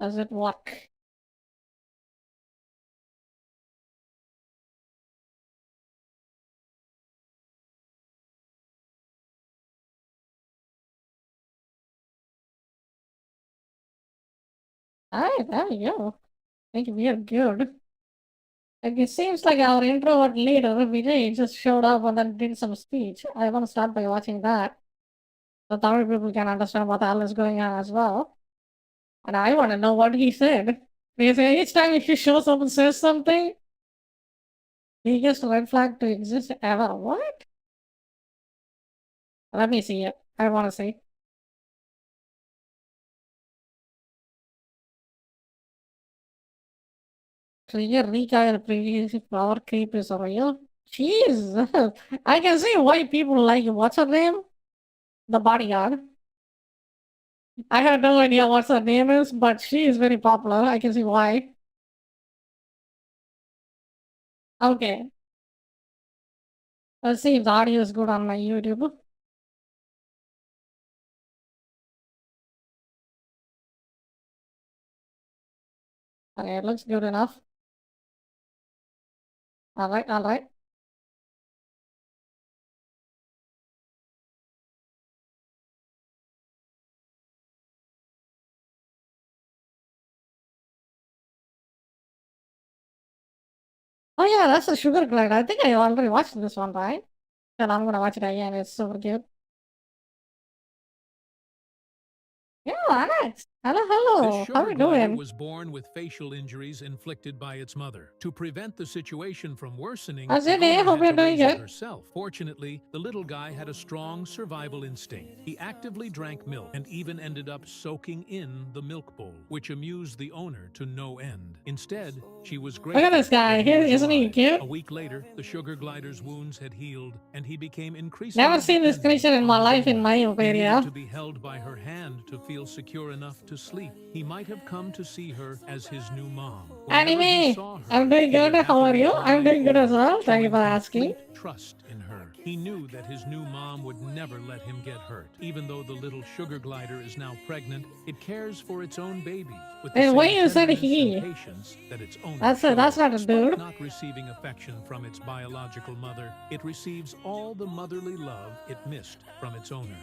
Does it work? Alright, there we go. I think we are good. Like, it seems like our introvert leader, Vijay, just showed up and then did some speech. I want to start by watching that. So Tamil people can understand what the hell is going on as well. And I want to know what he said. Because each time he shows up and says something, biggest red flag to exist ever. What? Let me see it. I want to see. Clear recoil previous power creep is real. Jeez. I can see why people like what's her name? The bodyguard. I have no idea what her name is, but she is very popular. I can see why. Okay. Let's see if the audio is good on my YouTube. Okay, it looks good enough. Alright, alright. Oh yeah, that's the sugar glide. I think I already watched this one, right? And I'm gonna watch it again. It's super cute. Yeah, Alex. Hello, hello. This How sugar you glider doing? was born with facial injuries inflicted by its mother. To prevent the situation from worsening, How's the your day? owner Hope had you're to doing raise it good. herself. Fortunately, the little guy had a strong survival instinct. He actively drank milk and even ended up soaking in the milk bowl, which amused the owner to no end. Instead, she was Look at grateful this guy. that he was Isn't he alive. cute? A week later, the sugar glider's wounds had healed, and he became increasingly Never seen this dependent creature in my on his life in owner. my He needed area. to be held by her hand to feel secure enough to sleep. He might have come to see her as his new mom. Whenever he Anime. saw her, I'm doing he would good. How are happily you? I'm glide doing good as over, well. Thank you showing for asking. complete trust in her. He knew that his new mom would never let him get hurt. Even though the little sugar glider is now pregnant, it cares for its own babies with the Hey, why same you said tenderness he? and patience that its owner That's showed. not a Despite dude. not receiving affection from its biological mother, it receives all the motherly love it missed from its owner.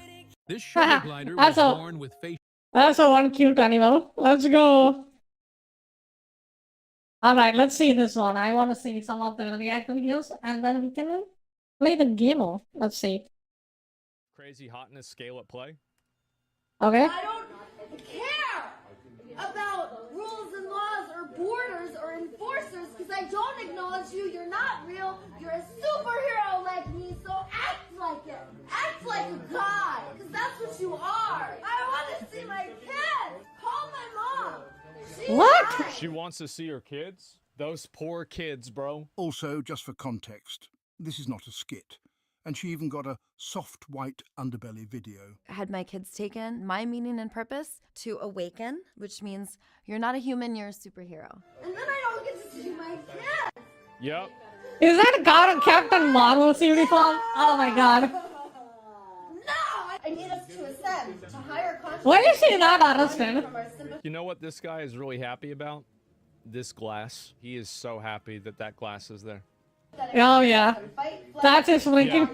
This sugar glider was born with facial. That's a one cute animal. Let's go. Alright, let's see this one. I want to see some of the react videos and then we can play the game. Let's see. Crazy hotness scale at play. Okay. I don't care about rules and laws or borders or enforcers because I don't acknowledge you. You're not real. You're a superhero like me, so act like it. Act like a guy because that's what you are. I want to see my kids. Call my mom. What? She wants to see her kids? Those poor kids, bro. Also, just for context, this is not a skit. And she even got a soft white underbelly video. I had my kids taken. My meaning and purpose to awaken, which means you're not a human, you're a superhero. And then I don't get to see my kids. Yep. Is that Captain Marvel's uniform? Oh my god. No! I need us to ascend to higher consciousness. Why is she not arrested? You know what this guy is really happy about? This glass. He is so happy that that glass is there. Oh yeah. That's his freaking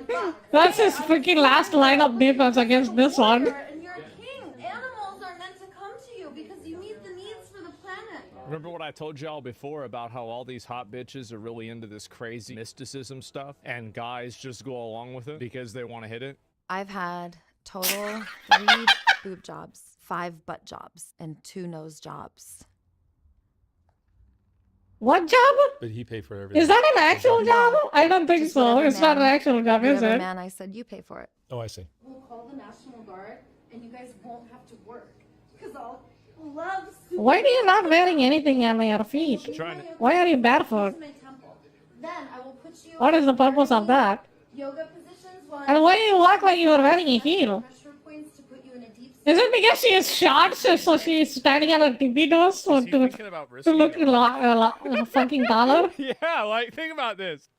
that's his freaking last line of defense against this one. And you're a king. Animals are meant to come to you because you meet the needs for the planet. Remember what I told y'all before about how all these hot bitches are really into this crazy mysticism stuff and guys just go along with it because they want to hit it? I've had total 3 boob jobs, 5 butt jobs, and 2 nose jobs. What job? But he paid for everything. Is that an actual job? I don't think Just so. whatever It's not an man- actual job, is Whatever it? man I said, you pay for it. Oh, I see. We'll call the National Guard and you guys won't have to work because I'll love Why are you not wearing anything on your feet? Trying to... Why are you barefoot? my temple. Then I will put you What is the purpose of that? yoga positions while And why do you walk like you are wearing a heel? pressure points to put you in a deep Is it because she is short, so she is standing on her tippy toes so Is he thinking about to risking look it? fucking taller? Yeah, like, think about this.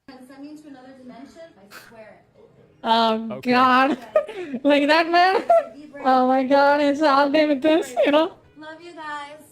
and send me to another dimension. I swear it. Oh Okay. god. Like that man? Oh my god, it's all day with this, you know? Love you guys.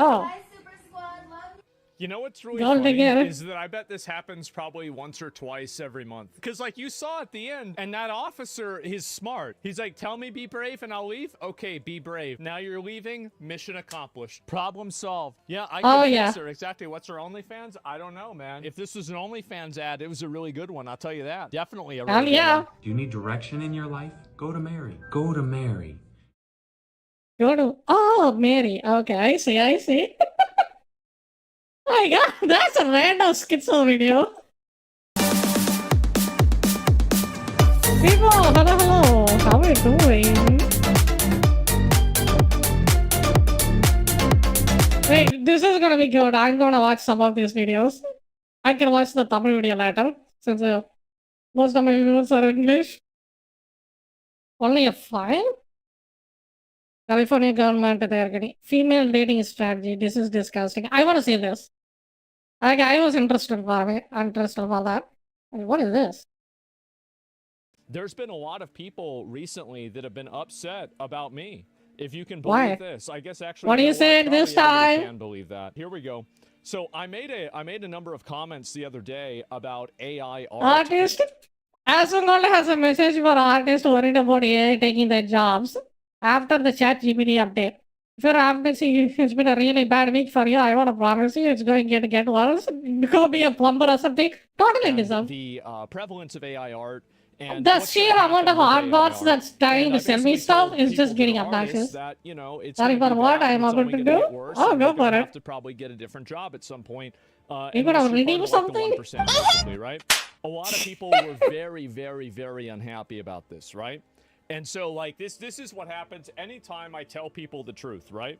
Oh, Bye, Super Squad. Love you. You know what's really Don't funny forget. is that I bet this happens probably once or twice every month. Because, like, you saw at the end, and that officer is smart. He's like, tell me be brave and I'll leave. Okay, be brave. Now you're leaving. Mission accomplished. Problem solved. Yeah, I Oh, can yeah. fix her. Exactly. What's her OnlyFans? I don't know, man. If this was an OnlyFans ad, it was a really good one. I'll tell you that. Definitely a really Hell good yeah. one. Do you need direction in your life? Go to Mary. Go to Mary. Go to. Oh, Mary. Okay, I see. I see. My God, that's a random schizo video. People, hello, hello. How are you doing? Wait, this is gonna be good. I'm gonna watch some of these videos. I can watch the Tamil video later, since most of my videos are English. Only a file? California government, they are getting female dating strategy. This is disgusting. I want to see this. I was interested for that. What is this? There's been a lot of people recently that have been upset about me. If you can Why? believe this, I guess actually. What do you say this Probably everybody time? can believe that. Here we go. So I made a number of comments the other day about AI art. Artist? As well has a message for artists worried about AI taking their jobs after the ChatGPT update. If you're artist, it's been a really bad week for you. I want to promise you it's going to get worse. Go be a plumber or something. Totally And deserve. the prevalence of AI art and The what's sheer gonna amount of happen with art AI bots that's trying And to I sell me basically stuff told is people just getting that are artists obnoxious. that, you know, it's Sorry gonna for be what bad, I'm it's about only to gonna do. get worse, Oh, and go you're gonna for it. have to probably get a different job at some point. You gonna unless you're redeem part of, like, the something? 1%, basically, right? A lot of people were very, very, very unhappy about this, right? And so, like, this is what happens anytime I tell people the truth, right?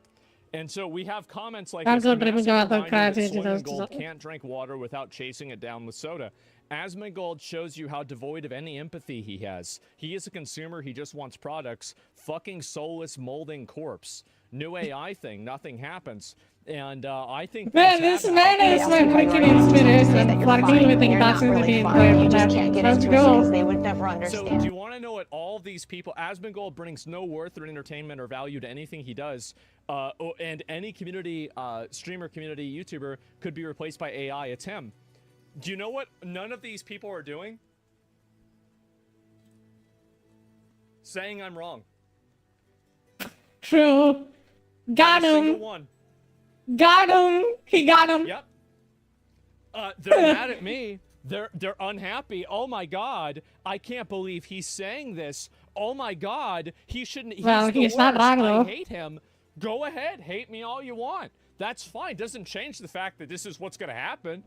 And so we have comments like Can't this. go dripping Massive out the reminder crowds that into Swing and those- Gold can't drink water without chasing it down with soda. Asmongold shows you how devoid of any empathy he has. He is a consumer. He just wants products. Fucking soulless molding corpse. New AI thing. Nothing happens. And I think Man, things this have man happened. is my freaking inspiration for dealing with toxicity in the internet. Let's go. They would never So, understand. do you want to know what all of these people? Asmongold brings no worth or entertainment or value to anything he does, and any community, streamer, community, YouTuber could be replaced by AI. It's him. Do you know what none of these people are doing? Saying I'm wrong. True. Got Not a single him. one. Got him. He got him. Yep. They're mad at me. They're unhappy. Oh my God! I can't believe he's saying this. Oh my God! He shouldn't. Well, the he's not worst. wrong, though. I hate him. Go ahead, hate me all you want. That's fine. Doesn't change the fact that this is what's gonna happen.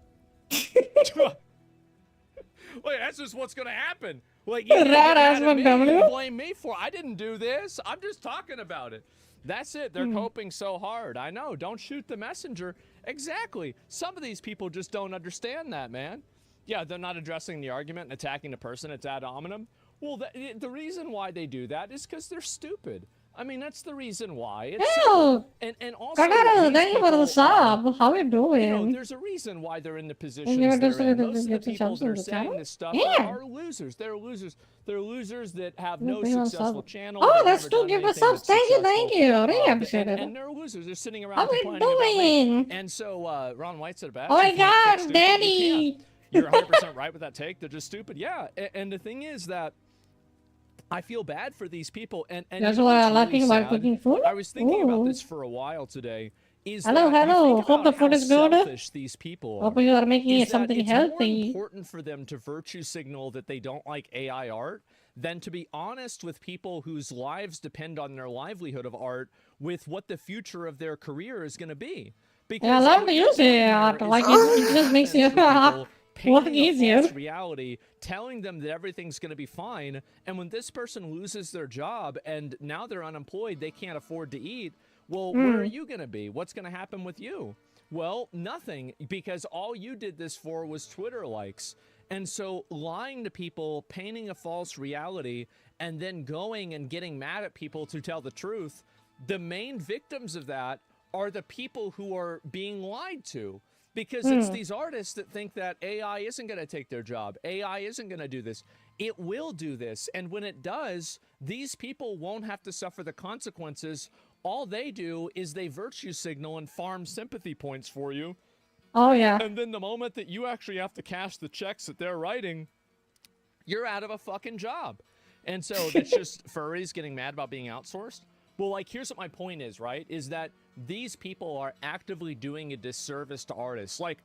Wait, that's just what's gonna happen. Like, you Rad get ass mad at me, Montgomery. you blame me for. I didn't do this. I'm just talking about it. That's it. They're coping so hard. I know. Don't shoot the messenger. Exactly. Some of these people just don't understand that, man. Yeah, they're not addressing the argument and attacking the person. It's ad hominem. Well, the reason why they do that is because they're stupid. I mean, that's the reason why. It's Yo, and also, Kanada, these thank you for the people, sub. How you you know, doing? there's a reason why they're in the You're positions they're interested in. in Most of the getting people subs that in are the saying channel? this stuff Yeah. are losers. They're losers. They're losers that have You're no being on successful sub. channel. Oh, they've that's never two done gift anything subs. that's Thank you, successful. thank you. Really appreciate And it. they're losers. They're sitting around How we complaining about me. doing? And so Ron White said about Oh my you can't fix God, stupid, you can't. Danny. You're 100% right with that take. They're just stupid. Yeah. And the thing is that I feel bad for these people. And That's you know why what's I'm really laughing while sad? cooking food. I was thinking about Ooh. this for a while today. Is Hello, that you hello. think Hope about the food how is good. selfish these people are. Hope you are making Is that something it's more healthy. important for them to virtue signal that they don't like AI art than to be honest with people whose lives depend on their livelihood of art with what the future of their career is going to be. Because Yeah, I love what to you're use doing it. here is Like, you're it just makes you offense for people, work painting a easier. false reality, telling them that everything's going to be fine, and when this person loses their job and now they're unemployed, they can't afford to eat, well, where are you going to be? What's going to happen with you? Well, nothing, because all you did this for was Twitter likes. And so lying to people, painting a false reality, and then going and getting mad at people to tell the truth, the main victims of that are the people who are being lied to. Because it's these artists that think that AI isn't going to take their job. AI isn't going to do this. It will do this. And when it does, these people won't have to suffer the consequences. all they do is they virtue signal and farm sympathy points for you. Oh, yeah. And then the moment that you actually have to cash the checks that they're writing, you're out of a fucking job. And so that's just furries getting mad about being outsourced. Well, like, here's what my point is, right? Is that these people are actively doing a disservice to artists. Like,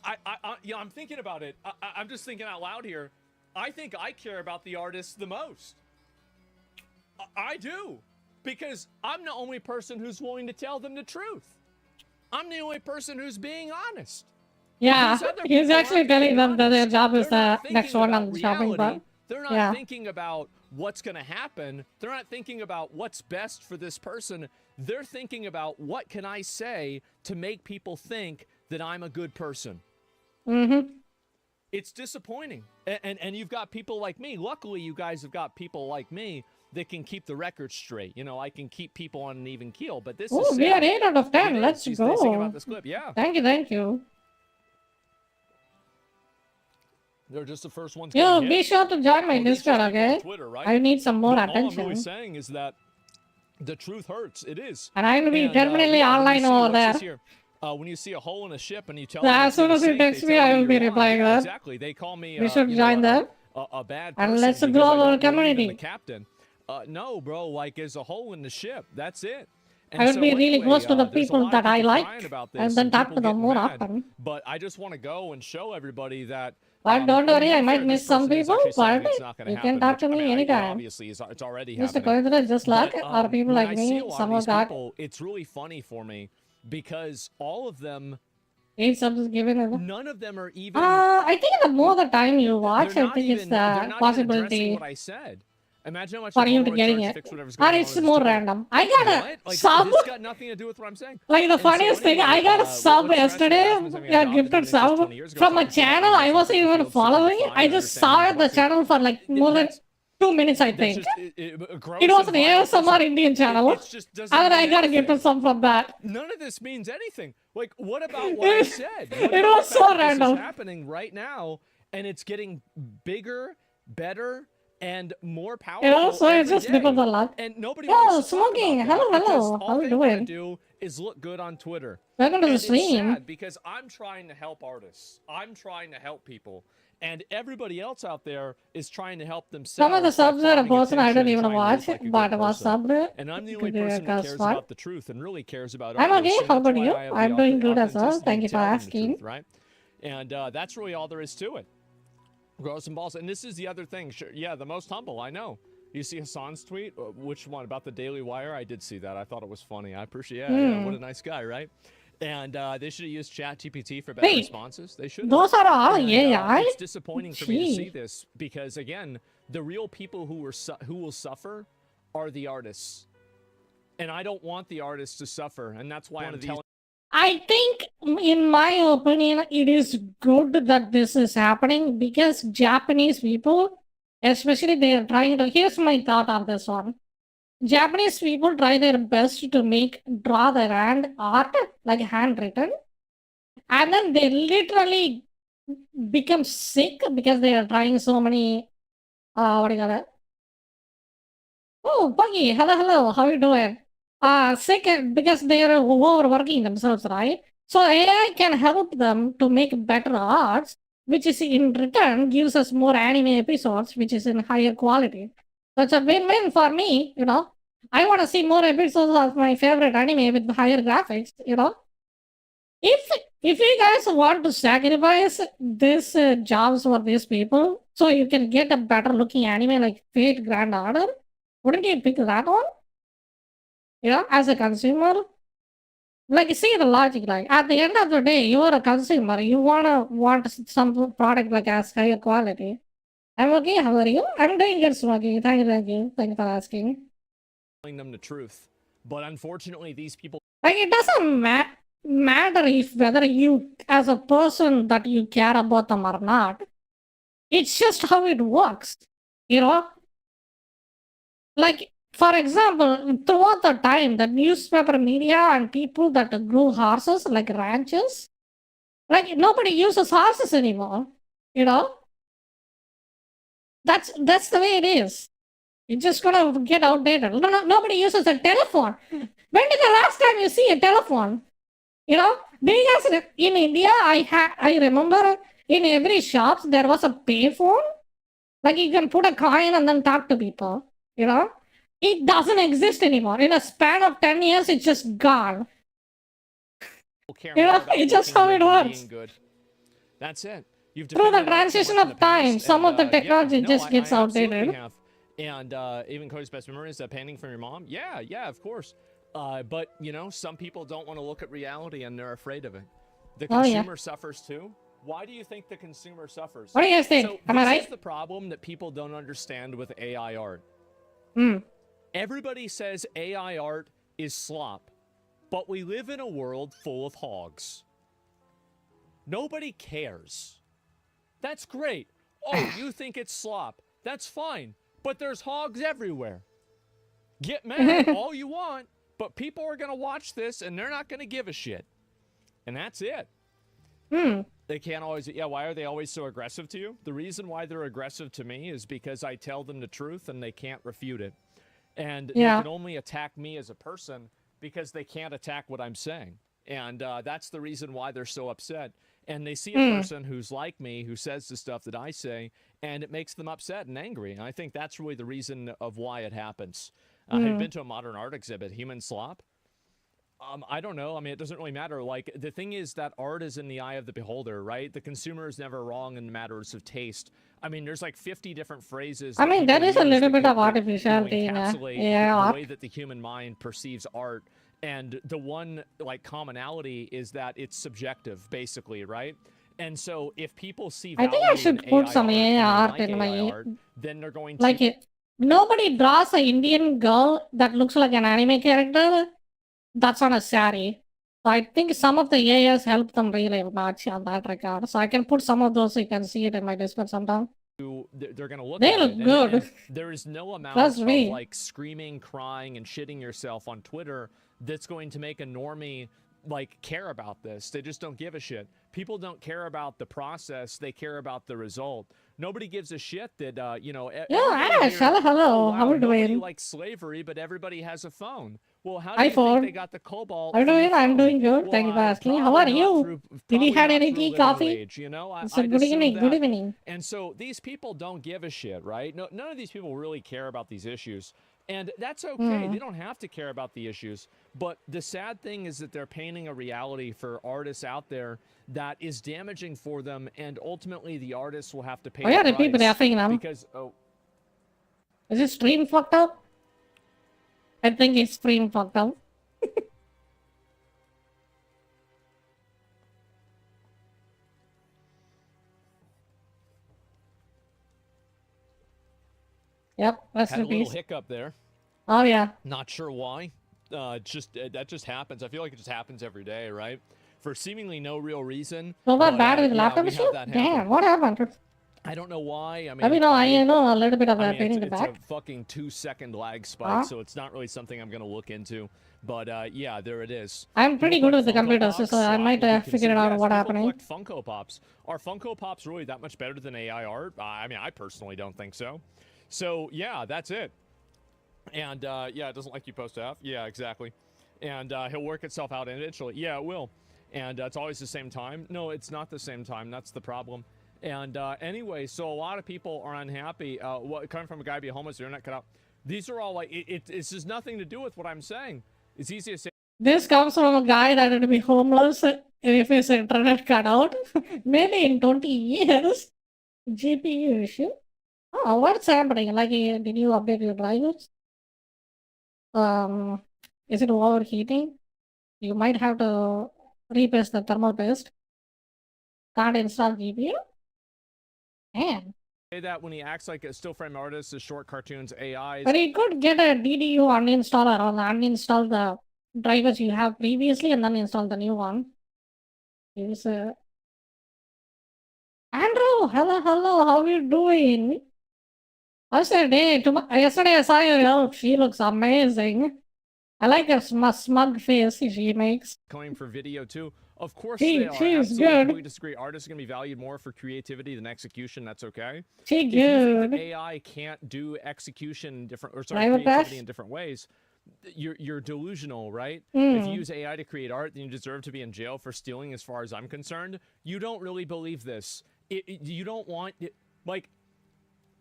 I'm thinking about it. I'm just thinking out loud here. I think I care about the artists the most. I do. Because I'm the only person who's willing to tell them the truth. I'm the only person who's being honest. Yeah, These other he's people actually aren't telling being them that their honest. job is They're the not next thinking one about on the shopping reality. cart. They're not Yeah. thinking about what's going to happen. They're not thinking about what's best for this person. They're thinking about what can I say to make people think that I'm a good person. Mm-hmm. It's disappointing. And you've got people like me. Luckily, you guys have got people like me that can keep the record straight. You know, I can keep people on an even keel. But this Oh, is we are sad. 8 out of 10. It is. Let's She's thinking go. about this clip. Yeah. Thank you, thank you. They're just the first ones. Yo, getting be hit. sure to join my Well, these Discord, just people on okay? Twitter, right? I need some more But all I'm attention. really saying is that the truth hurts. It is. And I will be And, definitely yeah, when you online see- over what's there. this here? When you see a hole in a ship and you tell Yeah, them as it's in soon the as you sink, they text me, tell I you will be you're lying. replying Yeah, that. exactly. They call me We should you know, join that. a bad And person let's because grow I our don't believe in community. the captain. No, bro, like there's a hole in the ship. That's it. I will be really close to the there's a people lot of that I people like, crying about and this then talk people to them getting more mad. often. But I just want to go and show everybody that. But don't to worry, be I fair, might this miss some person is people, actually saying but it's not gonna you happen, can talk which, to I mean, me you know, anytime. obviously, it's already Mr. happening. Coincidence, just luck, But, or people when like I see a me, lot some of of these that. people, it's really funny for me because all of them, 8 subs given. none of them are even. I think the more the time you watch, They're I not think it's even. They're the not even addressing possibility what I said. Imagine how much for a you homo to would getting charge to it. fix whatever's Or going on it's in his more toilet. random. I got a What? Like, sub. this got nothing to do with what I'm saying. Like the And so funniest thing, I anyway, got a sub what's yesterday. Rasmus having a Yeah, job that gifted didn't exist sub 20 years ago, from so a people like channel me I get wasn't some even field following. simplify I and just understand saw who's it the about to. channel for like more than 2 minutes, I That's think. just gross It was and an vile. ASMR Indian channel. It just doesn't And then I mean got a anything. gifted sub from that. None of this means anything. Like, what about what I said? What It about was the fact so that this random. is happening right now, and it's getting bigger, better, and more powerful So it every just day. depends a lot. And nobody Yo, wants to talk Smoking, about that hello, because hello. all How you they want to doing? do is look good on Twitter. Welcome to the And it's stream. sad because I'm trying to help artists. I'm trying to help people. And everybody else out there is trying to help themselves. Some of the by subs are a farming person I attention don't and even trying to watch, look like a good but was person. subbed. And I'm the only Good, person that cause cares what? about the truth and really cares about I'm artists. okay. And How that's about why you? I have the I'm doing good as well. authenticity Thank you to for tell them the asking. truth, right? And that's really all there is to it. Grow some balls. And this is the other thing. Sure, yeah, the most humble, I know. You see Hassan's tweet? Which one? About the Daily Wire? I did see that. I thought it was funny. I appreciate it. Yeah, what a nice guy, right? And they should have used ChatGPT for better Wait, responses. They should. those are all And, AI? it's disappointing for me to see Gee. this because, again, the real people who will suffer are the artists, and I don't want the artists to suffer, and that's why I'm telling. I think, in my opinion, it is good that this is happening because Japanese people, especially they are trying to. Here's my thought on this one. Japanese people try their best to draw their art, like handwritten, and then they literally become sick because they are trying so many, what do you call it? Oh, Buggy, hello, how you doing? Sick because they are overworking themselves, right? So AI can help them to make better arts, which is in return gives us more anime episodes, which is in higher quality. So it's a win-win for me, you know. I want to see more episodes of my favorite anime with higher graphics, you know. If you guys want to sacrifice this jobs for these people, so you can get a better looking anime like Fate Grand Order, wouldn't you pick that one? You know, as a consumer, like see the logic. Like at the end of the day, you are a consumer. You want some product like as higher quality. I'm okay. How are you? I'm doing good, Smokey. Thank you for asking. Them the truth, but unfortunately, these people. Like it doesn't matter if whether you, as a person, that you care about them or not. It's just how it works, you know. Like for example, throughout the time, the newspaper media and people that grew horses, like ranchers, like nobody uses horses anymore, you know. That's the way it is. It's just gonna get outdated. Nobody uses a telephone. When did the last time you see a telephone? You know, do you guys in India? I remember in every shops there was a payphone. Like you can put a coin and then talk to people. You know, it doesn't exist anymore. In a span of 10 years, it's just gone. Care You more know, about it's just looking how good it than works. being good. That's it. You've Through the defended art too transition much in of the past, time, some and, of the technology yeah, no, just gets I absolutely outdated. have. And even Cody's best memory is that painting from your mom. Yeah, of course. But you know, some people don't want to look at reality and they're afraid of it. The Oh, yeah. consumer suffers too. Why do you think the consumer suffers? What do you guys think? So Am I this right? is the problem that people don't understand with AI art. Hmm. Everybody says AI art is slop, but we live in a world full of hogs. Nobody cares. That's great. Oh, you think it's slop. That's fine. But there's hogs everywhere. Get mad all you want, but people are going to watch this and they're not going to give a shit. And that's it. They can't always, yeah, why are they always so aggressive to you? The reason why they're aggressive to me is because I tell them the truth and they can't refute it. And they can only attack me as a person because they can't attack what I'm saying. And that's the reason why they're so upset. And they see a person who's like me, who says the stuff that I say, and it makes them upset and angry. And I think that's really the reason of why it happens. Have you been to a modern art exhibit, Human Slop? I don't know. I mean, it doesn't really matter. Like, the thing is that art is in the eye of the beholder, right? The consumer is never wrong in matters of taste. I mean, there's like 50 different phrases. I mean, there is a little bit of you artificiality in encapsulate AI the art. way that the human mind perceives art. And the one like commonality is that it's subjective, basically, right? And so if people see I value think I should in put AI some art, AI and they art like in AI my art, then they're going to like it. Nobody draws an Indian girl that looks like an anime character that's on a sari. So I think some of the AIs help them really much on that regard. So I can put some of those so you can see it in my Discord sometime. they're going to look They at look it. good. And there is no amount Trust of me. like screaming, crying, and shitting yourself on Twitter that's going to make a normie like care about this. They just don't give a shit. People don't care about the process. They care about the result. Nobody gives a shit that, you know, Yeah, everybody Ash, here, hello. oh, How wow, are you nobody doing? likes slavery, but everybody has a phone. Well, how do Hi, you think phone. they got the cobalt How are you from the doing? I'm phone? doing good. Well, Thank you for asking. How probably are not you? through, Did you probably had not any through tea, living coffee? wage, you know? It's a I'd good assume evening. Good that. evening. And so these people don't give a shit, right? No, none of these people really care about these issues. And that's okay. They don't have to care about the issues. But the sad thing is that they're painting a reality for artists out there that is damaging for them. And ultimately, the artists will have to pay Oh yeah, the the people price. laughing now. Because, Is this stream fucked up? I think it's stream fucked up. Yep, rest had a in little peace. hiccup there. Oh yeah. Not sure why. That just happens. I feel like it just happens every day, right? For seemingly no real reason. So But, that bad with the yeah, laptop we issue? have that Damn, happen. what happened? I don't know why. I I mean, know a little bit of I that mean, pain in the it's back. a fucking 2-second lag spike, Huh? so it's not really something I'm gonna look into. But yeah, there it is. I'm pretty People good with the collect Funko computer, so Pops. I might If you figure consider- it out yes, what people happening. collect Funko Pops. Are Funko Pops really that much better than AI art? I mean, I personally don't think so. So yeah, that's it. And yeah, it doesn't like you post F. Yeah, exactly. And he'll work itself out eventually. Yeah, it will. And it's always the same time. No, it's not the same time. That's the problem. And anyway, so a lot of people are unhappy. Coming from a guy being homeless, the internet cut out. These are all like, it's just nothing to do with what I'm saying. It's easy to say. This comes from a guy that would be homeless if his internet cut out. Maybe in 20 years. GPU issue. Oh, what's happening? Like, did you update your drivers? Is it overheating? You might have to repaste the thermal paste. Can't install GPU? Man. Say that when he acts like a still frame artist, his short cartoons, AIs. But you could get a DDU uninstaller or uninstall the drivers you have previously and then install the new one. Is Andrew, hello, how are you doing? I said, hey, yesterday I saw your help. She looks amazing. I like her smug face she makes. Coming for video too. Of course She they are. is Absolutely, good. completely disagree. Artists are going to be valued more for creativity than execution. That's okay. She If you think good. that AI can't do execution in different, or sorry, Private creativity dash? in different ways, you're delusional, right? If you use AI to create art, then you deserve to be in jail for stealing. As far as I'm concerned, you don't really believe this. You don't want like,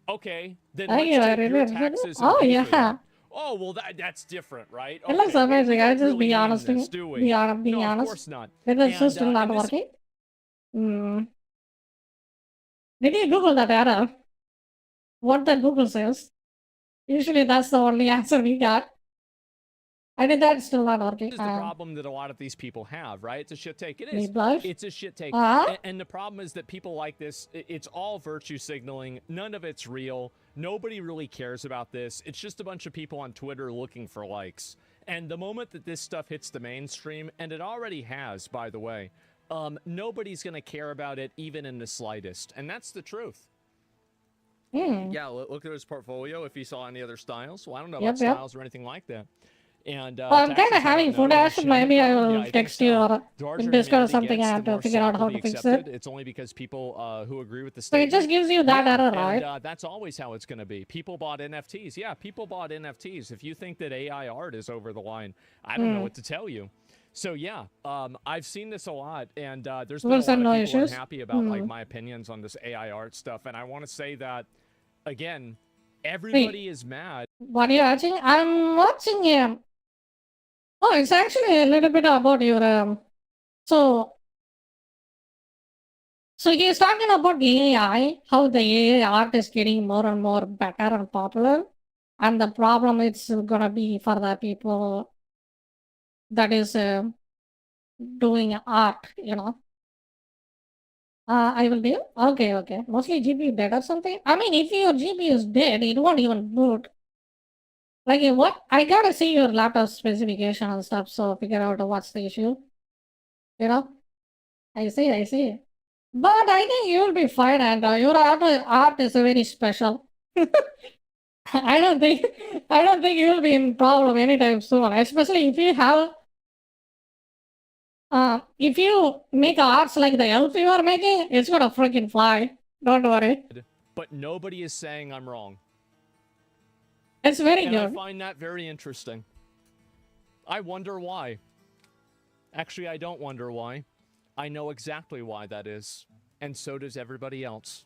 okay, then let's take your taxes and pay for that. Oh well, that's different, right? Okay, It looks amazing. I'll just really be honest. this, do we? Being No, honest. of course not. It's still not working. Did you Google that error? What the Google says? Usually that's the only answer we got. I did that, still not working. This is the problem that a lot of these people have, right? It's a shit take. It is. It's a shit take. And the problem is that people like this, it's all virtue signaling. None of it's real. Nobody really cares about this. It's just a bunch of people on Twitter looking for likes. And the moment that this stuff hits the mainstream, and it already has, by the way, nobody's going to care about it even in the slightest. And that's the truth. Yeah, look at his portfolio if he saw any other styles. Well, I don't know about styles or anything like that. And I'm kind of having food ash. Maybe I will text you or Discord or something. I have to figure out how to fix it. It's only because people who agree with the statement. So it just gives you that error, right? And that's always how it's going to be. People bought NFTs. Yeah, people bought NFTs. If you think that AI art is over the line, I don't know what to tell you. So yeah, I've seen this a lot, and there's been a lot of people unhappy about like my opinions on this AI art stuff. And I want to say that again, everybody is mad. What are you watching? I'm watching him. Oh, it's actually a little bit about your so he's talking about AI, how the AI art is getting more and more better and popular, and the problem it's gonna be for the people that is doing art, you know. I will do. Okay. Mostly GPU dead or something. I mean, if your GPU is dead, it won't even boot. Like what? I gotta see your laptop specification and stuff, so figure out what's the issue. You know? I see. But I think you'll be fine, and your art is very special. I don't think you'll be in problem anytime soon. Especially if you have, if you make arts like the elf you are making, it's gonna freaking fly. Don't worry. But nobody is saying I'm wrong. It's very good. I find that very interesting. I wonder why. Actually, I don't wonder why. I know exactly why that is. And so does everybody else.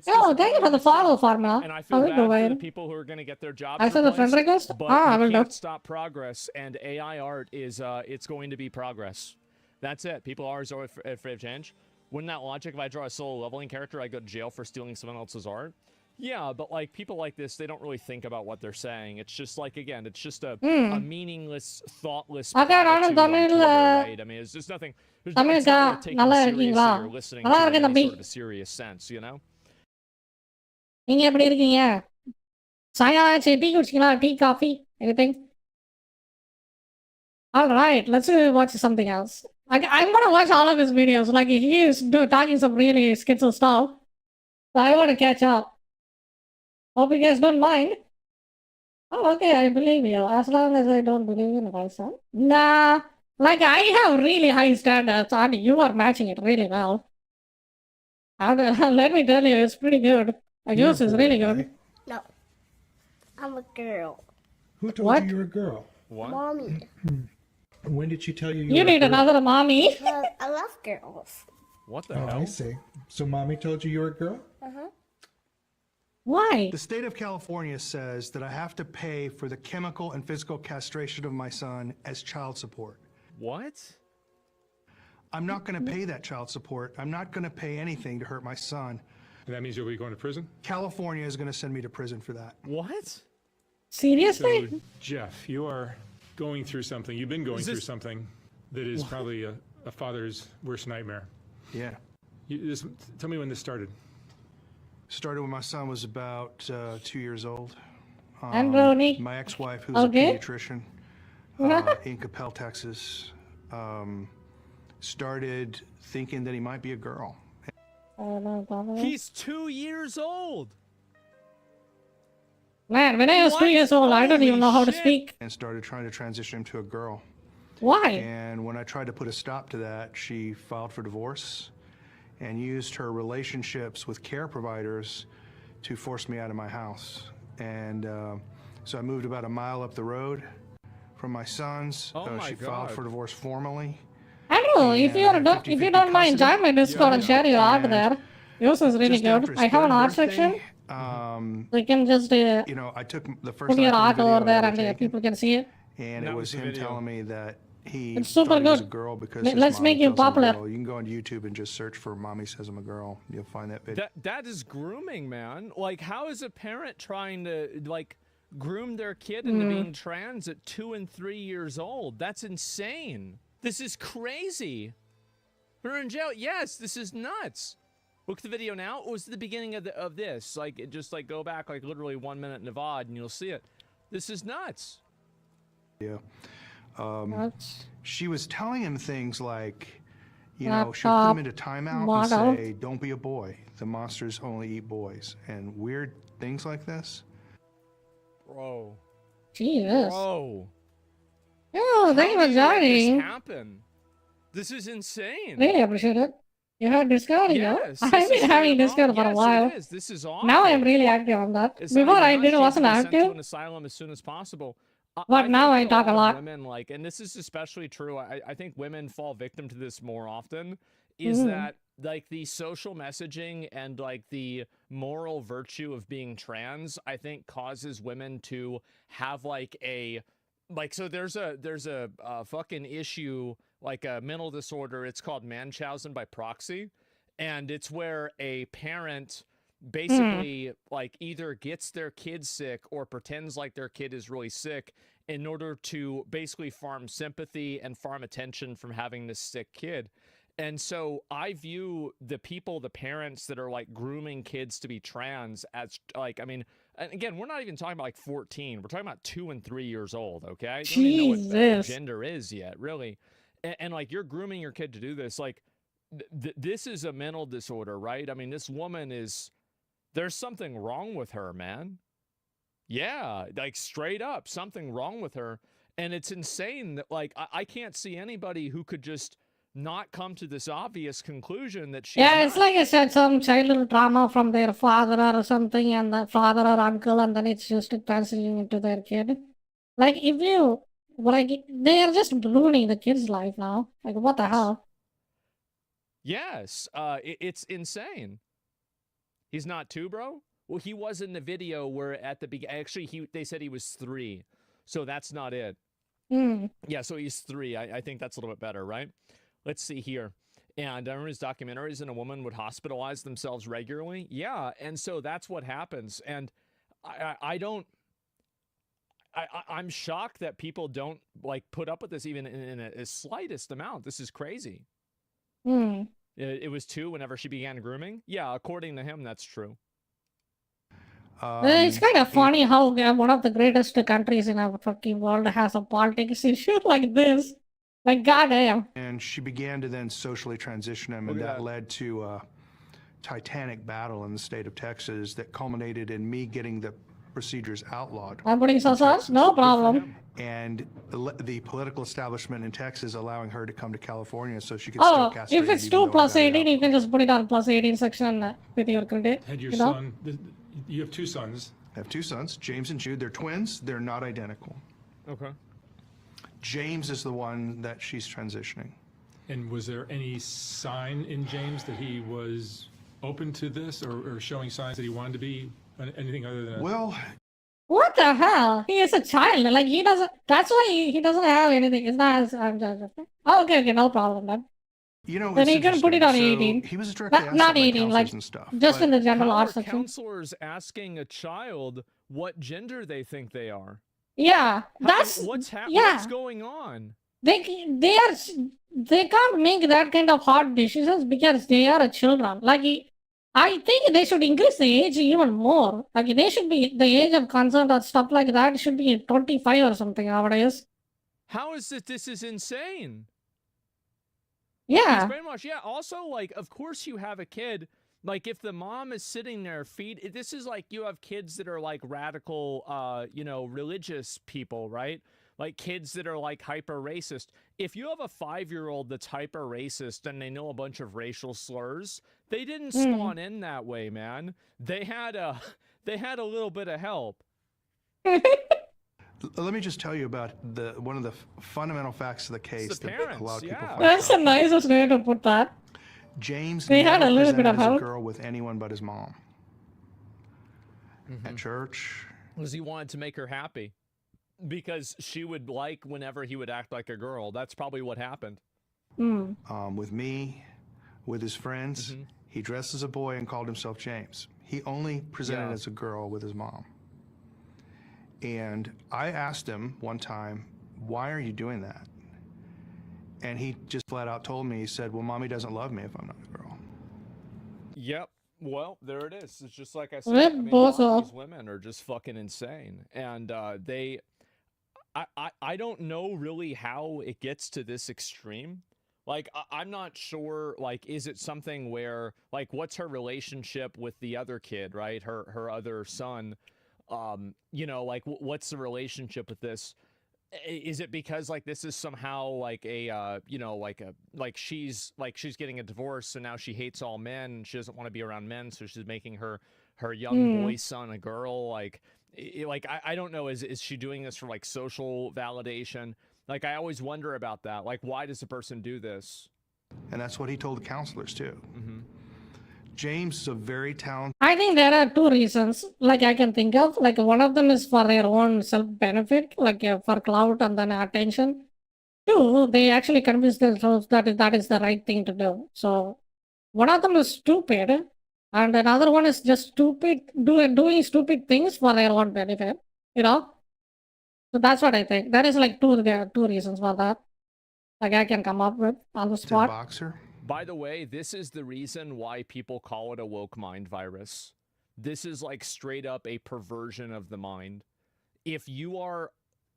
Oh, thank you for the follow, Farmer. And I feel bad for the people who are going to get their jobs replaced. I saw the friend request. But you can't stop progress, and AI art is, it's going to be progress. That's it. People are always afraid of change. Wouldn't that logic, if I draw a solo leveling character, I go to jail for stealing someone else's art? Yeah, but like people like this, they don't really think about what they're saying. It's just like, again, it's just a meaningless, thoughtless platitude on Twitter, right? I mean, it's just nothing. There's nothing taking seriously or listening to it in any sort of a serious sense, you know? நீங்க எப்படி இருக்கீங்க? சாயாச்சு tea குடிச்சீங்களா? Tea, coffee, anything? All right, let's watch something else. I'm gonna watch all of his videos. Like he is talking some really schizo stuff, so I want to catch up. Hope you guys don't mind. Oh, okay, I believe you. As long as I don't believe in myself. Nah, like I have really high standards, and you are matching it really well. Let me tell you, it's pretty good. Yours is really good. No, I'm a girl. Who told you you're a girl? What? Mommy. When did she tell you you need another mommy? Because I love girls. What the hell? I see. So mommy told you you're a girl? Why? The state of California says that I have to pay for the chemical and physical castration of my son as child support. What? I'm not going to pay that child support. I'm not going to pay anything to hurt my son. And that means you'll be going to prison? California is going to send me to prison for that. What? Seriously? So, Jeff, you are going through something. You've been going through something that is probably a father's worst nightmare. Yeah. Tell me when this started. Started when my son was about 2 years old. And Ronnie. My ex-wife, who's a pediatrician in Capel, Texas, started thinking that he might be a girl. He's 2 years old. Man, when I was 2 years old, I don't even know how to speak. And started trying to transition him to a girl. Why? And when I tried to put a stop to that, she filed for divorce and used her relationships with care providers to force me out of my house. And So I moved about a mile up the road from my sons. Oh my she God. filed for divorce formally. I don't know, if And I had you 50-50 don't mind, custody. join my Discord and share your art And there. Yours is really just after good. his I have an third art birthday, section. So you can just you know, I took the first put your iPhone art video over there I'd and ever taken, people can see it. and That it was was the him video. telling me that he It's super thought he was a good. girl because Let's his make mommy you tells him a popular. girl. You can go on YouTube and just search for "Mommy Says I'm a Girl." You'll find that video. That is grooming, man. Like, how is a parent trying to like groom their kid into being trans at 2 and 3 years old? That's insane. This is crazy. Put her in jail. Yes, this is nuts. Look at the video now. It was the beginning of this. Like, just like go back like literally 1 minute in the VOD and you'll see it. This is nuts. Yeah. That's She was telling him things like, you know, she would put him into timeout model. and say, "Don't be a boy. The monsters only eat boys," and weird things like this. Bro. Jesus. Bro. Oh, thank you for How joining. this happen? This is insane. Really appreciate it. You have Discord, Yes, I've this been is having straight Discord up. for a Yes, while. it is. This is awful. Now I'm really active on that. It's Before not I even didn't us. wasn't She was sent to active. an asylum as soon as possible. But now I think talk a of lot. Women, like, and this is especially true. I think women fall victim to this more often. Is that like the social messaging and like the moral virtue of being trans? I think causes women to have like a so there's a fucking issue, like a mental disorder. It's called Munchausen by proxy, and it's where a parent basically like either gets their kid sick or pretends like their kid is really sick in order to basically farm sympathy and farm attention from having this sick kid. And so I view the parents that are like grooming kids to be trans as like, I mean, and again, we're not even talking about like 14. We're talking about 2 and 3 years old. Okay. You don't even know what Jesus. gender is yet, really. And like you're grooming your kid to do this. Like this is a mental disorder, right? I mean, this woman there's something wrong with her, man. Yeah. Like straight up something wrong with her. And it's insane that like, I can't see anybody who could just not come to this obvious conclusion that she's Yeah, it's not. like I said, some childhood trauma from their father or something, and the father or uncle, and then it's just transitioning into their kid. Like, if you, like, they are just ruining the kid's life now. Like, what the hell? Yes. It's insane. He's not 2, bro? Well, he was in the video where at the beginning, actually, they said he was 3. So that's not it. Yeah, so he's 3. I think that's a little bit better, right? Let's see here. And I remember his documentaries, and a woman would hospitalize themselves regularly. Yeah, and so that's what happens. And I'm shocked that people don't like put up with this even in a slightest amount. This is crazy. It was 2 whenever she began grooming. Yeah, according to him, that's true. It's kind of funny how one of the greatest countries in our fucking world has a politics issue like this. Like, goddamn. And she began to then socially transition him, and that led to a titanic battle in the state of Texas that culminated in me getting the procedures outlawed. I'm putting sauce? No problem. And the political establishment in Texas allowing her to come to California so she could still castrate if it's even 2 though I plus got it 18, you outlawed. can just put it on plus 18 section with your credit. And your you know? son, you have 2 sons. I have 2 sons, James and Jude. They're twins. They're not identical. Okay. James is the one that she's transitioning. And was there any sign in James that he was open to this or showing signs that he wanted to be anything other than Well, What the hell? He is a child. Like, he doesn't. That's why he doesn't have anything. It's not as. Oh, okay, no problem then. you know, Then it's you can put it on interesting. 18. He was directly asked Not that by 18, like, counselors and stuff. just but in the general How art are section. counselors asking a child what gender they think they are? Yeah, that's. What's yeah. What's going on? They can't make that kind of hard decisions because they are children. Like, I think they should increase the age even more. Like, they should be, the age of consent or stuff like that should be 25 or something nowadays. How is it? This is insane. Yeah. He's brainwashed. Yeah. Also, like, of course you have a kid. Like, if the mom is sitting there this is like you have kids that are like radical, religious people, right? Like kids that are like hyper racist. If you have a 5-year-old that's hyper racist and they know a bunch of racial slurs, they didn't spawn in that way, man. They had a little bit of help. Let me just tell you about one of the fundamental facts of the case the that a parents, lot of people yeah. find That's the shocking. nicest way to put that. James They had never a little bit presented of as a help. girl with anyone but his mom. At church. Because he wanted to make her happy. Because she would like whenever he would act like a girl. That's probably what happened. With me, with his friends, he dressed as a boy and called himself James. He only presented as a girl with his mom. And I asked him one time, why are you doing that? And he just flat out told me, he said, well, mommy doesn't love me if I'm not a girl. Yep. Well, there it is. It's just like I said. Rip I mean, a lot of bozo. these women are just fucking insane. And I don't know really how it gets to this extreme. Like, I'm not sure, like, is it something where, like, what's her relationship with the other kid, right? Her other son. You know, like, what's the relationship with this? Is it because like this is somehow like a you know, like she's getting a divorce, so now she hates all men and she doesn't want to be around men, so she's making her young boy son a girl? Like I don't know, is she doing this for like social validation? Like, I always wonder about that. Like, why does a person do this? And that's what he told the counselors too. James is a very talented. I think there are two reasons, like I can think of. Like one of them is for their own self-benefit, like for clout and then attention. Two, they actually convince themselves that that is the right thing to do. So one of them is stupid, and another one is just stupid, doing stupid things for their own benefit. You know. So that's what I think. There is like there are two reasons for that. Like I can come up with on the spot. Boxer. By the way, this is the reason why people call it a woke mind virus. This is like straight up a perversion of the mind. If you are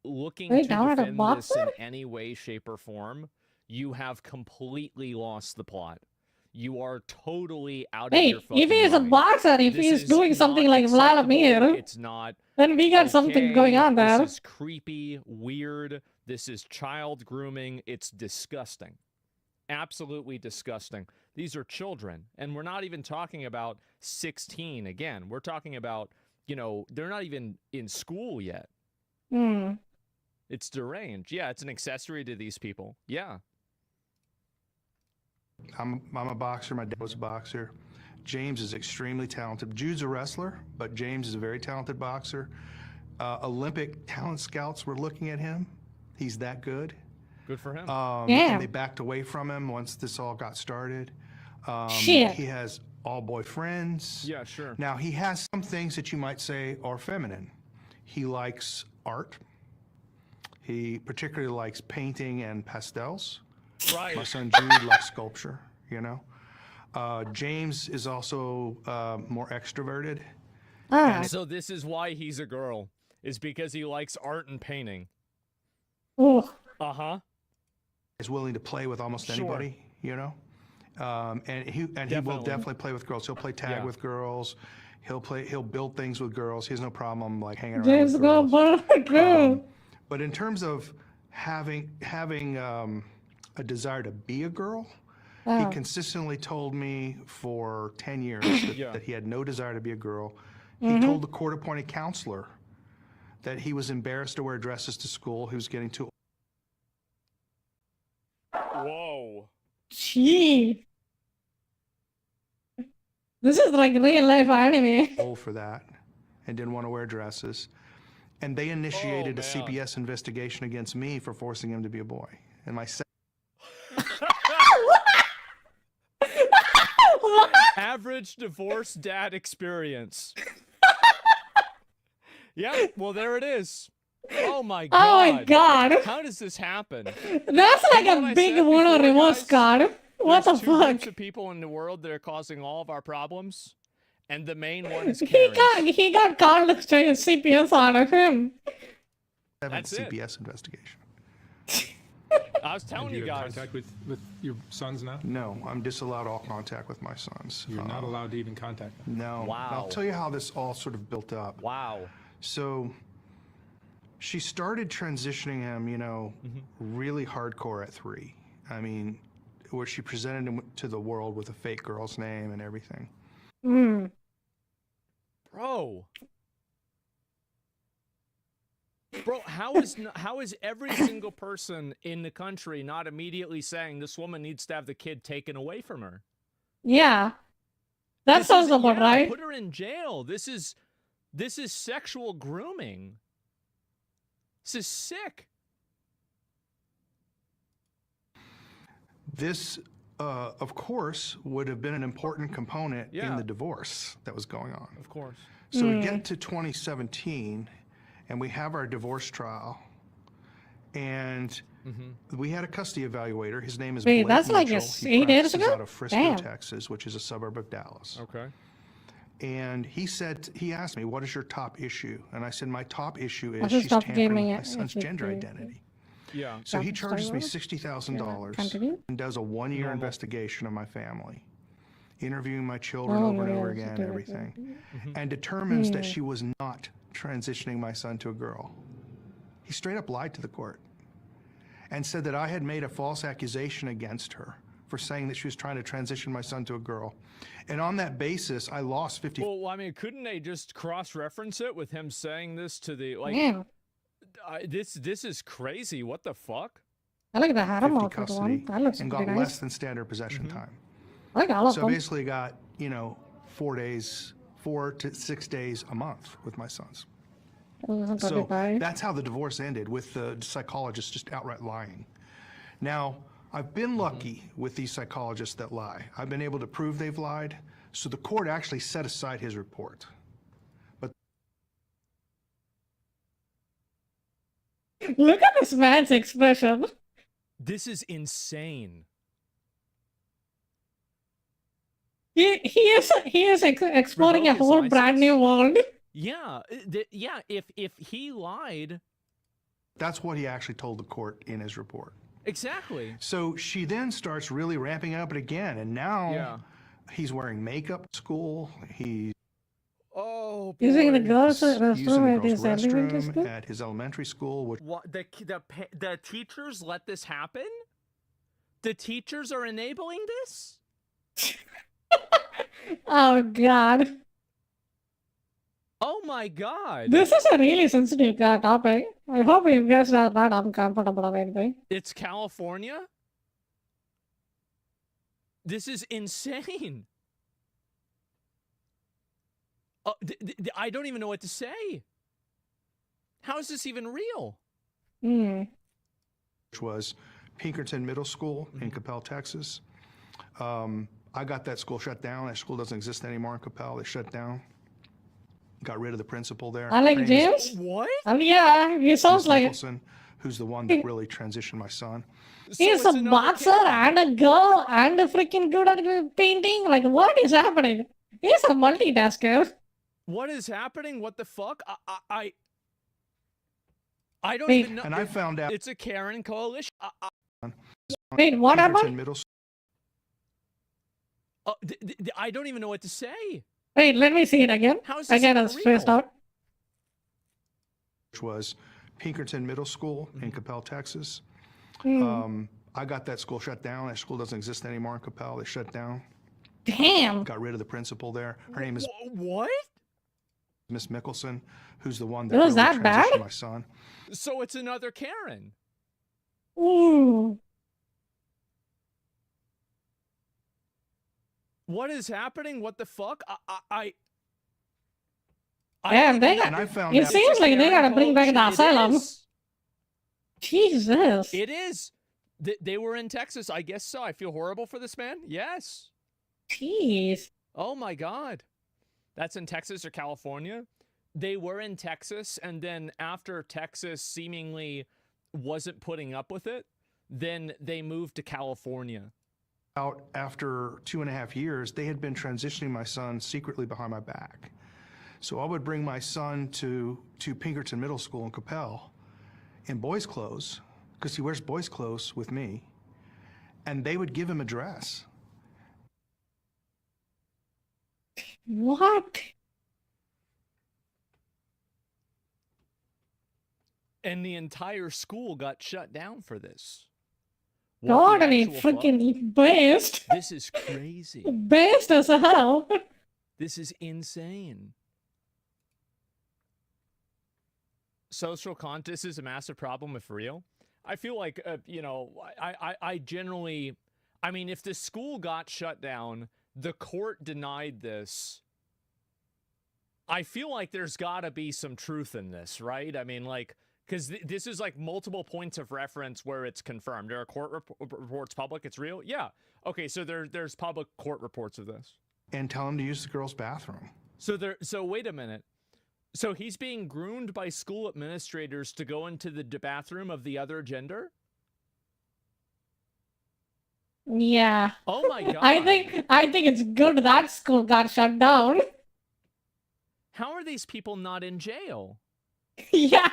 looking to defend this in any way, shape, or form, you have completely lost the plot. You are totally out of your fucking if he is a mind. boxer, if he is doing something like Vladimir, it's not. Then we got something going on there. This is creepy, weird. This is child grooming. It's disgusting. Absolutely disgusting. These are children, and we're not even talking about 16 again. We're talking about, you know, they're not even in school yet. It's deranged. Yeah, it's an accessory to these people. Yeah. I'm a boxer. My dad was a boxer. James is extremely talented. Jude's a wrestler, but James is a very talented boxer. Olympic talent scouts were looking at him. He's that good. Good for him. And they backed away from him once this all got started. Shit. He has all boyfriends. Yeah, sure. Now, he has some things that you might say are feminine. He likes art. He particularly likes painting and pastels. Right. My son Jude likes sculpture, you know. James is also more extroverted. So this is why he's a girl, is because he likes art and painting. Oh. Is willing to play with almost anybody, you know. And he will definitely play with girls. He'll play tag with girls. He'll build things with girls. He has no problem like hanging around James with girls. But in terms of having a desire to be a girl, he consistently told me for 10 years that he had no desire to be a girl. He told the court-appointed counselor that he was embarrassed to wear dresses to school. He was getting too. Whoa. Gee. This is like real life anime. Old for that, and didn't want to wear dresses. And they initiated a CPS investigation against me for forcing him to be a boy. And my Average divorced dad experience. Yeah, well, there it is. Oh my god. Oh my god. How does this happen? That's like a big mono reverse card. What the There's two groups fuck? of people in the world that are causing all of our problems, and the main one is Karen. He got called to CPS on him. That's CPS investigation. I was telling you guys. Contact with your sons now? No, I'm disallowed all contact with my sons. You're not allowed to even contact them? No. Wow. I'll tell you how this all sort of built up. Wow. So she started transitioning him, you know, really hardcore at 3. I mean, where she presented him to the world with a fake girl's name and everything. Bro. Bro, how is every single person in the country not immediately saying this woman needs to have the kid taken away from her? Yeah. That sounds about right. Put her in jail. This is sexual grooming. This is sick. This, of course, would have been an important component in the divorce that was going on. Of course. So we get to 2017, and we have our divorce trial, and we had a custody evaluator. His name is Blake that's like Mitchell. 8 years He practices ago? out of Frisco, Damn. Texas, which is a suburb of Dallas. Okay. And he asked me, what is your top issue? And I said, my top issue is just she's stop tampering gaming with my it son's if gender you- identity. Yeah. So he Stop charges me starting $60,000 Continue. and does a 1-year Normal. investigation of my family, interviewing my children Oh, over and over yeah, again, okay. everything, and determines that she was not transitioning my son to a girl. He straight up lied to the court and said that I had made a false accusation against her for saying that she was trying to transition my son to a girl. And on that basis, I lost 50. Well, I mean, couldn't they just cross-reference it with him saying this to the like? Damn. This is crazy. What the fuck? I like the harem 50 outfit custody one. That looks and pretty got nice. less than standard possession time. I like all of So them. basically got, 4 to 6 days a month with my sons. Isn't So 35. that's how the divorce ended, with the psychologist just outright lying. Now, I've been lucky with these psychologists that lie. I've been able to prove they've lied, so the court actually set aside his report. Look at this man's expression. This is insane. He is exploring a Revoke his whole brand new world. Yeah, if he lied, That's what he actually told the court in his report. exactly. So she then starts really ramping up it again, and now he's wearing makeup at school. He's Oh, Using the boy. girls' using restroom the at girls' his elementary restroom school. at his elementary school, which What the teachers let this happen? The teachers are enabling this? Oh god. Oh my god. This is a really sensitive topic. I hope you guys are not uncomfortable or anything. It's California? This is insane. I don't even know what to say. How is this even real? was Pinkerton Middle School in Coppell, Texas. I got that school shut down. That school doesn't exist anymore in Coppell. They shut down. Got rid of the principal there. I like Her name is James. What? Yeah, he sounds Miss like Nicholson, who's the one that really transitioned my son. he's So a it's another boxer and a girl and a freaking good at painting. Like, what is happening? He's a multitasker. What is happening? What the fuck? I don't Wait. even know. And I found out It's a Karen coalition. Wait, what Pinkerton happened? Middle I don't even know what to say. Wait, let me see it again. How is this Again, even I'm stressed real? out. which was Pinkerton Middle School in Coppell, Texas. I got that school shut down. That school doesn't exist anymore in Coppell. They shut down. Damn. Got rid of the principal there. Her name is What? Miss Mickelson, who's the one that It was really that bad? transitioned my son. So it's another Karen. Ooh. What is happening? What the fuck? Damn, they And got, I found it out seems like they Karen gotta bring back the coalition. asylum. It is. Jesus. It is. They were in Texas. I guess so. I feel horrible for this man. Yes. Jeez. Oh my God. That's in Texas or California? They were in Texas, and then after Texas seemingly wasn't putting up with it, then they moved to California. out after 2.5 years, they had been transitioning my son secretly behind my back. So I would bring my son to Pinkerton Middle School in Coppell in boys' clothes, because he wears boys' clothes with me, and they would give him a dress. What? And the entire school got shut down for this. What God, the I mean, actual fuck? freaking based. This is crazy. Based as hell. This is insane. social conscience is a massive problem if real. I feel like, you know, I generally, I mean, if the school got shut down, the court denied this, I feel like there's got to be some truth in this, right? I mean, like, because this is like multiple points of reference where it's confirmed. There are court reports public, it's real? Yeah. Okay, so there's public court reports of this. And tell him to use the girls' bathroom. So wait a minute. So he's being groomed by school administrators to go into the bathroom of the other gender? Yeah. Oh my God. I think it's good that school got shut down. How are these people not in jail? Yeah.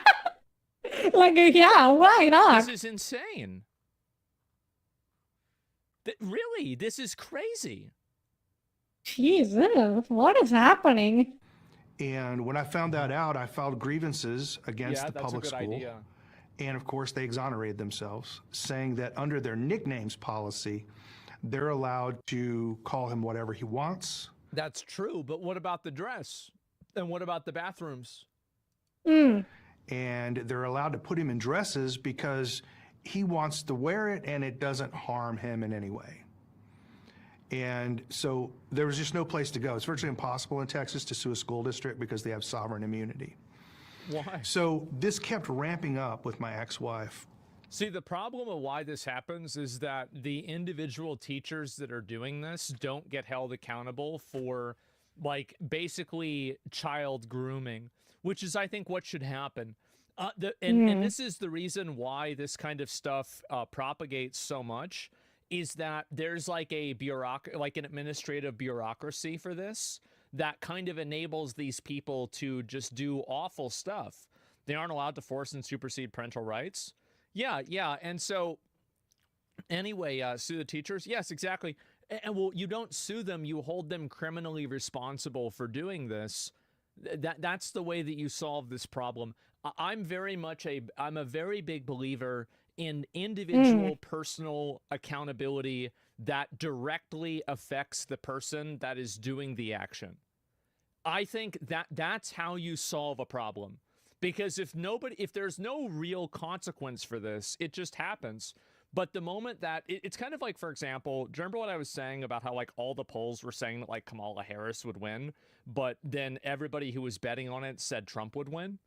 Like, yeah, why not? This is insane. Really, this is crazy. Jesus, what is happening? And when I found that out, I filed grievances against the public school. Idea. And of course, they exonerated themselves, saying that under their nicknames policy, they're allowed to call him whatever he wants. That's true, but what about the dress? And what about the bathrooms? Mm. And they're allowed to put him in dresses because he wants to wear it and it doesn't harm him in any way. And so there was just no place to go. It's virtually impossible in Texas to sue a school district because they have sovereign immunity. Why? So this kept ramping up with my ex-wife. See, the problem of why this happens is that the individual teachers that are doing this don't get held accountable for, like, basically child grooming, which is, I think, what should happen. And this is the reason why this kind of stuff propagates so much, is that there's like an administrative bureaucracy for this that kind of enables these people to just do awful stuff. They aren't allowed to force and supersede parental rights. Yeah. And so anyway, sue the teachers. Yes, exactly. And well, you don't sue them. You hold them criminally responsible for doing this. That's the way that you solve this problem. I'm a very big believer in individual personal accountability that directly affects the person that is doing the action. I think that's how you solve a problem. Because if there's no real consequence for this, it just happens. But the moment that it's kind of like, for example, do you remember what I was saying about how like all the polls were saying that like Kamala Harris would win, but then everybody who was betting on it said Trump would win?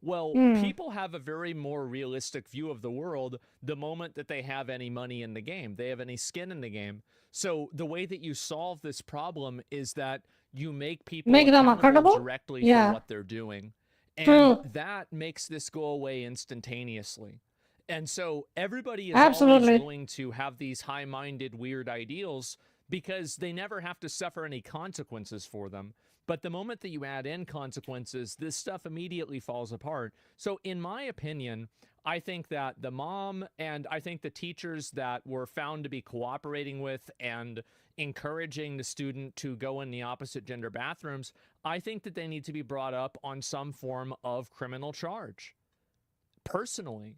Well, people have a very more realistic view of the world the moment that they have any money in the game, they have any skin in the game. So the way that you solve this problem is that you make people them accountable directly for what they're doing. And that makes this go away instantaneously. And so everybody is always going to have these high-minded, weird ideals because they never have to suffer any consequences for them. But the moment that you add in consequences, this stuff immediately falls apart. So in my opinion, I think that the mom and I think the teachers that were found to be cooperating with and encouraging the student to go in the opposite gender bathrooms, I think that they need to be brought up on some form of criminal charge. Personally.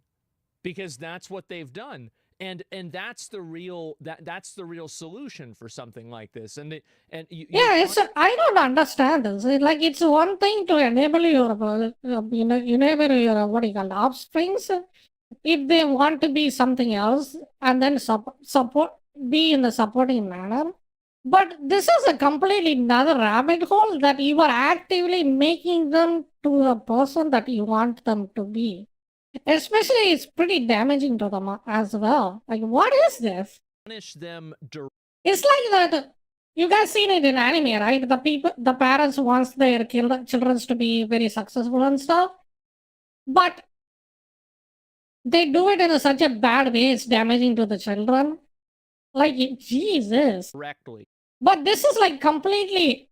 Because that's what they've done. And that's the real solution for something like this. I don't understand this. It's one thing to enable your offsprings if they want to be something else and then be in a supporting manner. But this is a completely another rabbit hole that you are actively making them to the person that you want them to be. Especially, it's pretty damaging to them as well. Like, what is this? Punish them. It's like that. You guys seen it in anime, right? The parents wants their children to be very successful and stuff, but they do it in such a bad way. It's damaging to the children. Like, Jesus. Correctly. But this is like completely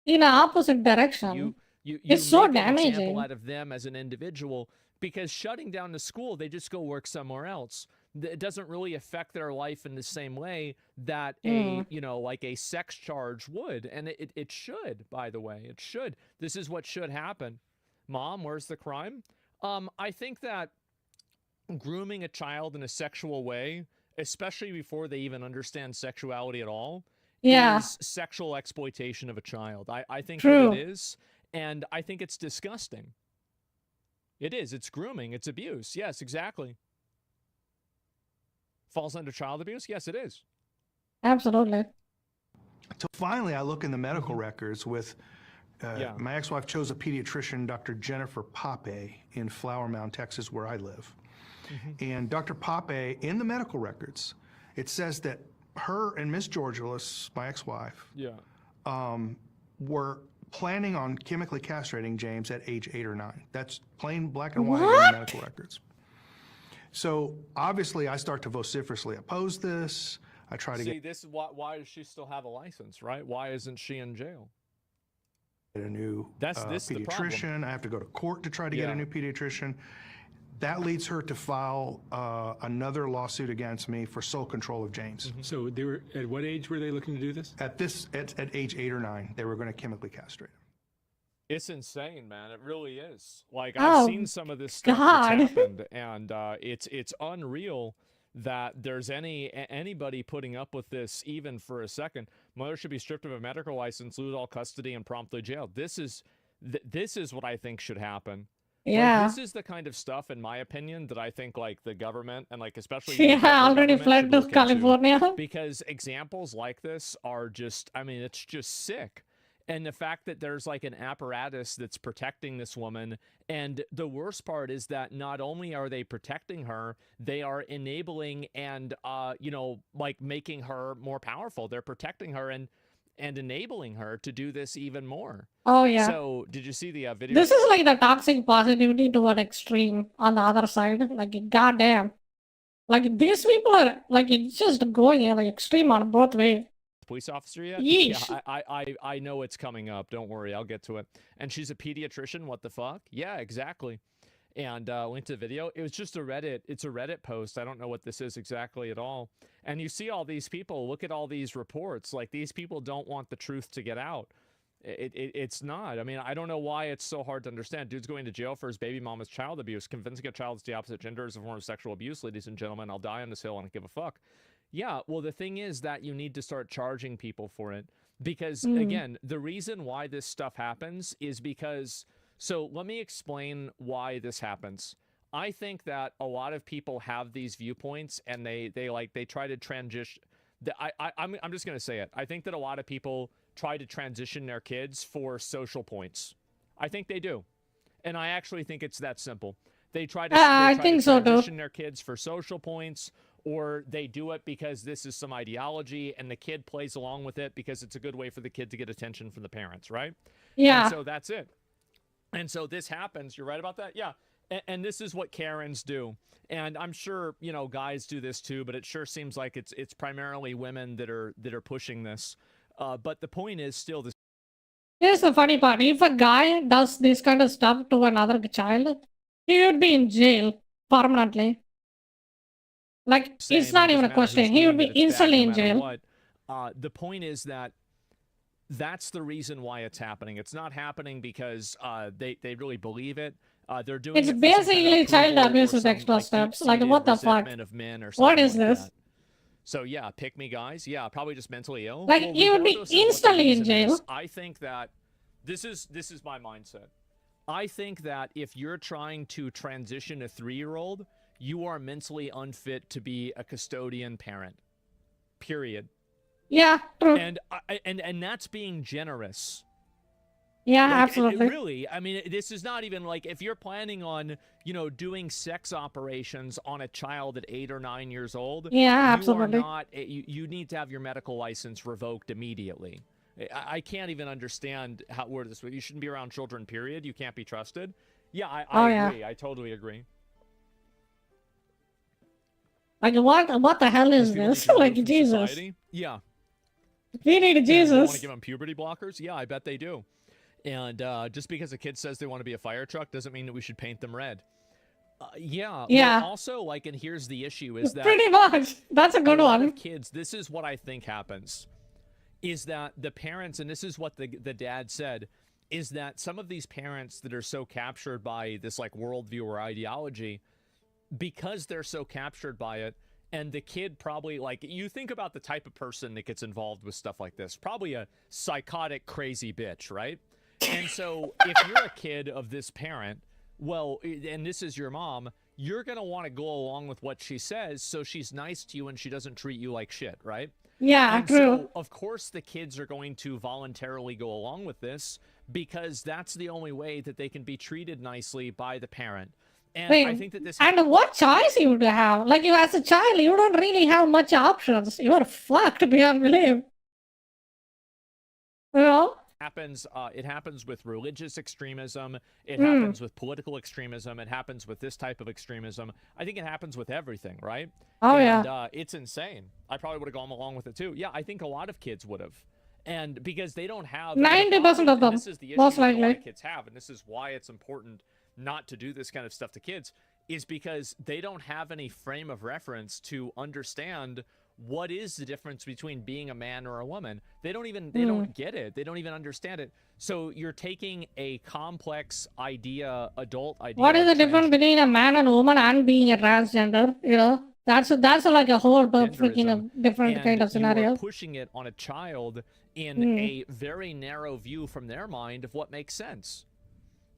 in an opposite direction. It's so damaging. An example out of them as an individual. Because shutting down the school, they just go work somewhere else. It doesn't really affect their life in the same way that like a sex charge would. And it should, by the way. It should. This is what should happen. Mom, where's the crime? I think that grooming a child in a sexual way, especially before they even understand sexuality at all, is sexual exploitation of a child. I think that it is. And I think it's disgusting. It is. It's grooming. It's abuse. Yes, exactly. Falls under child abuse? Yes, it is. Absolutely. So finally, I look in the medical records with my ex-wife chose a pediatrician, Dr. Jennifer Pape, in Flower Mound, Texas, where I live. And Dr. Pape, in the medical records, it says that her and Miss Georgilis, my ex-wife, were planning on chemically castrating James at age 8 or 9. That's plain black and white in the medical records. So obviously, I start to vociferously oppose this. I try to See, this is why does she still have a license, right? Why isn't she in jail? get a new This pediatrician. I have to go to court to try to get a new pediatrician. That leads her to file another lawsuit against me for sole control of James. So they were at what age were they looking to do this? At age 8 or 9, they were going to chemically castrate him. It's insane, man. It really is. Like, I've seen some of this stuff that's happened, and it's unreal that there's anybody putting up with this even for a second. Mother should be stripped of a medical license, lose all custody, and promptly jailed. This is what I think should happen. Yeah. Like, this is the kind of stuff, in my opinion, that I think like the government and like especially already fled to California. Because examples like this are just, I mean, it's just sick. And the fact that there's like an apparatus that's protecting this woman, and the worst part is that not only are they protecting her, they are enabling and like making her more powerful. They're protecting her and enabling her to do this even more. Oh yeah. So did you see the video? This is like the toxic positivity to an extreme on the other side. Like goddamn, like these people are like it's just going like extreme on both ways. Police officer yet? Yeesh. Yeah, I know it's coming up. Don't worry, I'll get to it. And she's a pediatrician. What the fuck? Yeah, exactly. And link to the video. It was just a Reddit. It's a Reddit post. I don't know what this is exactly at all. And you see all these people. Look at all these reports. Like, these people don't want the truth to get out. It's not. I mean, I don't know why it's so hard to understand. Dude's going to jail for his baby mama's child abuse. Convincing a child is the opposite gender is a form of sexual abuse. Ladies and gentlemen, I'll die on this hill. I don't give a fuck. Yeah, well, the thing is that you need to start charging people for it. Because, again, the reason why this stuff happens is because... So let me explain why this happens. I think that a lot of people have these viewpoints and they try to transition. I'm just going to say it. I think that a lot of people try to transition their kids for social points. I think they do. And I actually think it's that simple. They try to, transition their kids for social points, or they do it because this is some ideology and the kid plays along with it because it's a good way for the kid to get attention from the parents, right? Yeah. And so that's it. And so this happens. You're right about that? Yeah. And this is what Karens do. And I'm sure, you know, guys do this too, but it sure seems like it's primarily women that are pushing this. But the point is still this. Here's the funny part. If a guy does this kind of stuff to another child, he would be in jail permanently. Like, it's not even a question. He would be instantly in jail. The point is that that's the reason why it's happening. It's not happening because they really believe it. They're doing it's basically child abuse with extra steps. Like, what the fuck? What is this? That. So yeah, pick me guys. Yeah, probably just mentally ill. Like, you would be instantly in jail. I think that this is my mindset. I think that if you're trying to transition a 3-year-old, you are mentally unfit to be a custodian parent. Period. Yeah, true. And that's being generous. Yeah, like, absolutely. Really, I mean, this is not even like if you're planning on, you know, doing sex operations on a child at 8 or 9 years old. Yeah, absolutely. You need to have your medical license revoked immediately. I can't even understand where this. You shouldn't be around children. Period. You can't be trusted. Yeah, I agree. I totally agree. Like, what the hell is this? Like, Jesus. Society? Yeah. We need Jesus. You want to give them puberty blockers? Yeah, I bet they do. And just because a kid says they want to be a fire truck doesn't mean that we should paint them red. Yeah. Yeah. Also, like, and here's the issue is that... Pretty much. That's a good one. Kids, this is what I think happens. Is that the parents, and this is what the dad said, is that some of these parents that are so captured by this, like, worldview or ideology, because they're so captured by it, and the kid probably, like, you think about the type of person that gets involved with stuff like this, probably a psychotic, crazy bitch, right? And so if you're a kid of this parent, well, and this is your mom, you're going to want to go along with what she says so she's nice to you and she doesn't treat you like shit, right? Yeah, And true. so, of course, the kids are going to voluntarily go along with this because that's the only way that they can be treated nicely by the parent. And Wait, I think that this and what choice you would have? Like, you as a child, you don't really have much options. You are fucked beyond belief. You know? happens. It happens with religious extremism. It happens with political extremism. It happens with this type of extremism. I think it happens with everything, right? Oh, and, yeah. it's insane. I probably would have gone along with it too. Yeah, I think a lot of kids would have. And because they don't have 90% of them, this is the issue most that a lot likely. of kids have, and this is why it's important not to do this kind of stuff to kids, is because they don't have any frame of reference to understand what is the difference between being a man or a woman. They don't get it. They don't even understand it. So you're taking a complex idea, adult idea. What is the difference between a man and a woman and being a transgender? You know, that's like a whole freaking different kind of scenario. You're pushing it on a child in a very narrow view from their mind of what makes sense.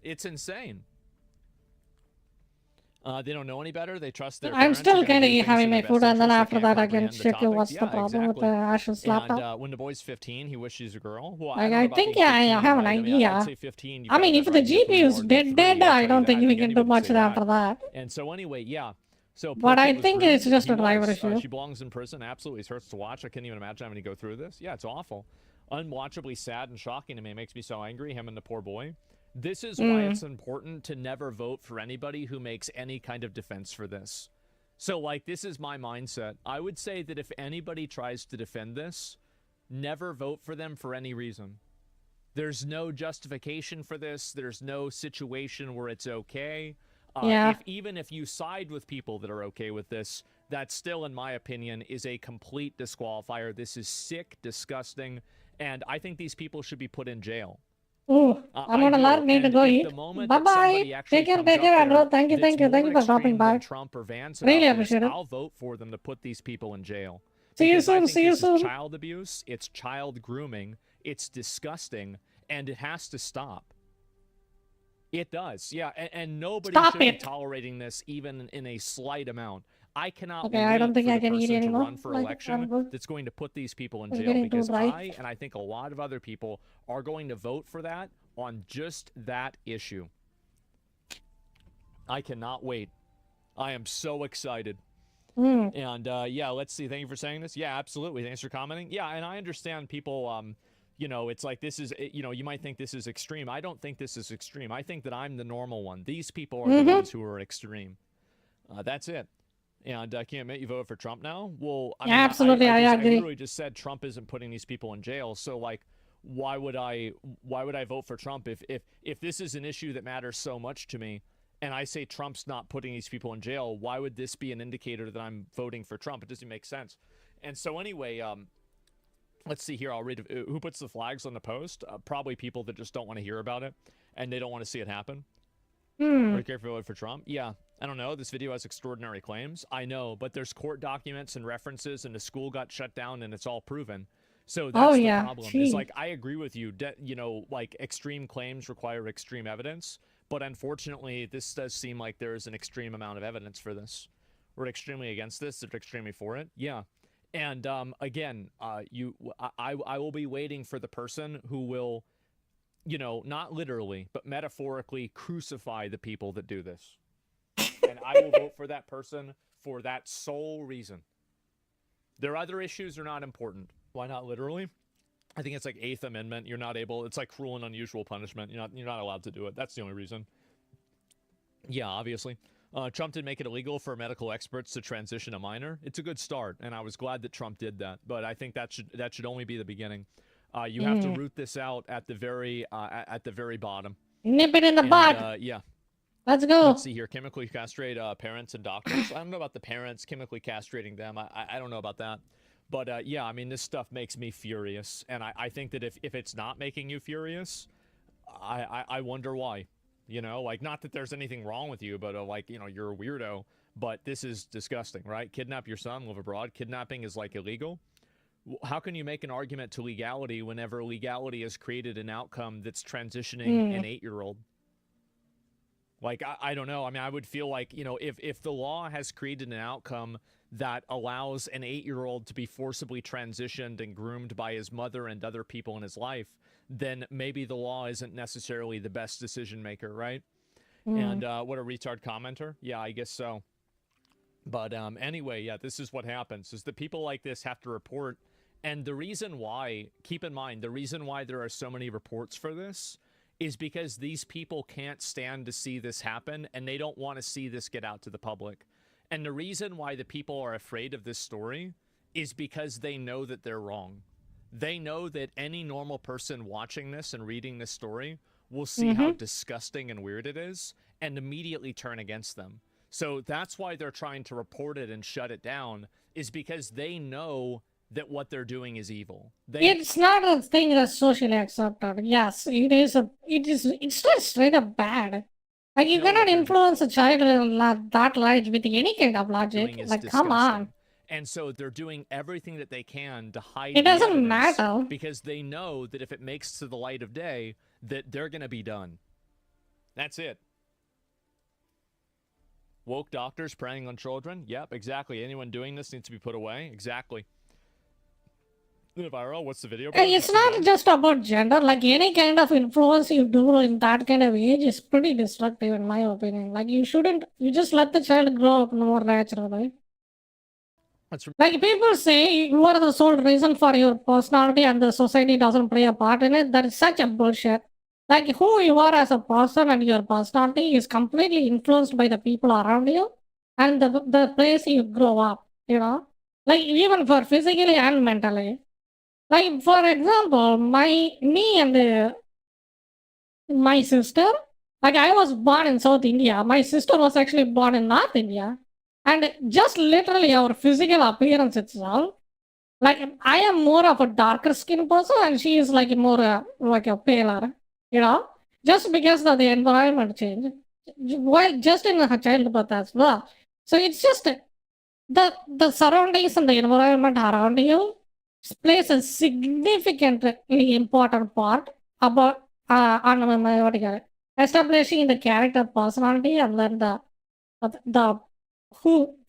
It's insane. They don't know any better. They trust their parents. I'm still kind of having my food, and then after that, I can shit you. What's the problem with the Ash's laptop? And when the boy's 15, he wishes he's a girl. Well, I think, yeah, I have an idea. I'd say 15. I mean, if the GPU is dead, I don't think we can do much after that. And so anyway, yeah. So, but I think it's just a driver issue. She belongs in prison. Absolutely, it hurts to watch. I can't even imagine having to go through this. Yeah, it's awful, unwatchably sad and shocking to me. It makes me so angry. Him and the poor boy. This is why it's important to never vote for anybody who makes any kind of defense for this. So, like, this is my mindset. I would say that if anybody tries to defend this, never vote for them for any reason. There's no justification for this. There's no situation where it's okay. Even if you side with people that are okay with this, that still, in my opinion, is a complete disqualifier. This is sick, disgusting, and I think these people should be put in jail. Oh, I'm on alert. Need to go eat. Bye-bye. Take care, Andrew. Thank you for dropping by. Trump or Vance really appreciate it. I'll vote for them to put these people in jail. See you soon. It's child abuse. It's child grooming. It's disgusting, and it has to stop. It does, yeah, and nobody should be tolerating this even in a slight amount. I cannot wait I don't think for I the can eat person to anymore. run for election that's going to put these people in jail, because I, and I think a lot of other people, are going to vote for that on just that issue. I cannot wait. I am so excited. And yeah, let's see. Thank you for saying this. Yeah, absolutely. Thanks for commenting. Yeah, and I understand people, you know, it's like this is, you know, you might think this is extreme. I don't think this is extreme. I think that I'm the normal one. These people are the ones who are extreme. That's it. And I can't admit you voted for Trump now. Well, I mean, absolutely, I agree. I literally just said Trump isn't putting these people in jail. So, like, why would I vote for Trump if this is an issue that matters so much to me, and I say Trump's not putting these people in jail? Why would this be an indicator that I'm voting for Trump? It doesn't make sense. And so anyway, let's see here. I'll read who puts the flags on the post. Probably people that just don't want to hear about it and they don't want to see it happen. Are you careful vote for Trump? Yeah. I don't know. This video has extraordinary claims. I know, but there's court documents and references, and the school got shut down, and it's all proven. So that's the problem. It's like, I agree with you. You know, like, extreme claims require extreme evidence, but unfortunately, this does seem like there is an extreme amount of evidence for this. We're extremely against this. They're extremely for it. Yeah. And again, I will be waiting for the person who will, you know, not literally, but metaphorically crucify the people that do this. And I will vote for that person for that sole reason. Their other issues are not important. Why not literally? I think it's like 8th Amendment. You're not able. It's like cruel and unusual punishment. You're not allowed to do it. That's the only reason. Yeah, obviously. Trump did make it illegal for medical experts to transition a minor. It's a good start, and I was glad that Trump did that. But I think that should only be the beginning. You have to root this out at the very bottom. Nip it in the bud. Yeah. Let's go. Let's see here. Chemically castrate parents and doctors. I don't know about the parents chemically castrating them. I don't know about that. But yeah, I mean, this stuff makes me furious. And I think that if it's not making you furious, I wonder why. You know, like, not that there's anything wrong with you, but like, you know, you're a weirdo. But this is disgusting, right? Kidnap your son, live abroad. Kidnapping is, like, illegal. How can you make an argument to legality whenever legality has created an outcome that's transitioning an 8-year-old? Like, I don't know. I mean, I would feel like, you know, if the law has created an outcome that allows an 8-year-old to be forcibly transitioned and groomed by his mother and other people in his life, then maybe the law isn't necessarily the best decision maker, right? And what a retard commenter. Yeah, I guess so. But anyway, yeah, this is what happens, is that people like this have to report. And the reason why, keep in mind, the reason why there are so many reports for this is because these people can't stand to see this happen, and they don't want to see this get out to the public. And the reason why the people are afraid of this story is because they know that they're wrong. They know that any normal person watching this and reading this story will see how disgusting and weird it is and immediately turn against them. So that's why they're trying to report it and shut it down, is because they know that what they're doing is evil. It's not a thing that's socially accepted. Yes, it is. It's just straight up bad. Like, you cannot influence a child that large with any kind of logic. Like, come on. And so they're doing everything that they can to hide It the doesn't evidence matter. because they know that if it makes to the light of day, that they're going to be done. That's it. Woke doctors preying on children? Yep, exactly. Anyone doing this needs to be put away? Exactly. Viral, what's the video about? It's not just about gender. Like, any kind of influence you do in that kind of age is pretty destructive, in my opinion. Like, you just let the child grow up more naturally. Like, people say you are the sole reason for your personality and the society doesn't play a part in it. That is such a bullshit. Like, who you are as a person and your personality is completely influenced by the people around you and the place you grow up, you know? Like, even for physically and mentally. Like, for example, me and my sister, like, I was born in South India. My sister was actually born in North India. And just literally our physical appearance itself, like, I am more of a darker skin person and she is like more like a paler, you know, just because of the environment change. While just in her childbirth as well. So it's just the surroundings and the environment around you plays a significantly important part about on what do you call it, establishing the character, personality, and then the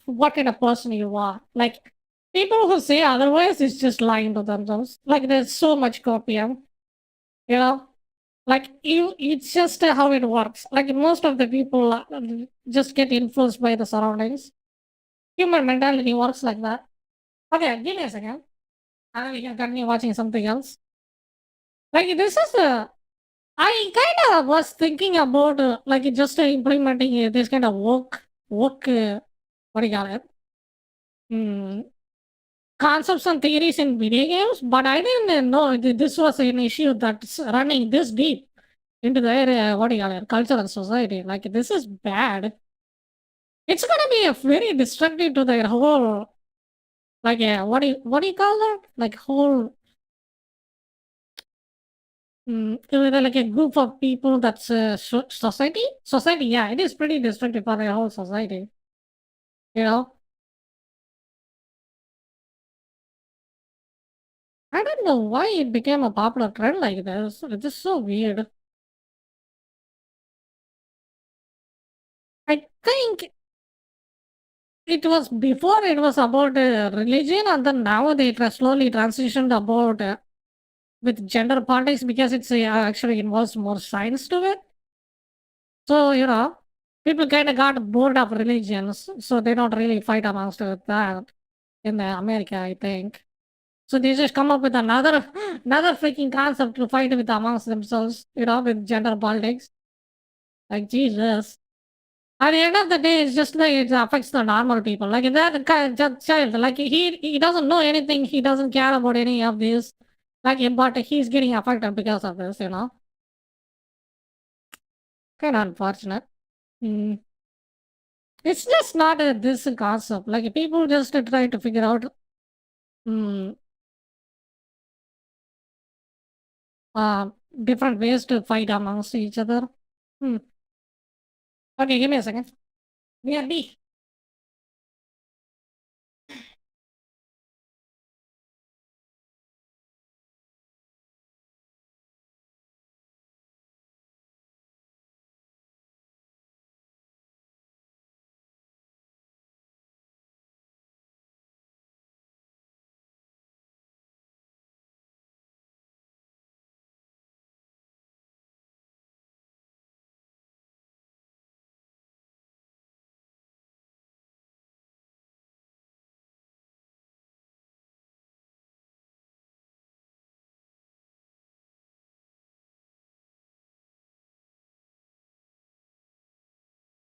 what kind of person you are. Like, people who say otherwise is just lying to themselves. Like, there's so much copium, you know. Like, it's just how it works. Like, most of the people just get influenced by the surroundings. Human mentality works like that. Okay, give me a second. And then we can continue watching something else. Like, this is I kind of was thinking about like just implementing this kind of work, what do you call it? Hmm, concepts and theories in video games, but I didn't know this was an issue that's running this deep into the area, what do you call it, culture and society. Like, this is bad. It's gonna be a very destructive to their whole, like, what do you call that? Like, whole, like a group of people that's society. Society, yeah, it is pretty destructive for their whole society. You know, I don't know why it became a popular trend like this. It's just so weird. I think it was before it was about religion, and then now they slowly transitioned about with gender politics because it's actually involves more science to it. So, you know, people kind of got bored of religions, so they don't really fight amongst that in America, I think. So they just come up with another freaking concept to fight with amongst themselves, you know, with gender politics. Like, Jesus. At the end of the day, it's just like it affects the normal people. Like, that child, like, he doesn't know anything. He doesn't care about any of this. Like, but he's getting affected because of this, you know. Kind of unfortunate. Mm. It's just not this concept. Like, people just try to figure out mm, uh, different ways to fight amongst each other. Hmm. Okay, give me a second. BRB.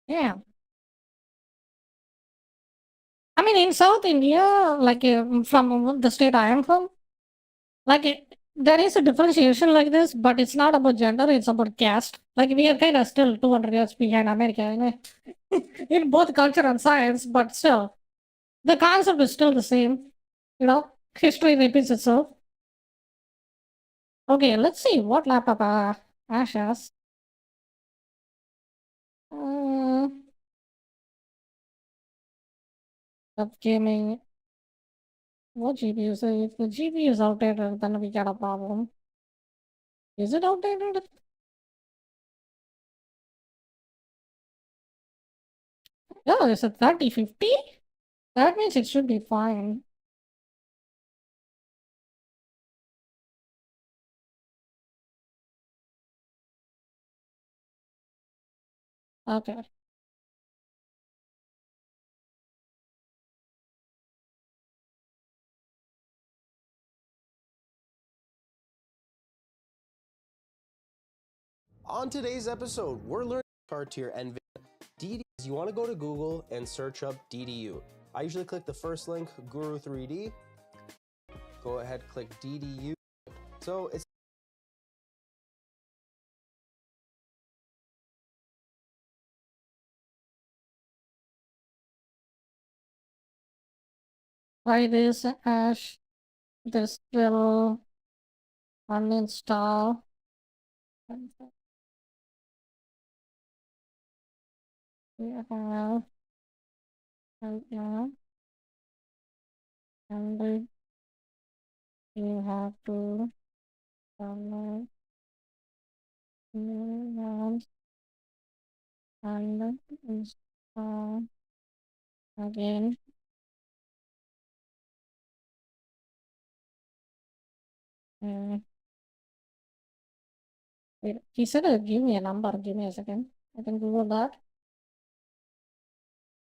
Yeah. I mean, in South India, like from the state I am from, like there is a differentiation like this, but it's not about gender, it's about caste. Like we are kind of still 200 years behind America in both culture and science, but still, the concept is still the same. You know, history repeats itself. Okay, let's see what laptop Ash has. Uh, of gaming. What GPU? So if the GPU is outdated, then we got a problem. Is it outdated? Oh, is it 3050? That means it should be fine. Okay. On today's episode, we're learning chart tier NVIDIA. DD, you want to go to Google and search up DDU. I usually click the first link, Guru 3D. Go ahead, click DDU. So it's Try this, Ash. This will uninstall. We have yeah, and you have to download new and install again. Wait, he said give me a number. Give me a second. I can Google that.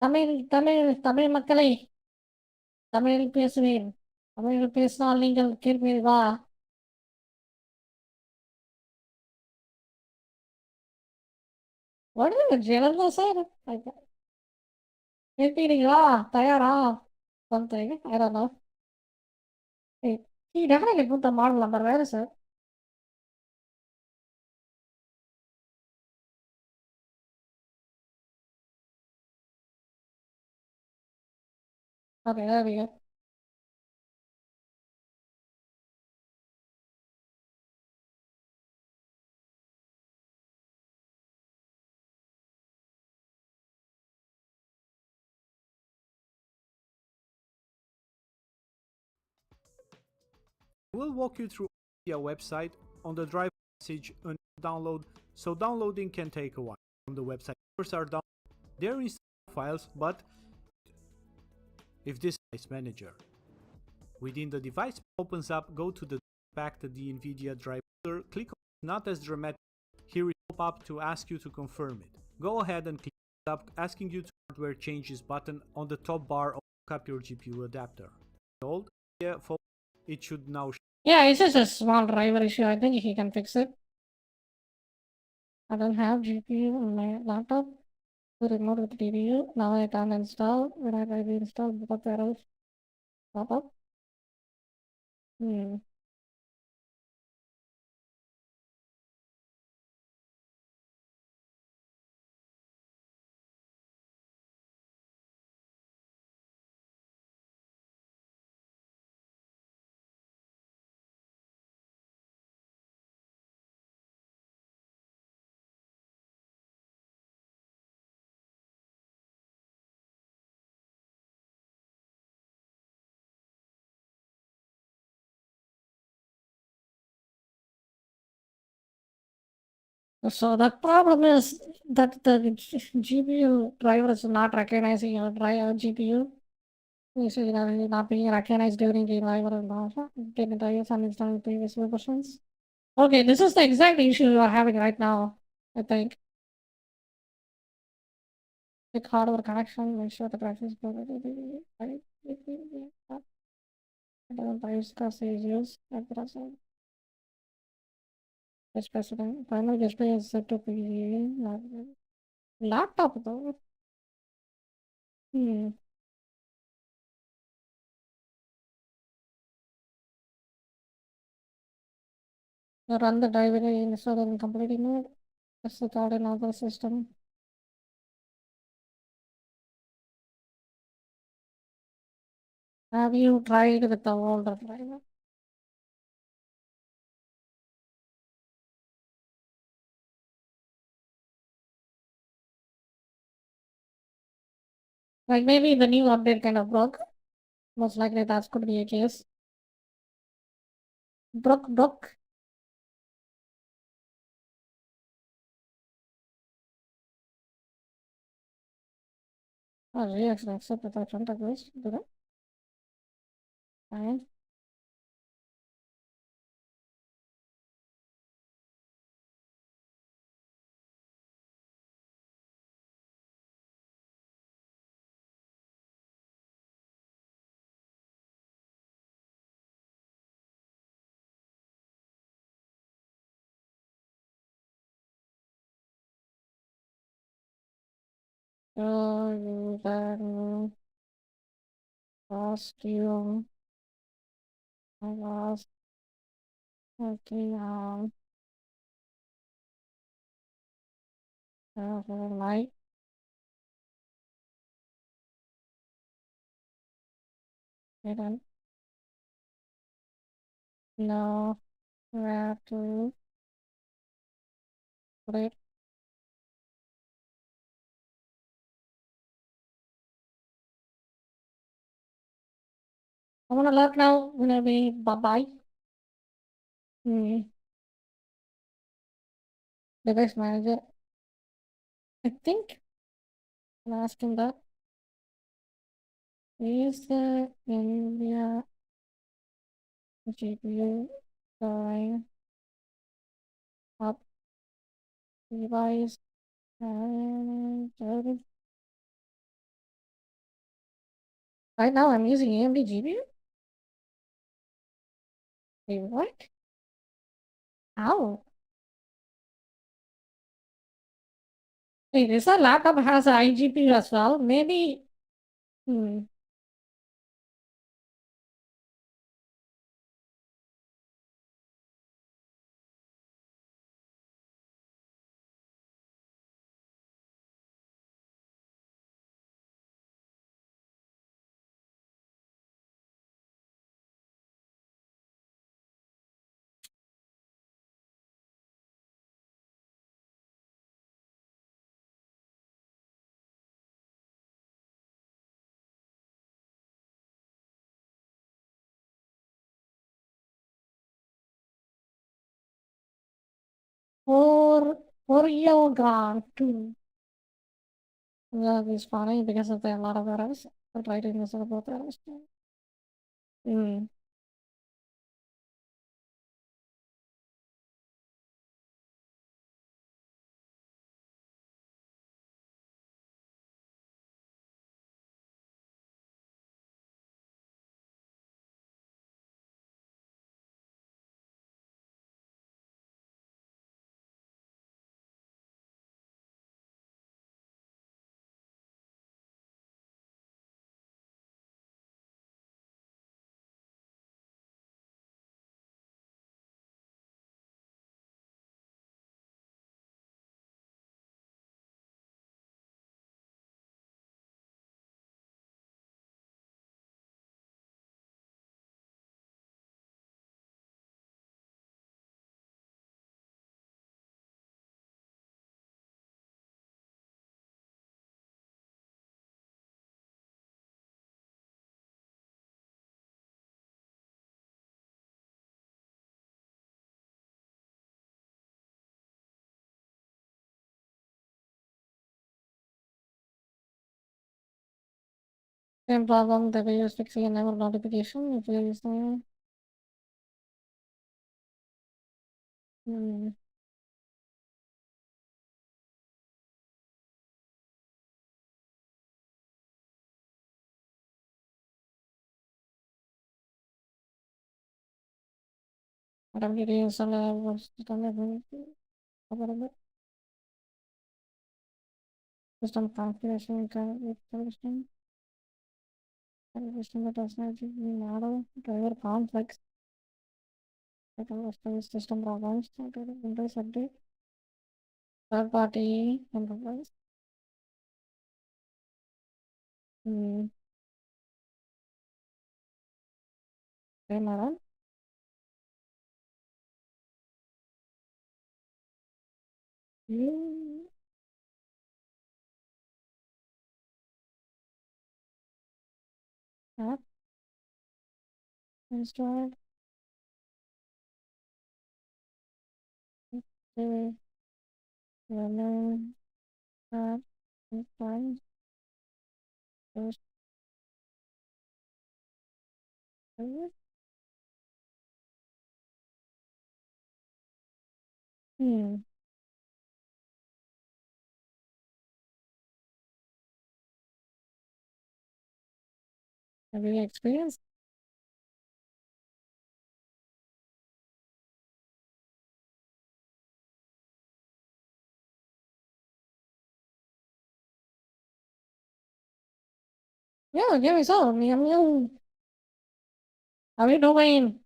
Tamil மக்களே தமிழில் பேசுவேன் தமிழில் பேசினால் நீங்கள் கேட்பீர்களா What did the general say? Like, கேட்பீர்களா தயாரா something I don't know. Hey, he definitely put the model number. Where is it? Okay, there we go. We'll walk you through the website on the driver message and download, so downloading can take a while. From the website, first are down there is files, but if this device manager within the device opens up, go to the back to the NVIDIA driver, click on not as dramatic. Here is pop up to ask you to confirm it. Go ahead and click up, asking you to hardware changes button on the top bar of up your GPU adapter. Told, yeah, it should now. Yeah, it's just a small driver issue. I think he can fix it. I don't have GPU on my laptop. To remote with DDU. Now I can install. When I try to install, both arrows pop up. So the problem is that the GPU driver is not recognizing your GPU. This is not being recognized during the driver and also getting drivers uninstalling previous versions. Okay, this is the exact issue you are having right now, I think. Click hardware connection, make sure the graphics good. Use this precedent. Primary display is set to PG. Laptop though. Hmm. Run the library instead of completing it. That's the thought in other system. Have you tried with the older driver? Like maybe the new update kind of broke. Most likely that could be a case. Broke. Oh, we actually accept that I front of this. Do that. Fine. So you then costume. I lost. Okay, light. Then no, we have to put it. I'm gonna look now. Gonna be bye bye. Device manager. I think I'm asking that. Is the Nvidia GPU going up device and right now I'm using AMD GPU? Wait, what? How? Wait, this laptop has an iGPU as well? Maybe. For yoga too. That is funny because of the a lot of errors. I tried to miss about errors too. Same problem that we use fixing enable notification if you're using. WD install was done. System configuration, television that does not model, driver conflicts, system problems, Windows update, third party enterprise. Okay, madam. App installed. Okay. Running that installed. First. Hmm. Have you experienced? Yeah, give me some. Yum, yum. How are you doing?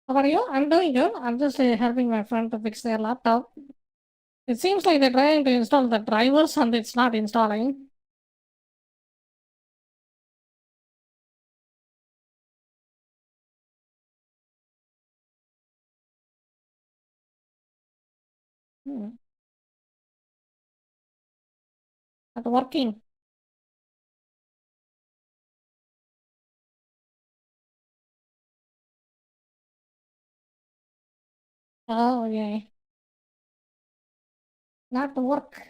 How are you? I'm doing good. I'm just helping my friend to fix their laptop. It seems like they're trying to install the drivers and it's not installing. Hmm. Not working. Oh, yeah. Not work.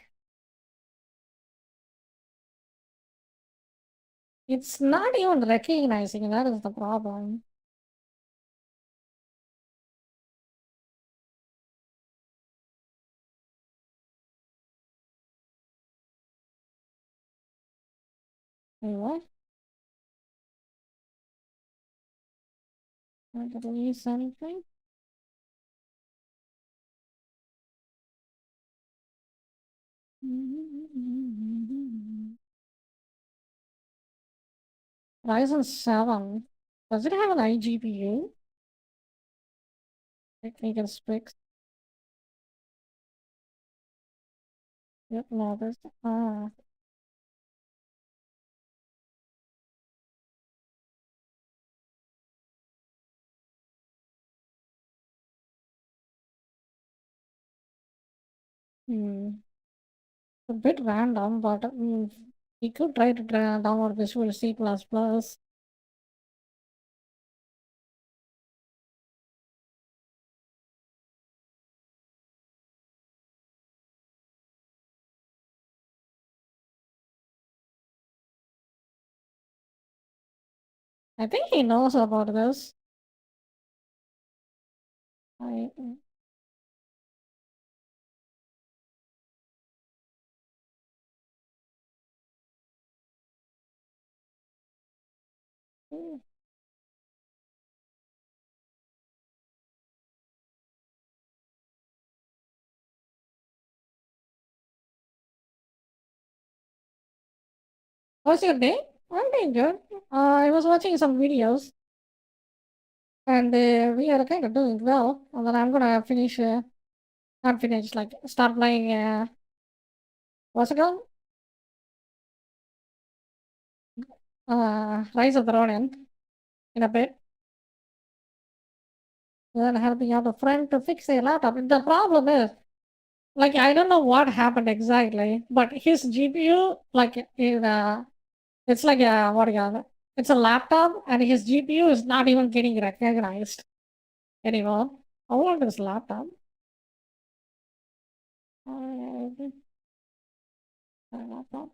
It's not even recognizing. That is the problem. Wait, what? Not release anything? Ryzen 7. Does it have an iGPU? Technical specs. Yep, no, there's. Ah. Hmm. A bit random, but we could try to download Visual C++. I think he knows about this. I, how's your day? I'm doing good. I was watching some videos, and we are kind of doing well. And then I'm gonna finish Not finished. Like start playing. What's it called? Rise of the Ronin in a bit. Then helping out a friend to fix a laptop. The problem is, like, I don't know what happened exactly, but his GPU, like, it's like a, what do you call it? It's a laptop, and his GPU is not even getting recognized anymore. How old is laptop? Laptop.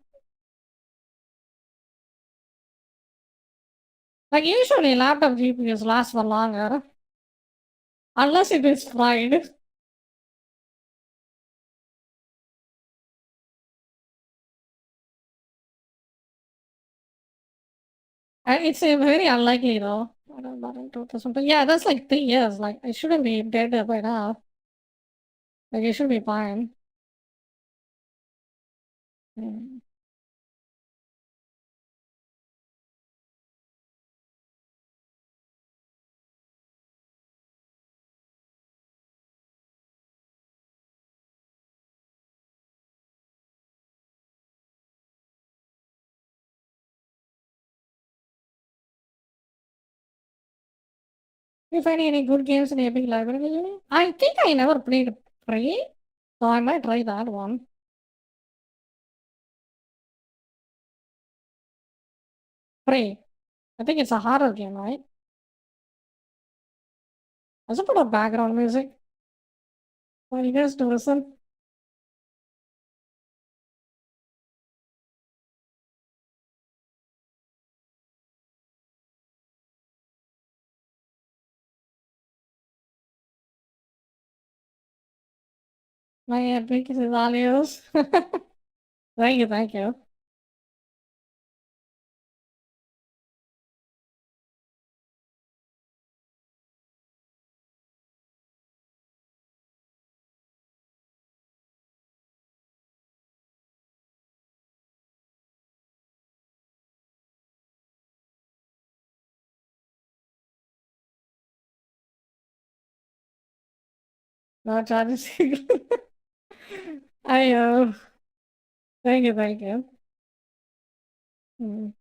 Like, usually laptop GPUs last for longer, unless it is fried. And it's very unlikely though. I don't know, in 2000. But yeah, that's like 3 years. Like, I shouldn't be dead by now. Like, it should be fine. Mm. You find any good games in Epic Library? I think I never played Prey, so I might try that one. Prey. I think it's a horror game, right? I should put a background music for you guys to listen. My Epic is all yours. Thank you, thank you. No charges. I thank you, thank you. Mm.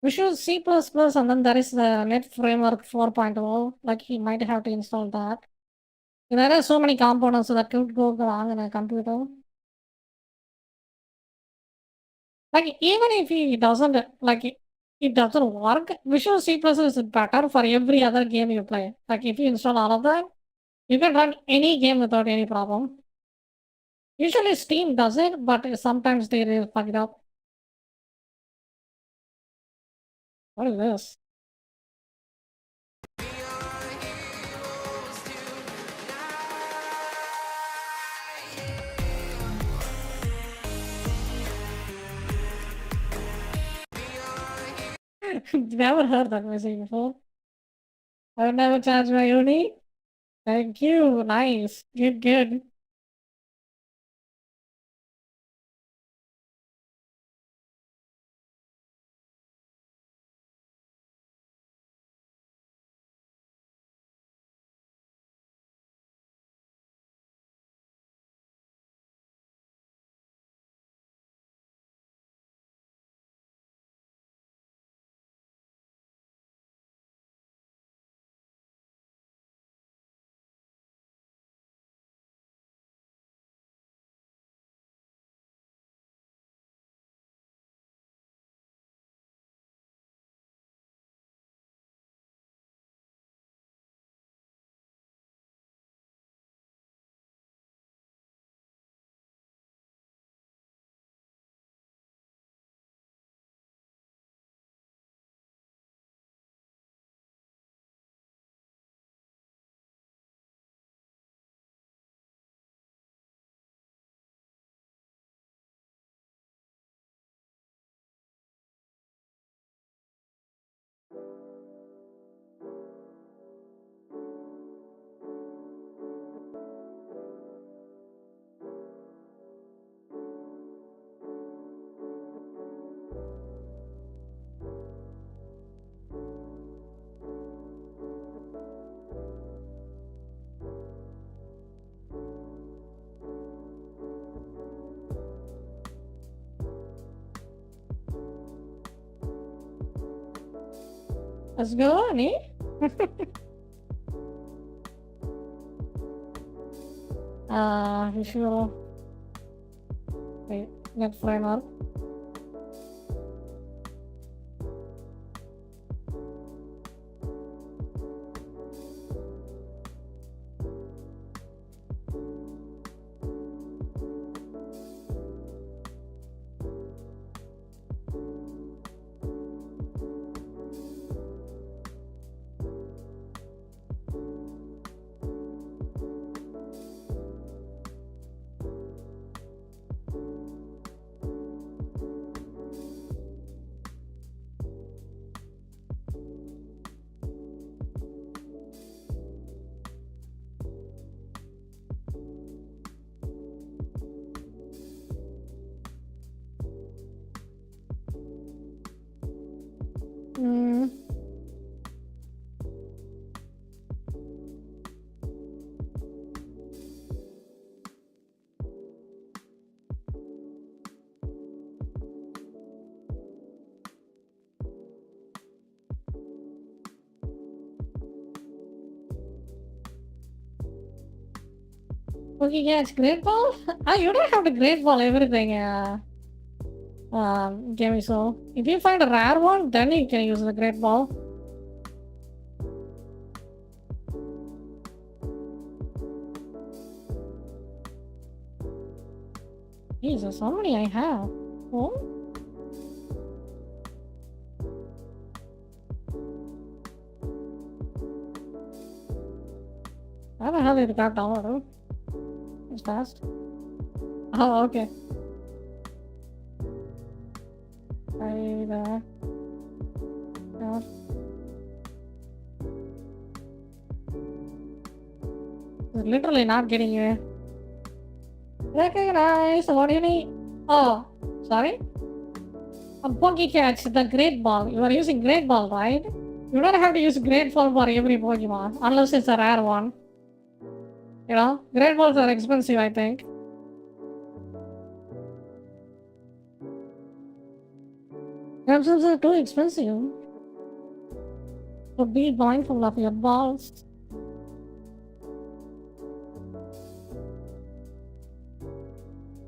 Visual C++ and then there is the Net Framework 4.0. Like you might have to install that. There are so many components that could go wrong in a computer. Like even if it doesn't it doesn't work, Visual C++ is better for every other game you play. Like if you install all of that, you can run any game without any problem. Usually Steam does it, but sometimes they really fuck it up. What is this? Never heard that music before. I've never charged my uni. Thank you. Nice. Good, good. Let's go, Annie. Visual. Wait, get framework. Okay, yeah, it's great ball. You don't have to great ball everything, Gammy. So if you find a rare one, then you can use the great ball. Jesus, how many I have? Oh? How the hell did it got downloaded? It's fast. Oh, okay. Yeah. It's literally not getting you. Recognize. What do you need? Oh, sorry. A Poke Catch, the Great Ball. You are using Great Ball, right? You don't have to use Great Ball for every Pokemon, unless it's a rare one. You know, Great Balls are expensive, I think. Themselves are too expensive. So be mindful of your balls.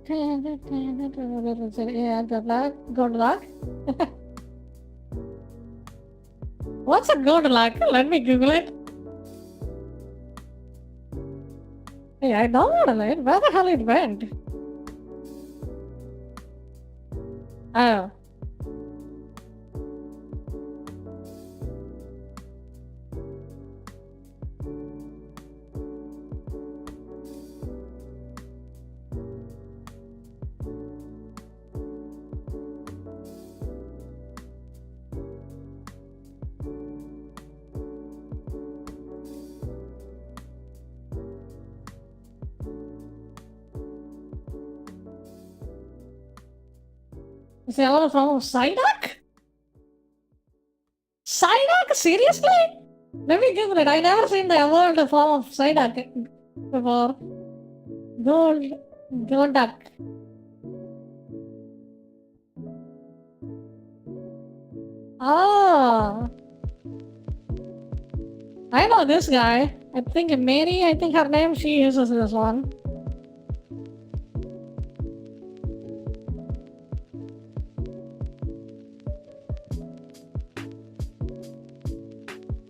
Yeah, good luck. Good luck. What's a good luck? Let me Google it. Hey, I downloaded it. Where the hell it went? Oh. Is there a lot of form of Psyduck? Psyduck? Seriously? Let me Google it. I never seen the evolved form of Psyduck before. Gold duck. Oh. I know this guy. I think Mary, her name, she uses this one.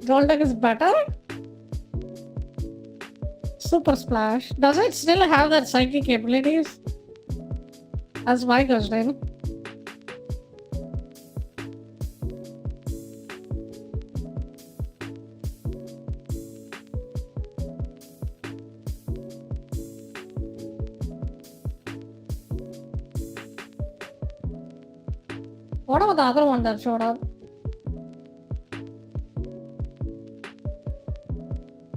Golduck is better? Super Splash. Does it still have that psychic abilities? That's my question. What about the other one that showed up?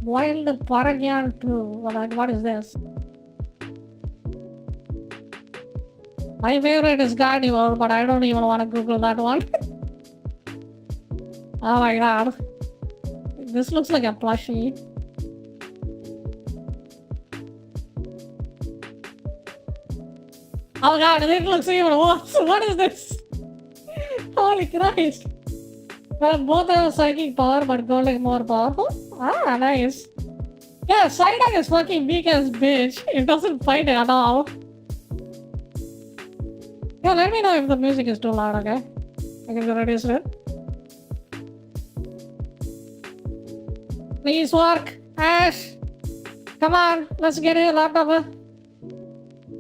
Wild Paragon 2. What is this? My favorite is Gardevoir, but I don't even want to Google that one. Oh my god. This looks like a plushie. Oh god, it looks even worse. What is this? Holy Christ. Well, both have psychic power, but Gold is more powerful. Ah, nice. Yeah, Psyduck is fucking weak as bitch. It doesn't fight at all. Yeah, let me know if the music is too loud, okay? I can reduce it. Please work. Ash! Come on, let's get a laptop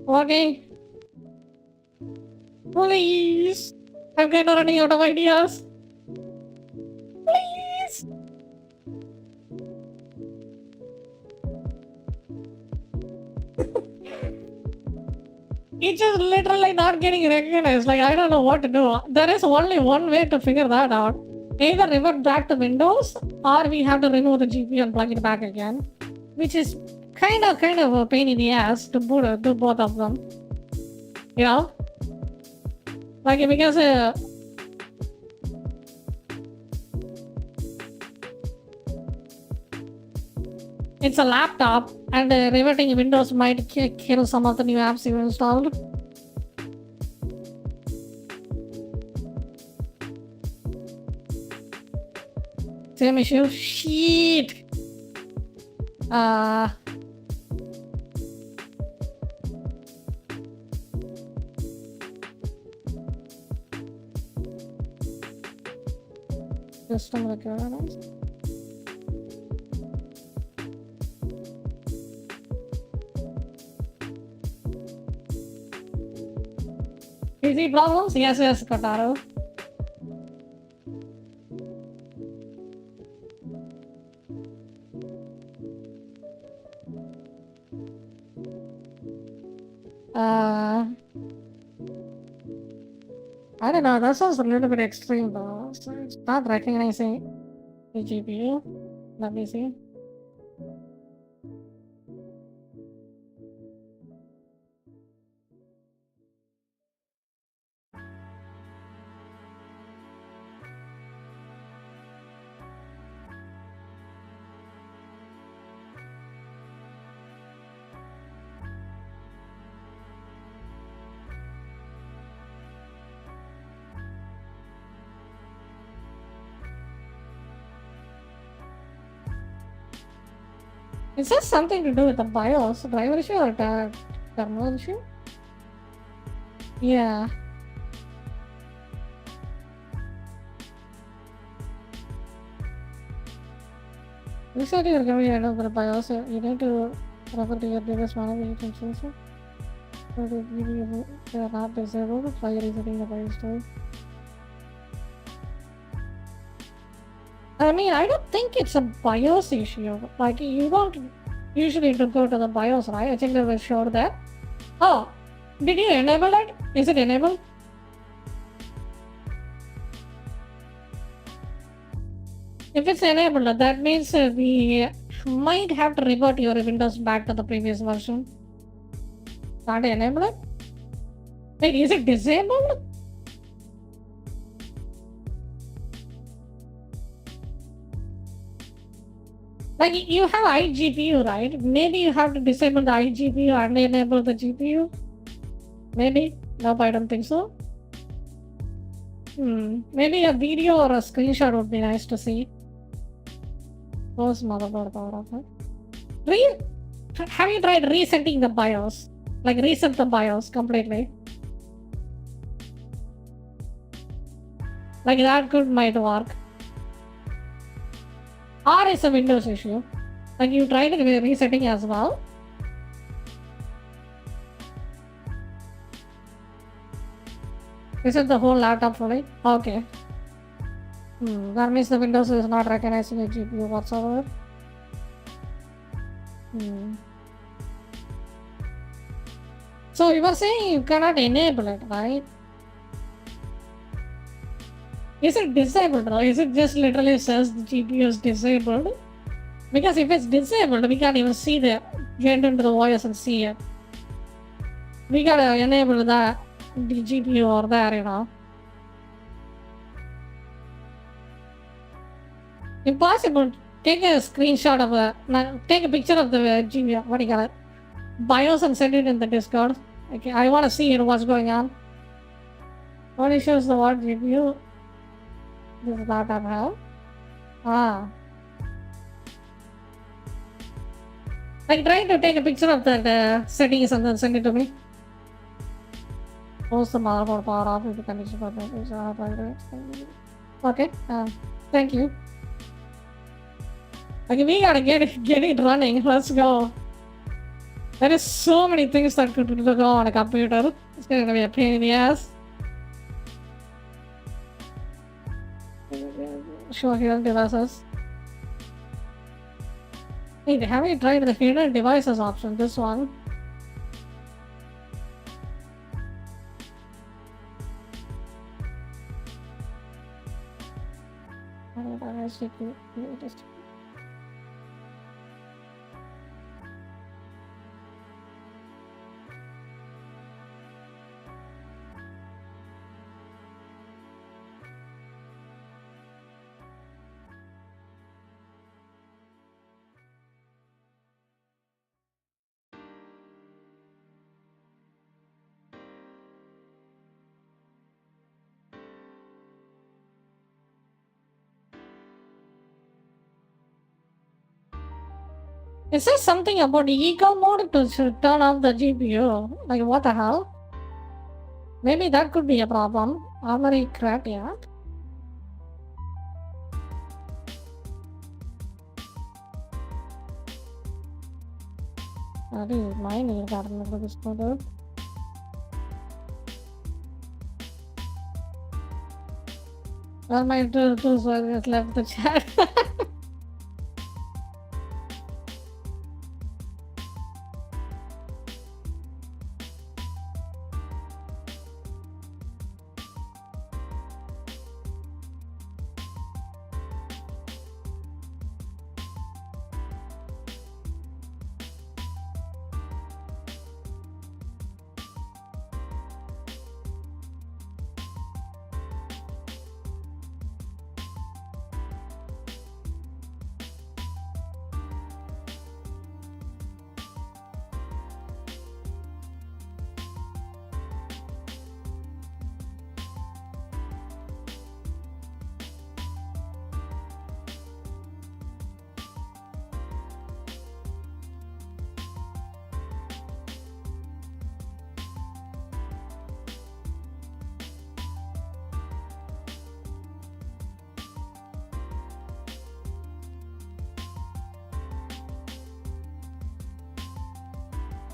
working. Please! I'm kind of running out of ideas. Please! It's just literally not getting recognized. Like, I don't know what to do. There is only one way to figure that out. Either revert back to Windows, or we have to remove the GPU and plug it back again. Which is kind of a pain in the ass to do both of them. You know? Like, because it's a laptop, and reverting Windows might kill some of the new apps you installed. Same issue? Shit! System requirements. Easy problems? Yes, Kotaro. I don't know, that sounds a little bit extreme though. So it's not recognizing the GPU. Let me see. Is this something to do with the BIOS? Driver issue or terminal issue? Yeah. Reset your computer end of the BIOS. You need to refer to your device management system. So that they are not disabled by resetting the BIOS too. I mean, I don't think it's a BIOS issue. Like, you don't usually go to the BIOS, right? I think they will show that. Oh, did you enable it? Is it enabled? If it's enabled, that means we might have to revert your Windows back to the previous version. Can't enable it? Wait, is it disabled? Like, you have iGPU, right? Maybe you have to disable the iGPU and enable the GPU? Maybe? Nope, I don't think so. Maybe a video or a screenshot would be nice to see. Close motherboard power off. Have you tried resetting the BIOS? Like, reset the BIOS completely. Like, that might work. Or it's a Windows issue. Like, you tried it resetting as well. Reset the whole laptop fully? Okay. That means the Windows is not recognizing the GPU whatsoever. So you were saying you cannot enable it, right? Is it disabled or is it just literally says the GPU is disabled? Because if it's disabled, we can't even see the get into the OS and see it. We gotta enable the GPU or there, you know. Impossible. Take a screenshot of take a picture of the GPU, what do you call it? BIOS and send it in the Discord. Okay, I want to see what's going on. What issues the what GPU? This is laptop help. Ah. Like trying to take a picture of the settings and then send it to me. Post the motherboard power off if the condition for the okay. Thank you. Okay, we gotta get it running. Let's go. There is so many things that could go on a computer. It's gonna be a pain in the ass. Show hidden devices. Hey, have you tried the hidden devices option? This one. It says something about eco mode to turn off the GPU. Like, what the hell? Maybe that could be a problem. Armory crap, yeah. This is mine. You gotta remember this code. Well, my tools just left the chat.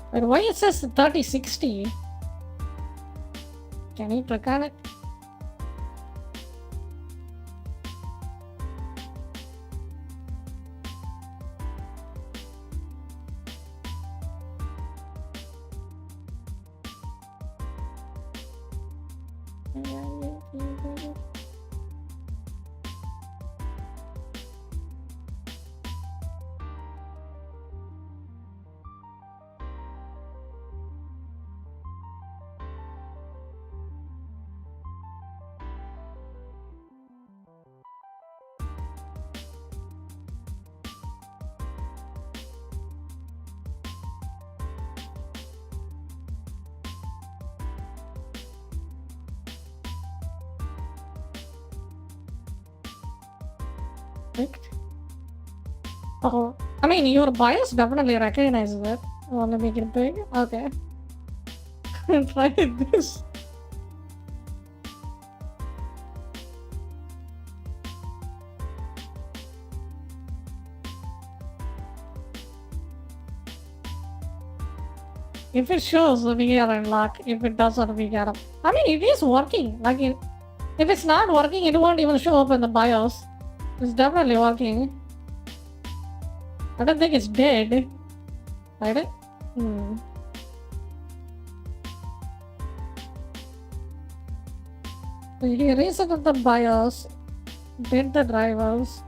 But why it says 3060? Can you click on it? Oh, I mean, your BIOS definitely recognizes it. Want to make it big? Okay. Try this. If it shows, we are in luck. If it doesn't, we get up. I mean, it is working. Like, if it's not working, it won't even show up in the BIOS. It's definitely working. I don't think it's dead. Right? So he reset the BIOS, did the drivers.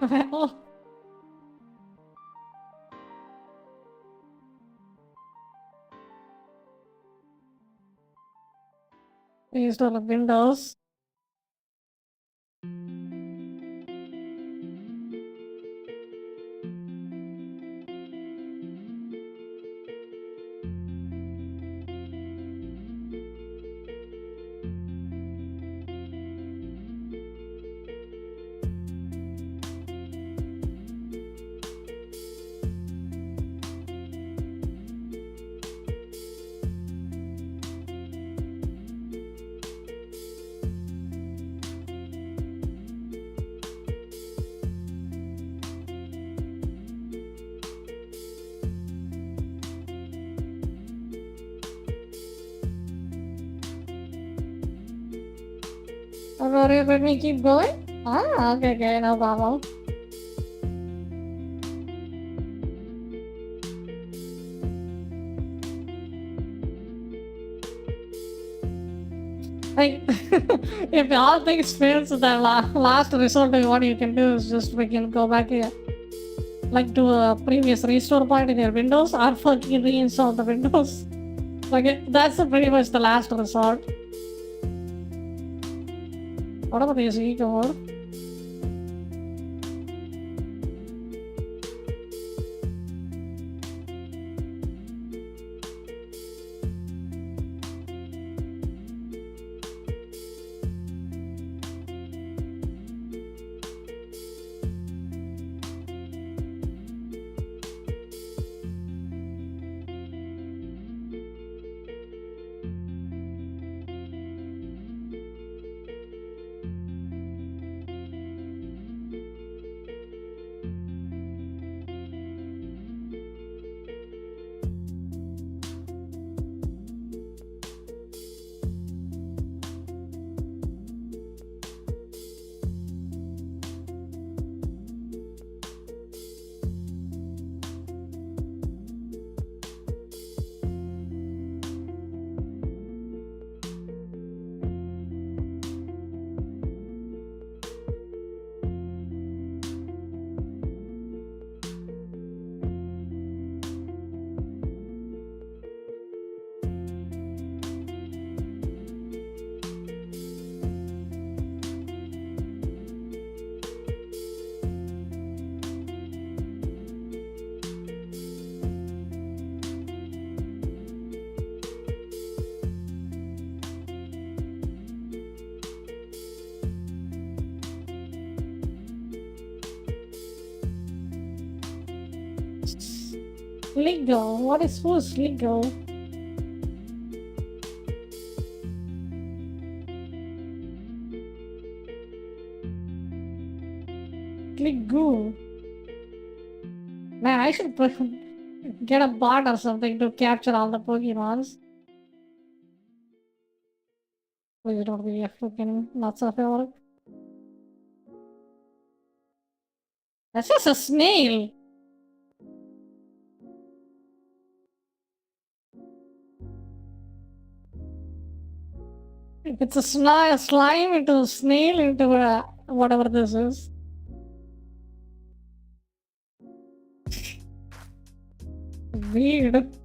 Well, Based on the windows. Are you let me keep going? Ah, okay, no problem. Like, if all things fails, the last resort, what you can do is just we can go back here. Like to a previous restore point in your Windows or fucking reinstall the Windows. Like, that's pretty much the last resort. What about this ego mode? Legal? What is who's legal? Click go. Man, I should get a bot or something to capture all the Pokemons. Please don't be a fucking nuts of it. That's just a snail. If it's a slime into a snail into a whatever this is. Weird.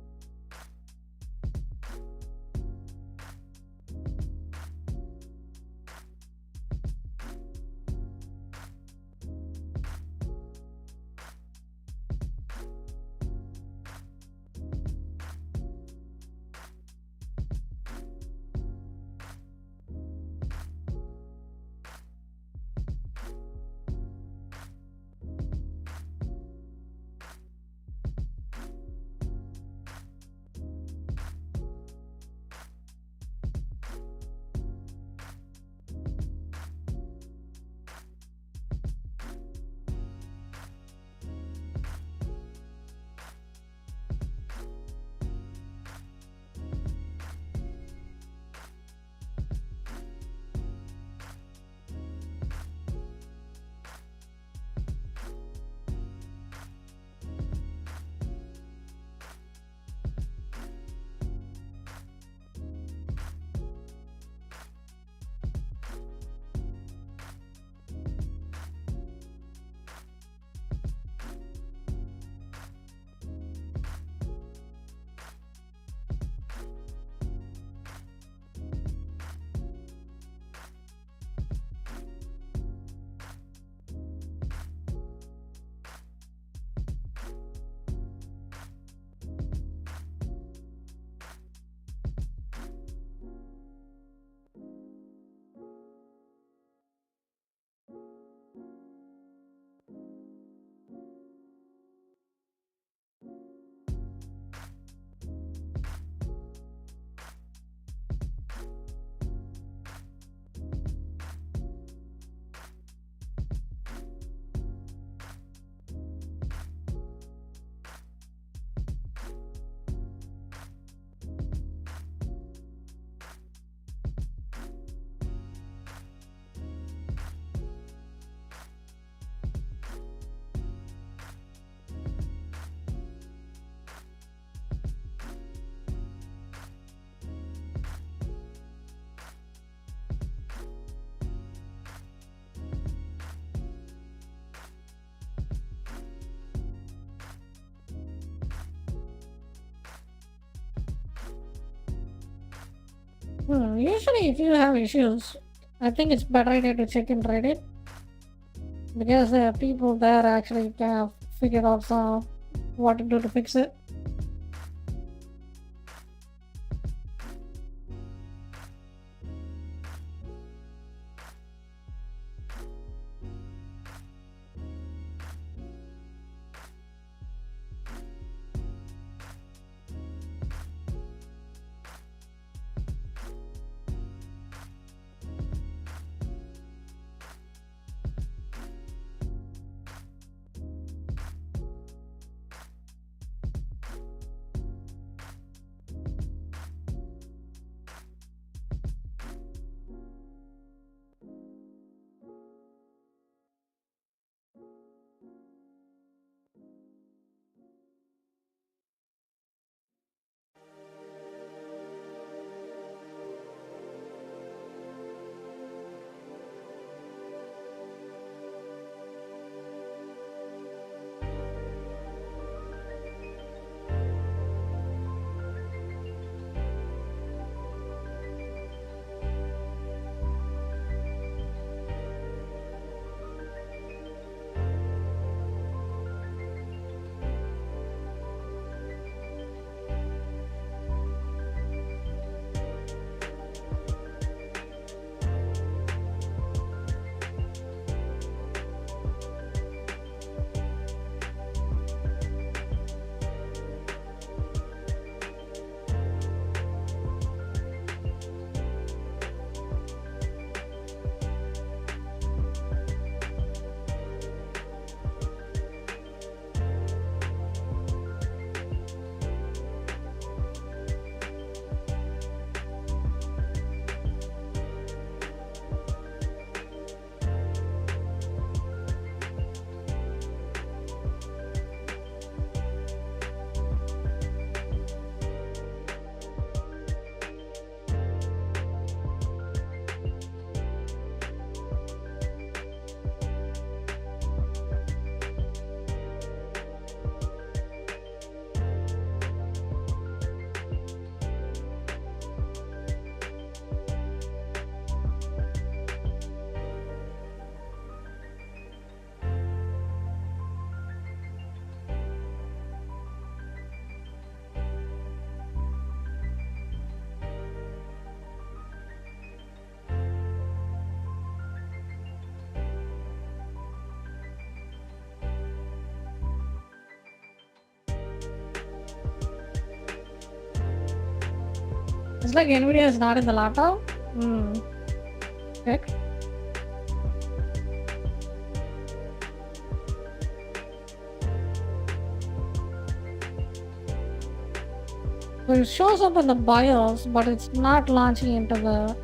Usually, if you have issues, I think it's better idea to check in Reddit because there are people there actually kind of figure out what to do to fix it. It's like NVIDIA is not in the laptop. Check. So it shows up in the BIOS, but it's not launching into the.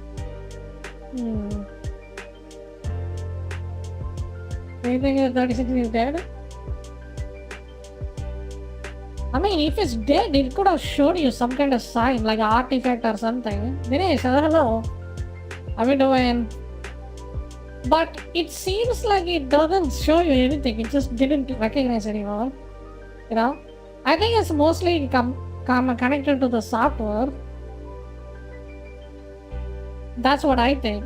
Do you think that 36 is dead? I mean, if it's dead, it could have showed you some kind of sign, like an artifact or something. Dinesh, hello. How are you doing? But it seems like it doesn't show you anything. It just didn't recognize anymore. You know? I think it's mostly connected to the software. That's what I think.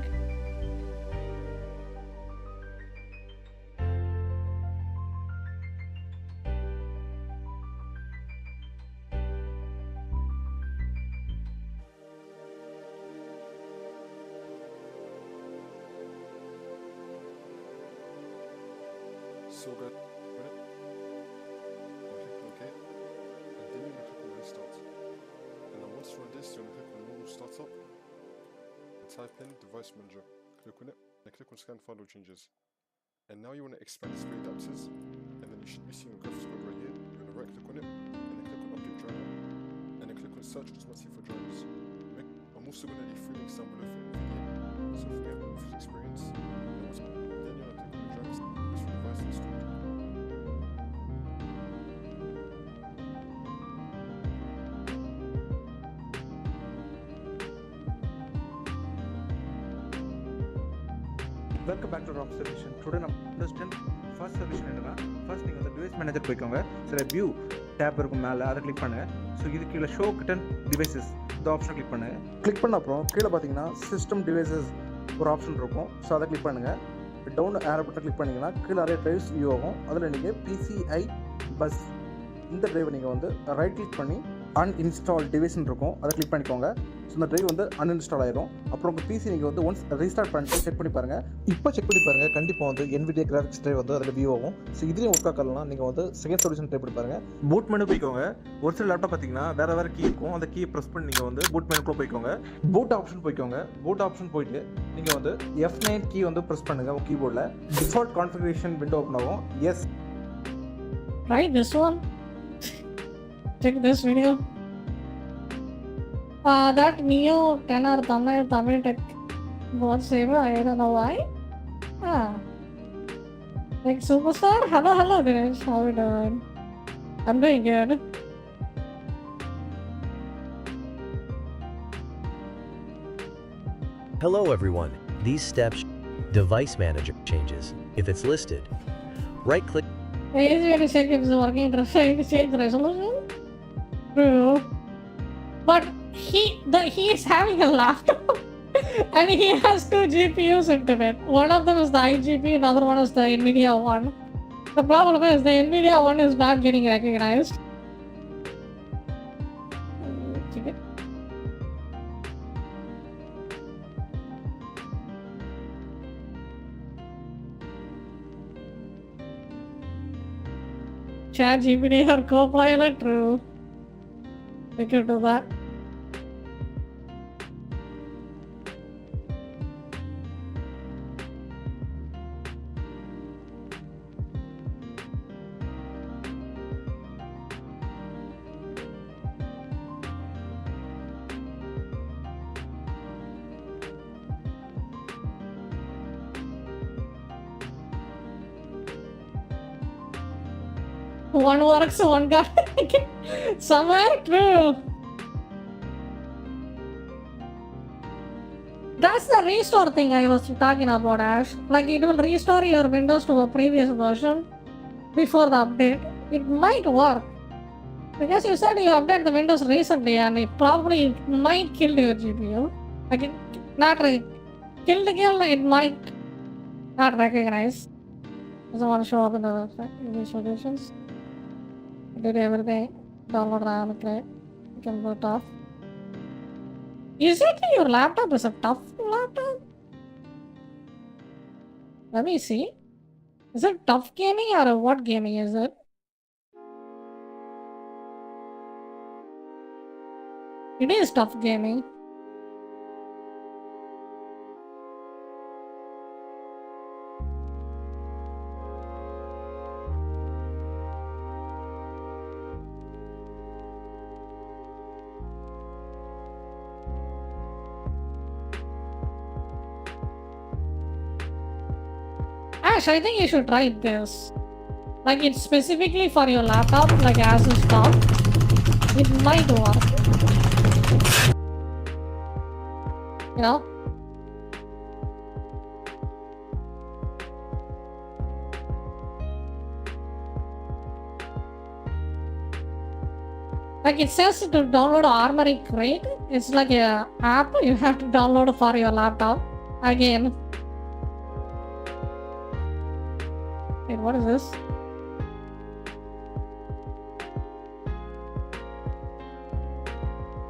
So good. OK. And then you're going to click on restart. And then once you're on this, you're going to click on normal startup. And type in device manager. Click on it. And click on scan file changes. And now you want to expand display adapters. And then you should be seeing a graphics code right here. You're going to right click on it. And then click on update driver. And then click on search automatically for drivers. I'm also going to leave 3 links down below for NVIDIA. So if you have an office experience, then you're going to click on the drivers. Which your device is installed. Welcome back to Rock Solution. Today we understand first solution என்னன்னா first நீங்க அந்த device manager போய்க்கோங்க. சில view tab இருக்கும் மேல அத click பண்ணுங்க. So இதுக்கு கீழ show current devices இந்த ஆப்ஷன் கிளிக் பண்ணுங்கள். கிளிக் பண்ண அப்புறம் கீழே பார்த்தீங்கன்னா சிஸ்டம் டிவைசஸ் ஒரு ஆப்ஷன் இருக்கும். ஸோ அதை கிளிக் பண்ணுங்கள். டவுன் ஏரோ பட்டன் கிளிக் பண்ணிங்கன்னா கீழே நிறைய டிரைவ்ஸ் வியூ ஆகும். அதில் நீங்கள் PCI பஸ் இந்த டிரைவை நீங்கள் வந்து ரைட் கிளிக் பண்ணி அன்இன்ஸ்டால் டிவைஸ்ன்னு இருக்கும். அதை கிளிக் பண்ணிக்கோங்க. ஸோ இந்த டிரைவ் வந்து அன்இன்ஸ்டால் ஆயிரும். அப்புறம் உங்கள் PC நீங்கள் வந்து ஒன்ஸ் ரீஸ்டார்ட் பண்ணிட்டு செக் பண்ணி பாருங்கள். இப்போ செக் பண்ணி பாருங்கள், கண்டிப்பாக வந்து NVIDIA கிராஃபிக்ஸ் டிரைவ் வந்து அதில் வியூ ஆகும். ஸோ இதுலேயும் ஒர்க் ஆகலாம். நீங்கள் வந்து செகண்ட் சொல்யூஷன் ட்ரை பண்ணி பாருங்கள். பூட் மெனு போய்க்கோங்க. ஒரு சில லேப்டாப் பார்த்தீங்கன்னா வேறு கீ இருக்கும். அந்த கீயை ப்ரெஸ் பண்ணி நீங்கள் வந்து பூட் மெனுக்குள்ளே போய்க்கோங்க. பூட் ஆப்ஷன் போய்க்கோங்க. பூட் ஆப்ஷன் போயிட்டு நீங்கள் வந்து F9 கீ வந்து ப்ரெஸ் பண்ணுங்கள் உங்கள் கீபோர்டில். டிஃபால்ட் கான்ஃபிகரேஷன் விண்டோ ஓப்பன் ஆகும். S. Try this one. Check this video. That Neo 10 or Tamil Tech bot saver, I don't know why. Like superstar? Hello Dinesh, how are you doing? I'm doing good. Hello everyone. These steps device manager changes. If it's listed, right click. Easy way to check if it's working. Trying to change the resolution. True. But he is having a laptop and he has 2 GPUs into it. One of them is the IGP, another one is the NVIDIA one. The problem is the NVIDIA one is not getting recognized. ChatGPT or Copilot, true. We could do that. One works, one guy. Somewhere, true. That's the restore thing I was talking about, Ash. Like it will restore your Windows to a previous version before the update. It might work. Because you said you updated the Windows recently and it probably might kill your GPU. Like it not kill, it might not recognize. Doesn't want to show up in the website, in these solutions. Did everything, download RAM, play, you can boot off. Is it your laptop is a tough laptop? Let me see. Is it tough gaming or what gaming is it? It is tough gaming. Ash, I think you should try this. Like it's specifically for your laptop, like as a stock. It might work. You know? Like it says to download Armory Crate. It's like a app you have to download for your laptop. Again. Wait, what is this?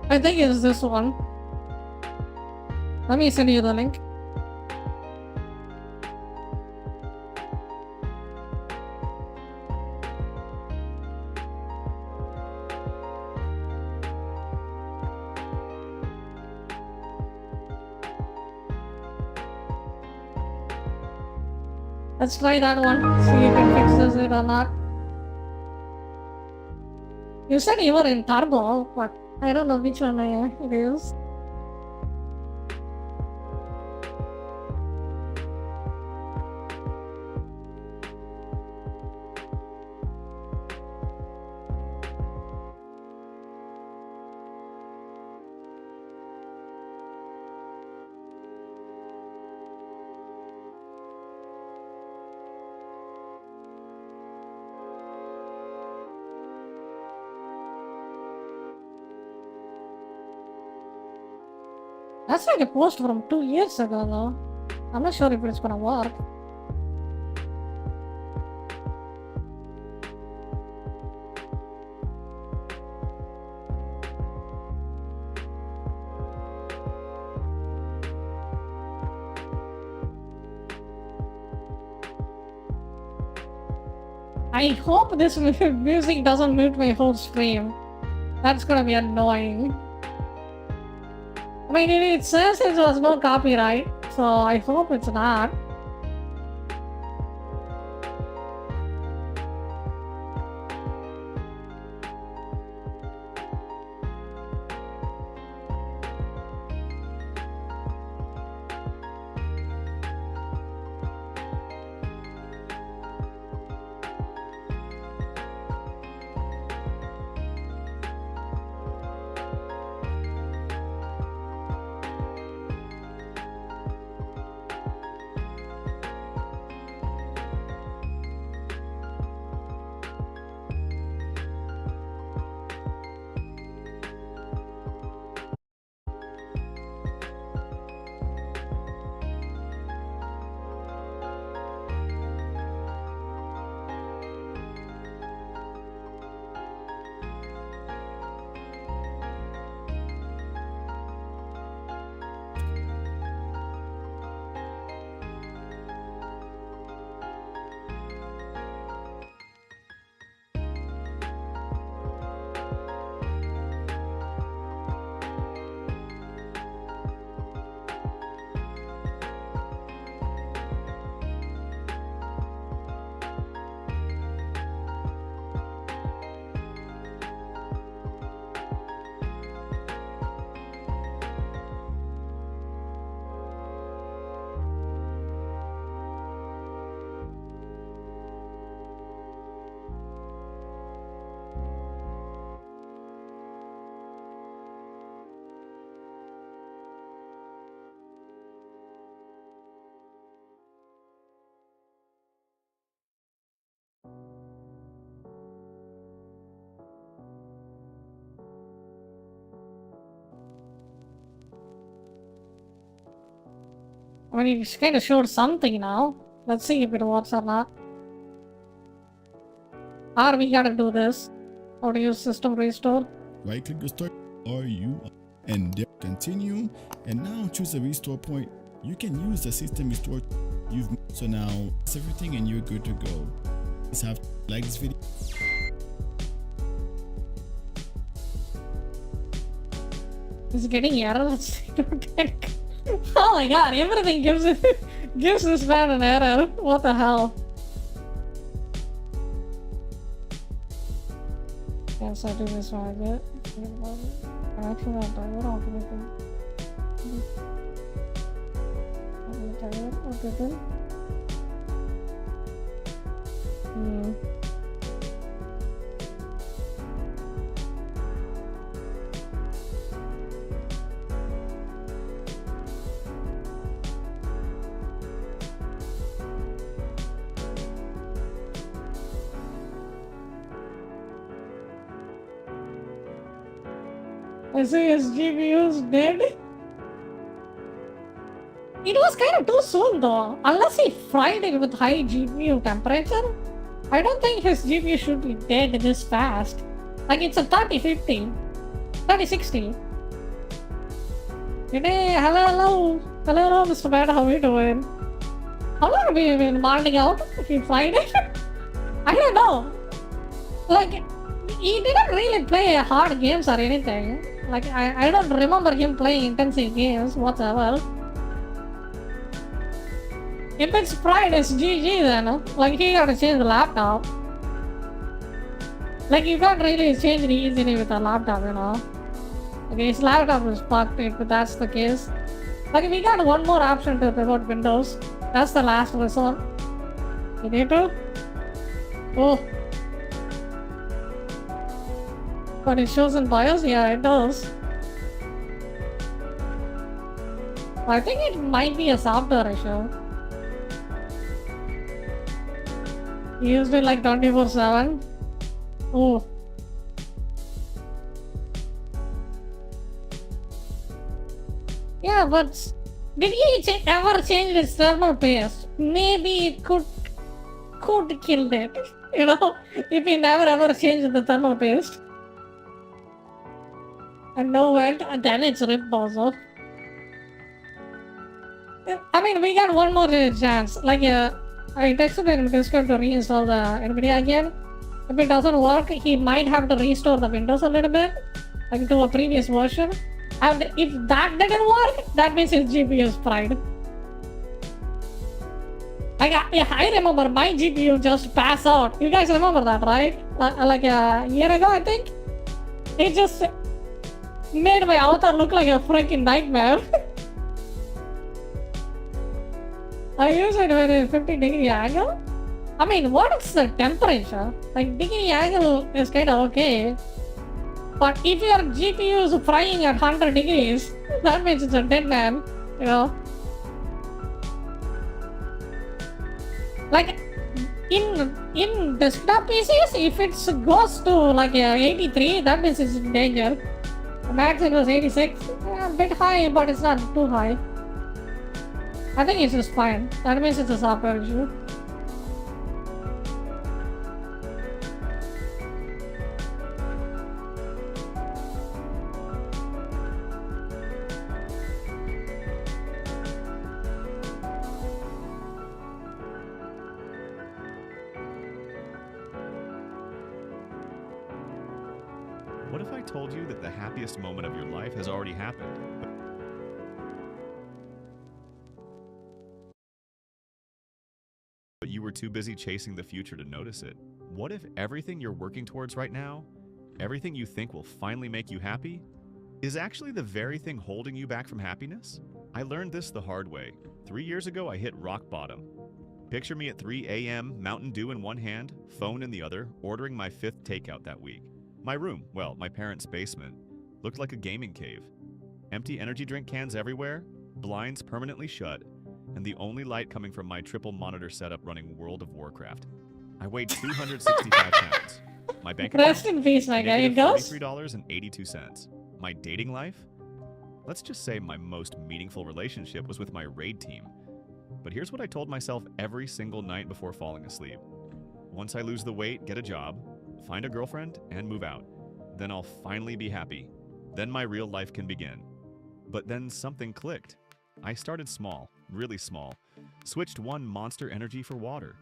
I think it's this one. Let me send you the link. Let's try that one. See if it fixes it or not. You said you were in Turbo, but I don't know which one it is. That's like a post from 2 years ago, though. I'm not sure if it's gonna work. I hope this music doesn't mute my whole stream. That's gonna be annoying. I mean, it says it was no copyright, so I hope it's not. I mean, it's kind of showed something now. Let's see if it works or not. Or we gotta do this. How to use system restore. Right click the start RU and then continue, and now choose a restore point. You can use the system restore you've made. So now it's everything and you're good to go. Please have to like this video. It's getting errors. Oh my god, everything gives this man an error. What the hell? Yes, I do this one a bit. Actually, not driver automated. Okay then. I see his GPU's dead. It was kind of too soon though. Unless he fried it with high GPU temperature, I don't think his GPU should be dead this fast. Like it's a 3050, 3060. Hello, Mr. Bad, how are you doing? How long have you been marking out if you fried it? I don't know. Like, he didn't really play hard games or anything. Like, I don't remember him playing intensive games whatsoever. If it's fried, it's GG then. Like, he gotta change the laptop. Like, you can't really change it easily with a laptop, you know. Okay, his laptop is fucked if that's the case. Like, we got one more option to pivot Windows. That's the last resort. You need to? Oh. But it shows in BIOS? Yeah, it does. I think it might be a software issue. He used it like 24/7. Oh. Yeah, Yeah, but did he ever change its thermal paste? Maybe it could kill it. You know, if he never ever changed the thermal paste. And no vent, and then it's ripped also. I mean, we got one more chance. Like, I texted him Discord to reinstall the NVIDIA again. If it doesn't work, he might have to restore the Windows a little bit, like to a previous version. And if that didn't work, that means his GPU is fried. I remember my GPU just passed out. You guys remember that, right? Like a year ago, I think? It just made my avatar look like a freaking nightmare. I use it with a 50-degree angle. I mean, what is the temperature? Like, degree angle is kind of okay. But if your GPU is frying at 100 degrees, that means it's a dead man, you know? Like, in desktop PCs, if it goes to like 83, that means it's in danger. Max it was 86. Yeah, a bit high, but it's not too high. I think it's just fine. That means it's a software issue. What if I told you that the happiest moment of your life has already happened? But you were too busy chasing the future to notice it. What if everything you're working towards right now, everything you think will finally make you happy, is actually the very thing holding you back from happiness? I learned this the hard way. 3 years ago, I hit rock bottom. Picture me at 3 a.m., Mountain Dew in one hand, phone in the other, ordering my 5th takeout that week. My room, well, my parents' basement, looked like a gaming cave. Empty energy drink cans everywhere, blinds permanently shut, and the only light coming from my triple monitor setup running World of Warcraft. I weighed 265 pounds. My bank account, Rest in peace, my guy. It goes. $43.82. My dating life? Let's just say my most meaningful relationship was with my raid team. But here's what I told myself every single night before falling asleep. Once I lose the weight, get a job, find a girlfriend, and move out. Then I'll finally be happy. Then my real life can begin. But then something clicked. I started small, really small. Switched one Monster Energy for water.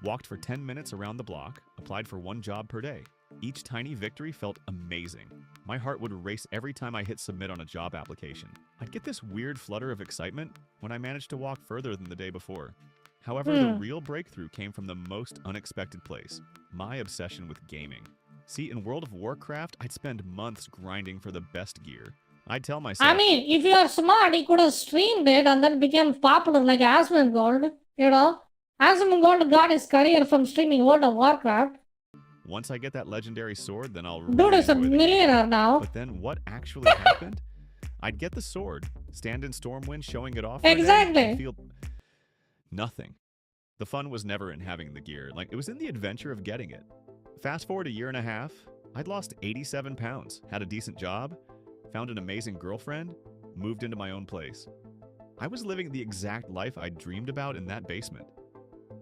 Walked for 10 minutes around the block, applied for 1 job per day. Each tiny victory felt amazing. My heart would race every time I hit submit on a job application. I'd get this weird flutter of excitement when I managed to walk further than the day before. However, the real breakthrough came from the most unexpected place, my obsession with gaming. See, in World of Warcraft, I'd spend months grinding for the best gear. I'd tell myself... I mean, if you are smart, you could have streamed it and then became popular like Asmongold, you know? Asmongold got his career from streaming World of Warcraft. Once I get that legendary sword, then I'll... Dude is a millionaire now. But then what actually happened? I'd get the sword, stand in Stormwind showing it off. Exactly. And feel... nothing. The fun was never in having the gear. Like, it was in the adventure of getting it. Fast forward a year and a half, I'd lost 87 pounds, had a decent job, found an amazing girlfriend, moved into my own place. I was living the exact life I dreamed about in that basement.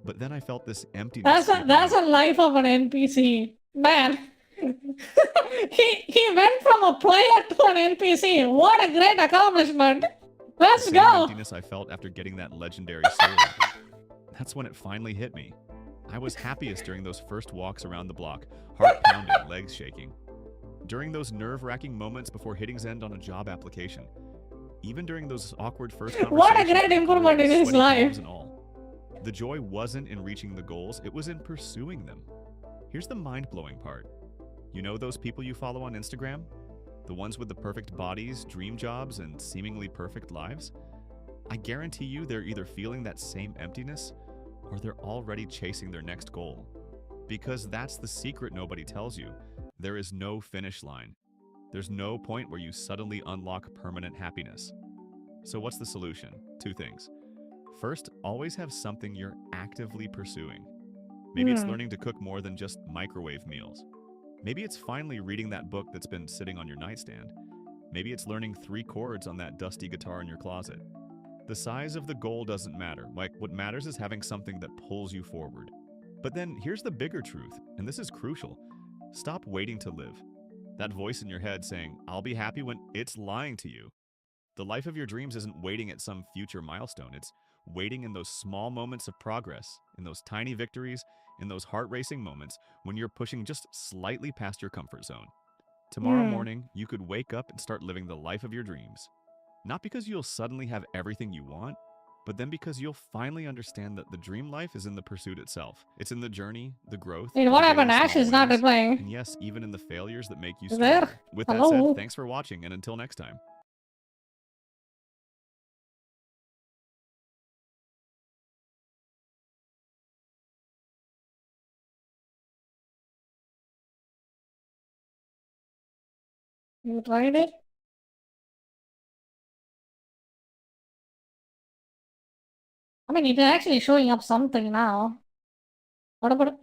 But then I felt this emptiness. That's a life of an NPC. Man. he went from a player to an NPC. What a great accomplishment. Let's go. Emptiness I felt after getting that legendary sword. That's when it finally hit me. I was happiest during those first walks around the block, heart pounding, legs shaking. During those nerve-wracking moments before hitting send on a job application. Even during those awkward first conversations. What a great improvement in his life. And all. The joy wasn't in reaching the goals, it was in pursuing them. Here's the mind-blowing part. You know those people you follow on Instagram? The ones with the perfect bodies, dream jobs, and seemingly perfect lives? I guarantee you they're either feeling that same emptiness or they're already chasing their next goal. Because that's the secret nobody tells you. There is no finish line. There's no point where you suddenly unlock permanent happiness. So what's the solution? 2 things. First, always have something you're actively pursuing. Maybe it's learning to cook more than just microwave meals. Maybe it's finally reading that book that's been sitting on your nightstand. Maybe it's learning 3 chords on that dusty guitar in your closet. The size of the goal doesn't matter. Like, what matters is having something that pulls you forward. But then here's the bigger truth, and this is crucial. Stop waiting to live. That voice in your head saying, "I'll be happy when," it's lying to you. The life of your dreams isn't waiting at some future milestone. It's waiting in those small moments of progress, in those tiny victories, in those heart-racing moments when you're pushing just slightly past your comfort zone. Tomorrow morning, you could wake up and start living the life of your dreams. Not because you'll suddenly have everything you want, but then because you'll finally understand that the dream life is in the pursuit itself. It's in the journey, the growth. Wait, what the happened? daily Ash small is not wins, replying. and yes, even in the failures that make you You stronger. there? With that Hello? said, thanks for watching, and until next time. You tried it? I mean, it's actually showing up something now. What about...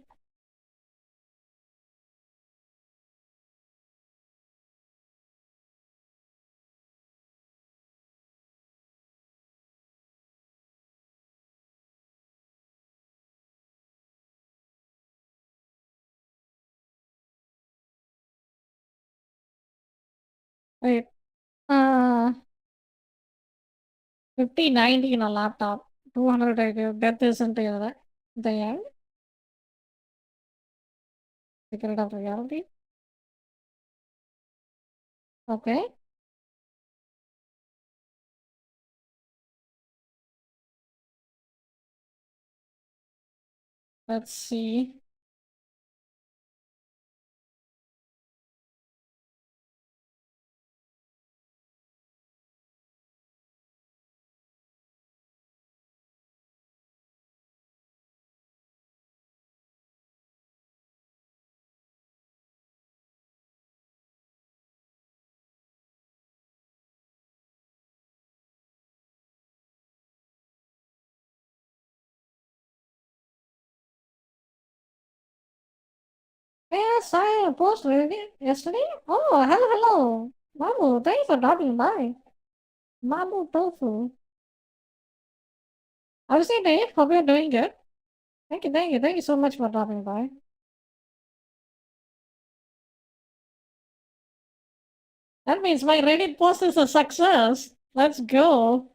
Wait. 5090 in a laptop. 200 IQ. Death isn't the end. Secret of reality. Okay. Let's see. Yes, I posted it yesterday. Oh, hello. Mamu, thanks for dropping by. Mamu Tofu. I was saying, Dave, hope you're doing good. Thank you so much for dropping by. That means my Reddit post is a success. Let's go.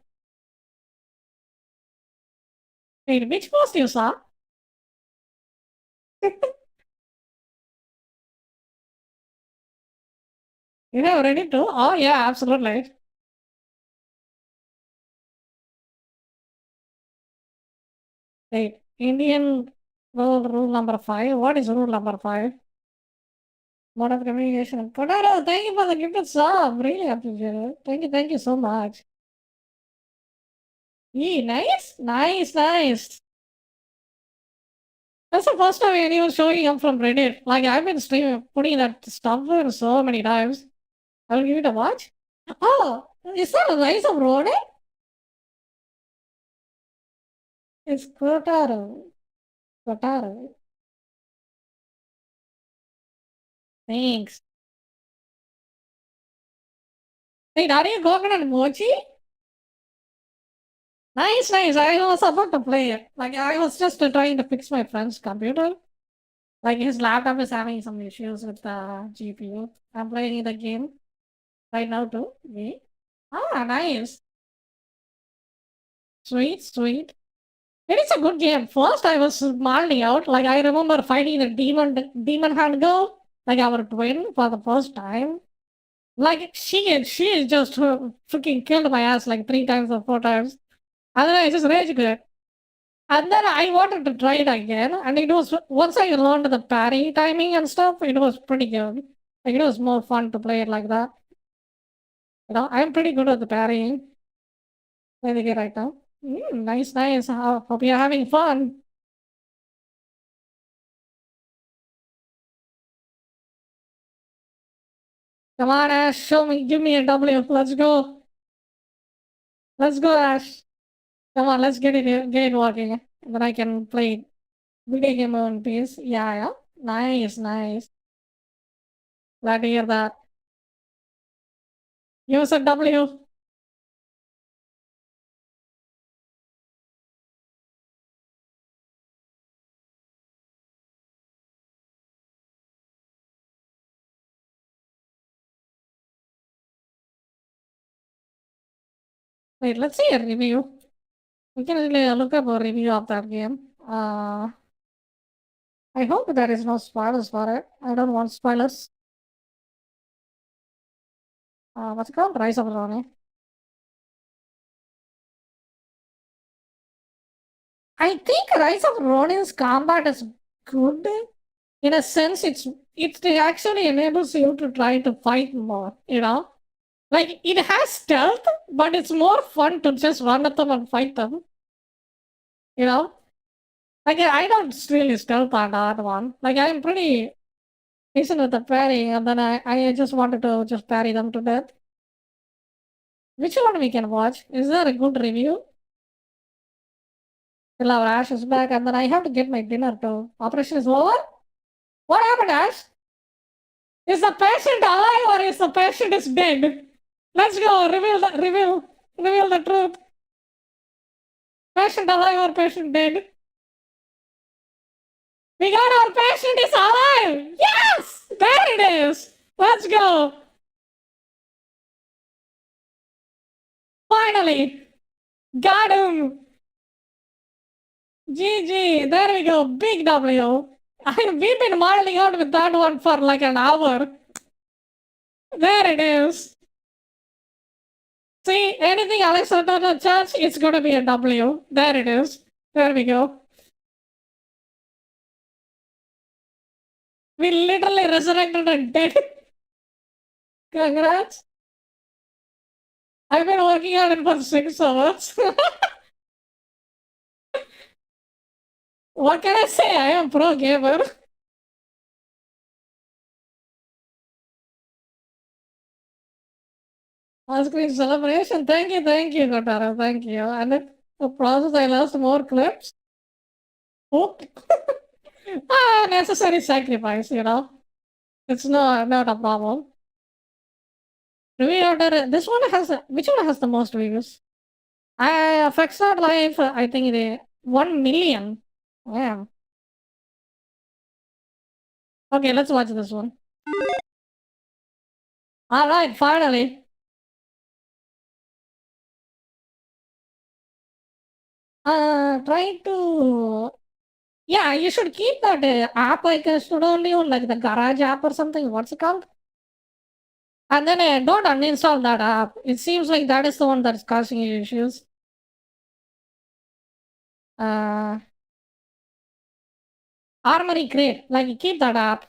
Wait, which post you saw? You have Reddit too? Oh yeah, absolutely. Wait, Indian rule number 5. What is rule number 5? Mode of communication. Potato, thank you for the gifted sub. Really appreciate it. Thank you so much. Yee, nice? Nice. That's the first time anyone's showing up from Reddit. Like, I've been putting that stuff for so many times. I'll give it a watch. Oh, is that a rise of ronin? It's Kotaro. Thanks. Wait, are you coconut mochi? Nice. I was about to play it. Like, I was just trying to fix my friend's computer. Like, his laptop is having some issues with the GPU. I'm playing the game right now too. Me? Ah, nice. Sweet. It is a good game. First, I was marveling out. Like, I remember fighting the demon hand girl, like our twin, for the first time. Like, she just freaking killed my ass like 3 times or 4 times. And then I just rage quit. And then I wanted to try it again. And it was, once I learned the parry timing and stuff, it was pretty good. Like, it was more fun to play it like that. You know, I'm pretty good at the parrying. Play the game right now. Nice. Hope you're having fun. Come on, Ash, give me a W. Let's go. Ash. Come on, let's get it working. Then I can play video game in peace. Yeah. Nice. Glad to hear that. Use a W. Wait, let's see a review. We can really look up a review of that game. I hope there is no spoilers for it. I don't want spoilers. What's it called? Rise of Ronin. I think Rise of Ronin's combat is good. In a sense, it actually enables you to try to fight more, you know? Like, it has stealth, but it's more fun to just run at them and fight them. You know? Like, I don't really stealth on that one. Like, I'm pretty decent with the parry, and then I just wanted to just parry them to death. Which one we can watch? Is there a good review? Till our Ash is back, and then I have to get my dinner too. Operation is over? What happened, Ash? Is the patient alive or is the patient is dead? Let's go, reveal the truth. Patient alive or patient dead? We got our patient is alive! Yes! There it is! Let's go! Finally! Got him! GG! There we go, big W. We've been modeling out with that one for like an hour. There it is. See, anything Alexa doesn't touch, it's gonna be a W. There it is. There we go. We literally resurrected a dead. Congrats. I've been working on it for 6 hours. What can I say? I am pro gamer. On-screen celebration. Thank you, Kotaro. Thank you. And the process, I lost more clips. Oop. Necessary sacrifice, you know. It's not a problem. Review order. This one has which one has the most reviews? Vrchat Life. I think the 1 million. Yeah. Okay, let's watch this one. All right, finally. Try to. Yeah, you should keep that app like a studio, like the garage app or something. What's it called? And then don't uninstall that app. It seems like that is the one that's causing you issues. Armory Crate, like keep that app.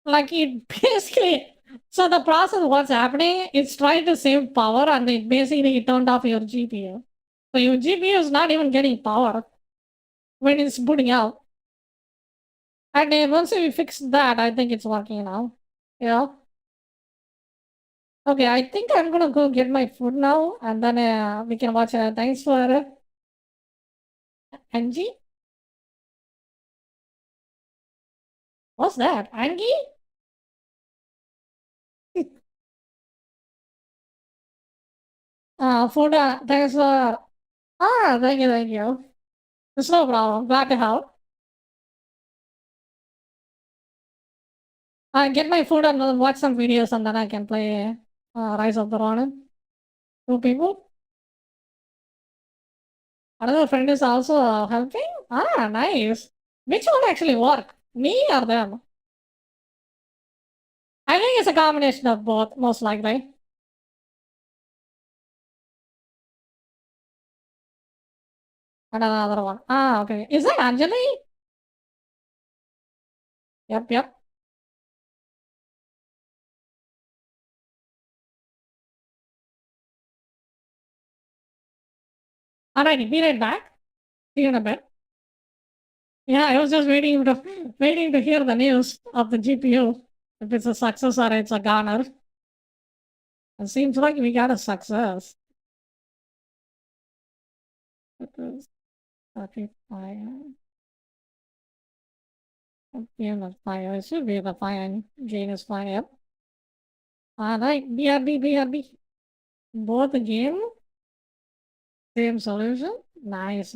Like it basically. So the process, what's happening? It's trying to save power, and it basically turned off your GPU. So your GPU is not even getting power when it's booting out. And once we fix that, I think it's working now. Yeah. Okay, I think I'm gonna go get my food now, and then we can watch. Thanks for Angie. What's that, Angie? Food. Thanks for. Thank you. It's no problem. Glad to help. I get my food and watch some videos, and then I can play Rise of the Ronin. 2 people. Another friend is also helping. Nice. Which one actually work? Me or them? I think it's a combination of both, most likely. And another one. Okay. Is that Anjali? Yep. Alrighty, be right back. See you in a bit. Yeah, I was just waiting to hear the news of the GPU. If it's a success or it's a goner. It seems like we got a success. It is 35. It should be the fine. Gain is fine, yep. Alright, BRB. Both again. Same solution. Nice.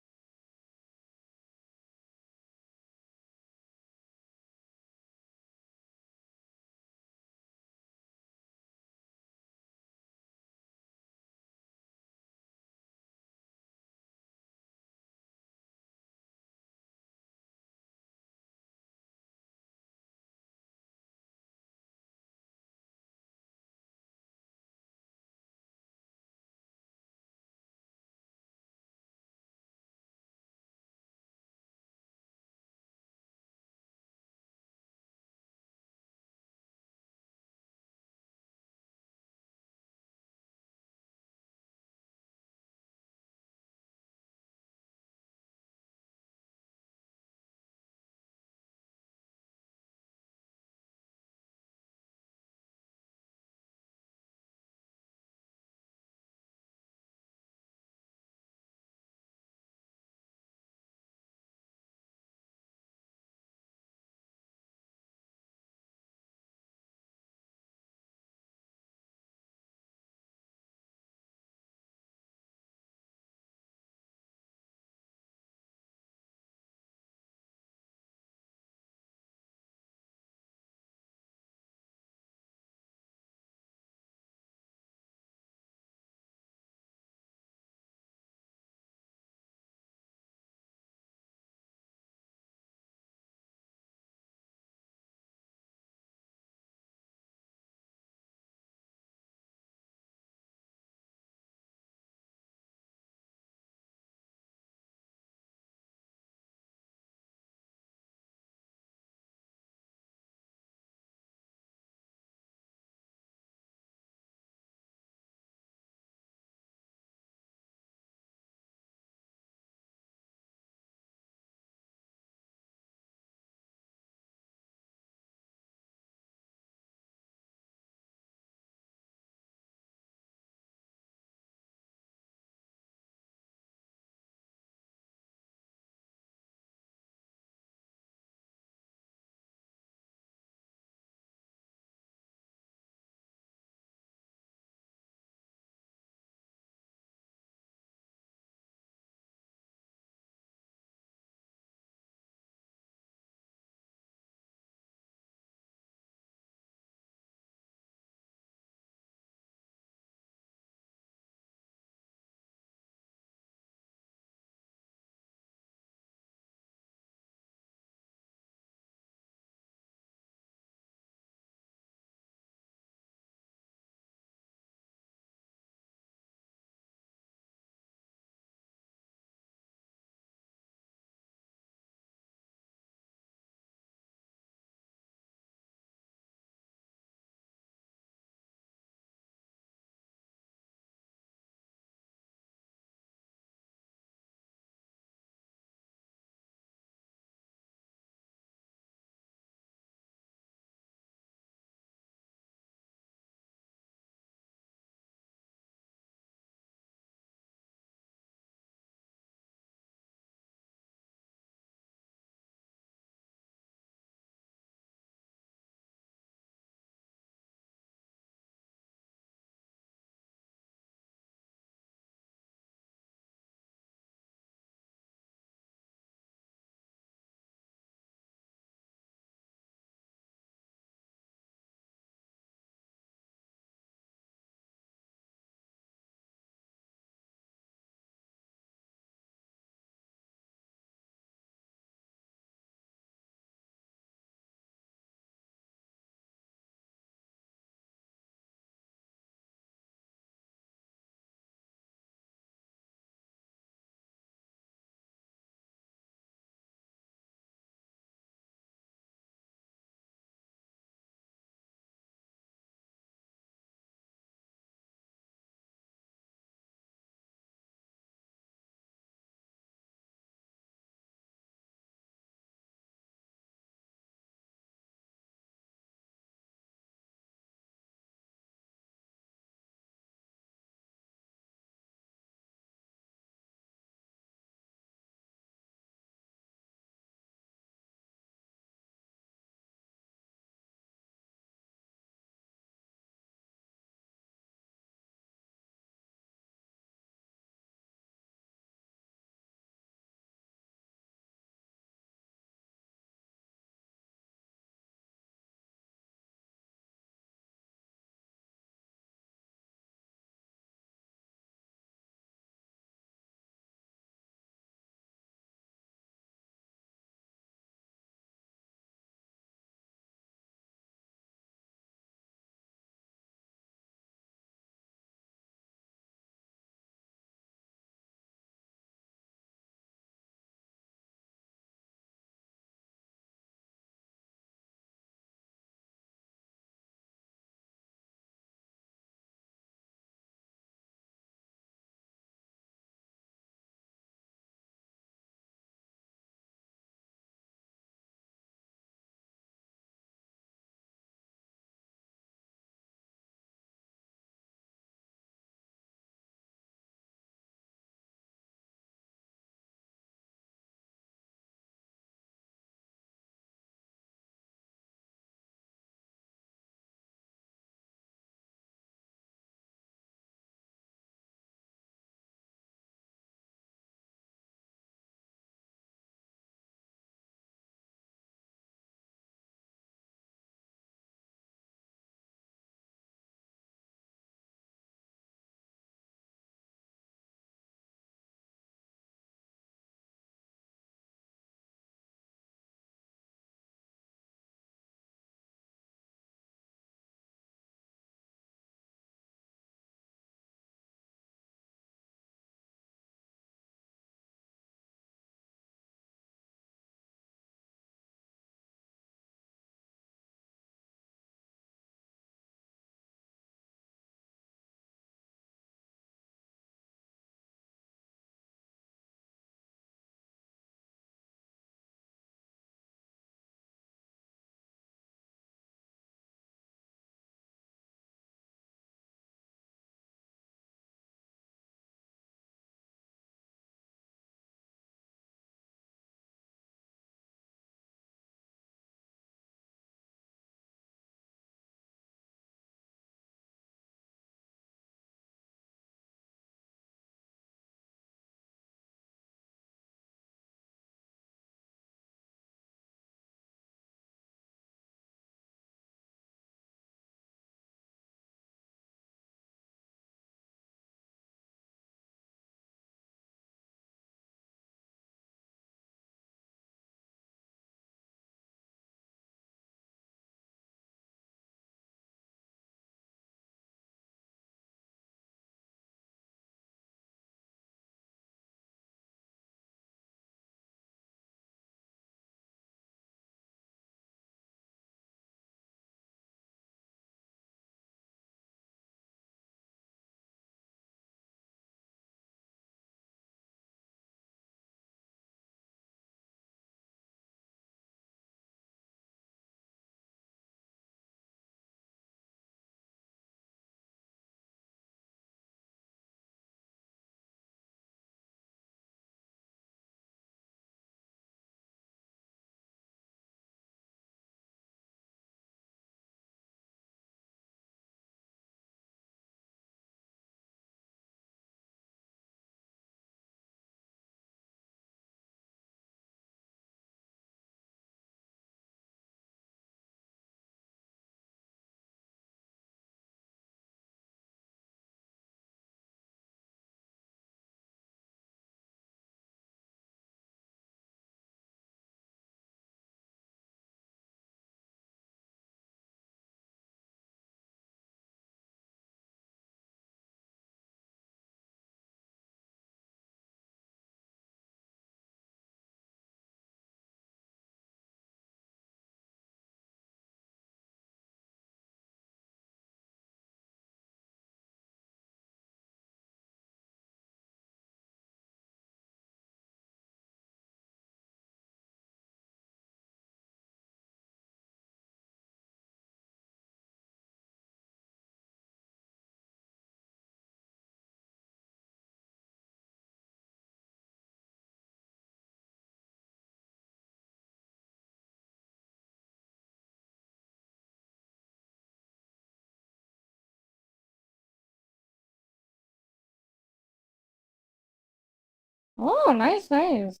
Oh, nice, nice.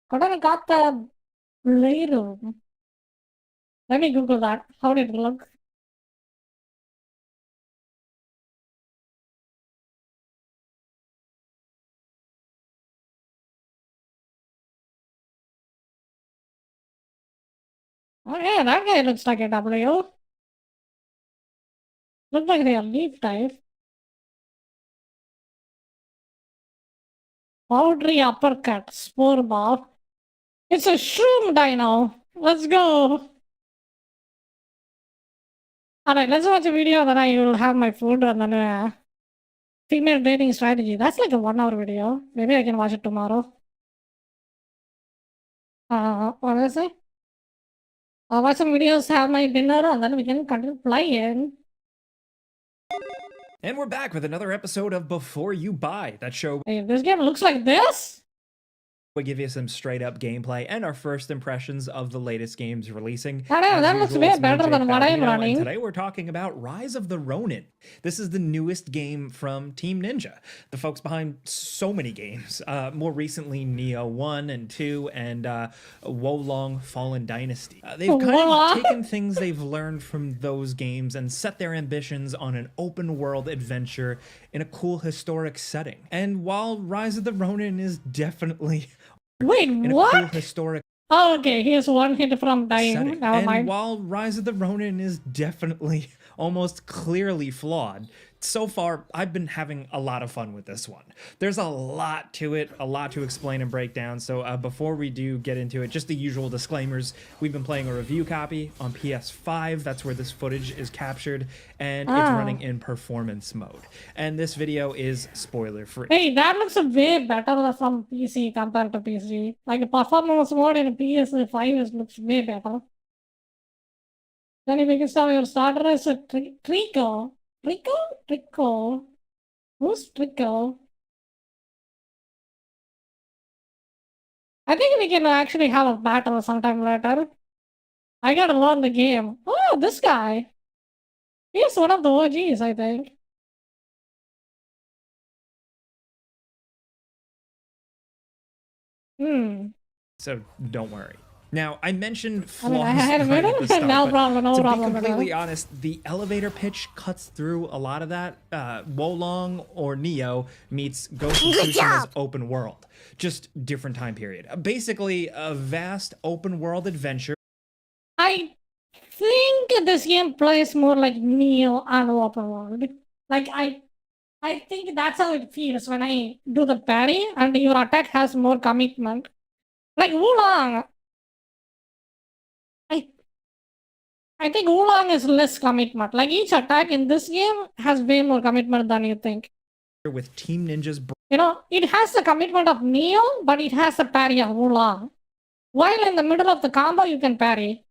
Couldn't got the later. Let me Google that. How did it look? Oh yeah, that guy looks like a W. Looks like they are leaf type. Powdery uppercut, spore ball. It's a shroom dino. Let's go. Alright, let's watch a video, then I will have my food and then female dating strategy. That's like a 1 hour video. Maybe I can watch it tomorrow. What did I say? I'll watch some videos, have my dinner, and then we can continue playing. And we're back with another episode of Before You Buy. That show Hey, this game looks like this? we give you some straight up gameplay and our first impressions of the latest games releasing. That looks way better than what I'm running. And today we're talking about Rise of the Ronin. This is the newest game from Team Ninja, the folks behind so many games. More recently, Neo 1 and 2 and Wolong Fallen Dynasty. They've kind of taken things they've learned from those games and set their ambitions on an open world adventure in a cool historic setting. And while Rise of the Ronin is definitely Wait, what? Cool historic oh, okay, here's one hit from dying. And while Rise of the Ronin is definitely almost clearly flawed, so far I've been having a lot of fun with this one. There's a lot to it, a lot to explain and break down. So before we do get into it, just the usual disclaimers. We've been playing a review copy on PS5. That's where this footage is captured, and it's running in performance mode. And this video is spoiler free. Hey, that looks way better from PC compared to PC. Like the performance mode in PS5 looks way better. Then if you can start your starter as a Trico. Trico? Who's Trico? I think we can actually have a battle sometime later. I gotta learn the game. Oh, this guy. He's one of the OGs, I think. So don't worry. Now, I mentioned flaws right at the start, no problem, to be completely honest, the elevator pitch cuts through a lot of that. Wolong or Neo meets Ghost of Tsushima's open world. Just different time period. Basically, a vast open world adventure. I think this game plays more like Neo and open world. Like, I think that's how it feels when I do the parry and your attack has more commitment. Like Wolong. I think Wolong is less commitment. Like each attack in this game has way more commitment than you think. With Team Ninja's, you know, it has the commitment of Neo, but it has the parry of Wolong. While in the middle of the combo, you can parry.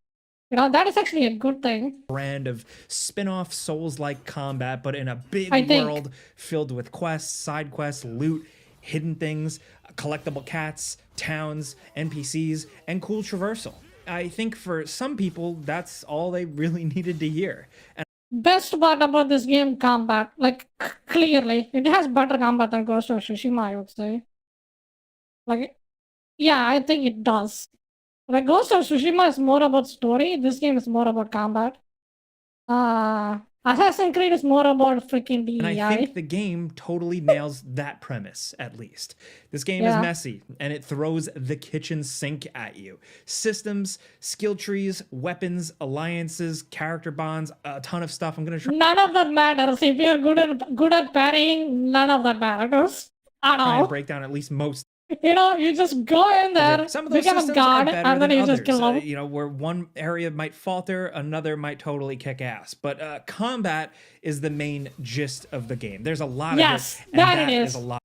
You know, that is actually a good thing. Brand of spin-off Souls-like combat, but in a big world filled with quests, side quests, loot, hidden things, collectible cats, towns, NPCs, and cool traversal. I think for some people, that's all they really needed to hear. And best part about this game, combat. Like, clearly, it has better combat than Ghost of Tsushima, I would say. Like, yeah, I think it does. Like, Ghost of Tsushima is more about story. This game is more about combat. Assassin's Creed is more about freaking DEI. And I think the game totally nails that premise, at least. This game is messy, and it throws the kitchen sink at you. Systems, skill trees, weapons, alliances, character bonds, a ton of stuff. I'm gonna try. None of that matters. If you're good at parrying, none of that matters at all. Try and break down at least most. You know, you just go in there, some of those become a god, and then you just kill them. You know, where one area might falter, another might totally kick ass. But combat is the main gist of the game. There's a lot of it, and that is a lot.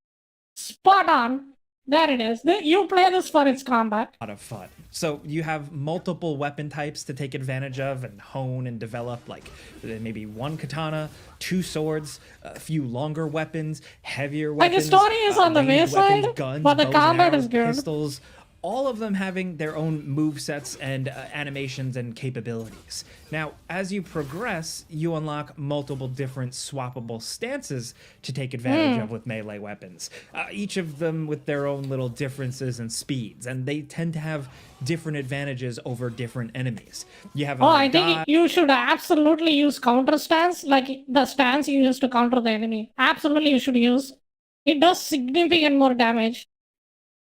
Spot on. There it is. You play this for its combat. A lot of fun. So you have multiple weapon types to take advantage of and hone and develop, like maybe one katana, 2 swords, a few longer weapons, heavier weapons. Like the story is on the wayside, guns, but the combat arrows, is good. Pistols, all of them having their own movesets and animations and capabilities. Now, as you progress, you unlock multiple different swappable stances to take advantage of with melee weapons, each of them with their own little differences and speeds, and they tend to have different advantages over different enemies. You have I think you should absolutely use counter stance, like the stance you use to counter the enemy. Absolutely you should use. It does significant more damage.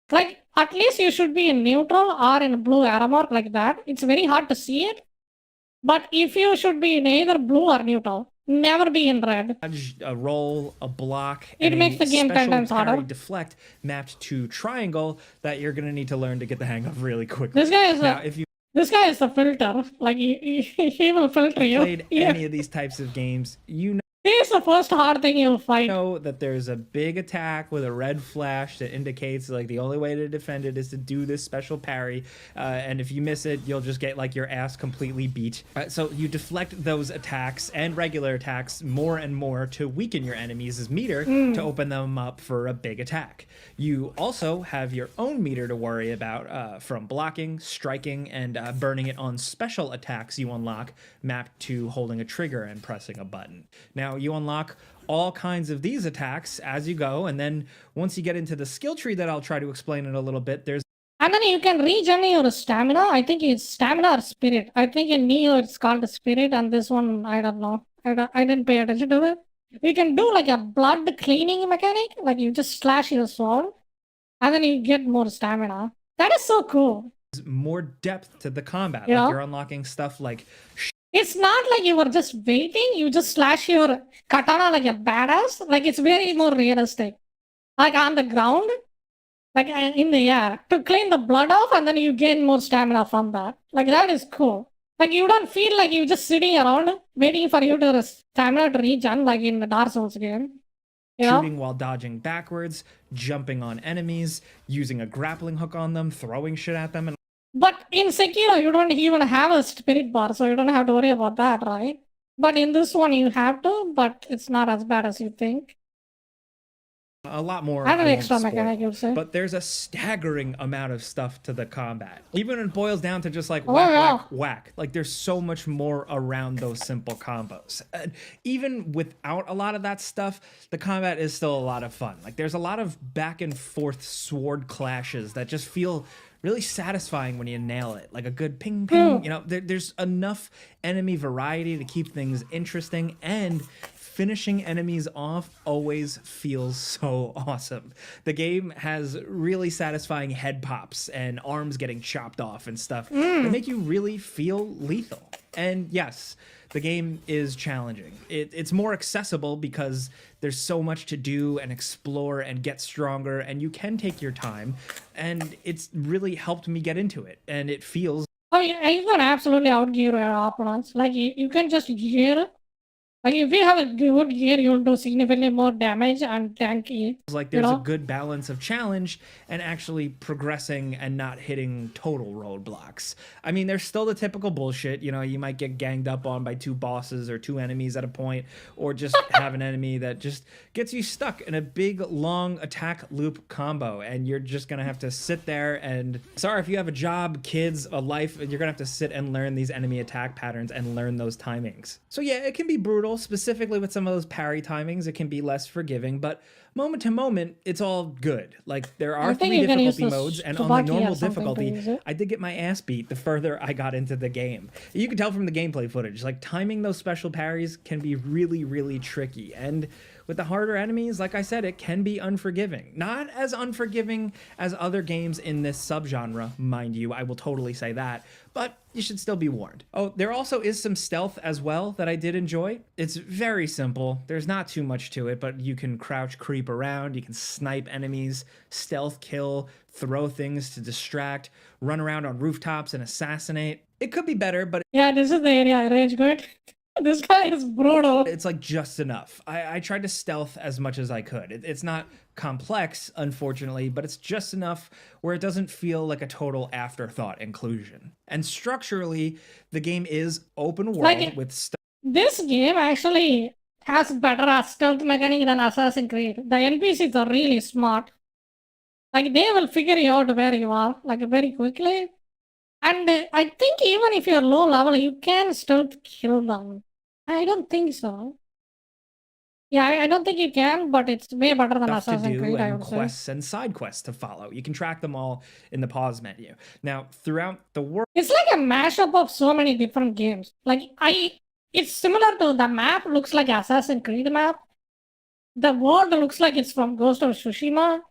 Like, at least you should be in neutral or in blue arrow mark like that. It's very hard to see it. But if you should be in either blue or neutral, never be in red. A roll, a block, It and makes the game 10 times parry harder. deflect mapped to triangle that you're gonna need to learn to get the hang of really quickly. This guy is now, if you this guy is the filter. Like, he will filter you. played any of these types of games, you know He's the first hard thing you'll fight. know that there's a big attack with a red flash that indicates like the only way to defend it is to do this special parry, and if you miss it, you'll just get like your ass completely beat. So you deflect those attacks and regular attacks more and more to weaken your enemies' meter to open them up for a big attack. You also have your own meter to worry about from blocking, striking, and burning it on special attacks you unlock mapped to holding a trigger and pressing a button. Now, you unlock all kinds of these attacks as you go, and then once you get into the skill tree that I'll try to explain in a little bit, there's And then you can regen your stamina. I think it's stamina or spirit. I think in Neo it's called spirit, and this one, I don't know. I didn't pay attention to it. You can do like a blood cleaning mechanic. Like you just slash your sword, and then you get more stamina. That is so cool. more depth to the combat. Yeah. Like you're unlocking stuff like It's not like you were just waiting. You just slash your katana like a badass. Like it's very more realistic. Like on the ground, like in the air, to clean the blood off, and then you gain more stamina from that. Like that is cool. Like you don't feel like you're just sitting around waiting for you to stamina to regen, like in the Dark Souls game. You know? shooting while dodging backwards, jumping on enemies, using a grappling hook on them, throwing shit at them, and But in Sekiro, you don't even have a spirit bar, so you don't have to worry about that, right? But in this one, you have to, but it's not as bad as you think. a lot more. I have an I won't extra spoil. mechanic, you'd say. But there's a staggering amount of stuff to the combat. Even when it boils down to just like Oh, whack, yeah. whack, whack. Like there's so much more around those simple combos. And even without a lot of that stuff, the combat is still a lot of fun. Like there's a lot of back and forth sword clashes that just feel really satisfying when you nail it. Like a good ping ping, you know, there's enough enemy variety to keep things interesting, and finishing enemies off always feels so awesome. The game has really satisfying head pops and arms getting chopped off and stuff that make you really feel lethal. And yes, the game is challenging. It's more accessible because there's so much to do and explore and get stronger, and you can take your time, and it's really helped me get into it, and it feels Oh, yeah, you can absolutely outgear your opponents. Like, you can just gear. Like, if you have a good gear, you'll do significantly more damage and tanky. like there's a good balance of challenge and actually progressing and not hitting total roadblocks. I mean, there's still the typical bullshit. You know, you might get ganged up on by two bosses or two enemies at a point, or just have an enemy that just gets you stuck in a big, long attack loop combo, and you're just gonna have to sit there and, sorry, if you have a job, kids, a life, you're gonna have to sit and learn these enemy attack patterns and learn those timings. So yeah, it can be brutal. Specifically with some of those parry timings, it can be less forgiving, but moment to moment, it's all good. Like, there are I think 3 you can use difficulty the modes, and on Tsubaki the or normal something to use difficulty, it. I did get my ass beat the further I got into the game. You can tell from the gameplay footage, like, timing those special parries can be really, really tricky, and with the harder enemies, like I said, it can be unforgiving. Not as unforgiving as other games in this subgenre, mind you, I will totally say that, but you should still be warned. Oh, there also is some stealth as well that I did enjoy. It's very simple. There's not too much to it, but you can crouch, creep around, you can snipe enemies, stealth kill, throw things to distract, run around on rooftops and assassinate. It could be better, but Yeah, this is the area I rage quit. This guy is brutal. it's like just enough. I tried to stealth as much as I could. It's not complex, unfortunately, but it's just enough where it doesn't feel like a total afterthought inclusion. And structurally, the game is open world Like, with stuff. This game actually has better stealth mechanic than Assassin's Creed. The NPCs are really smart. Like, they will figure you out where you are, like, very quickly. And I think even if you're low level, you can still kill them. I don't think so. Yeah, I don't think you can, but it's way better than Stuff to Assassin's do Creed, I and would say. quests and side quests to follow. You can track them all in the pause menu. Now, throughout the world, It's like a mashup of so many different games. Like, it's similar to the map, looks like Assassin's Creed map. The world looks like it's from Ghost of Tsushima.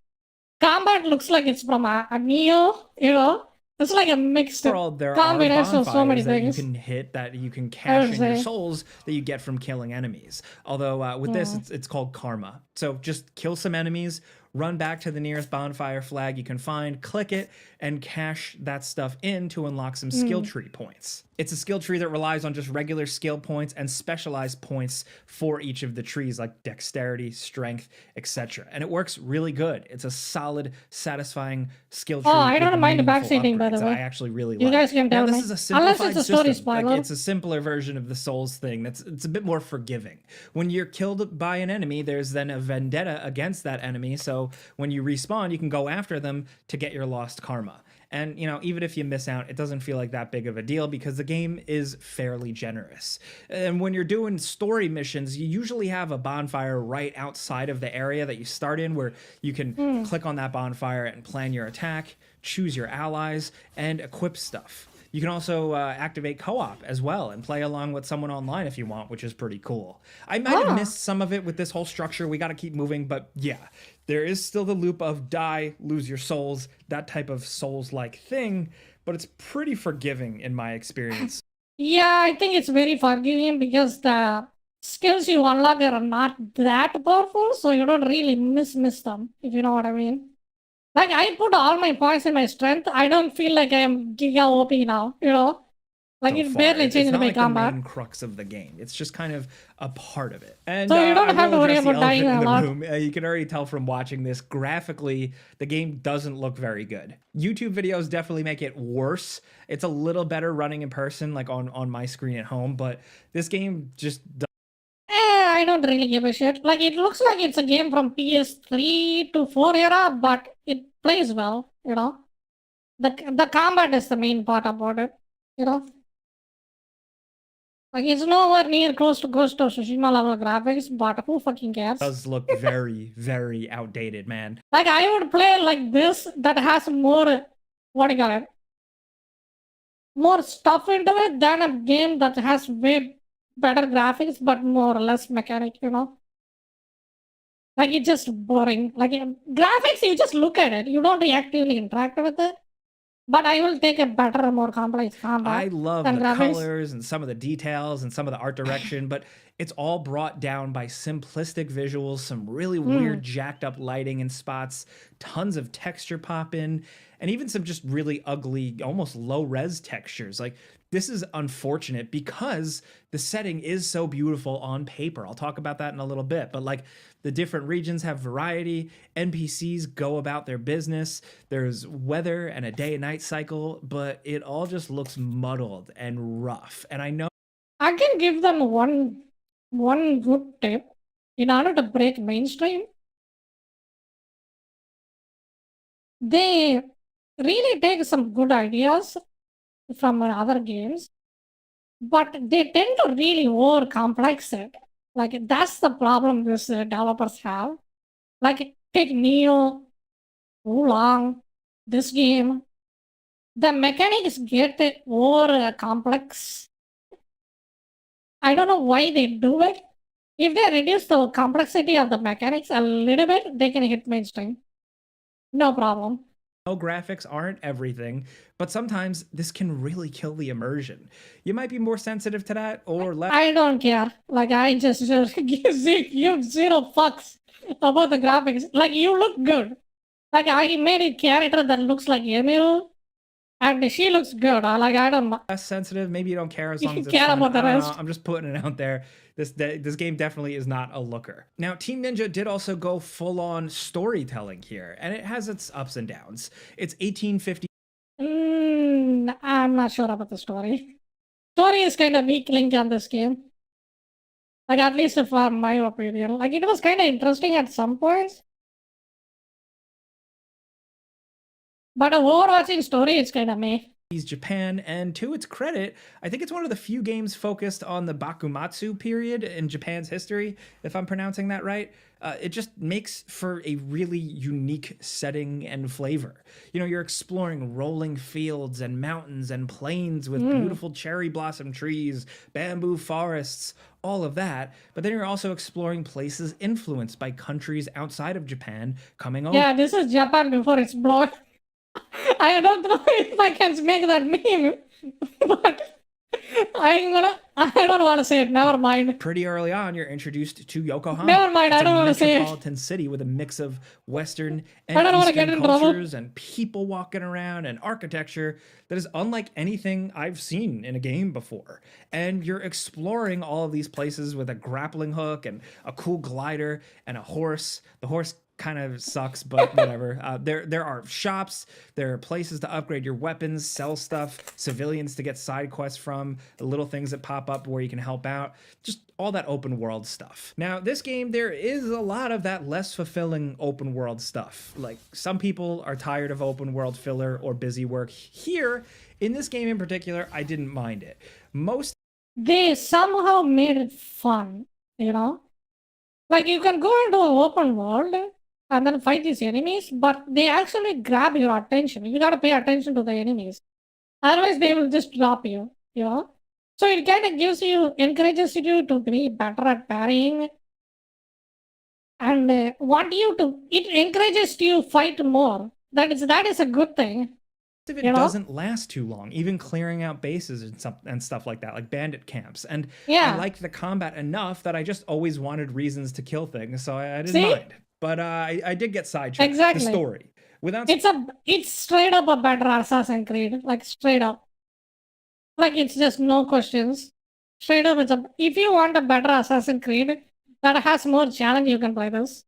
Combat looks like it's from a Neo, you know? It's like a mixed world, there are combination of so many bonfires that you things. can hit, that you can I cash would in your say. souls that you get from killing enemies. Although with this, Mm. it's called karma. So just kill some enemies, run back to the nearest bonfire flag you can find, click it, and cash that stuff in to unlock some skill tree points. It's a skill tree that relies on just regular skill points and specialized points for each of the trees, like dexterity, strength, etc. And it works really good. It's a solid, satisfying skill tree. Oh, I with don't mind meaningful backseating, by the upgrades way. I actually really You like. guys can Now, tell this me. is a Unless simplified it's a story system. Like, spoiler. it's a simpler version of the Souls thing. It's a bit more forgiving. When you're killed by an enemy, there's then a vendetta against that enemy. So when you respawn, you can go after them to get your lost karma. And, you know, even if you miss out, it doesn't feel like that big of a deal because the game is fairly generous. And when you're doing story missions, you usually have a bonfire right outside of the area that you start in, where you can click on that bonfire and plan your attack, choose your allies, and equip stuff. You can also activate co-op as well and play along with someone online if you want, which is pretty cool. I might have missed some of it with this whole structure. We got to keep moving, but yeah, there is still the loop of die, lose your souls, that type of Souls-like thing, but it's pretty forgiving in my experience. Yeah, I think it's very forgiving because the skills you unlock are not that powerful, so you don't really miss them, if you know what I mean. Like, I put all my points in my strength. I don't feel like I am Giga OP now, you know? Like, So it far, barely it's changed not my like combat. the main crux of the game. It's just kind of a part of it. And So you don't I have will to worry address the about dying elephant in a the lot. room. You can already tell from watching this, graphically, the game doesn't look very good. YouTube videos definitely make it worse. It's a little better running in person, like on my screen at home, but this game just I don't really give a shit. Like, it looks like it's a game from PS3 to 4 era, but it plays well, you know? The combat is the main part about it, you know? Like, it's nowhere near close to Ghost of Tsushima level graphics, but who fucking cares? does look very, very outdated, man. Like, I would play like this that has more, what do you call it? More stuff into it than a game that has way better graphics but more or less mechanic, you know? Like, it's just boring. Like, graphics, you just look at it. You don't actively interact with it. But I will take a better, more complex combat. I love than the graphics. colors and some of the details and some of the art direction, but it's all brought down by simplistic visuals, some really weird jacked up lighting in spots, tons of texture pop in, and even some just really ugly, almost low res textures. Like, this is unfortunate because the setting is so beautiful on paper. I'll talk about that in a little bit, but like, the different regions have variety, NPCs go about their business, there's weather and a day and night cycle, but it all just looks muddled and rough. And I know I can give them one good tip. In order to break mainstream, they really take some good ideas from other games, but they tend to really over complex it. Like, that's the problem these developers have. Like, take Neo, Wulong, this game. The mechanics get over complex. I don't know why they do it. If they reduce the complexity of the mechanics a little bit, they can hit mainstream. No problem. graphics aren't everything, but sometimes this can really kill the immersion. You might be more sensitive to that or less. I don't care. Like, I just give zero fucks about the graphics. Like, you look good. Like, I made a character that looks like Emil, and she looks good. Like, I don't know. Less sensitive, maybe you don't care as long as it's Care fun. about the I don't rest. know. I'm just putting it out there. This game definitely is not a looker. Now, Team Ninja did also go full-on storytelling here, and it has its ups and downs. It's 1850. I'm not sure about the story. Story is kind of weak link on this game. Like, at least for my opinion. Like, it was kind of interesting at some points, But a overarching story is kind of meh. Japan, and to its credit, I think it's one of the few games focused on the Bakumatsu period in Japan's history, if I'm pronouncing that right. It just makes for a really unique setting and flavor. You know, you're exploring rolling fields and mountains and plains with beautiful cherry blossom trees, bamboo forests, all of that. But then you're also exploring places influenced by countries outside of Japan coming over. Yeah, this is Japan before it's blown. I don't know if I can make that meme, but I don't want to say it. Never mind. Pretty early on, you're introduced to Yokohama. Never mind. It's I don't want to say it. metropolitan city with a mix of Western and I don't want to get Eastern in trouble. cultures and people walking around and architecture that is unlike anything I've seen in a game before. And you're exploring all of these places with a grappling hook and a cool glider and a horse. The horse kind of sucks, but whatever. There are shops, there are places to upgrade your weapons, sell stuff, civilians to get side quests from, the little things that pop up where you can help out, just all that open world stuff. Now, this game, there is a lot of that less fulfilling open world stuff. Like, some people are tired of open world filler or busy work. Here, in this game in particular, I didn't mind it. They somehow made it fun, you know? Like, you can go into an open world and then fight these enemies, but they actually grab your attention. You gotta pay attention to the enemies. Otherwise, they will just drop you, you know? So it kind of encourages you to be better at parrying and it encourages you to fight more. That is a good thing. If it doesn't last too long, even clearing out bases and stuff like that, like bandit camps. And I liked the combat enough that I just always wanted reasons to kill things, so I didn't mind. But I did get sidetracked. Exactly. The story. It's straight up a better Assassin's Creed, like straight up. Like it's just no questions. Straight up, if you want a better Assassin's Creed that has more challenge, you can play this.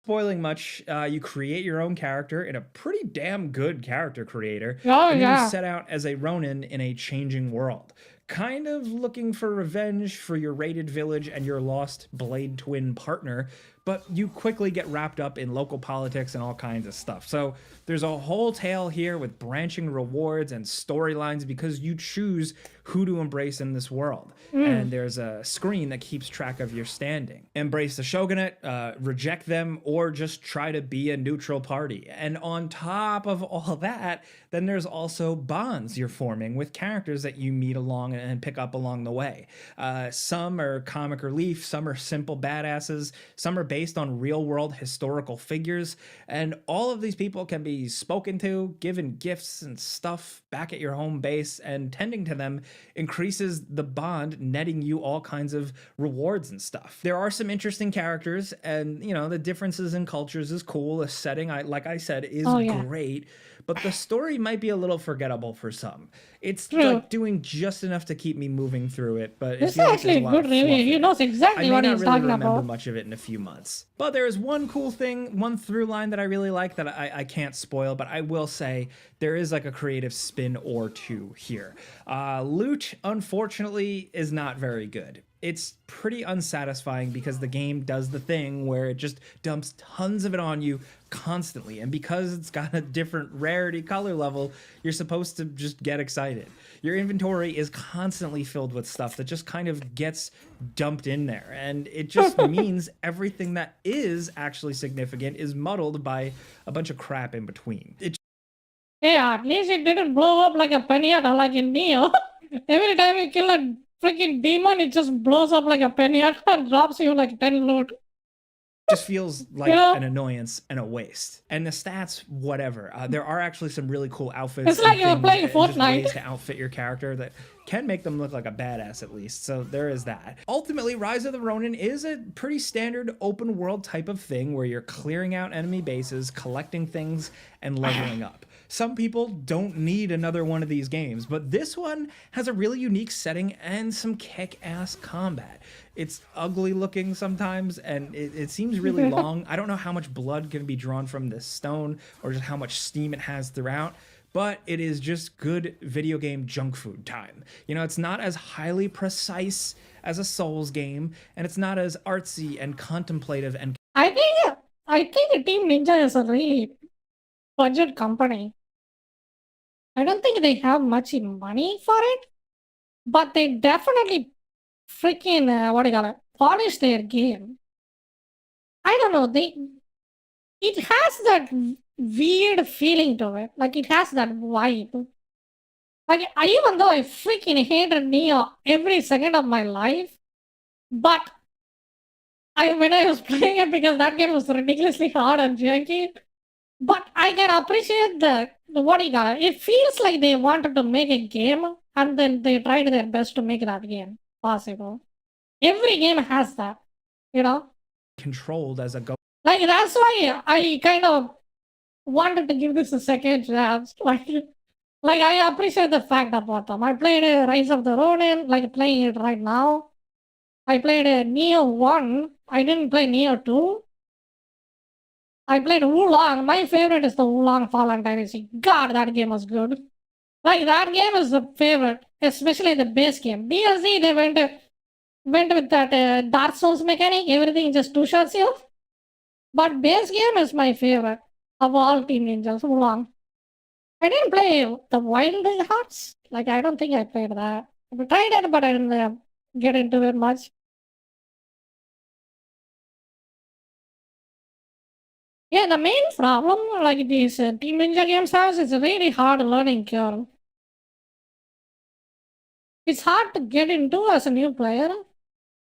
Spoiling much, you create your own character in a pretty damn good character creator. Oh, and yeah. you set out as a ronin in a changing world. Kind of looking for revenge for your raided village and your lost blade twin partner, but you quickly get wrapped up in local politics and all kinds of stuff. So there's a whole tale here with branching rewards and storylines because you choose who to embrace in this world. And there's a screen that keeps track of your standing. Embrace the shogunate, reject them, or just try to be a neutral party. And on top of all that, then there's also bonds you're forming with characters that you meet along and pick up along the way. Some are comic relief, some are simple badasses, some are based on real-world historical figures, and all of these people can be spoken to, given gifts and stuff back at your home base, and tending to them increases the bond, netting you all kinds of rewards and stuff. There are some interesting characters, and you know, the differences in cultures is cool. The setting, like I said, is great, but the story might be a little forgettable for some. It's like doing just enough to keep me moving through it, but This is actually a good review. He knows exactly what he's talking remember about. much of it in a few months. But there is one cool thing, one through line that I really like that I can't spoil, but I will say there is like a creative spin or two here. Loot, unfortunately, is not very good. It's pretty unsatisfying because the game does the thing where it just dumps tons of it on you constantly. And because it's got a different rarity color level, you're supposed to just get excited. Your inventory is constantly filled with stuff that just kind of gets dumped in there. And it just means everything that is actually significant is muddled by a bunch of crap in between. Yeah, at least it didn't blow up like a pinata like in Neo. Every time you kill a freaking demon, it just blows up like a pinata and drops you like 10 loot. Just feels like an annoyance and a waste. And the stats, whatever. There are actually some really cool outfits. It's like and you're things playing and just Fortnite. ways to outfit your character that can make them look like a badass at least. So there is that. Ultimately, Rise of the Ronin is a pretty standard open world type of thing where you're clearing out enemy bases, collecting things, and leveling up. Some people don't need another one of these games, but this one has a really unique setting and some kick-ass combat. It's ugly looking sometimes, and it seems really long. I don't know how much blood can be drawn from this stone or just how much steam it has throughout, but it is just good video game junk food time. You know, it's not as highly precise as a Souls game, and it's not as artsy and contemplative and I think Team Ninja is a really budget company. I don't think they have much money for it, but they definitely freaking what do you call it? Polish their game. I don't know. It has that weird feeling to it. Like it has that vibe. Like even though I freaking hated Neo every second of my life, but when I was playing it because that game was ridiculously hard and janky, but I can appreciate the what you got. It feels like they wanted to make a game and then they tried their best to make that game possible. Every game has that, you know? Controlled as a go. Like that's why I kind of wanted to give this a second chance. Like I appreciate the fact about them. I played Rise of the Ronin, like playing it right now. I played Neo 1. I didn't play Neo 2. I played Wulong. My favorite is the Wulong Fallen Dynasty. God, that game was good. Like, that game is the favorite, especially the base game. DLC, they went with that Dark Souls mechanic. Everything just two-shots you. But base game is my favorite of all Team Ninjas. Wulong. I didn't play the Wild Hearts. Like, I don't think I played that. I tried it, but I didn't get into it much. Yeah, the main problem, like these Team Ninja games has, is a really hard learning curve. It's hard to get into as a new player,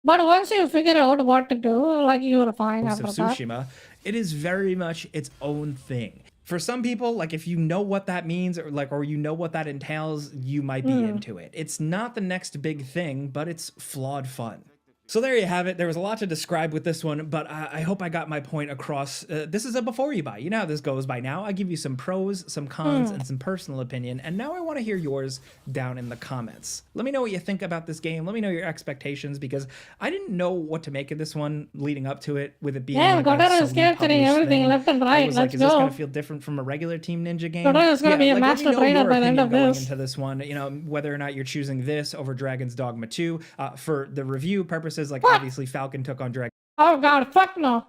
but once you figure out what to do, like you're fine Of after that. Tsushima, it is very much its own thing. For some people, like if you know what that means or you know what that entails, you might be into it. It's not the next big thing, but it's flawed fun. So there you have it. There was a lot to describe with this one, but I hope I got my point across. This is a before you buy. You know how this goes by now. I give you some pros, some cons, and some personal opinion, and now I want to hear yours down in the comments. Let me know what you think about this game. Let me know your expectations, because I didn't know what to make of this one leading up to it, with it being like Godara a is Sony capturing published everything thing. left and I right. was Let's like, is this going go. to feel different from a regular Team Ninja game? Godara is gonna be a master let me know trainer your by the end opinion of going this. into this one. You know, whether or not you're choosing this over Dragon's Dogma 2. For the review purposes, like obviously Falcon took on Dragon. Oh god, fuck no.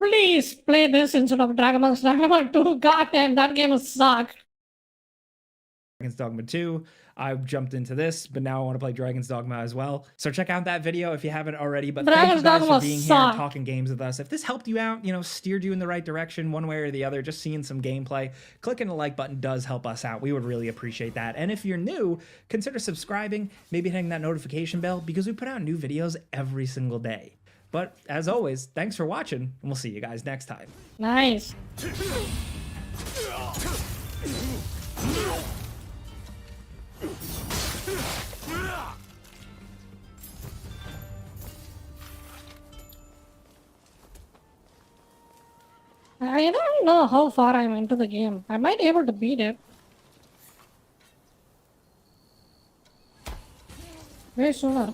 Please play this instead of Dragon's Dogma 2. Goddamn, that game sucked. Dragon's Dogma 2. I jumped into this, but now I want to play Dragon's Dogma as well. So check out that video if you haven't already. But thank you guys for being here and talking games with us. If this helped you out, you know, steered you in the right direction one way or the other, just seeing some gameplay, clicking the like button does help us out. We would really appreciate that. And if you're new, consider subscribing, maybe hitting that notification bell, because we put out new videos every single day. But as always, thanks for watching, and we'll see you guys next time. Nice. I don't know how far I'm into the game. I might be able to beat it. Way sooner.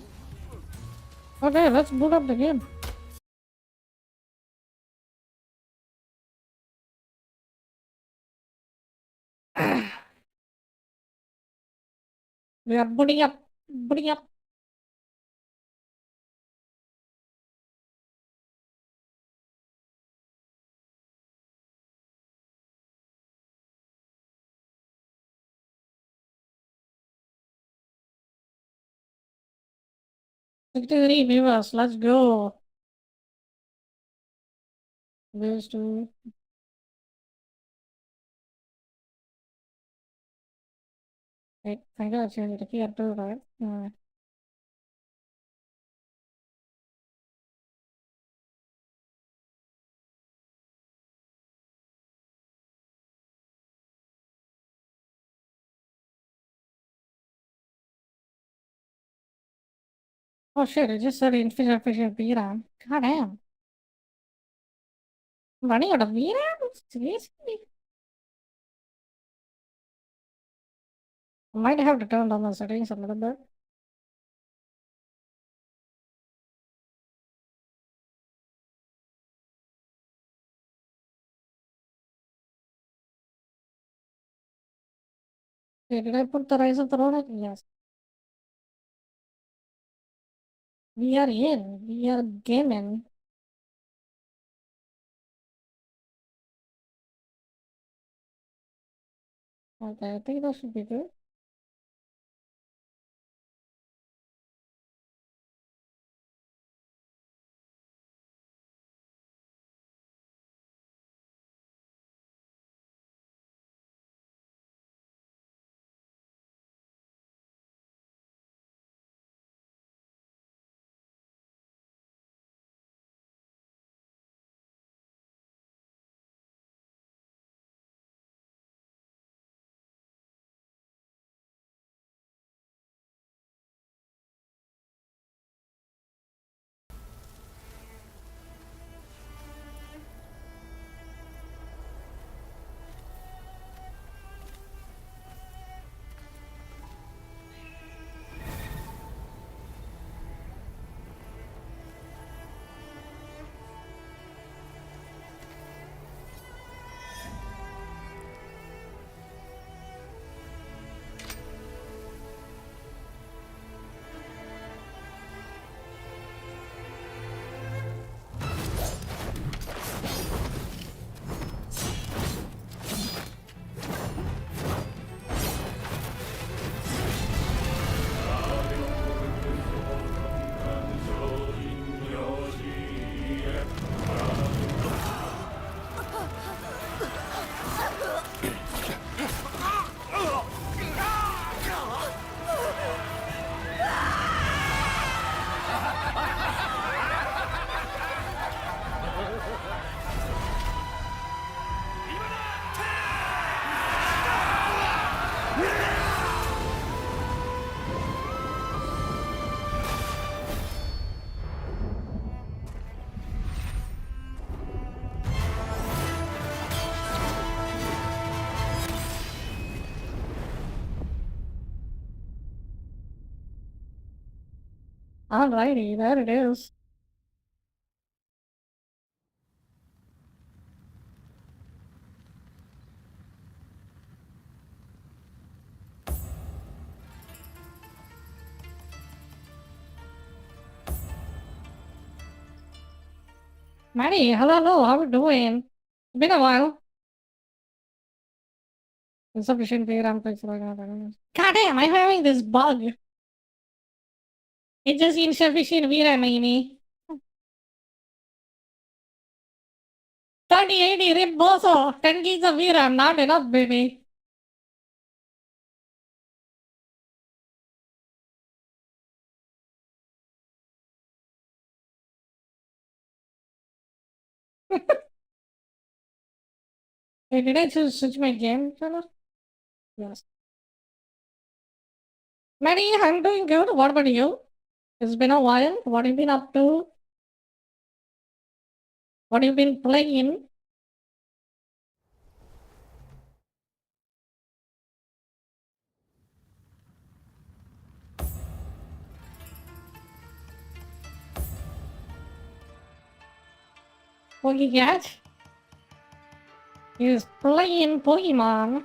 Okay, let's boot up the game. We are booting up. Booting up. $63 viewers, let's go. Ways to wait, I gotta change it here too, right? Oh shit, it just said infinite VRAM. God damn. I'm running out of VRAM? Seriously? I might have to turn down the settings a little bit. Okay, did I put the Rise of the Ronin? Yes. We are in. We are gaming. Okay, I think that should be good. Alrighty, there it is. Maddie, hello, how are you doing? Been a while. Insufficient VRAM takes like God damn, I'm having this bug. It's just insufficient VRAM, Amy. 3080 RIP boso, 10 gigs of VRAM, not enough, baby. Hey, did I just switch my game channel? Yes. Maddie, I'm doing good. What about you? It's been a while. What have you been up to? What have you been playing? Cat? He's playing Pokemon.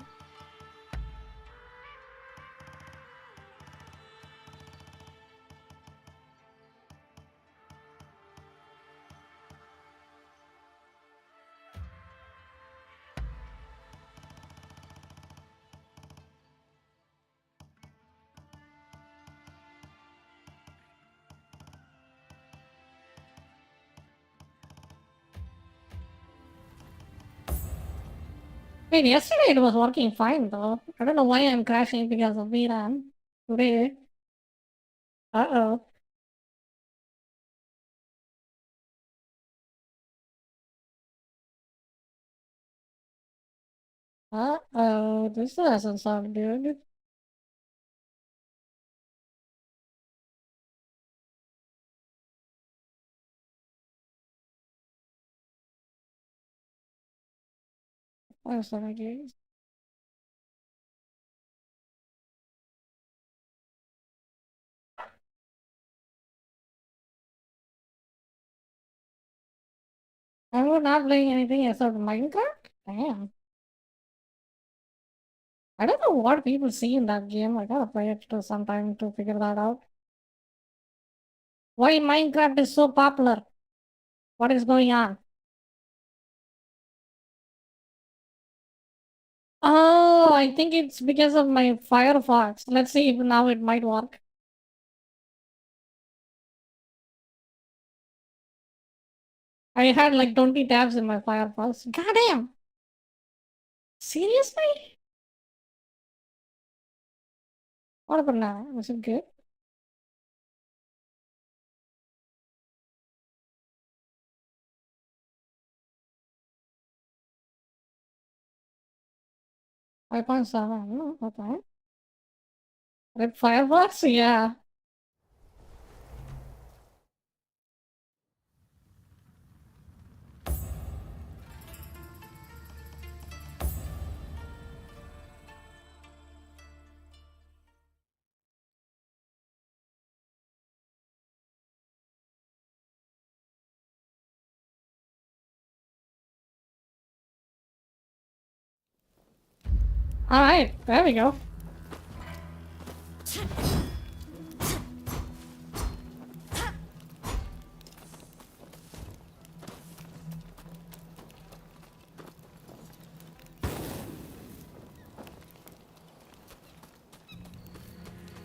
Wait, yesterday it was working fine though. I don't know why I'm crashing because of VRAM today. Uh-oh. Uh-oh, this doesn't sound good. Where's the games? I'm not playing anything except Minecraft? Damn. I don't know what people see in that game. I gotta play it to some time to figure that out. Why Minecraft is so popular? What is going on? Oh, Oh, I think it's because of my Firefox. Let's see if now it might work. I had like 20 tabs in my Firefox. Goddamn! Seriously? What about now? Is it good? I found seven. Okay. Red Firefox? Yeah. Alright, there we go.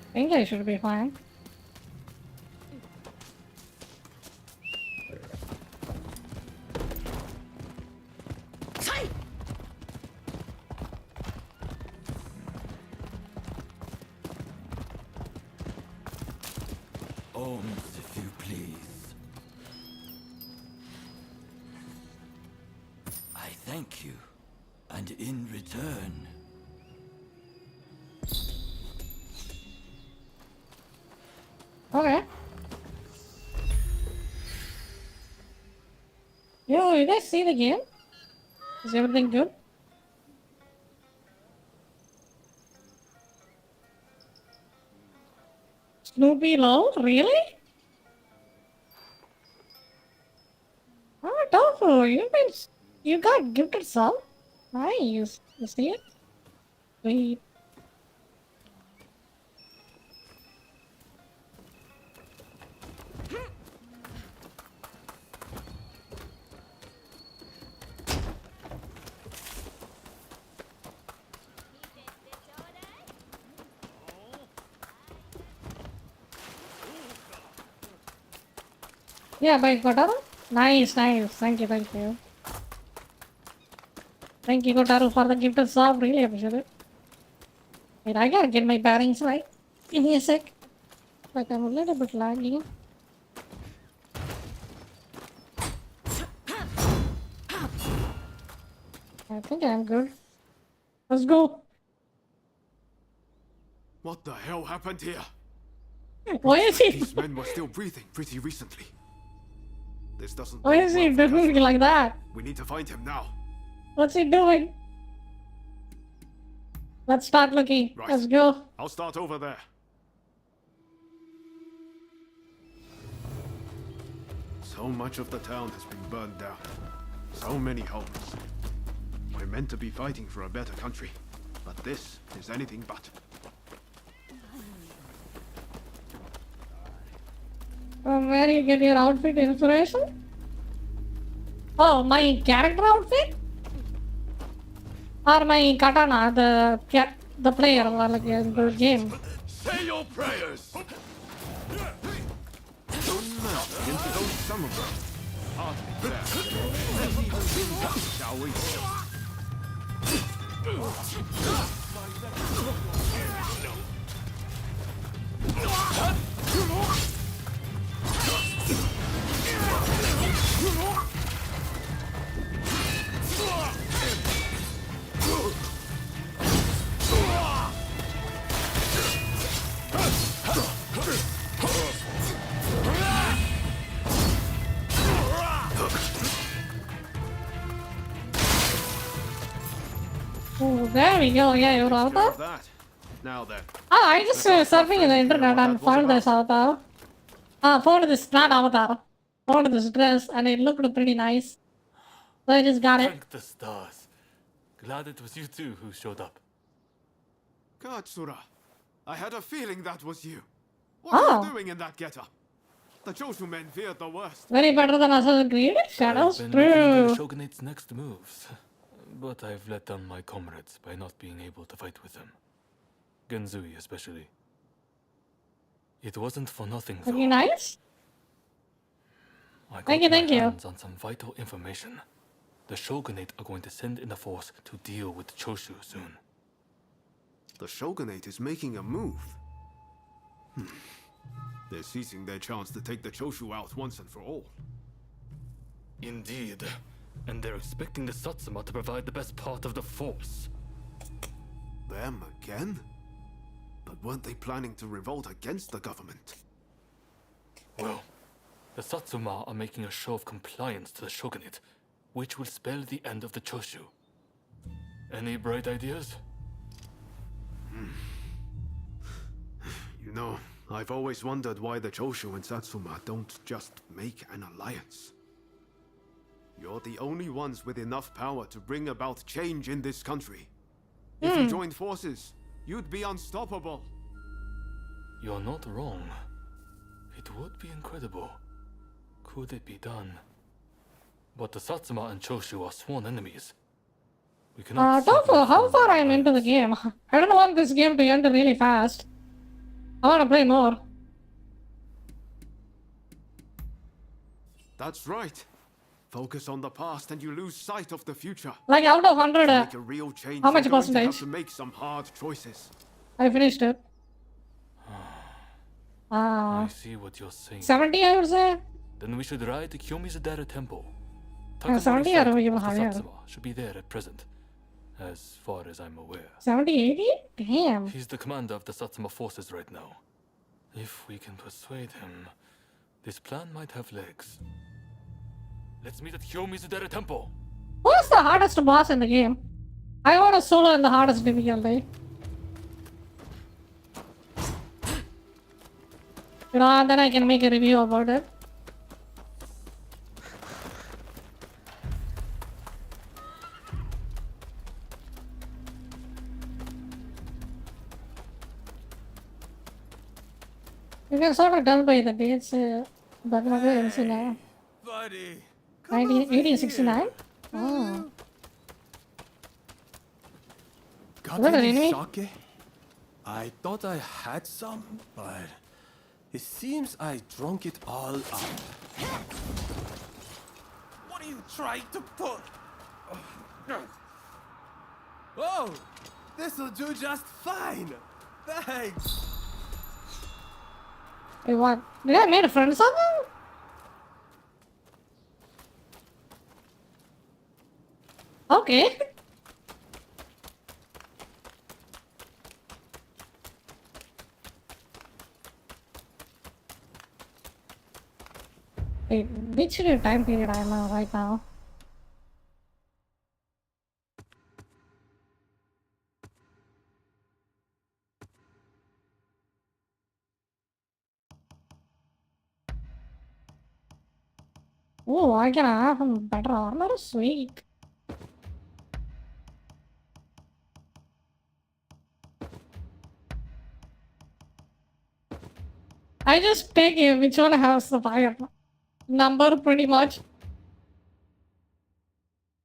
I think I should be fine. If you please. I thank you, and in return... Okay. Yo, you guys see the game? Is everything good? Snoopy LOL? Really? Oh, Tofu, you got gifted some? Nice. You see it? Sweet. Yeah, by Kotaro? Nice, nice. Thank you, thank you. Thank you, Kotaro, for the gifted sub. Really appreciate it. Wait, I gotta get my bearings right. Give me a sec. Like, I'm a little bit laggy. I think I'm good. Let's go. What the hell happened here? Why is he? These men were still breathing pretty recently. This doesn't. Why is he doing like that? We need to find him now. What's he doing? Let's start looking. Right. Let's go. I'll start over there. So much of the town has been burned down. So many homes. We're meant to be fighting for a better country, but this is anything but. From where you get your outfit inspiration? Oh, my character outfit? Or my katana, the player, or like the game? Say your prayers! Don't melt into those summer birds. Hardly fair. Let's even things up, shall we? Oh, there we go. Yeah, you're out Of that. Now then. Oh, I just surfing in the internet and found this avatar. Found this, not avatar. Found this dress and it looked pretty nice. So I just got it. Thank the stars. Glad it was you two who showed up. Katsura, I had a feeling that was you. What Oh. are you doing in that getup? The Josu men feared the worst. Very better than Assassin's Creed. Shadows. I've been looking into True. the Shogunate's next moves. but I've let down my comrades by not being able to fight with them. Genzui especially. It wasn't for nothing though. Very nice. I got Thank you, my thank you. hands on some vital information. The Shogunate are going to send in a force to deal with Choshu soon. The Shogunate is making a move. They're seizing their chance to take the Choshu out once and for all. Indeed. And they're expecting the Satsuma to provide the best part of the force. Them again? But weren't they planning to revolt against the government? Well, the Satsuma are making a show of compliance to the Shogunate, which will spell the end of the Choshu. Any bright ideas? You know, I've always wondered why the Choshu and Satsuma don't just make an alliance. You're the only ones with enough power to bring about change in this country. If you joined forces, you'd be unstoppable. You're not wrong. It would be incredible. Could it be done? But the Satsuma and Choshu are sworn enemies. We cannot Tofu, how far I am into the game? I don't want this game to end really fast. I want to play more. That's right. Focus on the past and you lose sight of the future. Like out of 100, To make a real change, how much you're going to have percentage? to make some hard choices. I finished it. I see what you're saying. 70 I would say. Then we should ride to Kyomizadera Temple. 70 Takamori's or side even of the higher. Satsuma should be there at present, as far as I'm aware. 70, 80? Damn. He's the commander of the Satsuma forces right now. If we can persuade him, this plan might have legs. Let's meet at Kyomizadera Temple. Who's the hardest boss in the game? I want a solo in the hardest difficulty. You know, and then I can make a review about it. You can sort of tell by the dates, but not very now. Buddy, 1869? Oh. Got Is that an any enemy? sake? I thought I had some, but it seems I drunk it all up. What are you trying to put? Oh, this'll do just fine. Thanks. Hey, what? Did I make a friend or something? Okay. Wait, which time period I am right now? Oh, I can have some better armor? Sweet. I just pick which one has the fire number pretty much.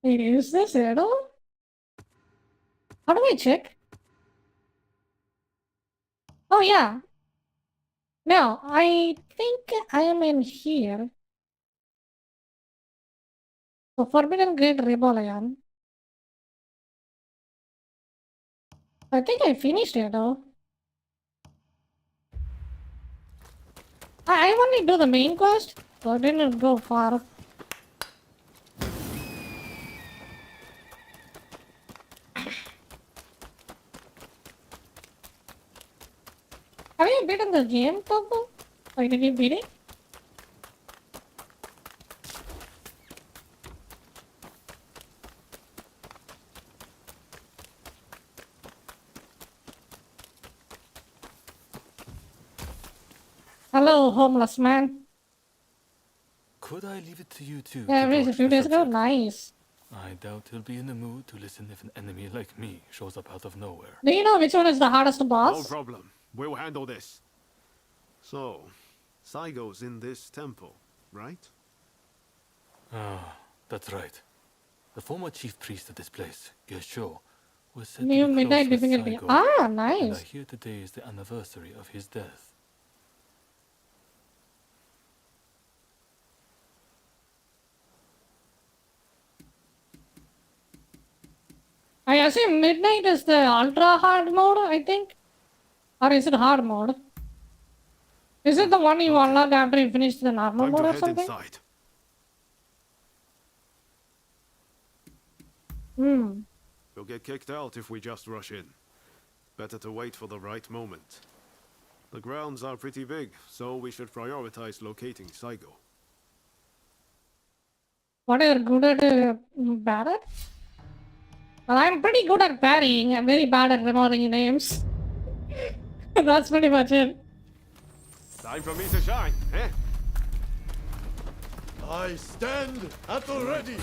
Wait, is this it all? How do I check? Oh yeah. No, I think I am in here. The Forbidden Great Rebellion. I think I finished it though. I only do the main quest, so I didn't go far. Have you beaten the game, Topo? Or did you beat it? Hello, homeless man. Could I leave it to you too? Yeah, to it was a broach few the days ago. subject? Nice. I doubt he'll be in the mood to listen if an enemy like me shows up out of nowhere. Do you know which one is the hardest No boss? problem. We'll handle this. So, Saigo's in this temple, right? Ah, that's right. The former chief priest of this place, Gesho, was said New to be midnight close with difficulty. Saigo, Ah, and I nice. hear today is the anniversary of his death. I assume midnight is the ultra hard mode, I think? Or is it hard mode? Is it the one you unlock after you finish the normal Time mode to or head something? inside. Hmm. We'll get kicked out if we just rush in. Better to wait for the right moment. The grounds are pretty big, so we should prioritize locating Saigo. What are you good at? Bad at? Well, I'm pretty good at parrying. I'm very bad at remembering names. That's pretty much it. Time for me to shine, eh? I stand at the ready.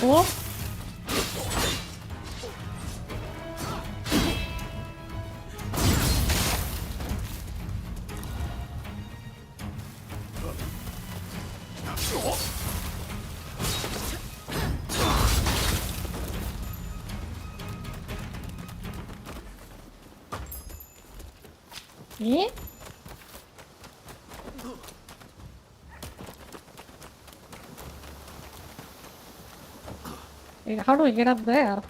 Oh. Yeah? Wait, how do we get up there?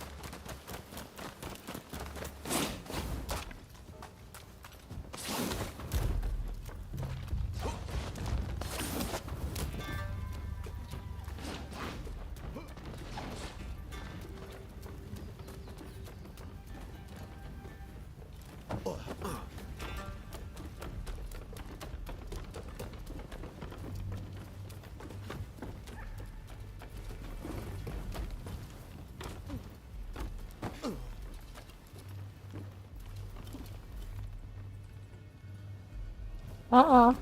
Uh-oh.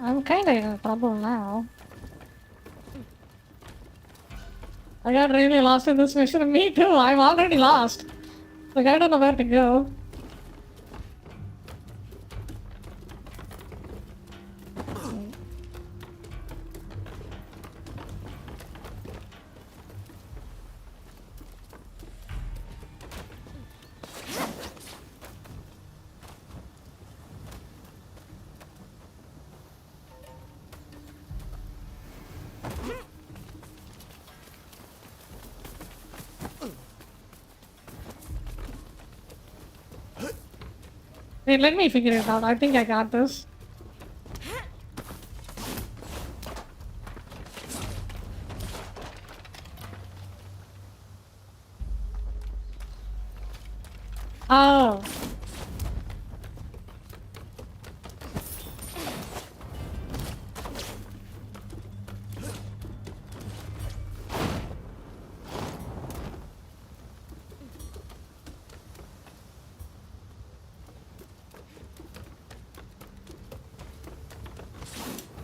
I'm kinda in trouble now. I got really lost in this mission. Me too, I'm already lost. Like, I don't know where to go. Wait, let me figure it out. I think I got this. Oh.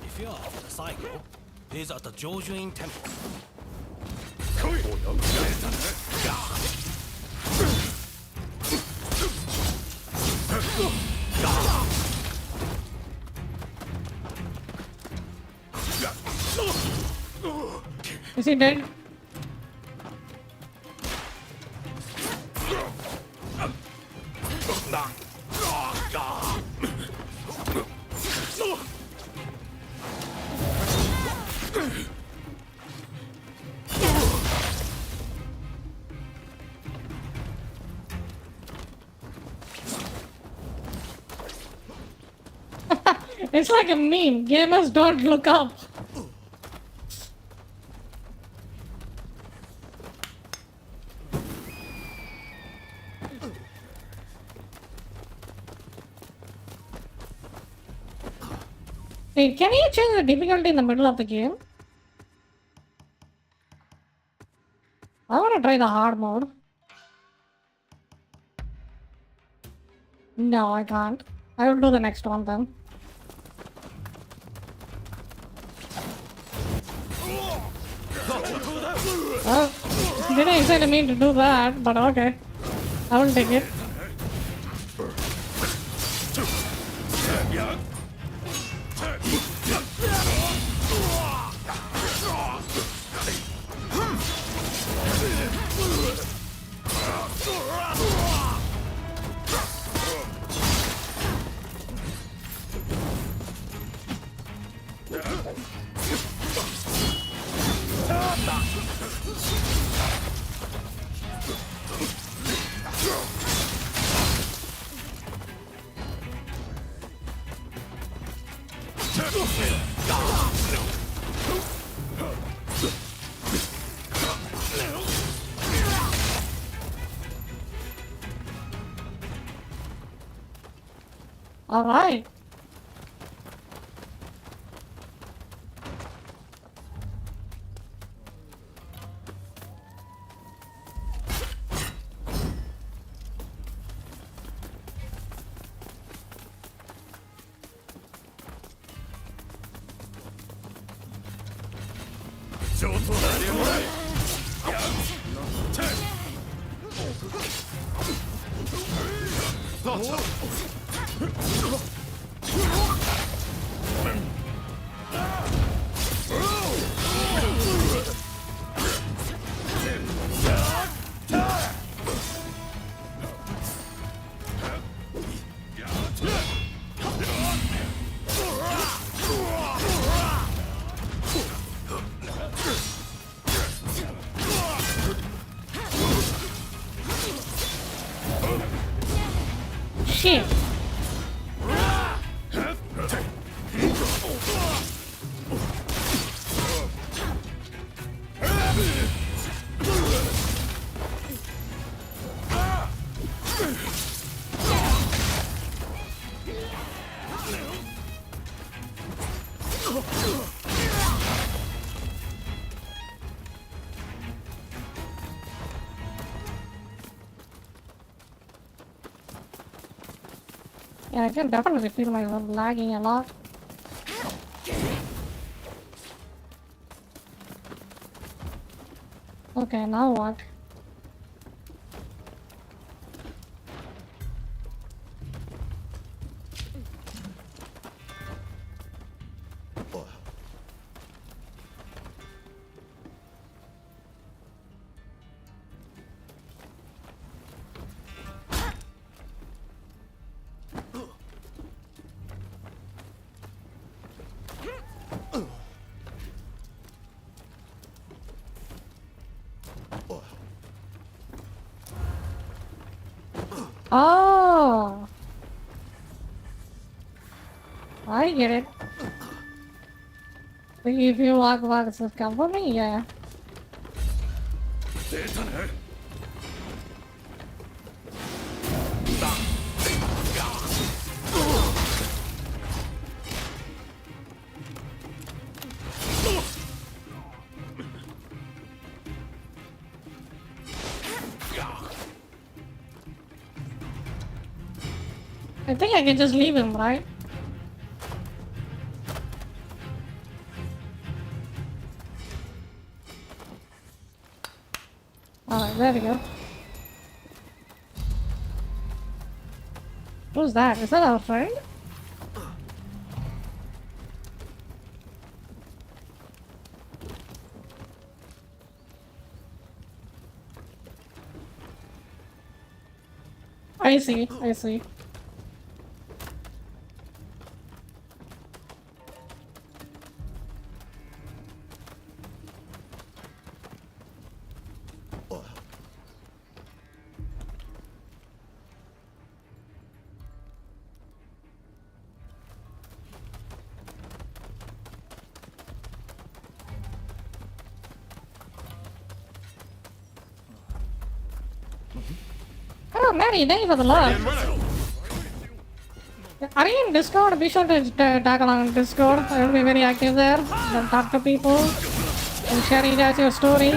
If you're after Saigo, he's at the Jojuin Temple. Is he dead? It's like a meme. Gamers don't look up. Wait, can you change the difficulty in the middle of the game? I want to try the hard mode. No, I can't. I will do the next one then. Well, didn't exactly mean to do that, but okay. I will take it. All right. Shit. Yeah, I can definitely feel myself lagging a lot. Okay, now what? Oh, I get it. If you walk this come for me, yeah. I think I can just leave him, right? Alright, there we go. Who's that? Is that our friend? I see, I see. Oh, Mary, thank you for the love. Are you in Discord? Be sure to tag along Discord. I will be very active there. Then talk to people and sharing guys your story.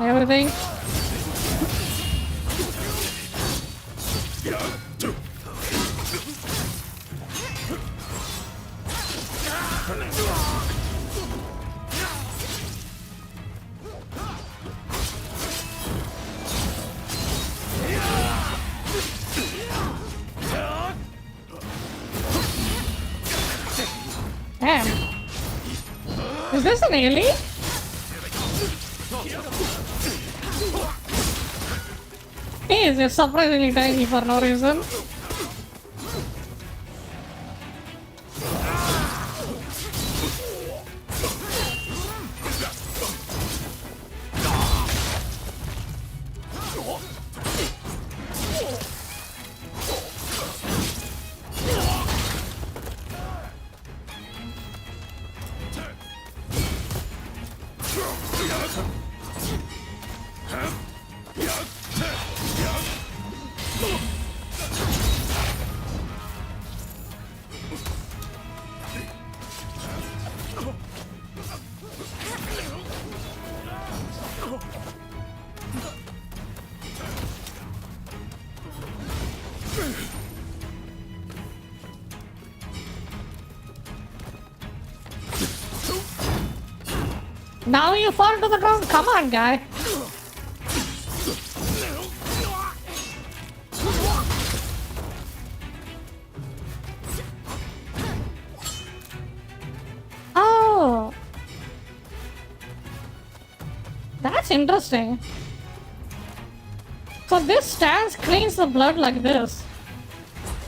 Everything. Is this an alien? Hey, is it surprisingly tiny for no reason? Now you fall to the ground. Come on, guy. Oh. That's interesting. So this stance cleans the blood like this.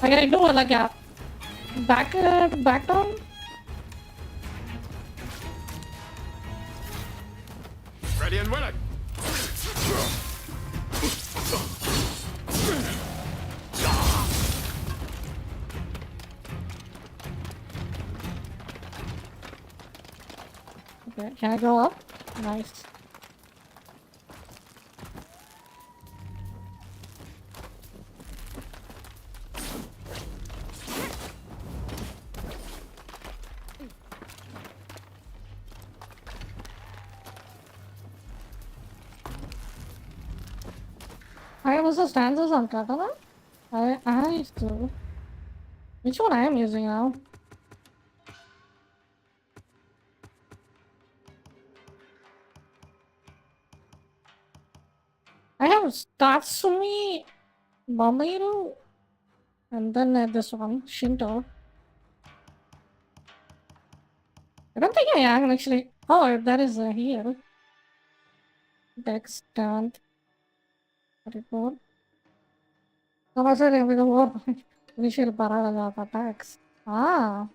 Like I do like a back down. Ready and willing. Okay, can I go up? Nice. I was the stanzas on katana. I still. Which one I am using now? I have Tatsumi, Bamiru, and then this one, Shinto. I don't think I am actually. Oh, that is here. Dex stand. Report. Samasaria with the war. Initial parallel of attacks. Ah.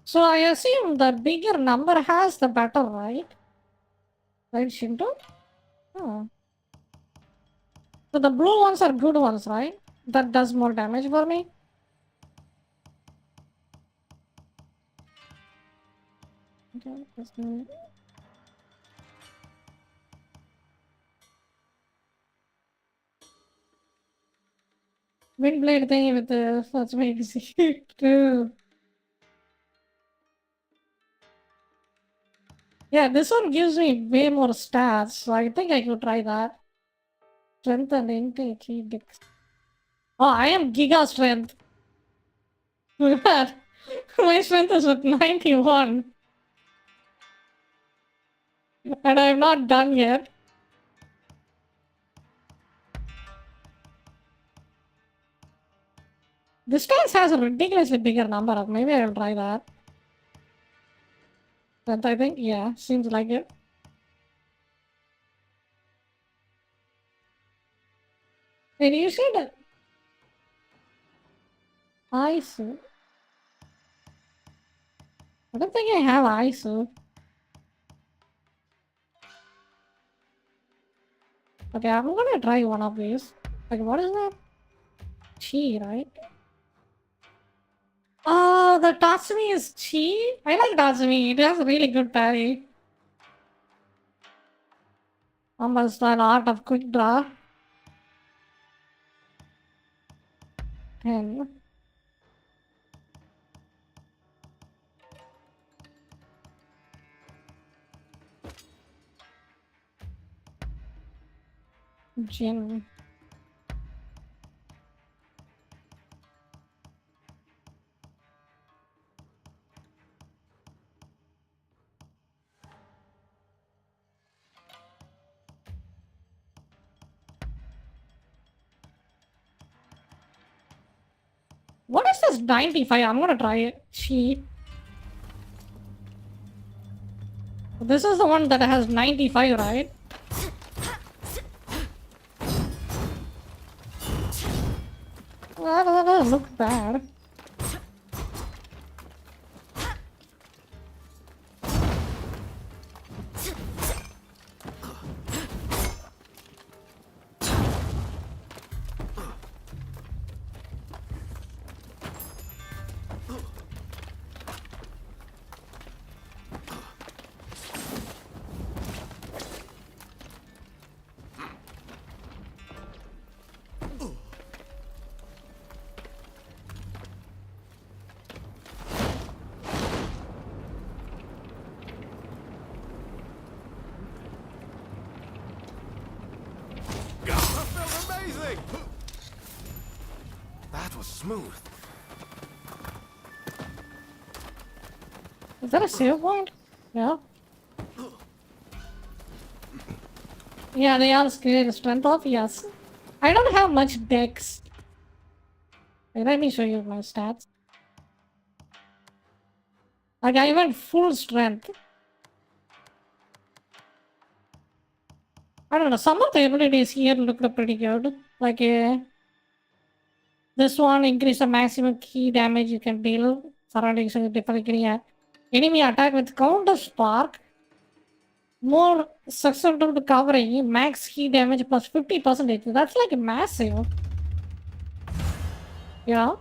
So I assume the bigger number has the better, right? Right, Shinto? Oh. So the blue ones are good ones, right? That does more damage for me? Okay, that's good. Wind blade thing with the first makes it too. Yeah, this one gives me way more stats, so I think I could try that. Strength and intake, dex. Oh, I am Giga Strength. Look at that. My strength is at 91. And I'm not done yet. This stance has a ridiculously bigger number. Maybe I'll try that. Strength, I think? Yeah, seems like it. And you said ISO. I don't think I have ISO. Okay, I'm gonna try one of these. Like, what is that? Chi, right? Oh, the Tatsumi is Chi? I like Tatsumi. It has a really good parry. Almost an art of quick draw. 10. Jin. What is this 95? I'm gonna try it. Cheat. This is the one that has 95, right? Well, that doesn't look bad. Amazing! That was smooth. Is that a save point? Yeah. Yeah, they all scale strength off, yes. I don't have much dex. Wait, let me show you my stats. Like, I went full strength. I don't know, some of the abilities here look pretty good. Like, this one increase the maximum key damage you can deal surrounding different enemy attack with counter spark. More susceptible to covering, max key damage plus 50%. That's like massive. Yeah.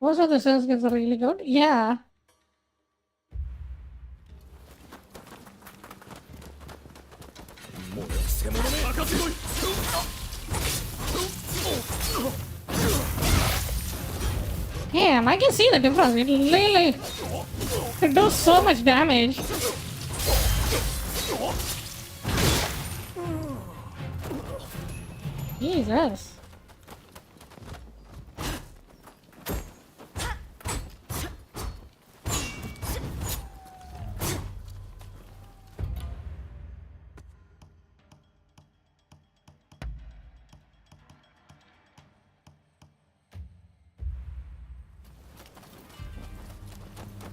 Most of the sales skills are really good. Yeah. Damn, I can see the difference. It really it does so much damage. Jesus.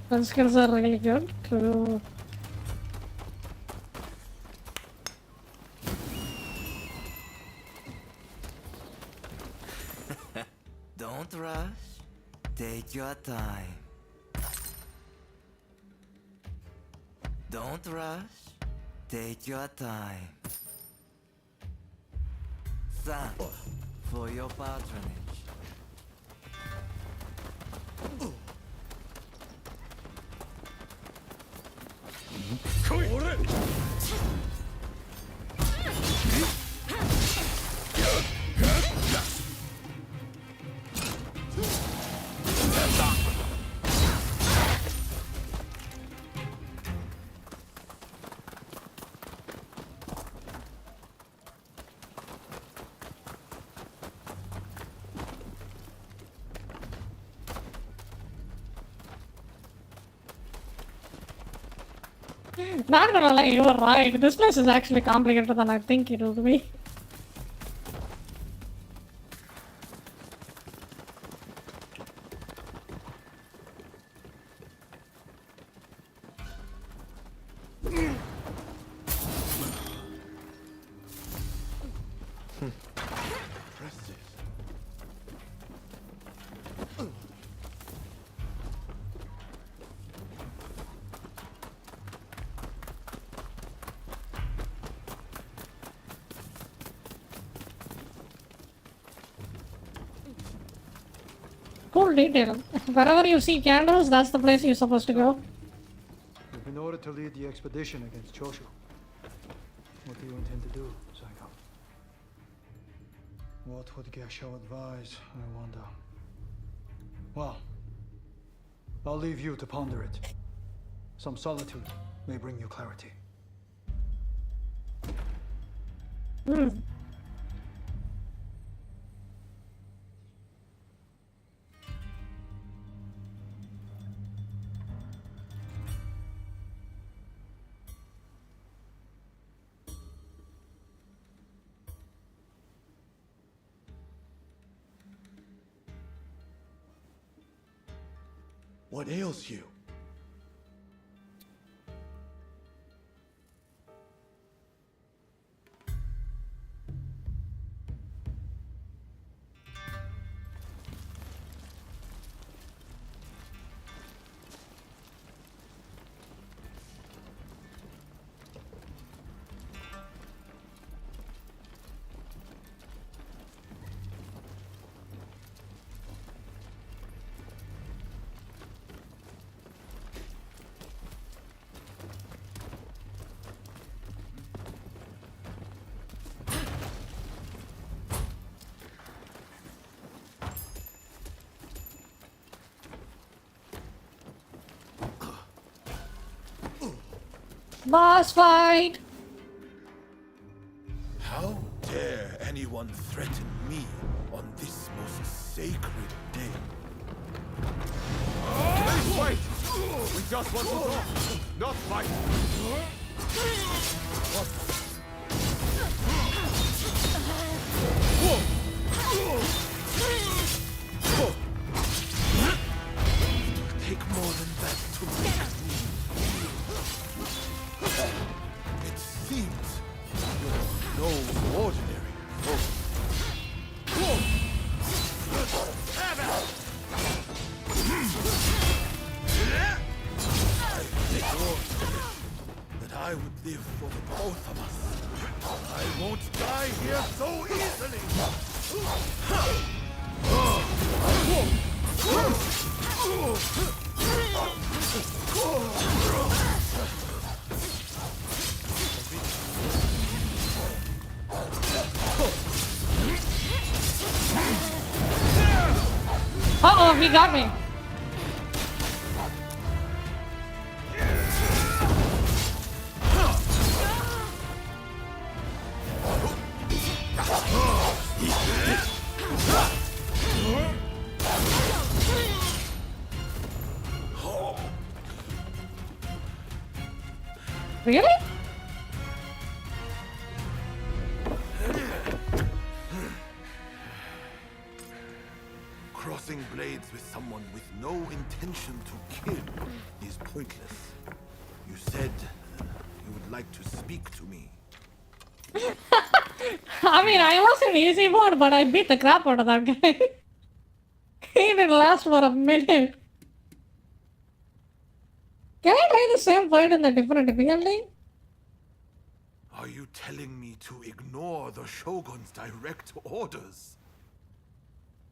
The skills are really good too. Don't rush. Take your time. Don't rush. Take your time. Thanks for your patronage. Not gonna lie, you were right. This place is actually complicated than I think it will be. Cool detail. Wherever you see candles, that's the place you're supposed to go. You've been ordered to lead the expedition against Choshu. What do you intend to do, Psycho? What would Gesho advise, I wonder? Well, I'll leave you to ponder it. Some solitude may bring you clarity. What ails you? Boss fight! How dare anyone threaten me on this most sacred day? Please wait! We just want to talk, not fight! It'll take more than that to make me. It seems you're no ordinary foe. I swore that I would live for the both of us. I won't die here so easily. Uh-oh, he got me. Really? Crossing blades with someone with no intention to kill is pointless. You said you would like to speak to me. I mean, I was an easy one, but I beat the crap out of that guy. He didn't last for a minute. Can I play the same fight in a different difficulty? Are you telling me to ignore the Shogun's direct orders?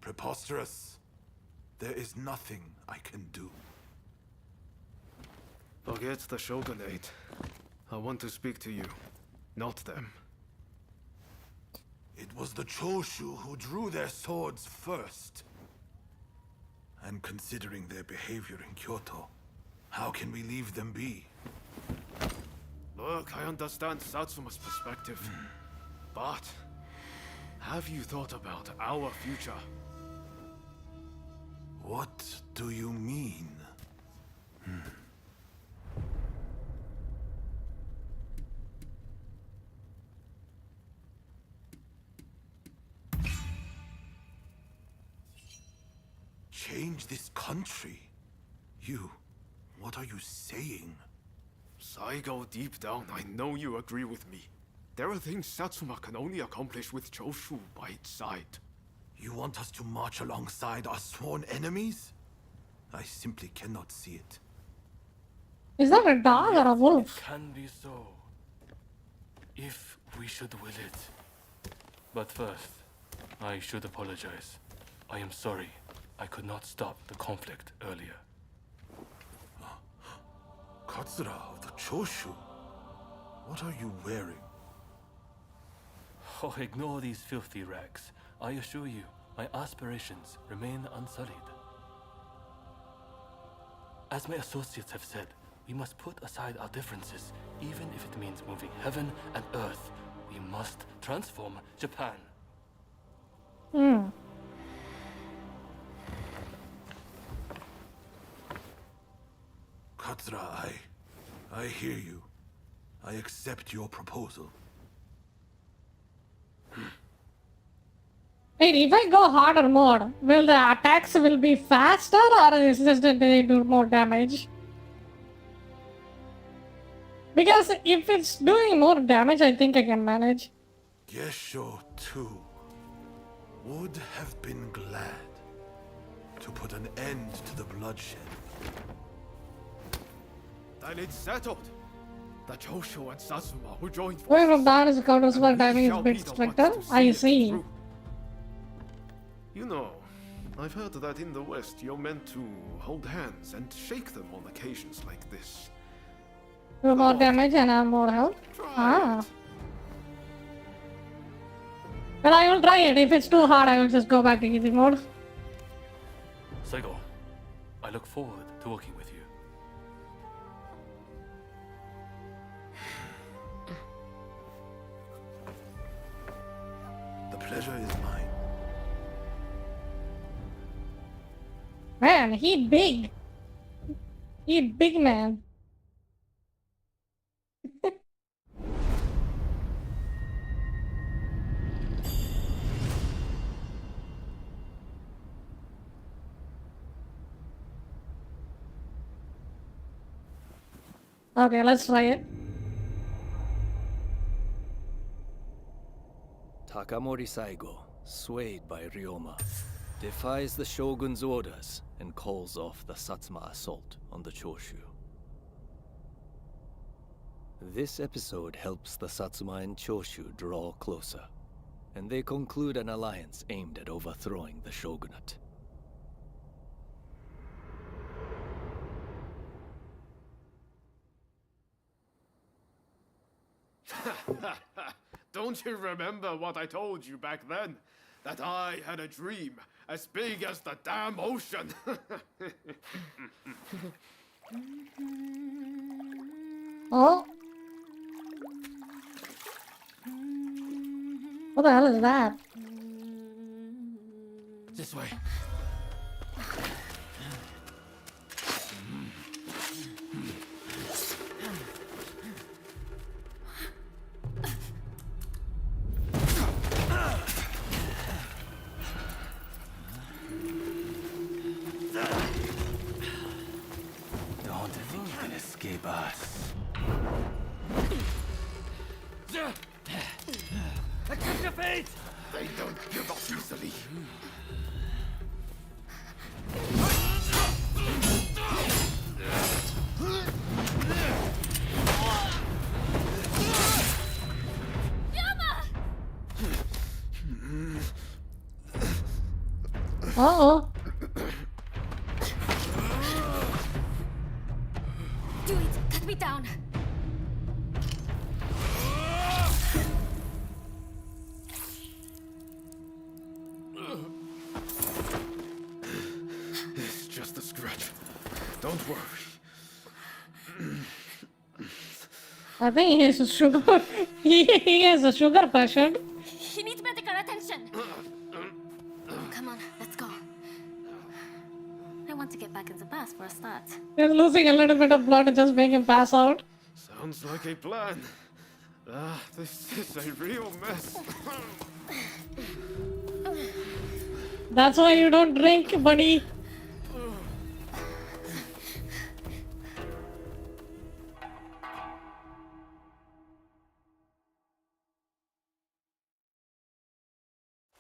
Preposterous. There is nothing I can do. Forget the Shogunate. I want to speak to you, not them. It was the Choshu who drew their swords first. And considering their behavior in Kyoto, how can we leave them be? Look, I understand Satsuma's perspective. But have you thought about our future? What do you mean? Change this country? What are you saying? Saigo, deep down, I know you agree with me. There are things Satsuma can only accomplish with Choshu by its side. You want us to march alongside our sworn enemies? I simply cannot see it. Is that a dog or a wolf? It can be so, if we should will it. But first, I should apologize. I am sorry I could not stop the conflict earlier. Katsura of the Choshu? What are you wearing? Oh, ignore these filthy rags. I assure you, my aspirations remain unsullied. As my associates have said, We must put aside our differences, even if it means moving heaven and earth. We must transform Japan. Katsura, I hear you. I accept your proposal. Wait, if I go harder mode, will the attacks will be faster or is just that they do more damage? Because if it's doing more damage, I think I can manage. Gesho, too, would have been glad to put an end to the bloodshed. Then it's settled. The Choshu and Satsuma who joined Going forces. from down is counter spell timing is shall a be bit the stricter. ones to I see it see. through. You know, I've heard that in the West you're meant to hold hands and shake them on occasions like this. Do more damage and have more health. Ah. Well, I will try it. If it's too hard, I will just go back to easy mode. Seigo, I look forward to working with you. The pleasure is mine. Man, he big. He big man. Okay, let's try it. Takamori Saigo, swayed by Ryoma, defies the shogun's orders and calls off the Satsuma assault on the Choshu. This episode helps the Satsuma and Choshu draw closer, and they conclude an alliance aimed at overthrowing the shogunate. Don't you remember what I told you back then? That I had a dream as big as the damn ocean. Oh. What the hell is that? This way. Don't think you can escape us. Accept your fate! They don't give up easily. Uh-oh. Do it! Cut me down! It's just a scratch. Don't worry. I think he's a sugar. he is a sugar patient. He needs medical attention! Come on, let's go. I want to get back into bath for a start. He's losing a little bit of blood and just make him pass out. Sounds like a plan. This is a real mess. That's why you don't drink, buddy.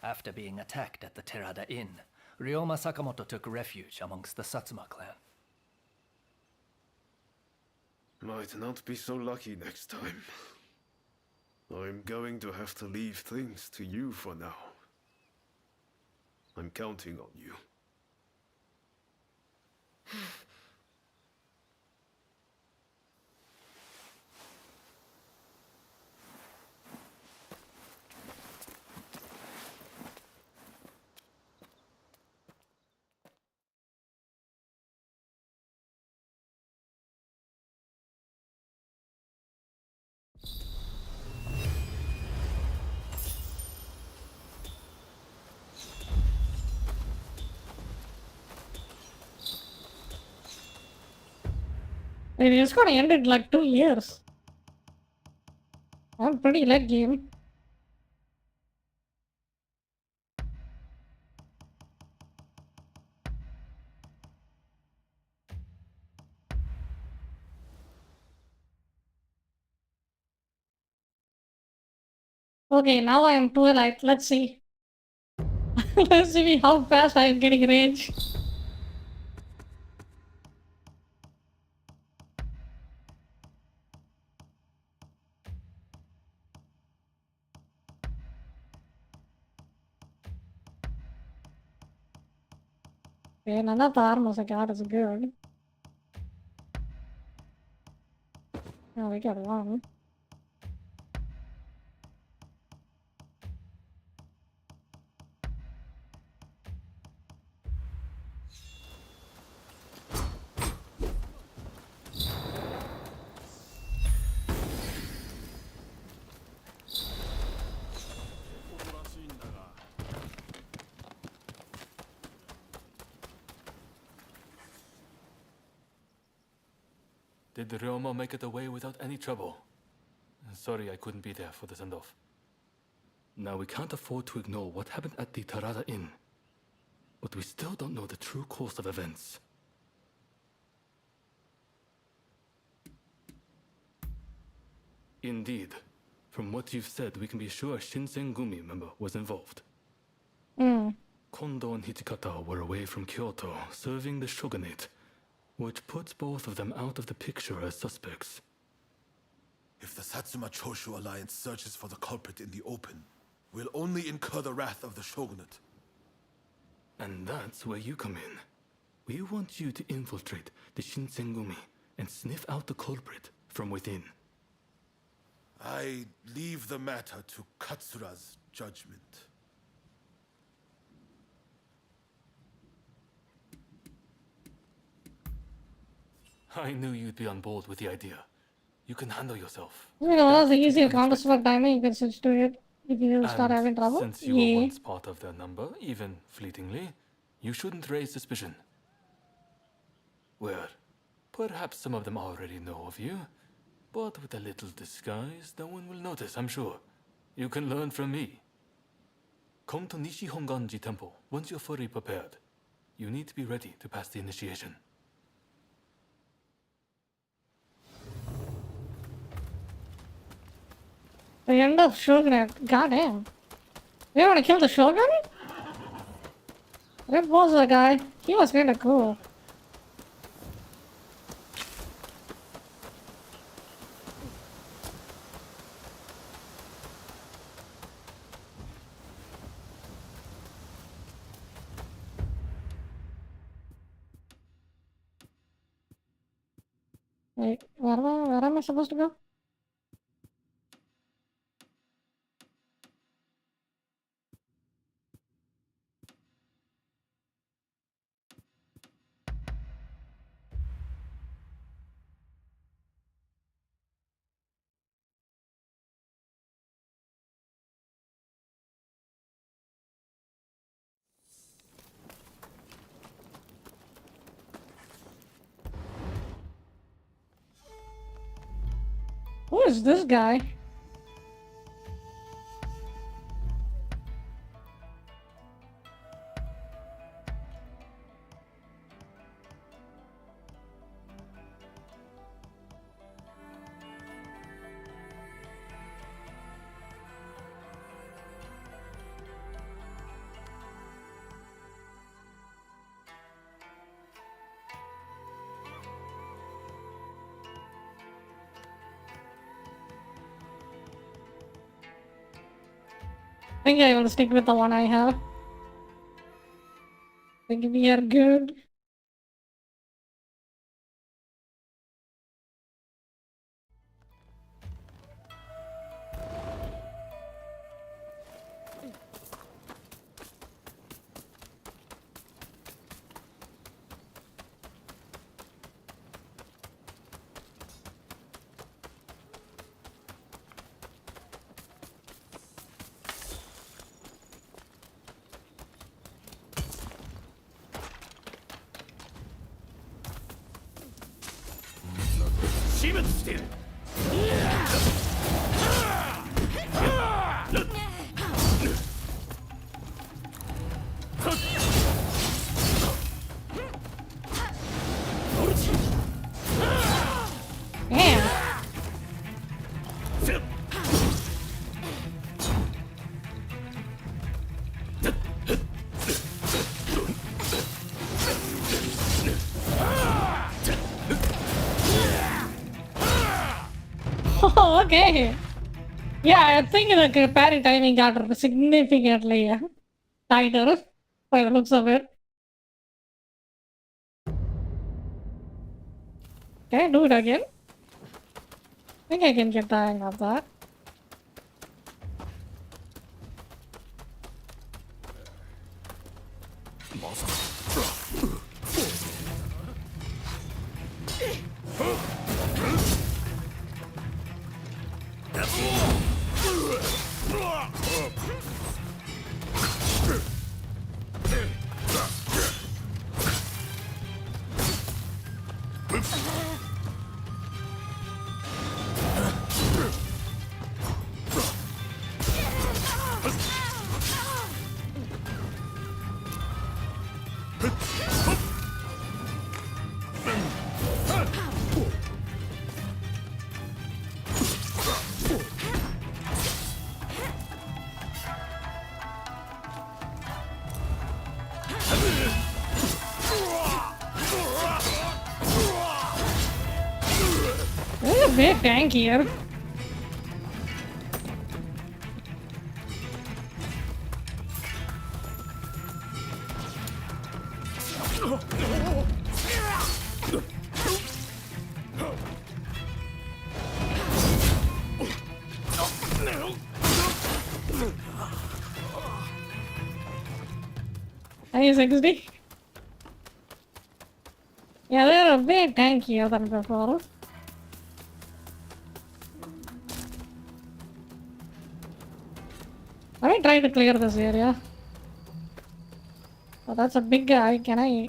After being attacked at the Terada Inn, Ryoma Sakamoto took refuge amongst the Satsuma clan. Might not be so lucky next time. I'm going to have to leave things to you for now. I'm counting on you. It's gonna end in like 2 years. I'm pretty late game. Okay, now I am too light. Let's see. Let's see how fast I am getting range. Okay, none of the armors I got is good. Oh, we got one. Did Ryoma make it away without any trouble? Sorry I couldn't be there for the send-off. Now we can't afford to ignore what happened at the Tarada Inn. But we still don't know the true course of events. Indeed. From what you've said, we can be sure a Shinsengumi member was involved. Kondo and Hichikata were away from Kyoto, serving the shogunate, which puts both of them out of the picture as suspects. If the Satsuma Choshu alliance searches for the culprit in the open, we'll only incur the wrath of the shogunate. And that's where you come in. We want you to infiltrate the Shinsengumi and sniff out the culprit from within. I leave the matter to Katsura's judgment. I knew you'd be on board with the idea. You can handle yourself. You know, that's the easier counter-spell timing. You can switch to it if you start having trouble. Since you were once part of their number, even fleetingly, you shouldn't raise suspicion. Well, perhaps some of them already know of you, but with a little disguise, no one will notice, I'm sure. You can learn from me. Come to Nishi Honganji Temple once you're fully prepared. You need to be ready to pass the initiation. The end of Shogunate. Goddamn. You want to kill the Shogun? That was the guy. He was kinda cool. Wait, where am I supposed to go? Who is this guy? I think I will stick with the one I have. I think we are good. Damn. Oh, okay. Yeah, I think the parry timing got significantly tighter by the looks of it. Okay, do it again. I think I can get the hang of that. They're a bit tankier. Hey, 60. Yeah, they're a bit tankier than before. Let me try to clear this area. Oh, that's a big guy. Can I?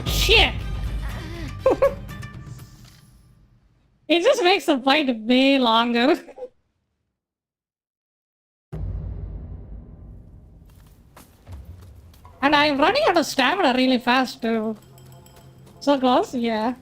Shit! It just makes the fight way longer. And I'm running out of stamina really fast too. So close? Yeah.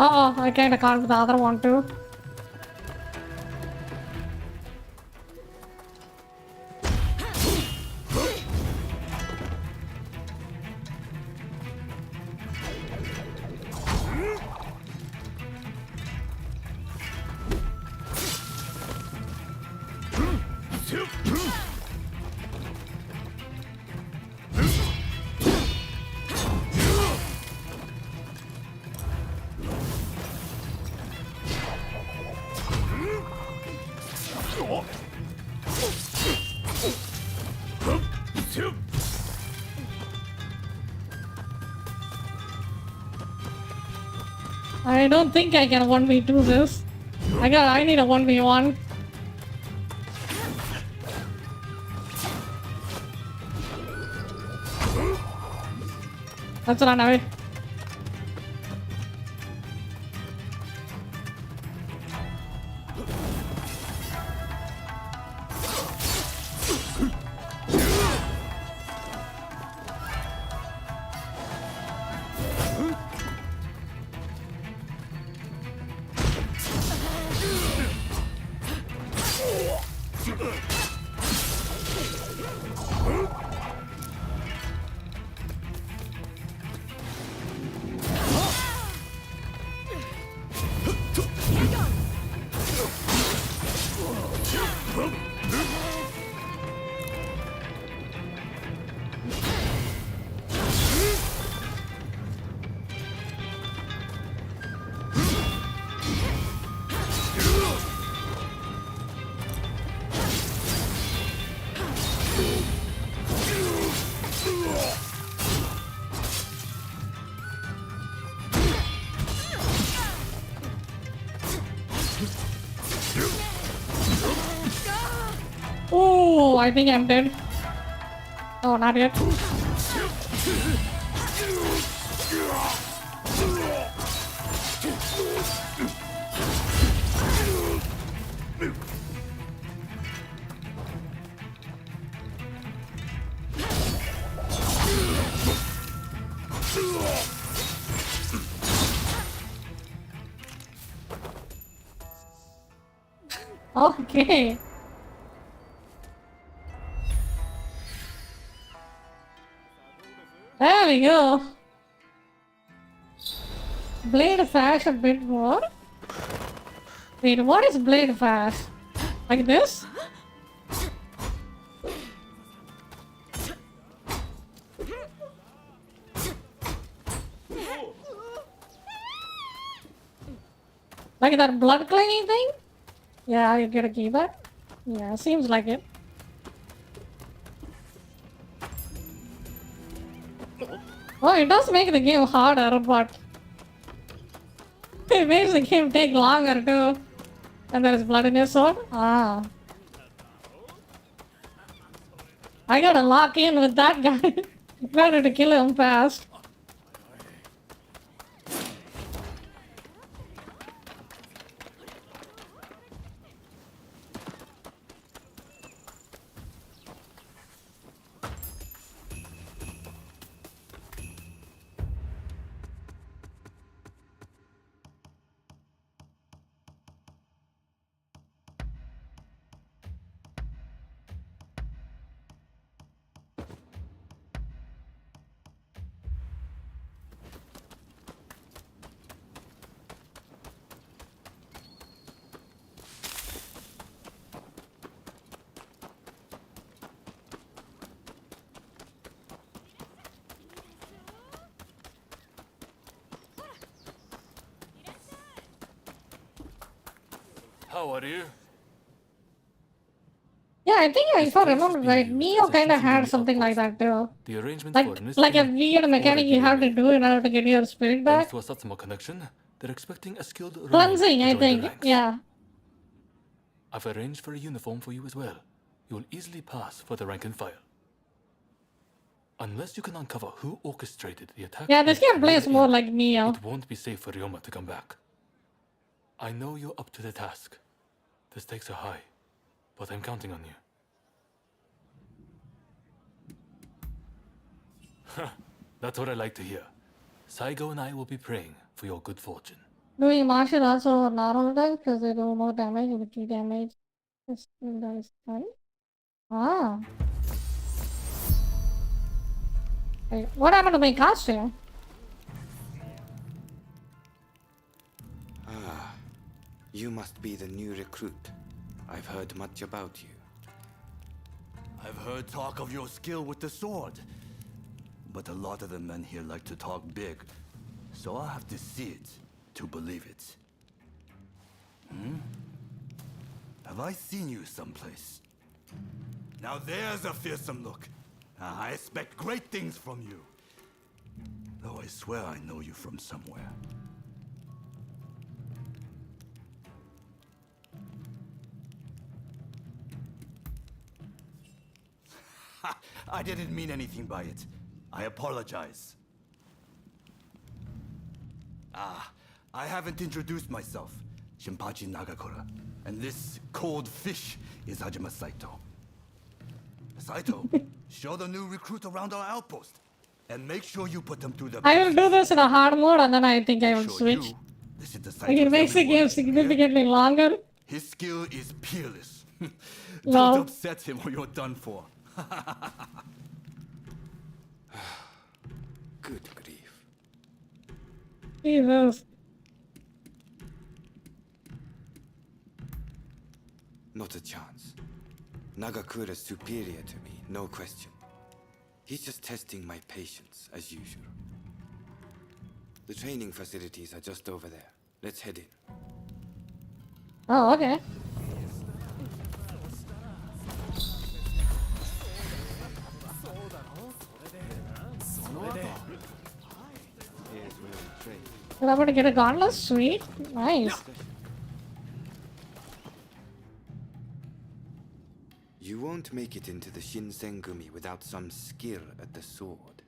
Uh-oh, I kinda can't with the other one too. I don't think I can 1v2 this. I need a 1v1. Let's run away. Oh, I think I'm dead. Oh, not yet. Okay. There we go. Blade fast a bit more. Wait, what is blade fast? Like this? Like that blood cleaning thing? Yeah, you get a key back? Yeah, seems like it. Oh, it does make the game harder, but it makes the game take longer too. And there is blood in your sword? Ah. I gotta lock in with that guy. Better to kill him fast. How are you? Yeah, I think if I remember right, Neo kinda had something like that too. The arrangement Like, for an like a escape weird mechanic you have to do in order to get your spirit back. Thanks to a Satsuma connection, they're expecting a skilled ronin Cleansing, to I join their think. ranks. Yeah. I've arranged for a uniform for you as well. You will easily pass for the rank and file. Unless you can uncover who orchestrated the attack, Yeah, this and game plays carried it more in, like Neo. it won't be safe for Ryoma to come back. I know you're up to the task. The stakes are high, but I'm counting on you. That's what I like to hear. Saigo and I will be praying for your good fortune. Doing martial arts over normal dice because they do more damage with 3 damage. This dice fine. Ah. Wait, what happened to my costume? Ah, you must be the new recruit. I've heard much about you. I've heard talk of your skill with the sword. But a lot of the men here like to talk big. So I'll have to see it to believe it. Have I seen you someplace? Now there's a fearsome look. I expect great things from you. Though I swear I know you from somewhere. I didn't mean anything by it. I apologize. I haven't introduced myself. Shinpachi Nagakura. And this cold fish is Hajime Saito. Saito, show the new recruit around our outpost. And make sure you put them through the I will do this in a hard mode and then I think I will switch. Like it makes the game significantly longer. His skill is peerless. No. Don't upset him or you're done for. Good grief. Jesus. Not a chance. Nagakura's superior to me, no question. He's just testing my patience, as usual. The training facilities are just over there. Let's head in. Oh, okay. Well, I'm gonna get a gauntlet? Sweet. Nice. You won't make it into the Shinsengumi without some skill at the sword.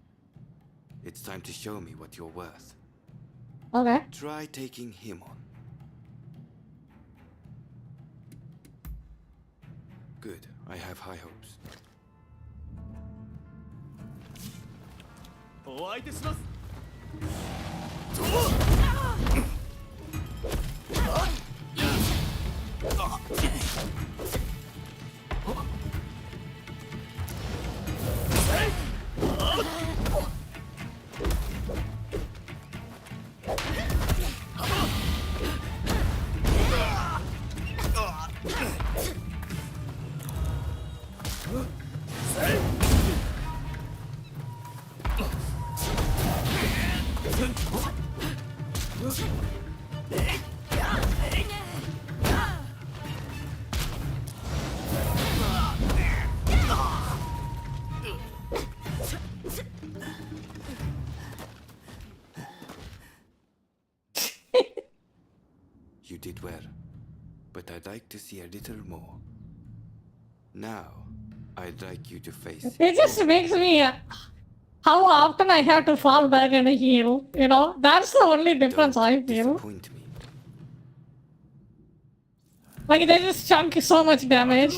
It's time to show me what you're worth. Okay. Try taking him on. Good. I have high hopes. You did well, but I'd like to see a little more. Now, I'd like you to face It just makes me how often I have to fall back and heal, you know? That's the only difference I feel. Like they just chunk so much damage.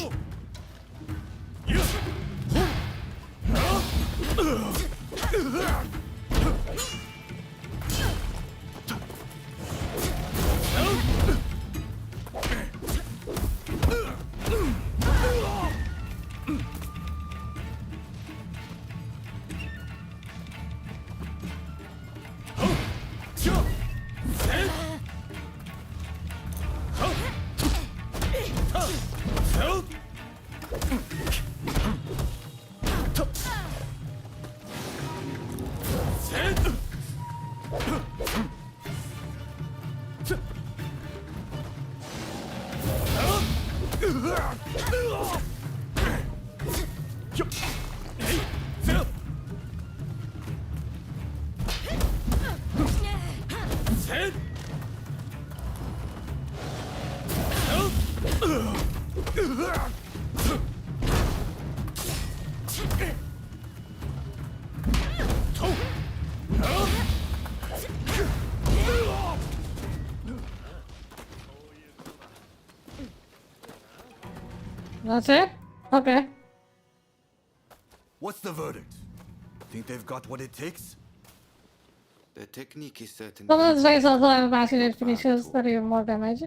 That's it? Okay. What's the verdict? Think they've got what it takes? The technique is certainly. Some of the strikes also have passionate finishes that do more damage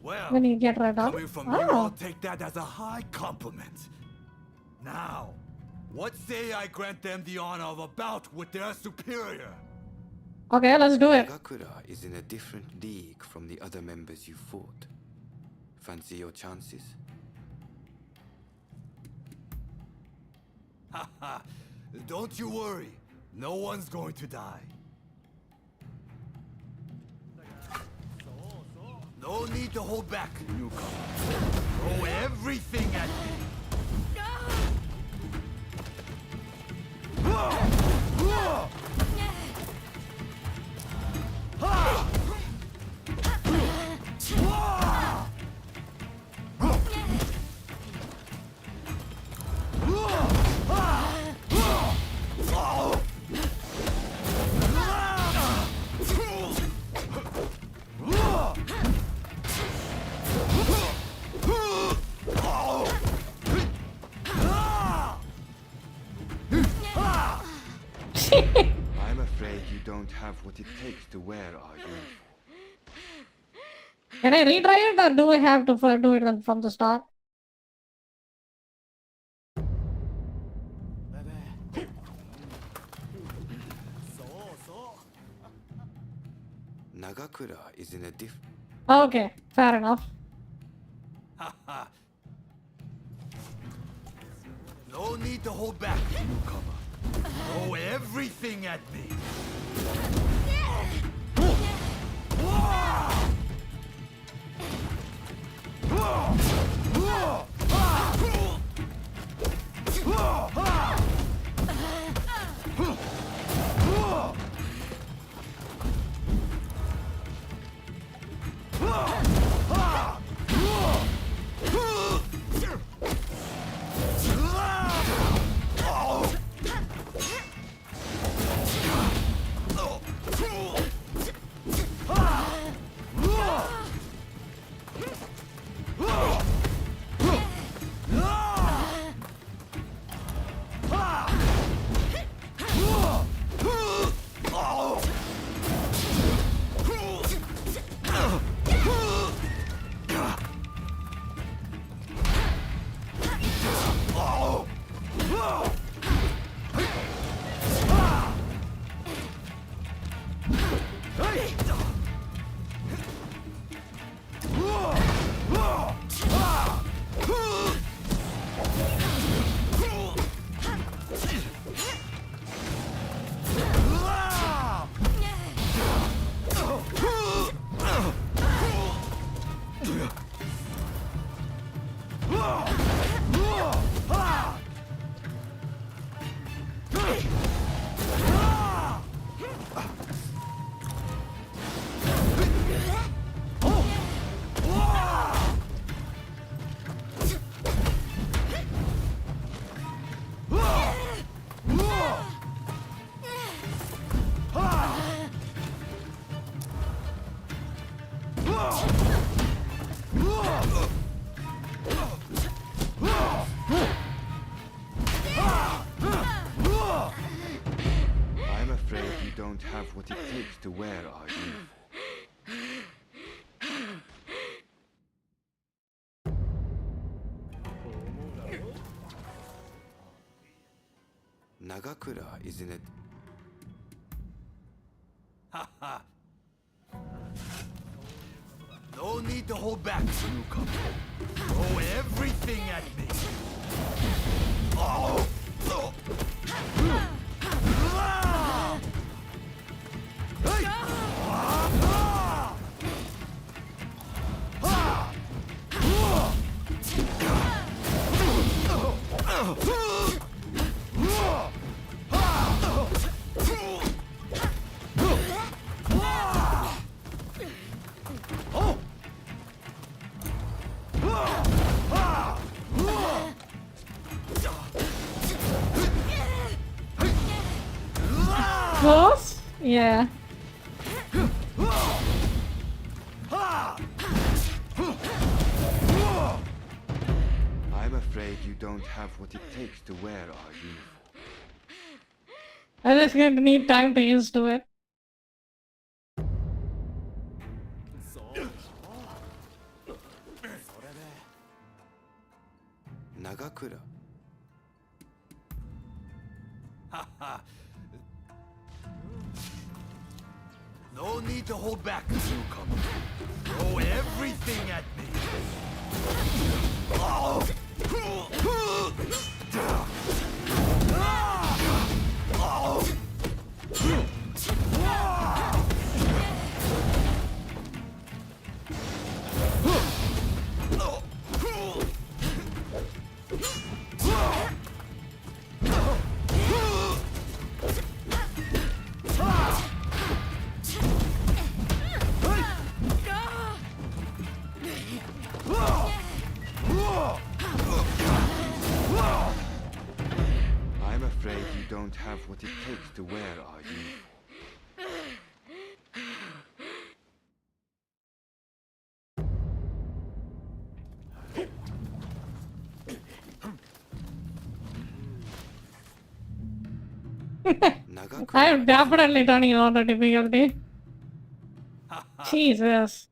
Well, when you get rid of. coming from you, I'll take that as a high compliment. Now, what say I grant them the honor of a bout with their superior? Okay, let's do it. Nagakura is in a different league from the other members you fought. Fancy your chances? Haha, don't you worry. No one's going to die. No need to hold back, newcomer. Throw everything at me. I'm afraid you don't have what it takes to wear our uniform. Can I retry it or do I have to do it from the start? Nagakura is in a different. Okay, fair enough. No need to hold back, newcomer. Throw everything at me. I'm afraid you don't have what it takes to wear our uniform. Nagakura is in a. Haha. No need to hold back, newcomer. Throw everything at me. Close? Yeah. I'm afraid you don't have what it takes to wear our uniform. I'm just going to need time to use to it. Nagakura. No need to hold back, newcomer. Throw everything at me. I'm afraid you don't have what it takes to wear our uniform. I'm definitely turning on the difficulty. Jesus.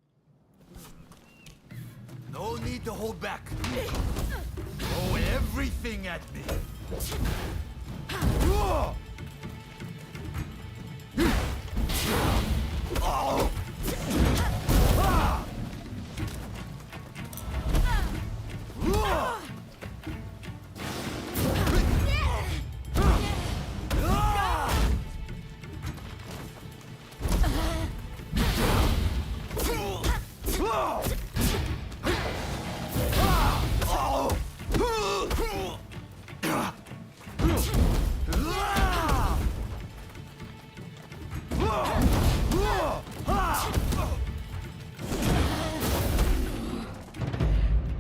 No need to hold back, newcomer. Throw everything at me.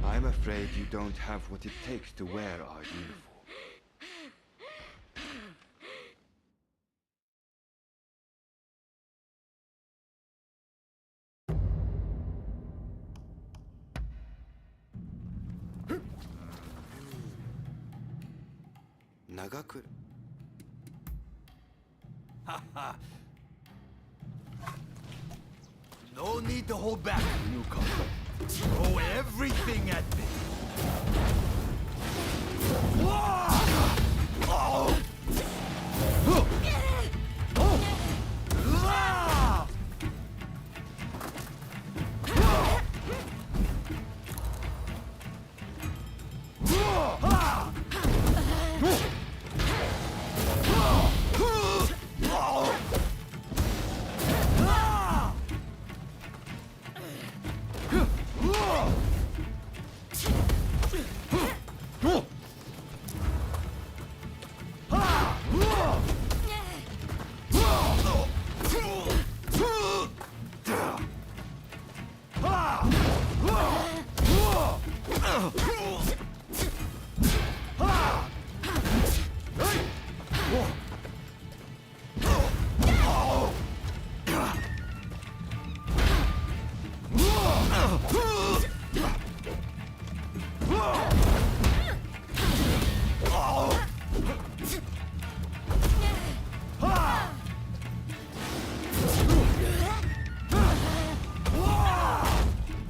I'm afraid you don't have what it takes to wear our uniform. Nagakura. No need to hold back, newcomer. Throw everything at me.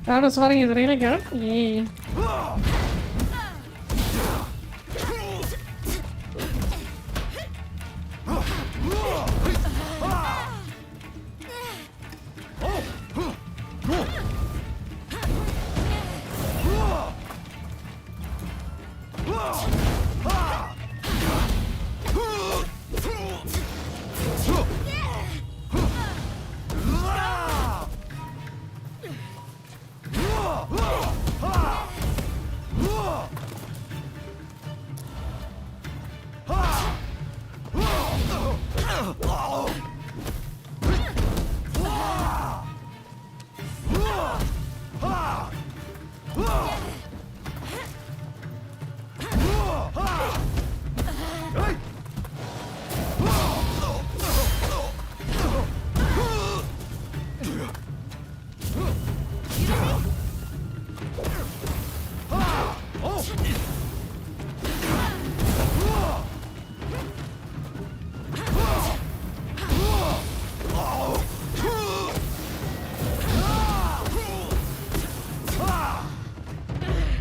That was funny, is really good. Yay.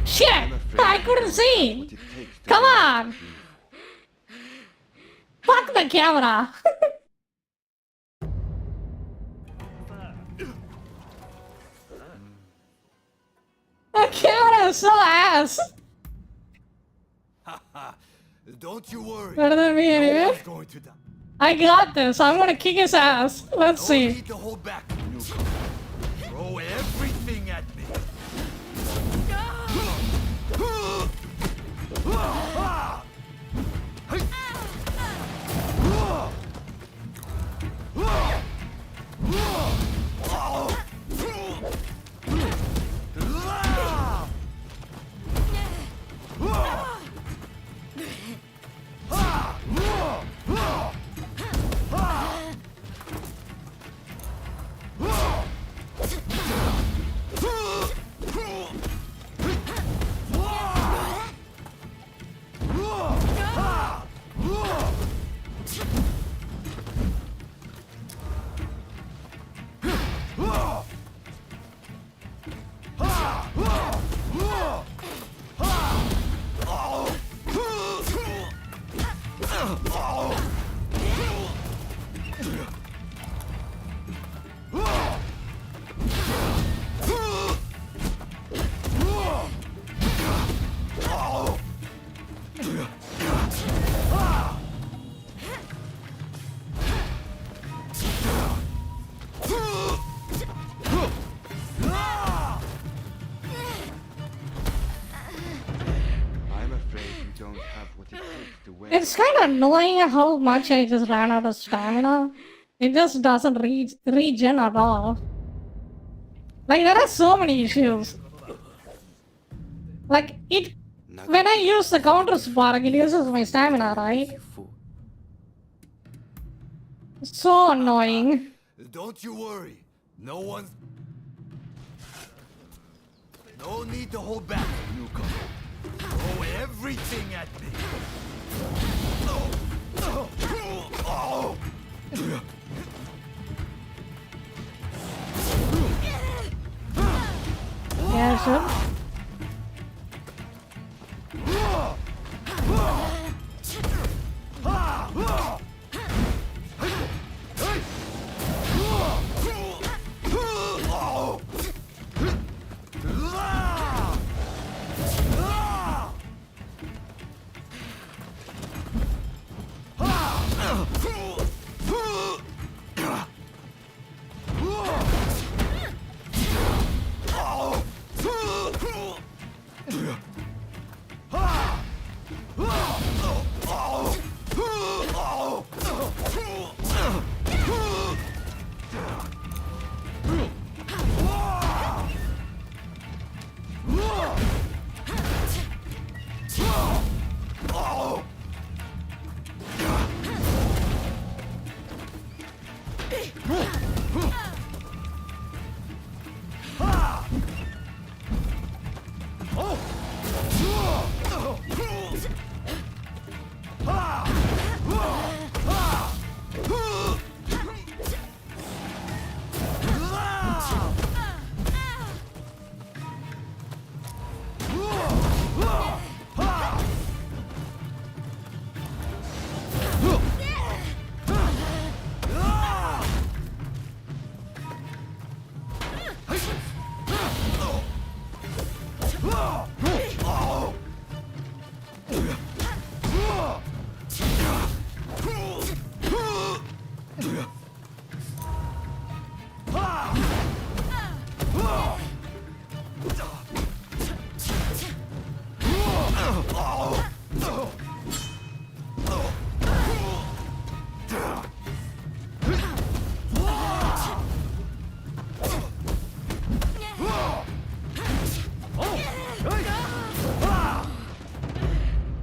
Shit! I couldn't see! Come on! Fuck the camera! The camera is so ass! Don't you worry. Better than me No anyway. one's going to die. I got this. I'm gonna kick his ass. Let's No see. need to hold back, newcomer. Throw everything at me. It's kind of annoying how much I just ran out of stamina. It just doesn't regen at all. Like, there are so many issues. Like, when I use the counter spark, it uses my stamina, right? So annoying. Don't you worry. No one's... No need to hold back, newcomer. Throw everything at me. Yeah, sure.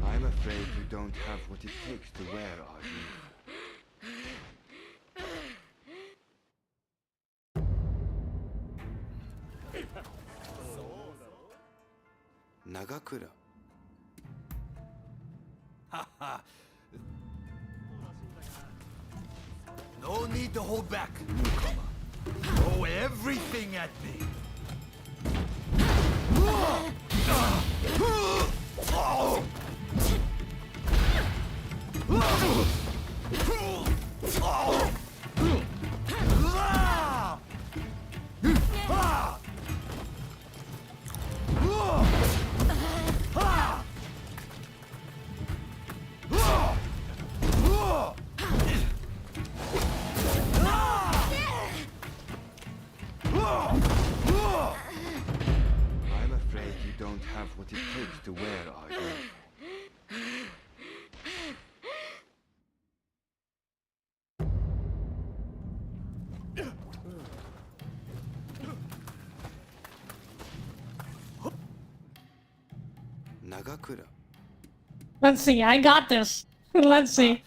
I'm afraid you don't have what it takes to wear our Nagakura. No need to hold back, newcomer. Throw everything at me. I'm afraid you don't have what it takes to wear our uniform. Nagakura. Let's see, I got this. Let's see.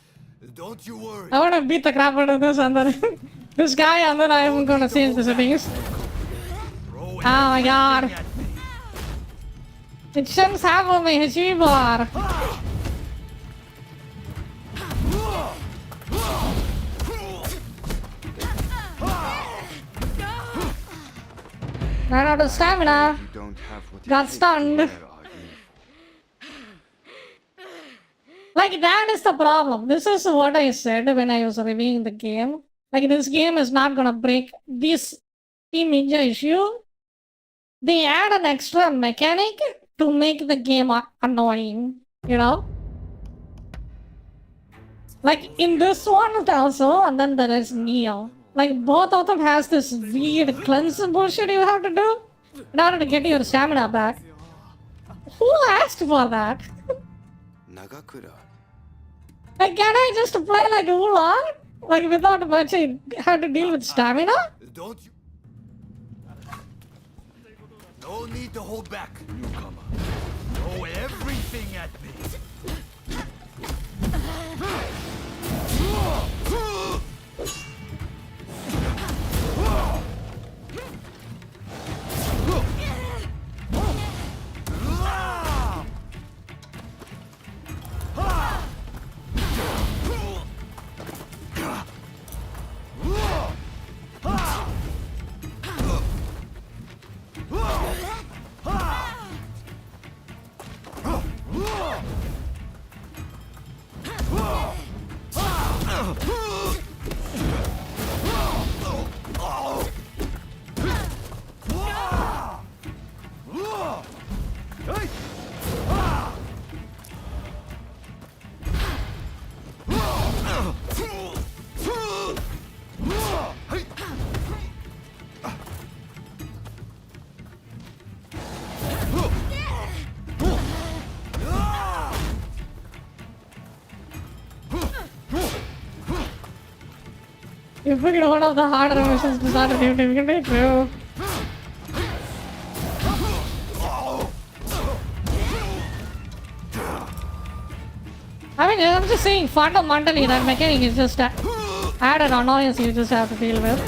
Don't you worry. I wanna beat the crap out of this and then this guy and then I'm gonna change the settings. Oh my god. It shouldn't have on my HP bar. Ran out of stamina. You don't have what it Got takes to stunned. wear our uniform. Like, that is the problem. This is what I said when I was reviewing the game. Like, this game is not gonna break this Team Ninja issue. They add an extra mechanic to make the game annoying, you know? Like, in this one also, and then there is Neo. Like, both of them has this weird cleansing bullshit you have to do in order to get your stamina back. Who asked for that? Nagakura. Like, can I just play like Oolong? Like, without much I have to deal with stamina? Don't you? No need to hold back, newcomer. Throw everything at me. You figured one of the harder missions to start a new difficulty too. I mean, I'm just saying fundamentally that mechanic is just added annoyance you just have to deal with.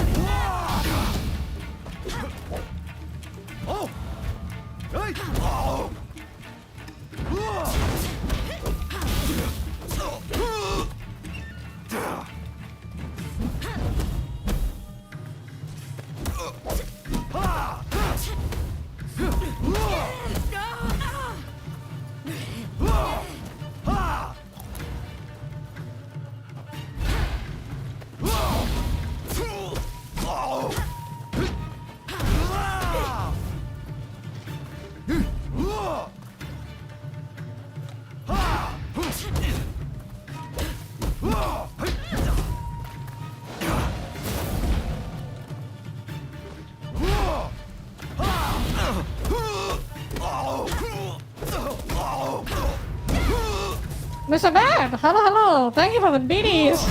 Mr. Bad, hello, hello. Thank you for the beaties.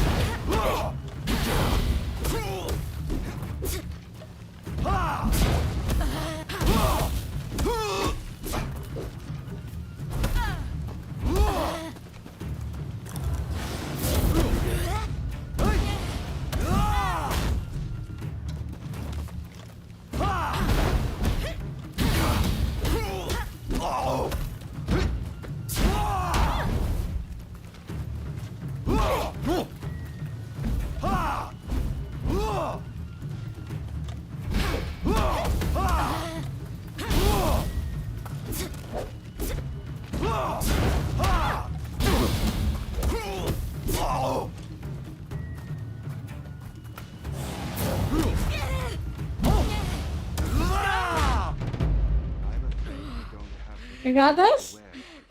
You got this?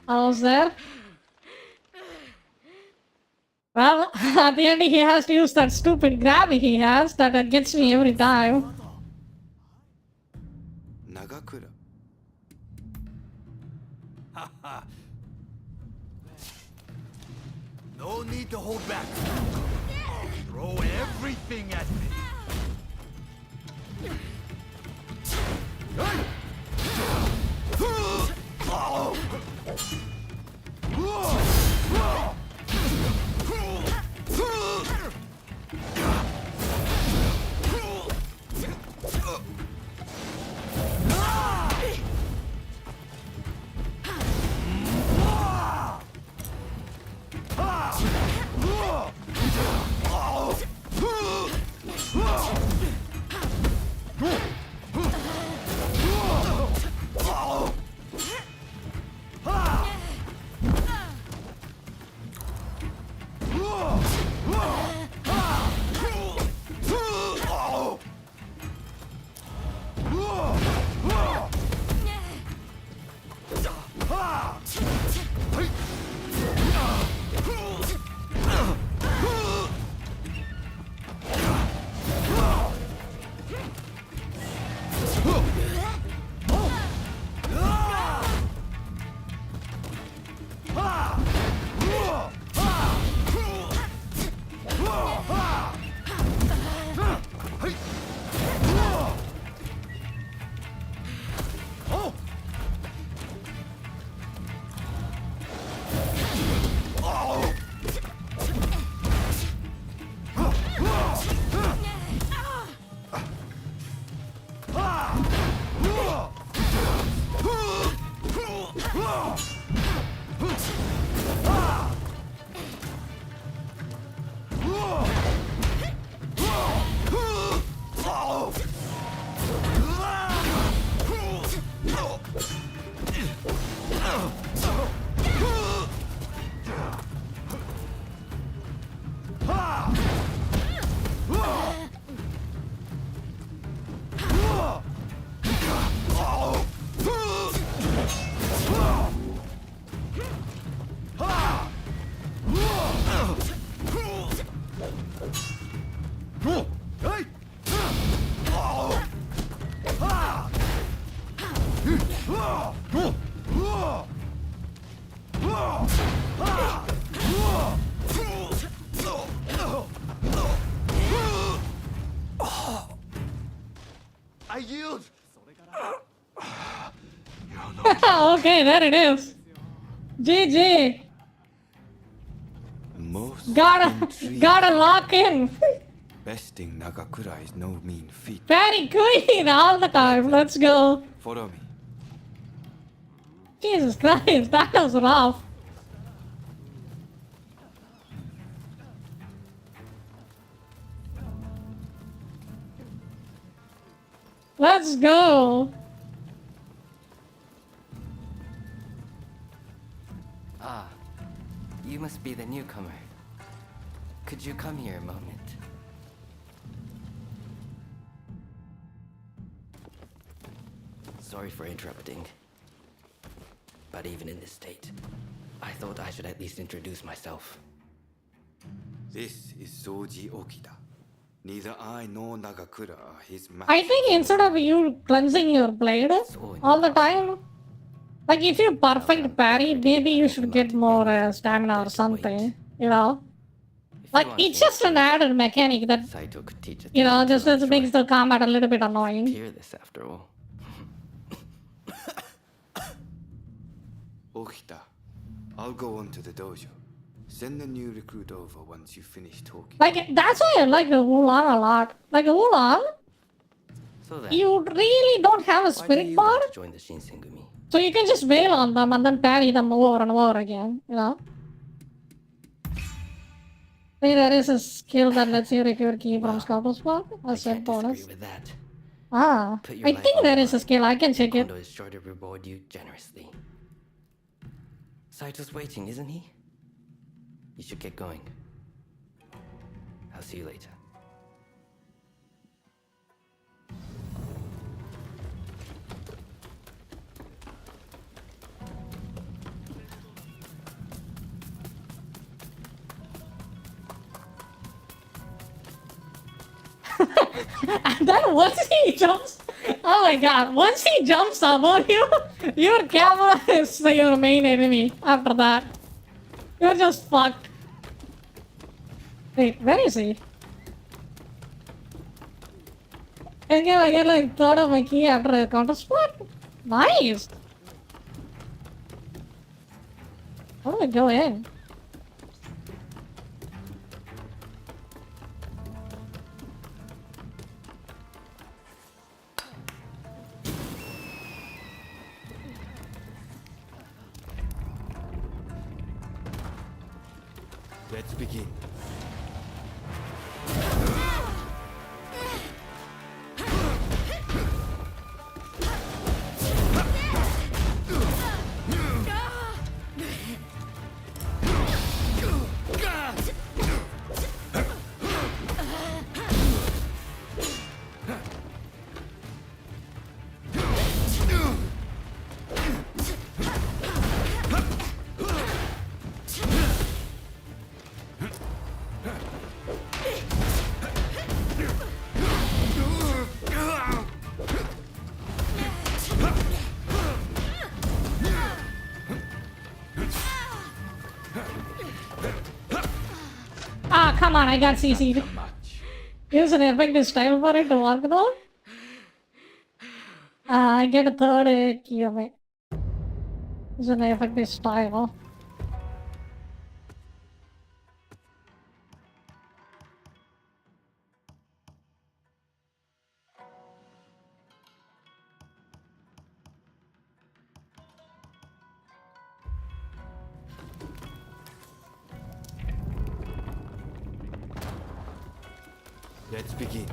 Almost there. Well, at the end he has to use that stupid grabby he has that gets me every time. Nagakura. No need to hold back. Throw everything at me. I yield. Okay, there it is. GG. Most Gotta lock in. besting Nagakura is no mean feat. Very clean all the time. Let's go. Follow me. Jesus Christ, that was rough. Let's go. Ah, you must be the newcomer. Could you come here a moment? Sorry for interrupting. But even in this state, I thought I should at least introduce myself. This is Soji Okita. Neither I nor Nagakura are his match. I think instead of you cleansing your blade all the time, like if you perfect parry, maybe you should get more stamina or something, you know? Like it's just an added mechanic that, you know, just makes the combat a little bit annoying. Hear this after all. Okita, I'll go on to the dojo. Send the new recruit over once you finish talking. Like, that's why I like the Wulan a lot. Like, Wulan, you really don't have a spirit bar, Join the Shinsengumi. so you can just wail on them and then parry them over and over again, you know? I think there is a skill that lets you recover key from Scalpel Spot as a bonus. With that, Ah, put your I life think on there the is a line. skill, I can check it. Kondo is sure to reward you generously. Saito's waiting, isn't he? You should get going. I'll see you later. And then once he jumps, oh my god, once he jumps above you, your camera is your main enemy after that. You're just fucked. Wait, where is he? Again, I get like third of my key after a counter spot. Nice. How do I go in? Let's begin. Ah, come on, I got CC'd. Use an effective style for it to work though. I get a third key of it. Use an effective style. Let's begin.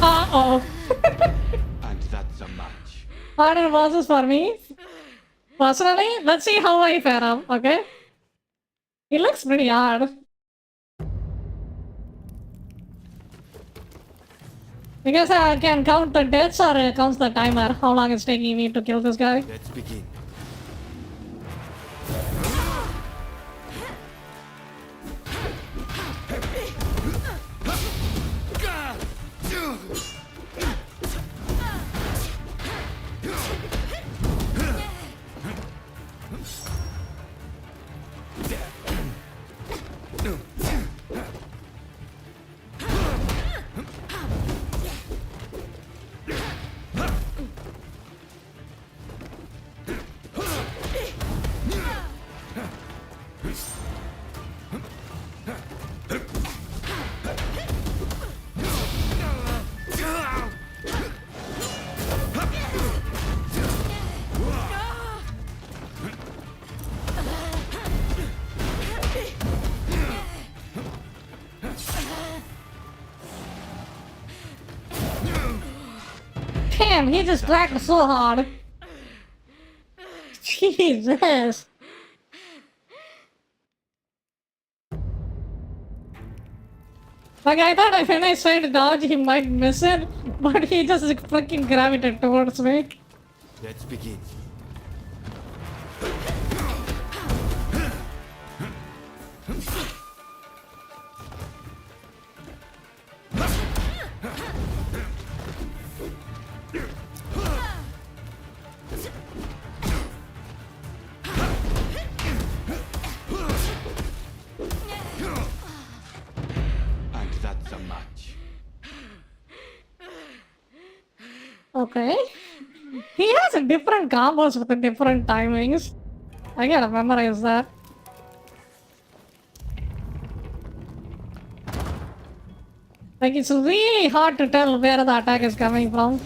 Uh-oh. And that's a match. Harder bosses for me. Personally, let's see how I fare up, okay? It looks pretty hard. Because I can count the deaths or it counts the timer, how long it's taking me to kill this guy. Let's begin. Damn, he just cracked so hard. Jesus. Like, I thought if when I tried to dodge, he might miss it, but he just freaking gravitated towards me. Let's begin. And that's a match. Okay. He has a different combos with the different timings. I gotta memorize that. Like, it's really hard to tell where the attack is coming from.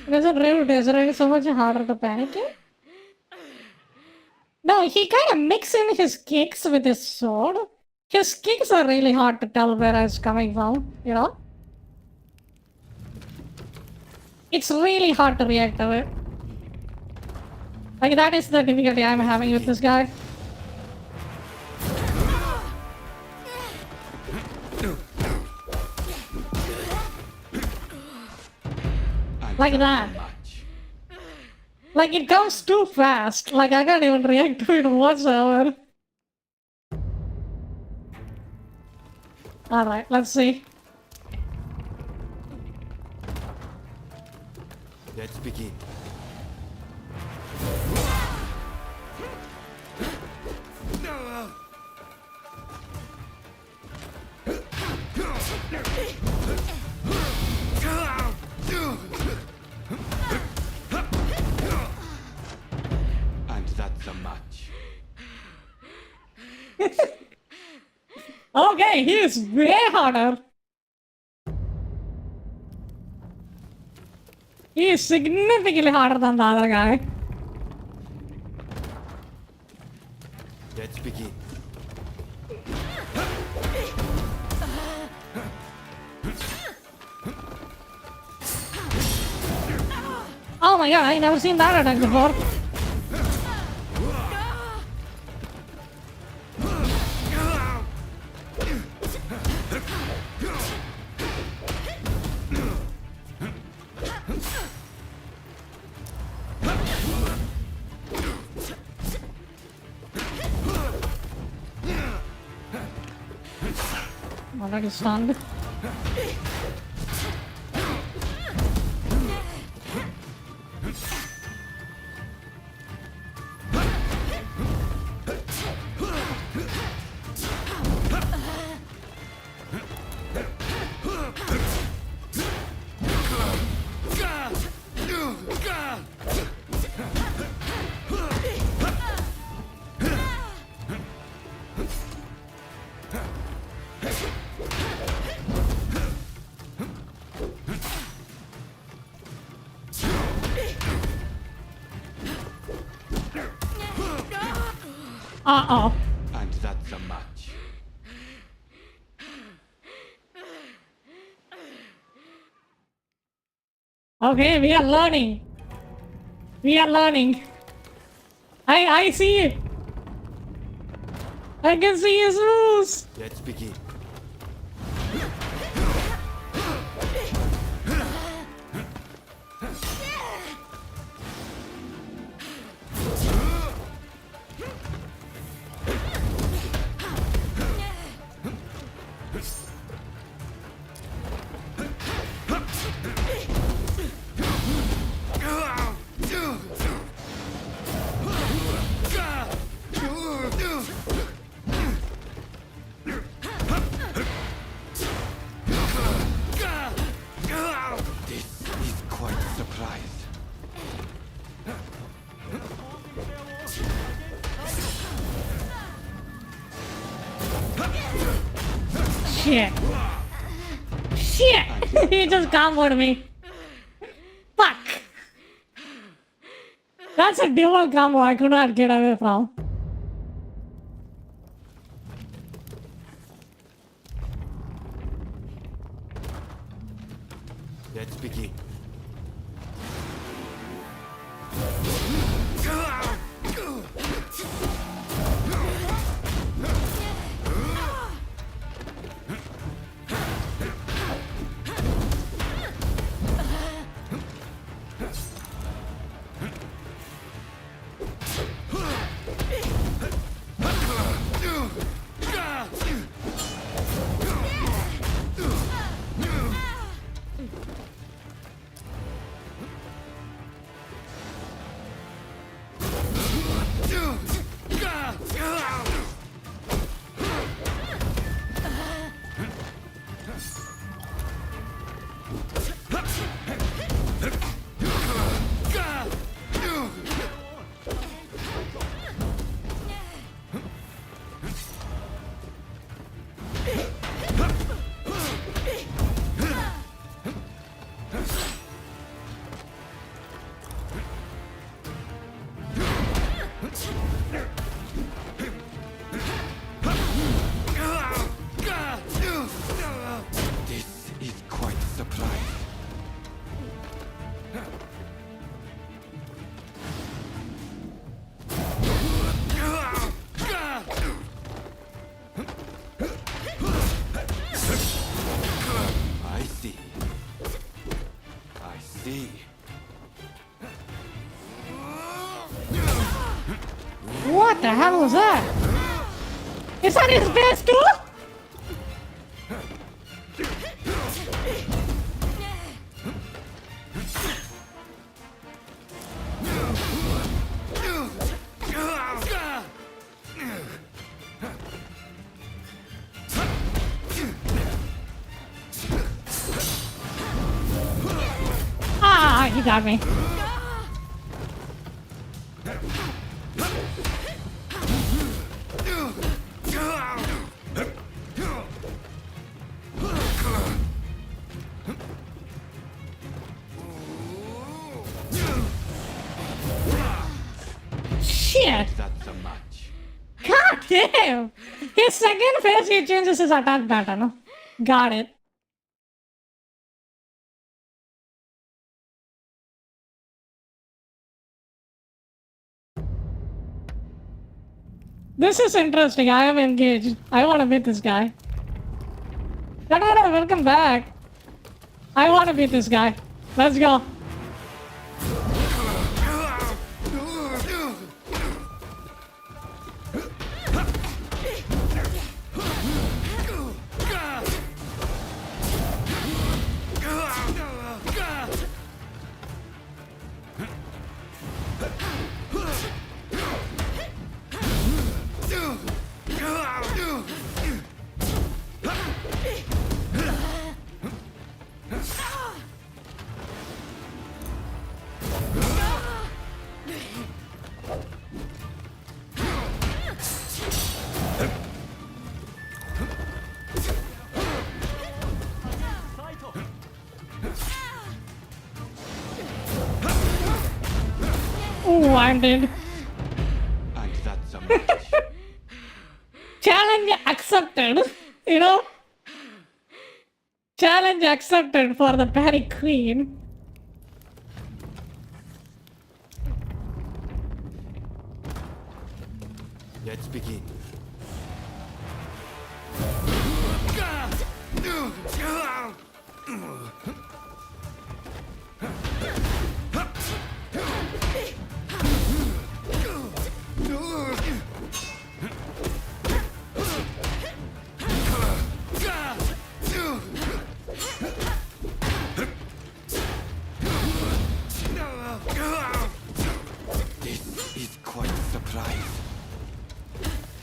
Is it really, is it so much harder to panic it? No, he kind of mixing his kicks with his sword. His kicks are really hard to tell where it's coming from, you know? It's really hard to react to it. Like, that is the difficulty I'm having with this guy. Like that. Like, it comes too fast. Like, I can't even react to it whatsoever. Alright, let's see. Let's begin. And that's a match. Okay, he is way harder. He is significantly harder than the other guy. Let's begin. Oh my god, I never seen that attack before. Already stunned. Uh-oh. And that's a match. Okay, we are learning. We are learning. I see it. I can see his moves. Let's begin. Shit. Shit! He just comboed me. Fuck! That's a dual combo I could not get away from. Let's begin. see. What the hell was that? Is that his best too? Ah, he got me. Shit! God damn! His second phase, he changes his attack pattern. Got it. This is interesting. I am engaged. I want to beat this guy. Tanara, welcome back. I want to beat this guy. Let's go. Oh, I'm dead. Challenge accepted. You know? Challenge accepted for the parry queen. Let's begin. This is quite a surprise.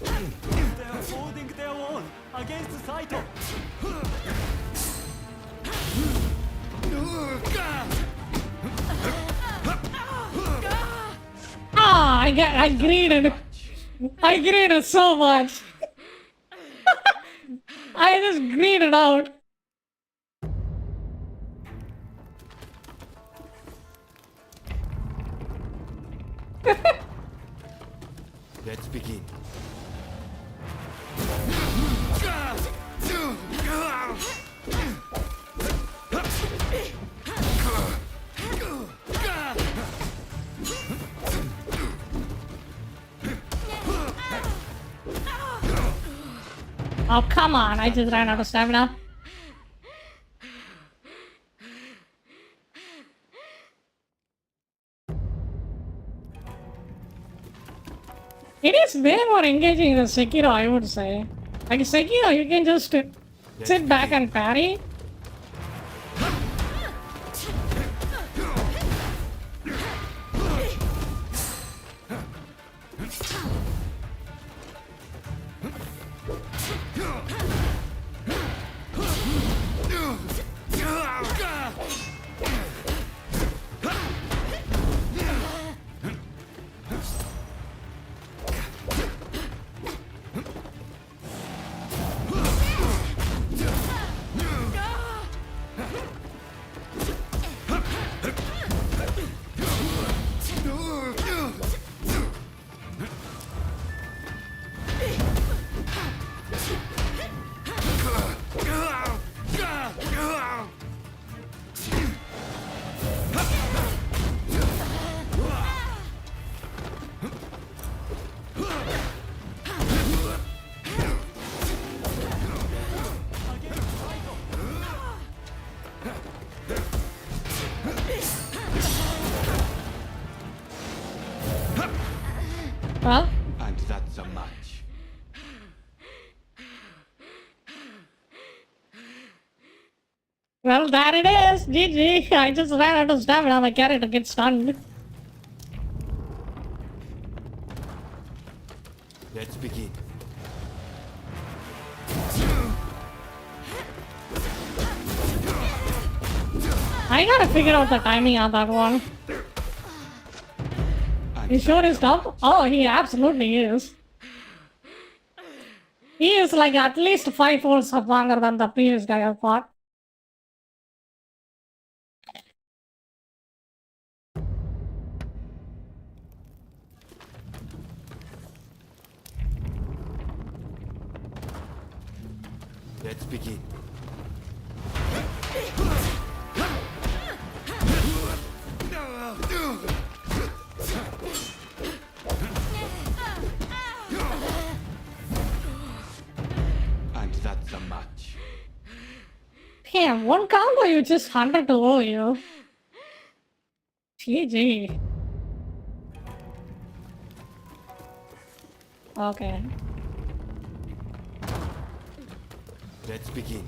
They are holding their own against Saito. Ah, I greeted. I greeted so much. I just greeted out. Let's begin. Oh, come on. I just ran out of stamina. It is way more engaging than Sekiro, I would say. Like Sekiro, you can just sit back and parry. Well, there it is. GG. I just ran out of stamina. My character gets stunned. Let's begin. I gotta figure out the timing on that one. You sure he's tough? Oh, he absolutely is. He is like at least 5 folds longer than the previous guy I fought. Let's begin. And that's a match. Damn, one combo you just 100 to low you. GG. Okay. Let's begin.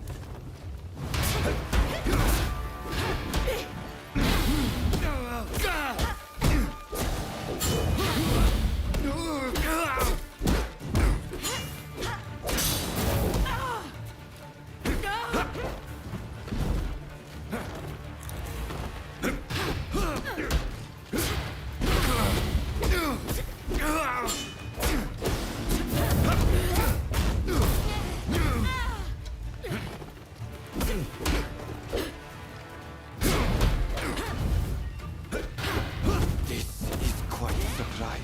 This is quite a surprise.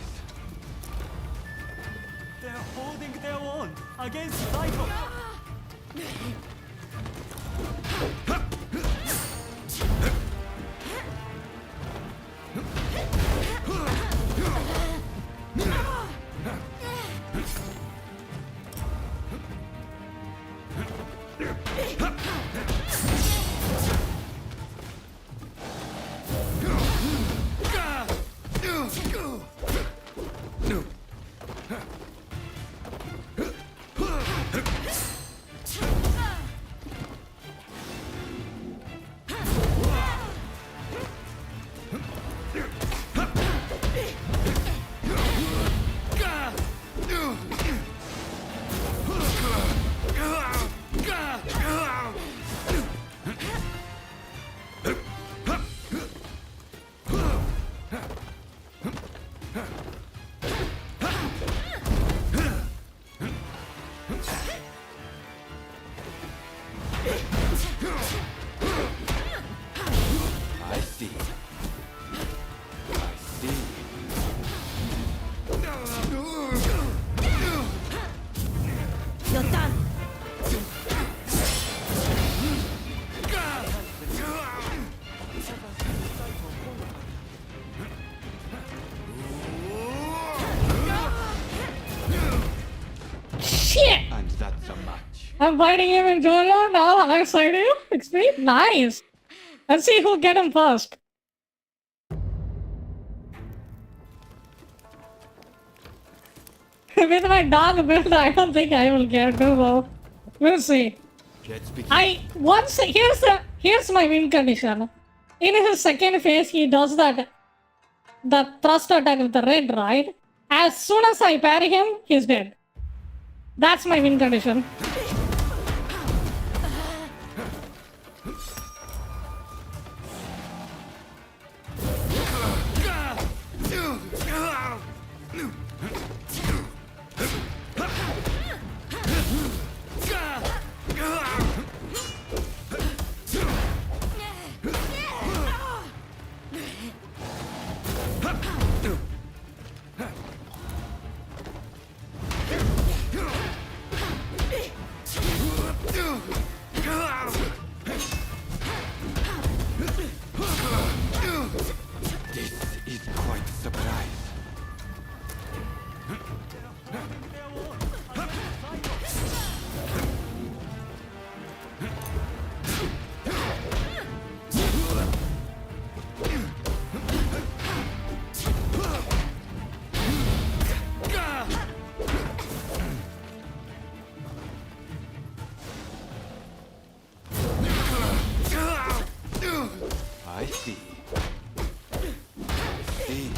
They're holding their own against Saito. I see. I see. You're done. Shit! And that's a match. I'm fighting him in Jolo now alongside him. XP? Nice. Let's see who'll get him first. With my dog build, I don't think I will get Google. We'll see. Let's begin. Here's my win condition. In his second phase, he does the thrust attack with the red, right? As soon as I parry him, he's dead. That's my win condition. see. See.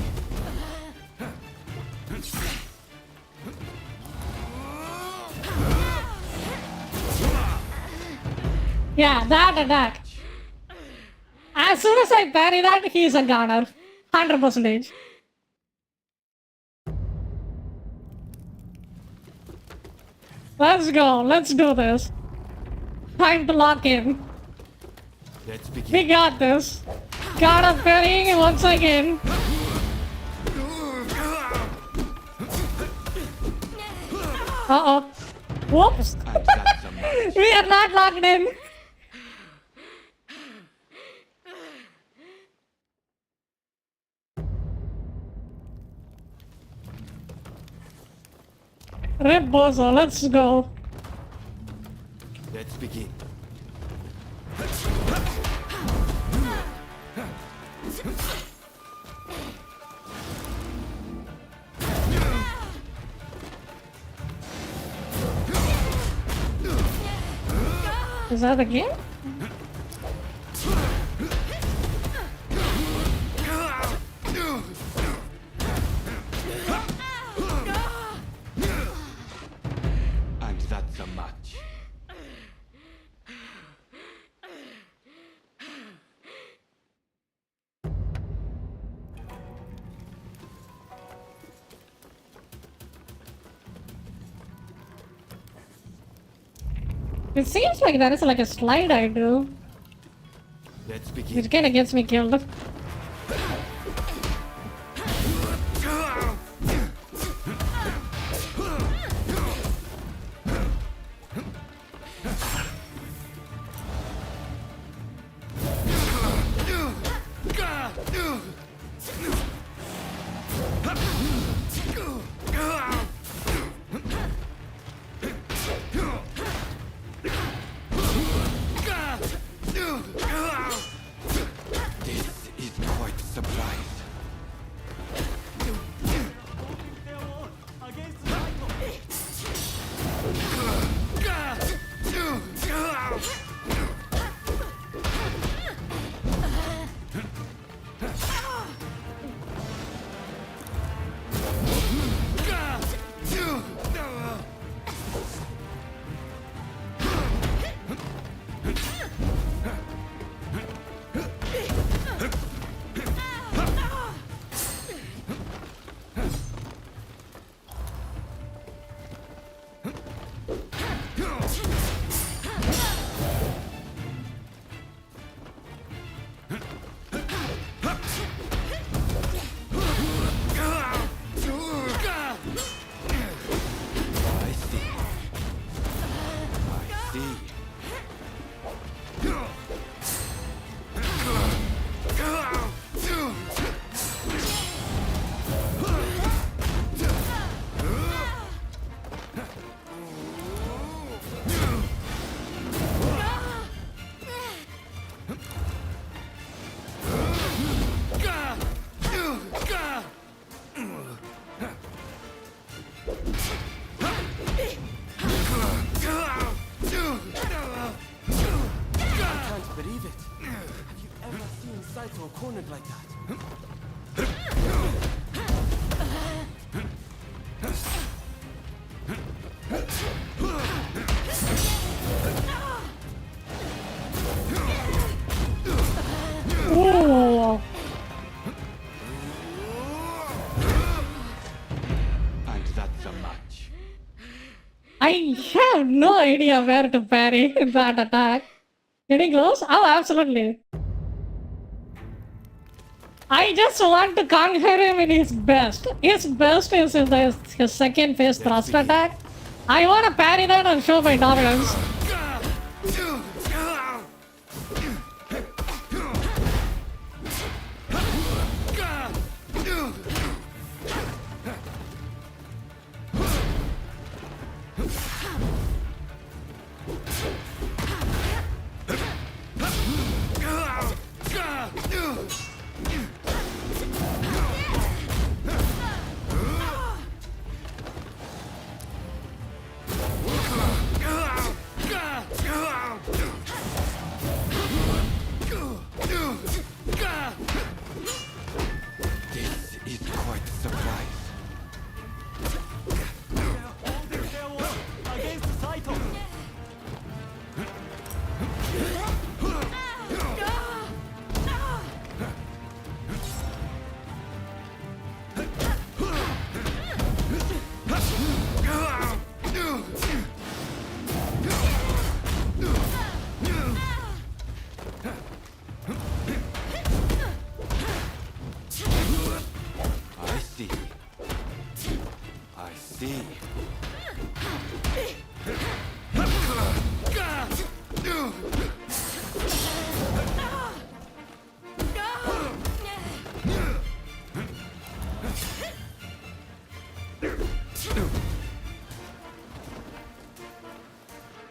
Yeah, that attack. As soon as I parry that, he's a goner. 100%. Let's go. Let's do this. Time to lock in. Let's begin. We got this. Got up parrying once again. Uh-oh. Whoops. We are not locked in. Rip Bozo, let's go. Let's begin. Is that a game? And that's a match. It seems like that is like a slide I do. Let's begin. Which kinda gets me killed. This is quite a surprise. Believe it. Have you ever seen Saito cornered like that? Ooh. And that's a match. I have no idea where to parry that attack. Getting close? Oh, absolutely. I just want to conquer him in his best. His best is his second phase thrust attack. I want to parry that and show my dominance.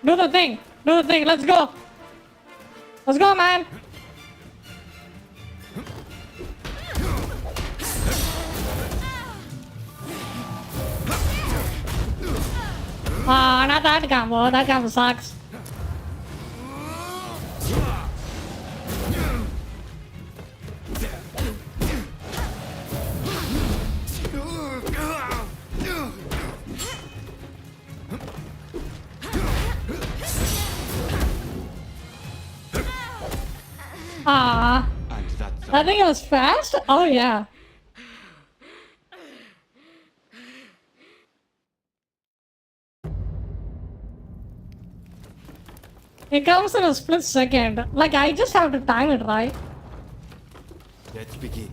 Do the thing. Do the thing. Let's go. Let's go, man. Ah, not that combo. That combo sucks. Ah, I think it was fast. Oh yeah. It comes in a split second. Like I just have to time it right. Let's begin.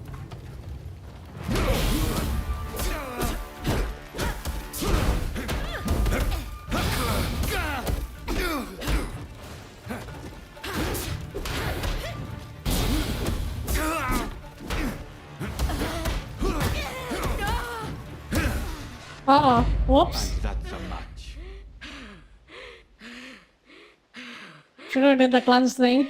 Uh-oh. Whoops. That's a match. Should have did the cleanse thing.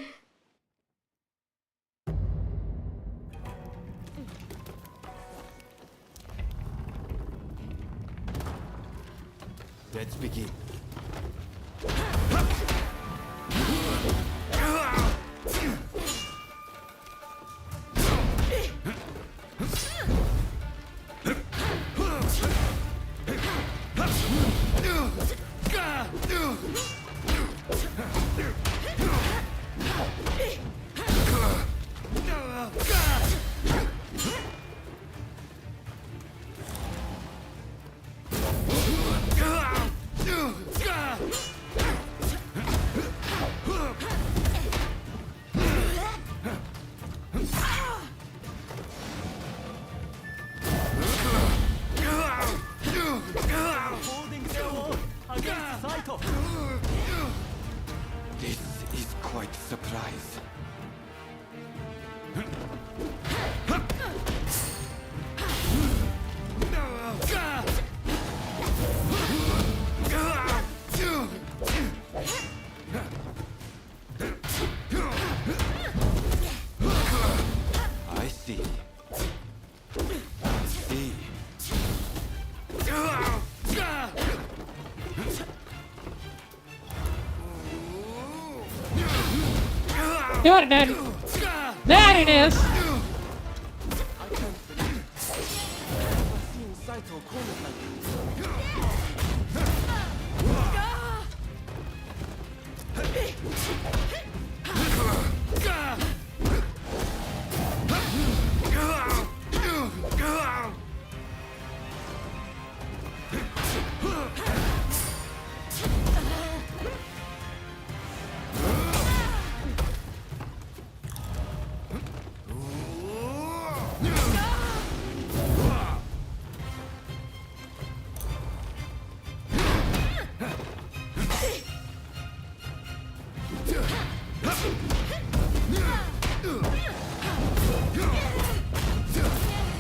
Let's begin. Holding their own against Saito. This is quite a surprise. I see. See. You're dead. There it is.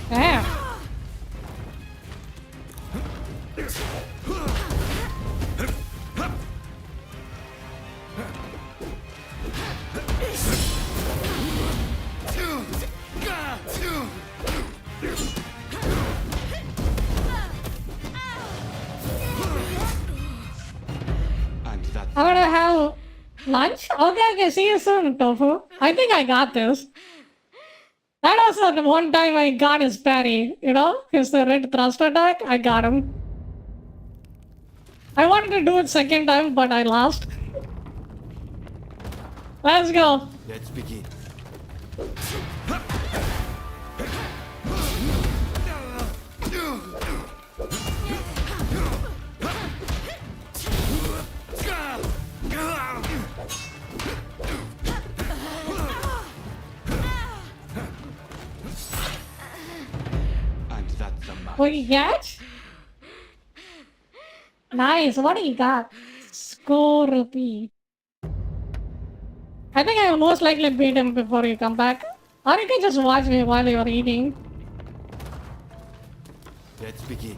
Damn. I'm gonna have lunch? Okay, see you soon, Tofu. I think I got this. That was the one time I got his parry, you know? His red thrust attack, I got him. I wanted to do it second time, but I lost. Let's go. Let's begin. What do you get? Nice, what do you got? Score rupee. I think I will most likely beat him before you come back. Or you can just watch me while you're eating. Let's begin.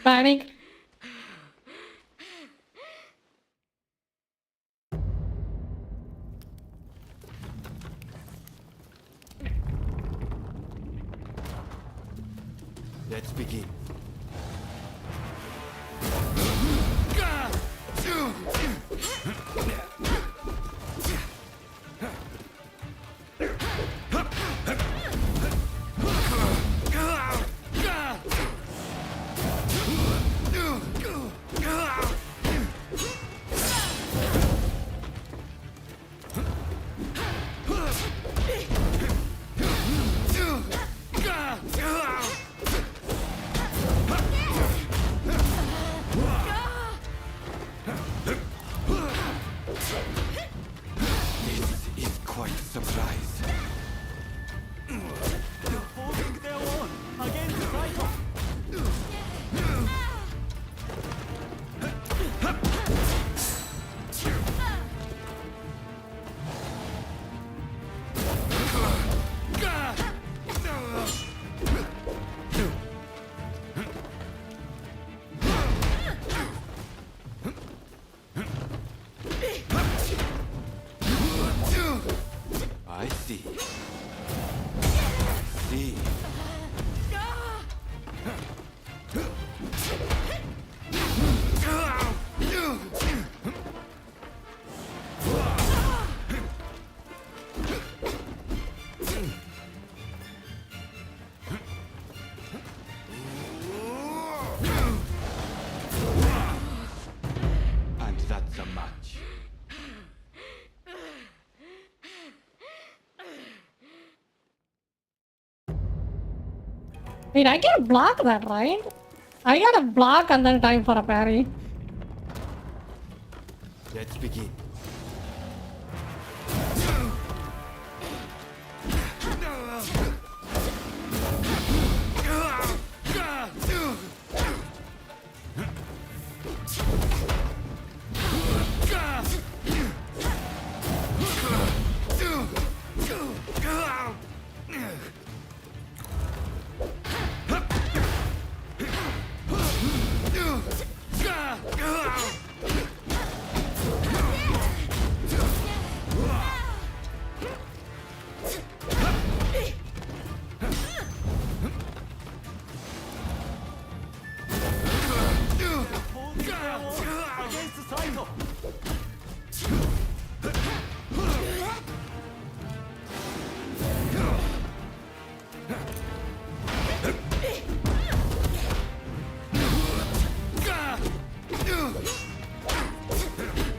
Panic. Let's begin. This is quite a surprise. Forcing their own against Saito. I see. See. And that's a match. Wait, I can block that, right? I gotta block and then time for a parry. Let's begin. Forcing their own against Saito.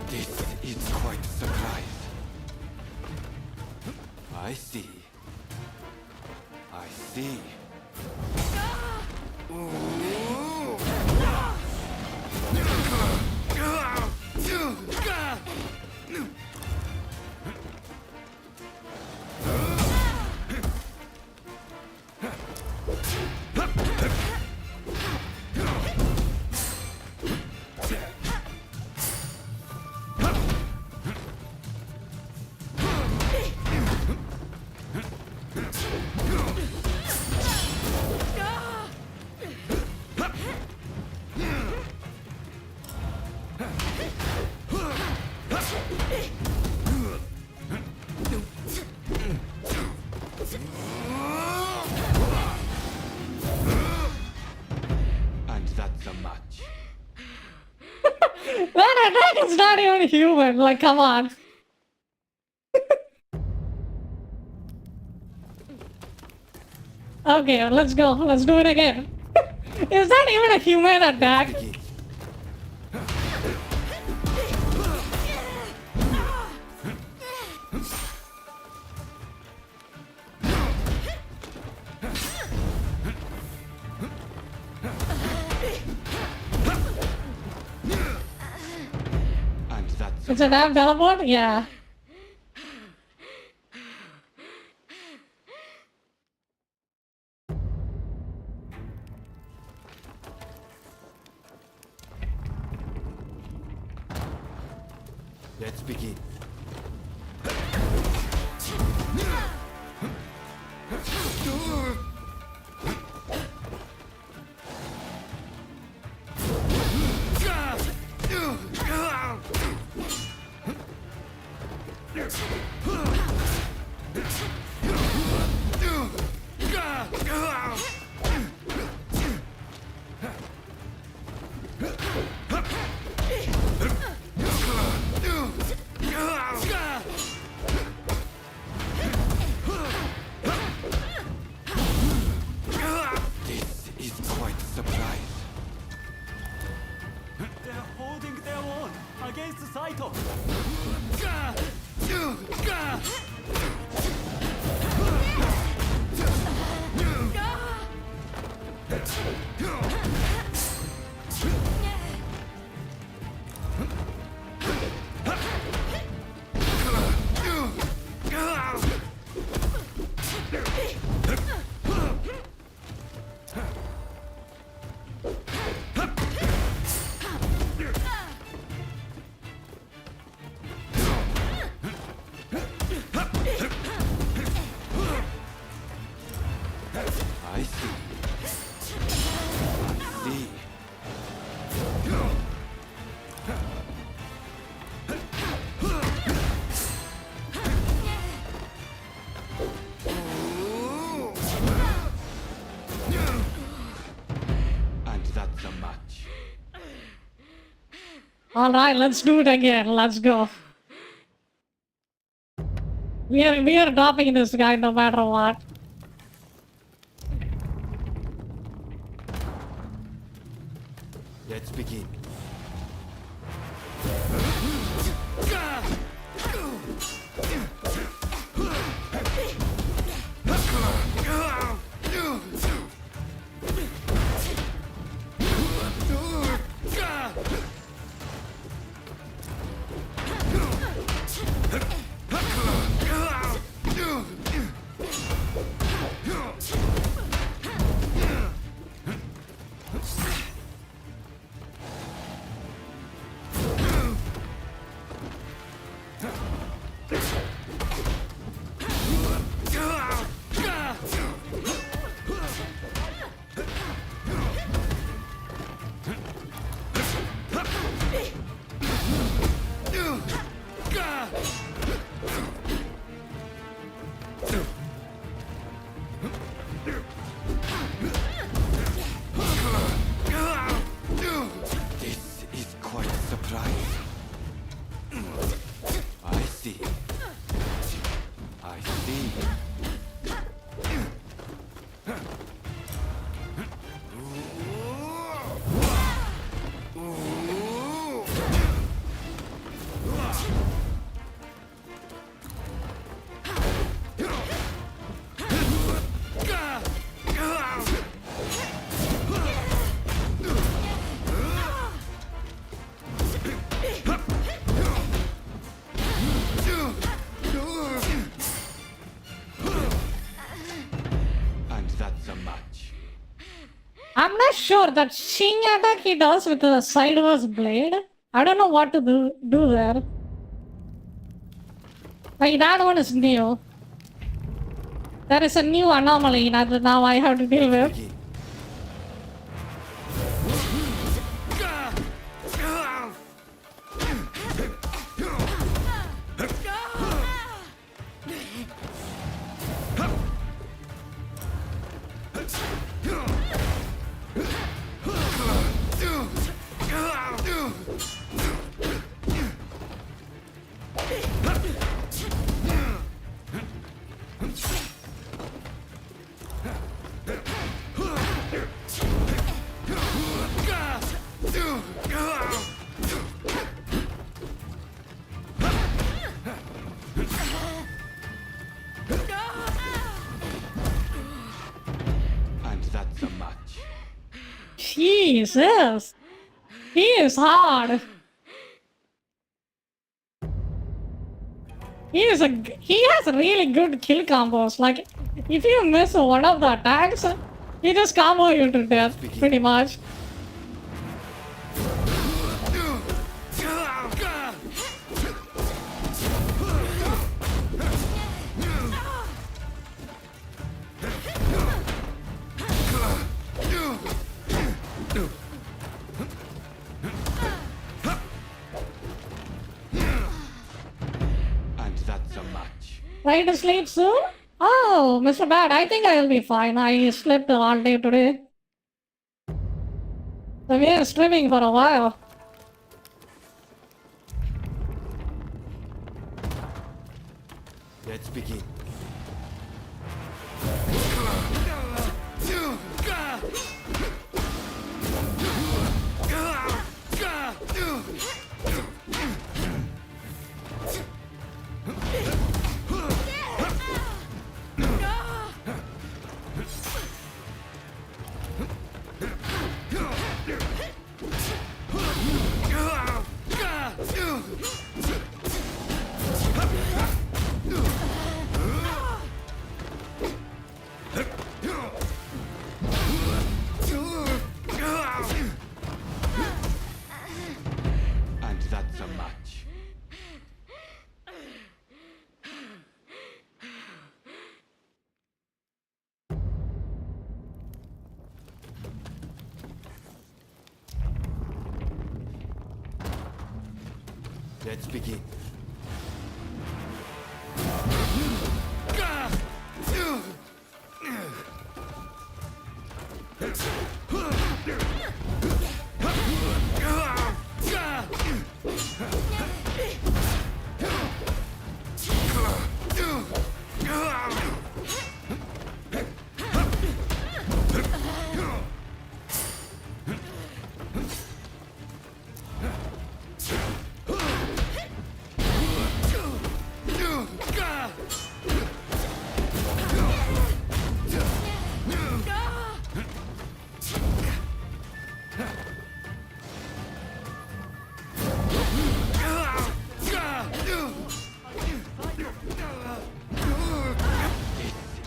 This is quite a surprise. I see. I see. And that's a match. That attack is not even human. Like, come on. Okay, let's go. Let's do it again. Is that even a human attack? And that's It's a damn teleport? Yeah. Let's begin. against Saito. I see. I see. And that's a match. Alright, let's do it again. Let's go. We are dropping this guy no matter what. Let's begin. This is quite a surprise. I see. I see. And that's a match. I'm not sure that Shing attack he does with the sideways blade. I don't know what to do there. Like that one is new. There is a new anomaly that now I have to deal with. And that's a match. Jesus! He is hard. He has really good kill combos. Like, if you miss one of the attacks, he just combo you to death, pretty much. And that's a match. Trying to sleep soon? Oh, Mr. Bad, I think I'll be fine. I slept all day today. I've been streaming for a while. Let's begin. Let's begin.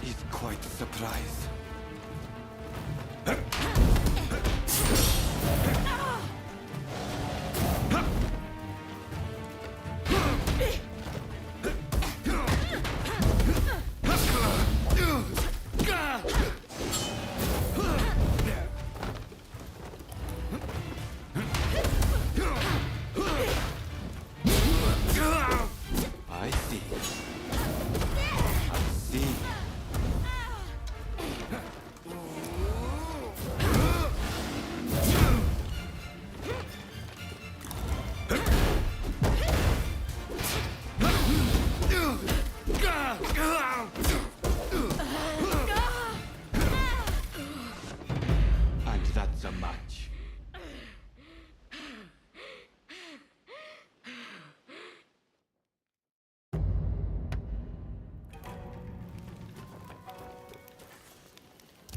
It's quite a surprise. I see. I see. And that's a match.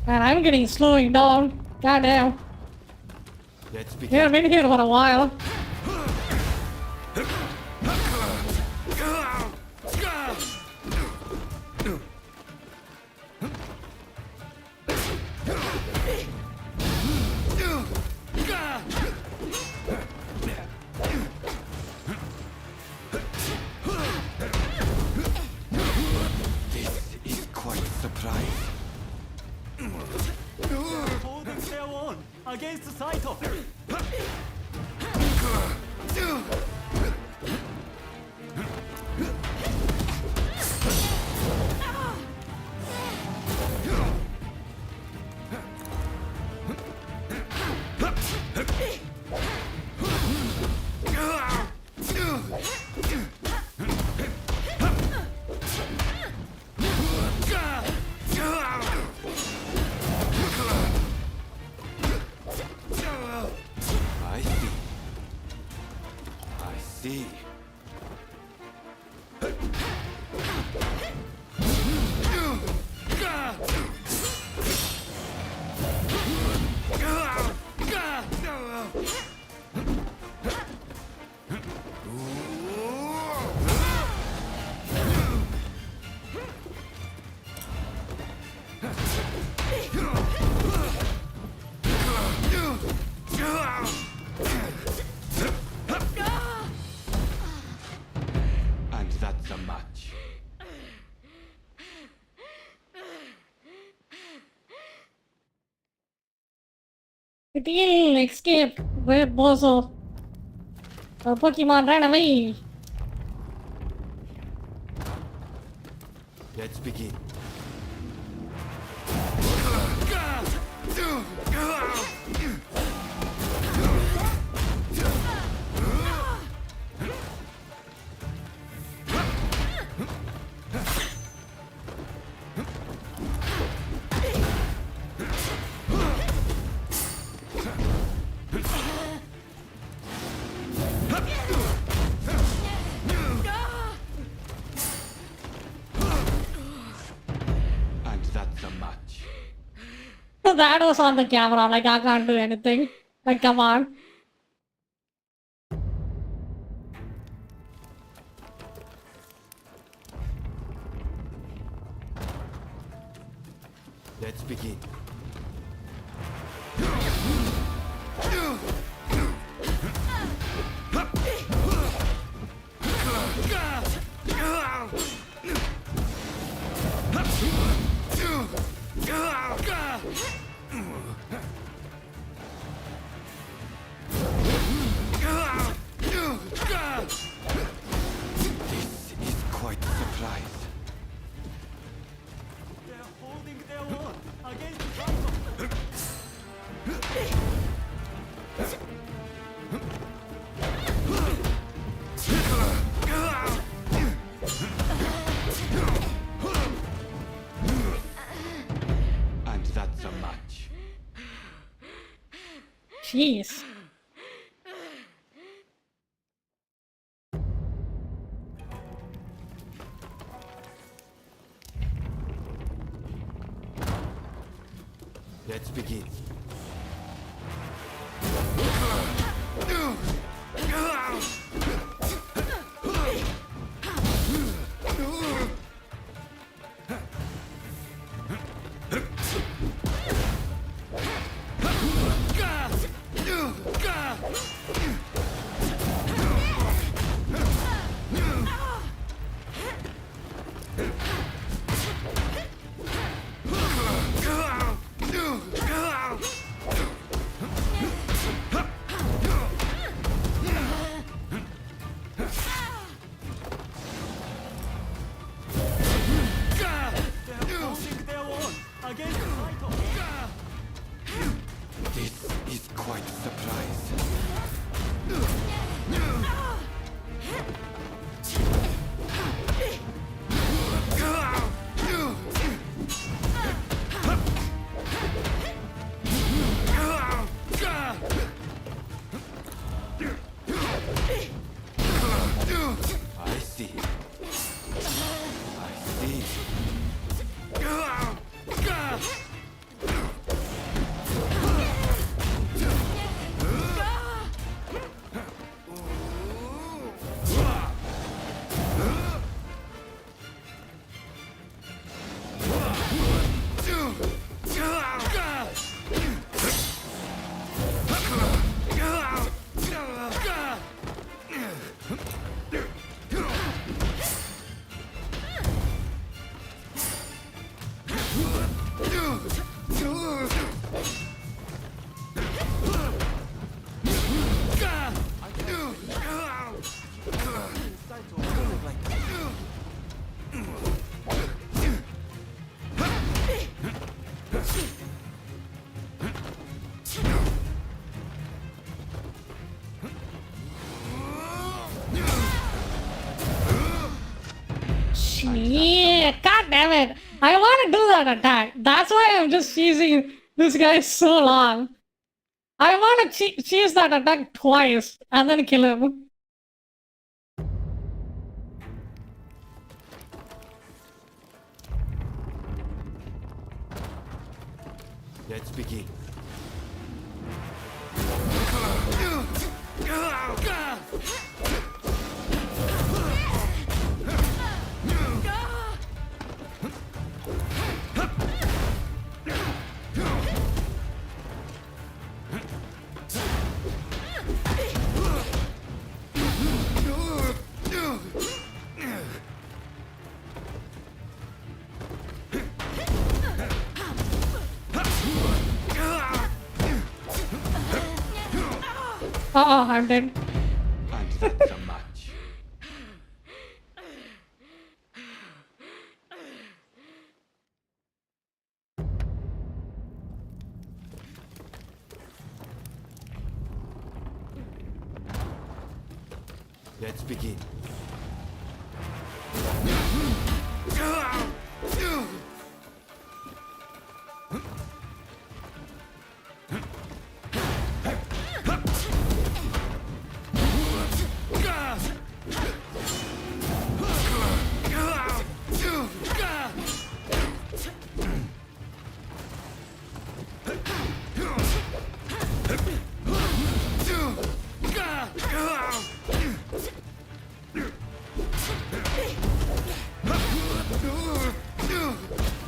Man, I'm getting slowing down. Goddamn. Let's Yeah, I've been here for a while. This is quite a surprise. Holding their own against Saito. I see. I see. And that's a match. Deal escape where Bozo. A Pokemon ran away. Let's begin. And that's a match. That was on the camera, like I can't do anything. Like, come on. Let's begin. And that's a match. Jeez. Let's begin. Against Saito. This is quite a surprise. I see. I see. Shit, god damn it. I want to do that attack. That's why I'm just cheesing this guy so long. I want to cheese that attack twice and then kill him. Let's begin. Uh-oh, I'm dead. And that's a match. Let's begin.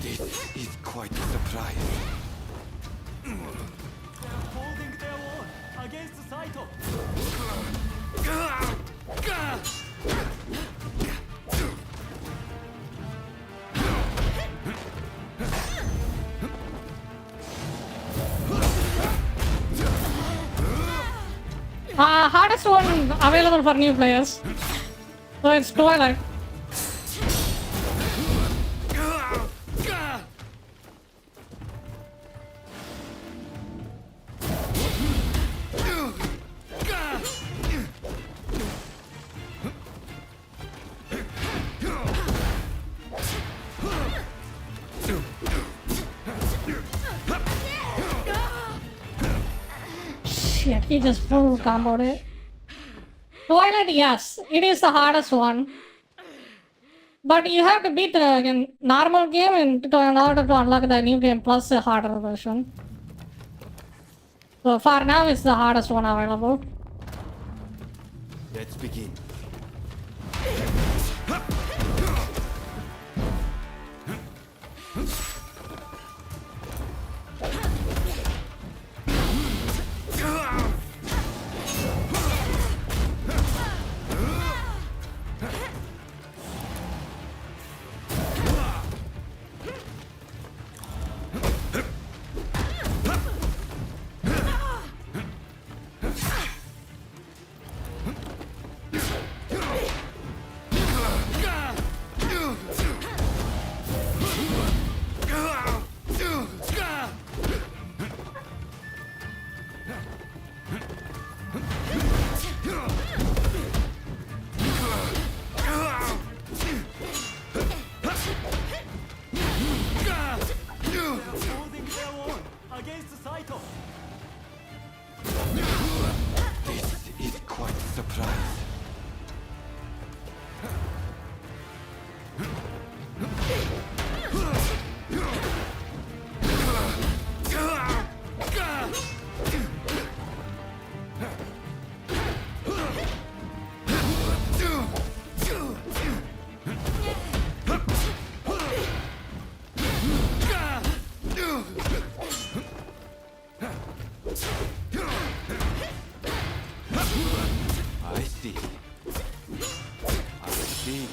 This is quite a surprise. Holding their own against Saito. Hardest one available for new players. So it's Twilight. he just full comboed it. Twilight, yes, it is the hardest one. But you have to beat the normal game in order to unlock the new game plus the harder version. So for now, it's the hardest one available. Let's begin. Holding their own against Saito. This is quite a surprise. I see. I see.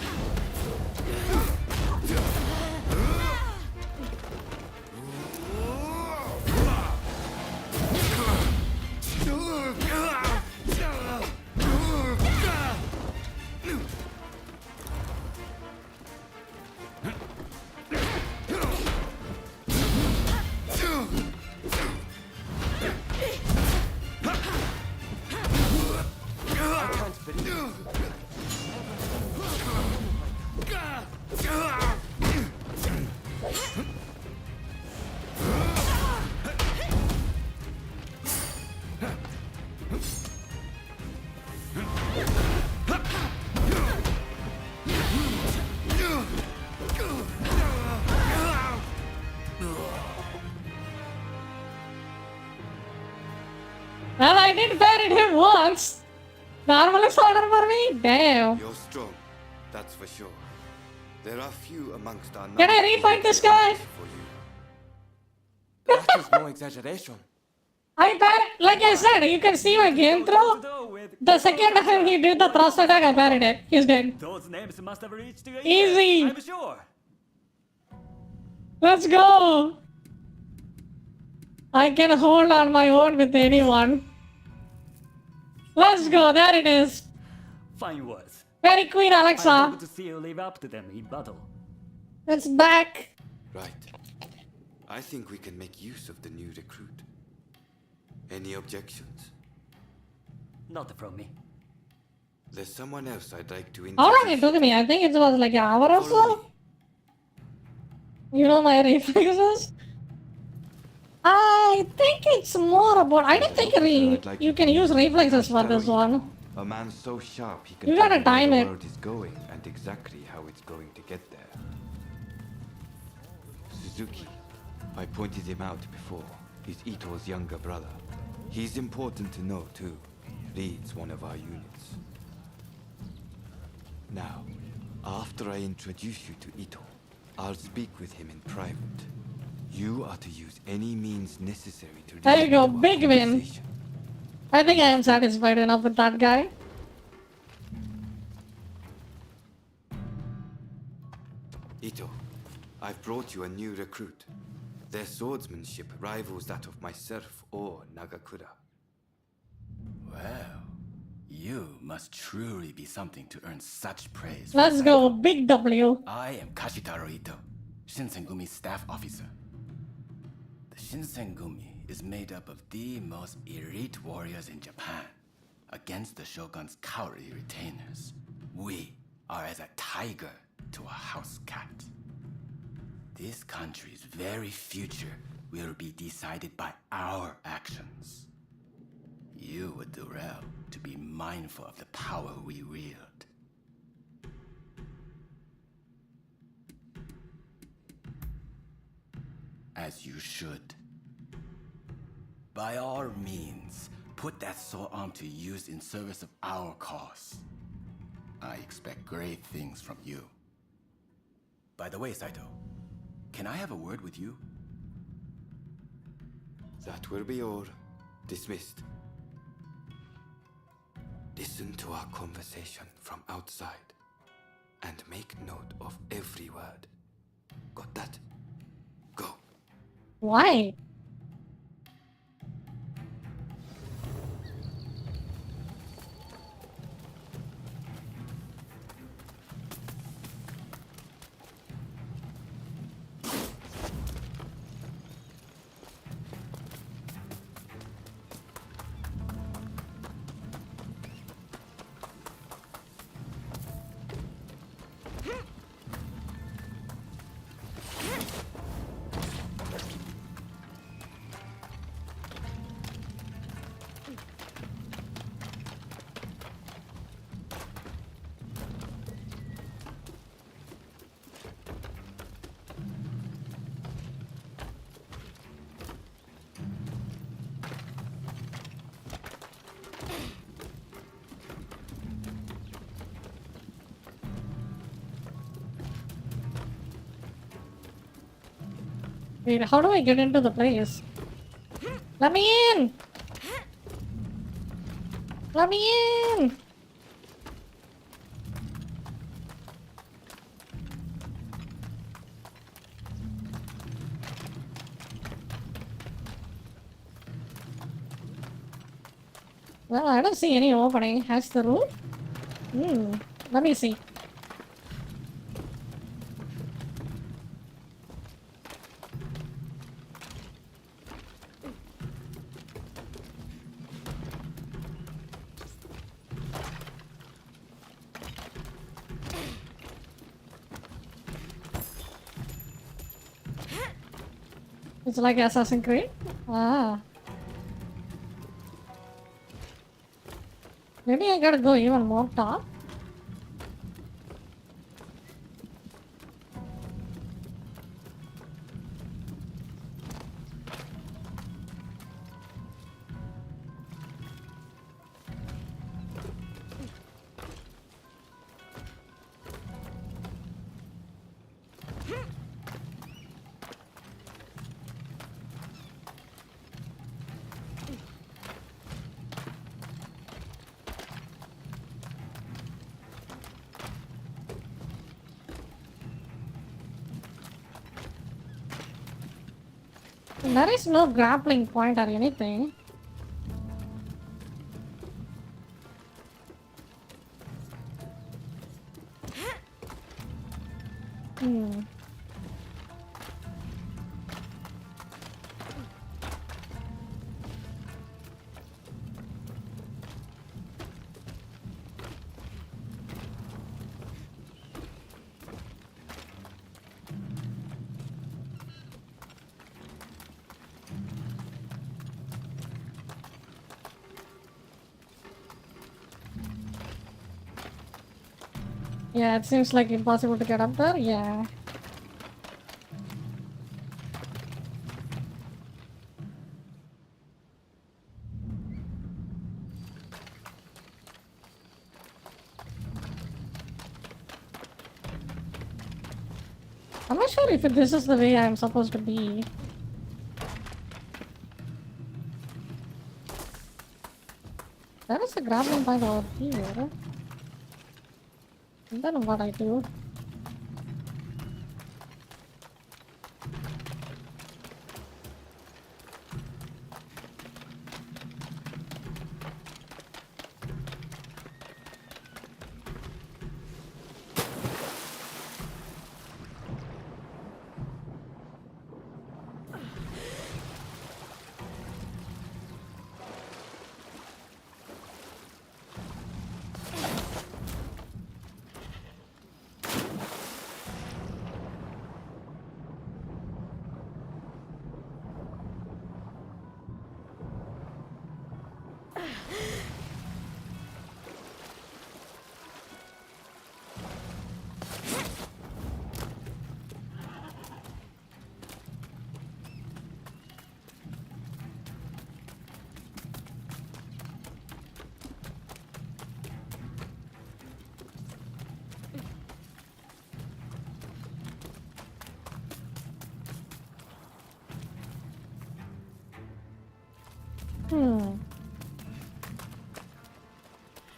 Well, I did parry him once. Normal is harder for me? Damn. You're strong, that's for sure. There are few amongst our Can I refight this guy? That is no exaggeration. I parried, like I said, you can see my game throw. The second time he did the thrust attack, I parried it. He's dead. Those names must have reached your Easy. ears, I'm sure. Let's go. I can hold on my own with anyone. Let's go, there it is. Fine words. Very Queen I Alexa. hope to see you live up to them in battle. It's back. Right. I think we can make use of the new recruit. Any objections? Not from me. There's someone else I'd like to How long introduce. it took me? I think it was like an hour or so. You know my reflexes? I think it's more about. I don't think you can use reflexes for this one. A man so sharp he can You gotta tell where time the it. world is going and exactly how it's going to get there. Suzuki, I pointed him out before. He's Ito's younger brother. He's important to know too. Leads one of our units. Now, after I introduce you to Ito, I'll speak with him in private. You are to use any means necessary to There you go, listen to our big win. conversation. I think I am satisfied enough with that guy. Ito, I've brought you a new recruit. Their swordsmanship rivals that of myself or Nagakura. Well, you must truly be something to earn such praise. from Let's Saito. go, big W. I am Kashitaro Ito, Shinsengumi's staff officer. The Shinsengumi is made up of the most elite warriors in Japan. Against the shogun's cowardly retainers, we are as a tiger to a house cat. This country's very future will be decided by our actions. You would do well to be mindful of the power we wield. As you should. By all means, put that sword arm to use in service of our cause. I expect great things from you. By the way, Saito, can I have a word with you? That will be all. Dismissed. Listen to our conversation from outside and make note of every word. Got that? Go. Why? Wait, how do I get into the place? Let me in! Let me in! Well, I don't see any opening. Has the roof? Let me see. It's like Assassin's Creed? Ah. Maybe I gotta go even more top. There is no grappling point or anything. Yeah, it seems like impossible to get up there. Yeah. I'm not sure if this is the way I'm supposed to be. There is a grappling point over here. And then what I do?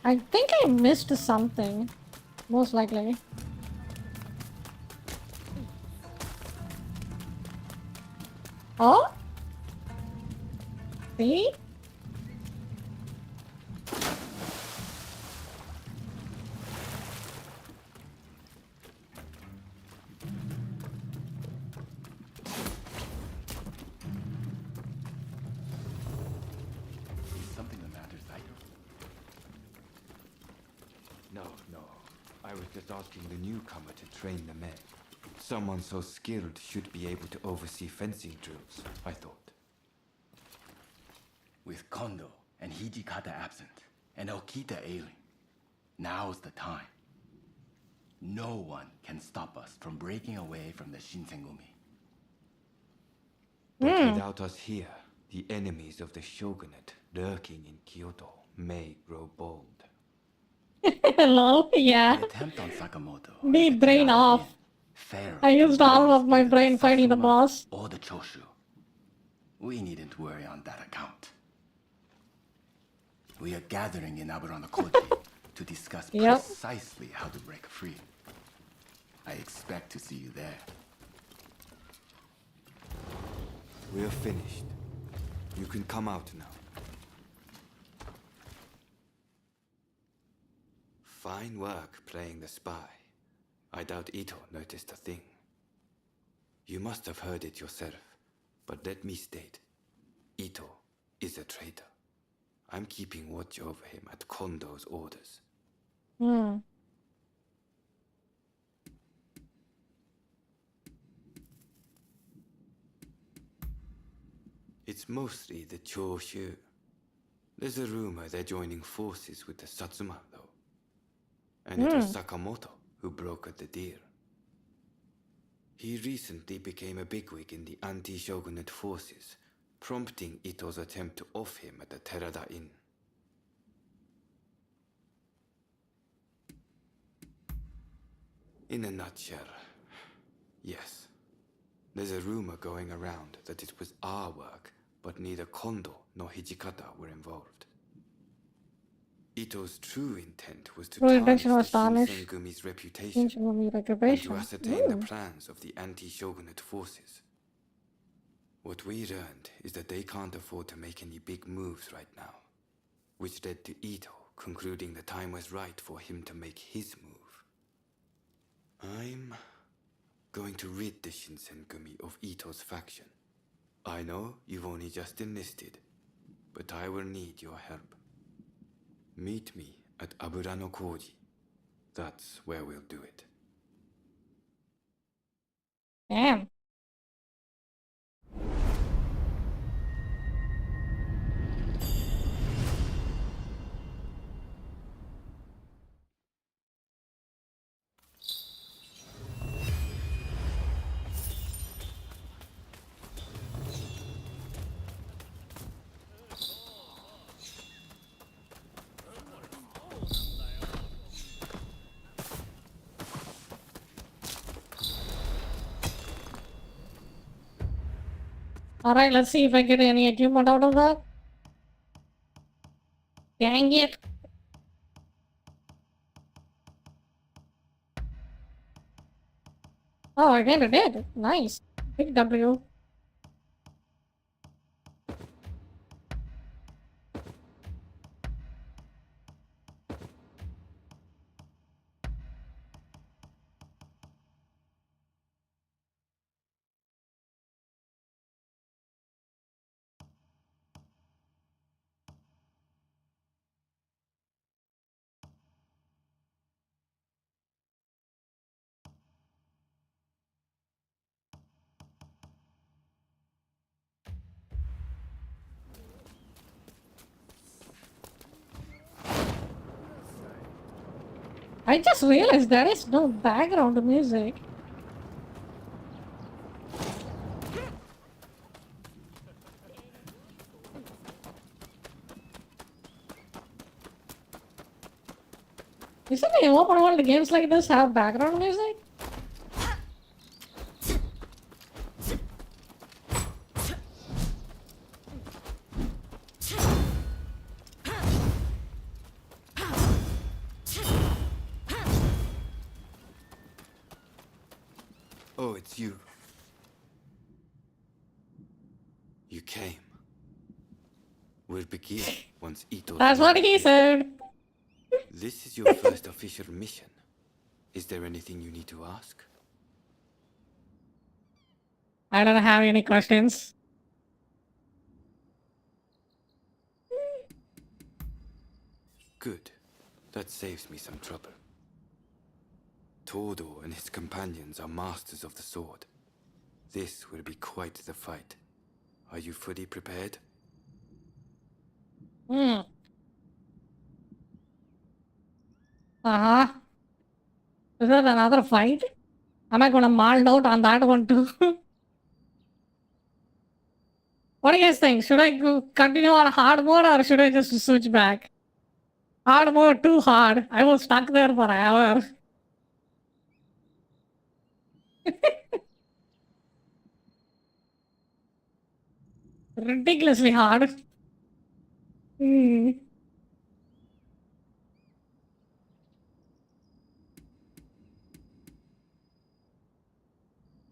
I think I missed something. Most likely. Oh? See? Something the matter, Saito? No. I was just asking the newcomer to train the men. Someone so skilled should be able to oversee fencing drills, I thought. With Kondo and Hijikata absent, and Okita ailing, now's the time. No one can stop us from breaking away from the Shinsengumi. But without us here, the enemies of the shogunate lurking in Kyoto may grow bold. Hello? Yeah. The attempt on Sakamoto. Need brain off. I used all of my brain fighting the boss. Or the Choshu. We needn't worry on that account. We are gathering in Aburano-Koji to discuss precisely how to break free. I expect to see you there. We're finished. You can come out now. Fine work playing the spy. I doubt Ito noticed a thing. You must have heard it yourself, but let me state, Ito is a traitor. I'm keeping watch over him at Kondo's orders. It's mostly the Choshu. There's a rumor they're joining forces with the Satsuma, though. And it was Sakamoto who brokered the deal. He recently became a bigwig in the anti-shogunate forces, prompting Ito's attempt to off him at the Terada Inn. In a nutshell, yes. There's a rumor going around that it was our work, but neither Kondo nor Hijikata were involved. Ito's true intent was to tarnish the Shinsengumi's reputation and to ascertain the plans of the anti-shogunate forces. What we learned is that they can't afford to make any big moves right now, which led to Ito concluding the time was right for him to make his move. I'm going to rid the Shinsengumi of Ito's faction. I know you've only just enlisted, but I will need your help. Meet me at Aburano-Koji. That's where we'll do it. Damn. Alright, let's see if I get any achievement out of that. Dang it. Oh, I kinda did. Nice. Big W. I just realized there is no background music. Isn't the open world games like this have background music? Oh, it's you. You came. We'll begin once Ito... That's what he said. This is your first official mission. Is there anything you need to ask? I don't have any questions. Good. That saves me some trouble. Todo and his companions are masters of the sword. This will be quite the fight. Are you fully prepared? Hmm. Uh-huh. Is that another fight? Am I gonna maul out on that one too? What do you guys think? Should I continue on hard mode or should I just switch back? Hard mode too hard. I was stuck there for an hour. Ridiculously hard. Hmm.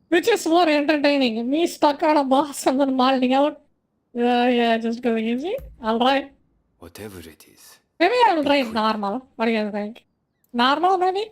Which is more entertaining? Me stuck on a boss and then mauling out? Yeah, just go easy. Alright. Whatever it is. Maybe I'll try normal. What do you guys think? Normal, maybe?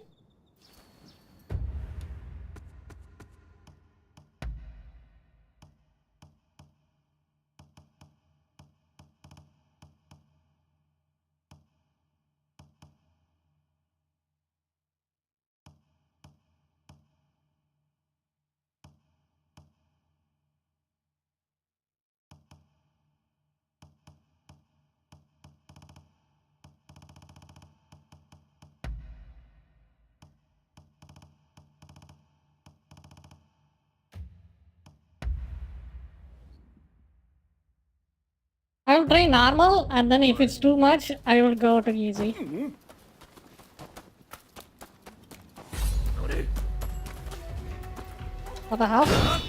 I will try normal, and then if it's too much, I will go to easy. What the hell?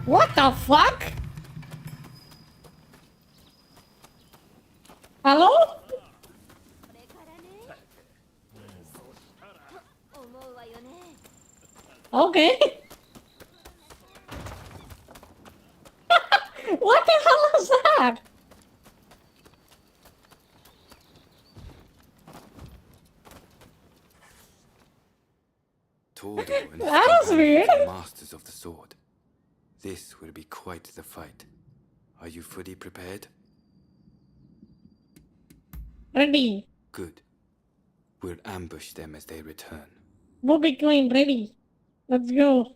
What the fuck? Hello? Okay. What the hell is that? Todo and his That was companions weird. are masters of the sword. This will be quite the fight. Are you fully prepared? Ready. Good. We'll ambush them as they return. Booby Queen, ready. Let's go.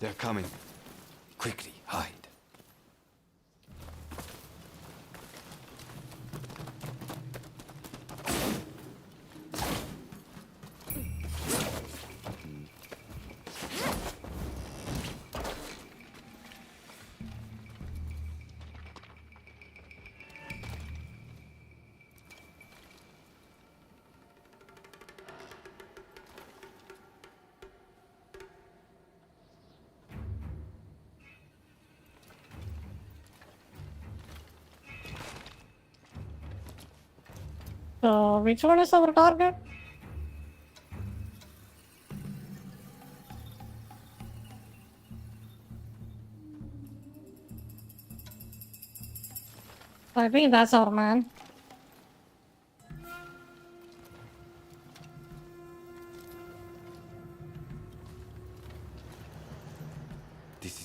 They're coming. Quickly, hide. So, which one is our target? I think that's our man.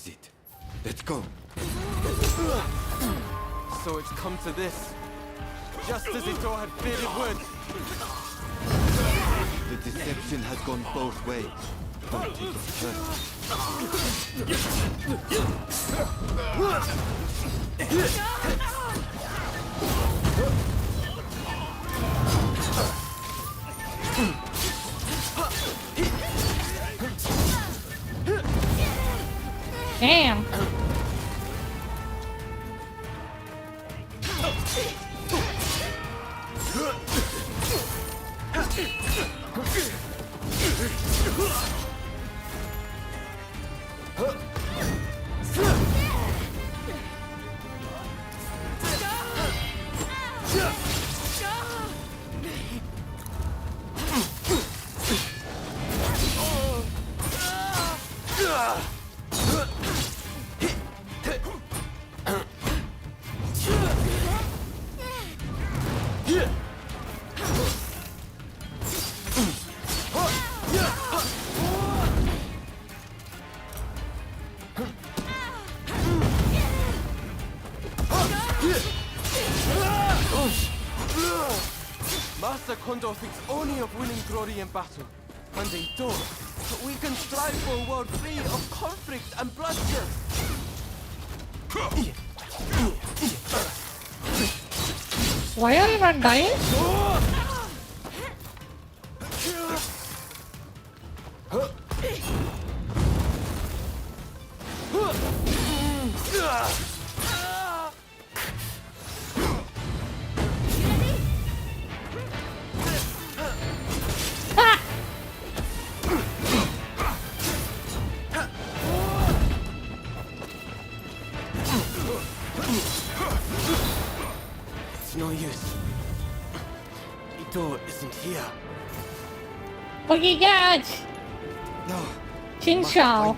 is it. Let's go. So it's come to this. Just as Ito had feared it would. The deception has gone both ways. Don't take it Damn. Master Kondo thinks only of winning glory in battle, and they don't. But we can strive for a world free of conflict and bloodshed. Why are you not dying? It's no use. Ito isn't here. What you got? No. Chin Chow.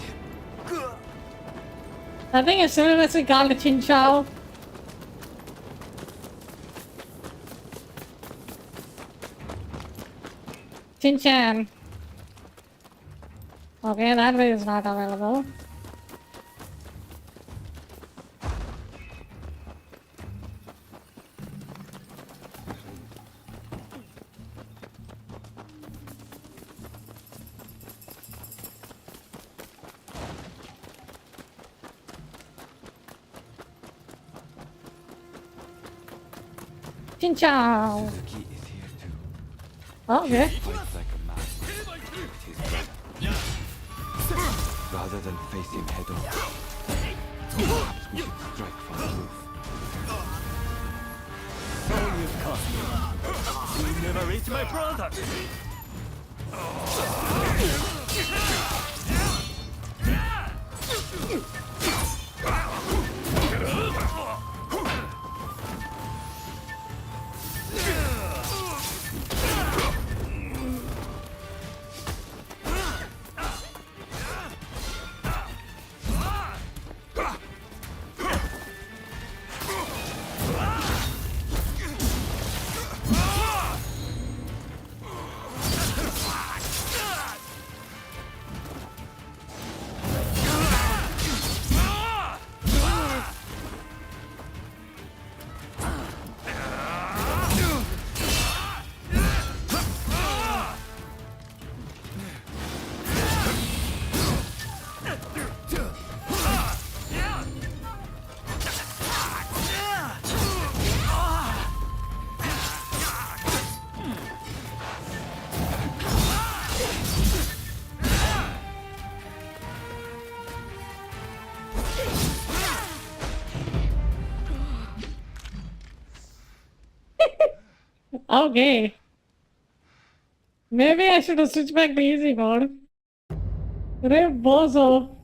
I think as soon as we got the Chin Chow. Chin Chan. Okay, that way is not available. Chin Chow. Suzuki is here too. Okay. He fights like a man with his breath. Rather than face him head on, perhaps we should strike from the roof. So you've come. You never reach my brother. Okay. Maybe I should have switched back to easy mode. Rip bozo.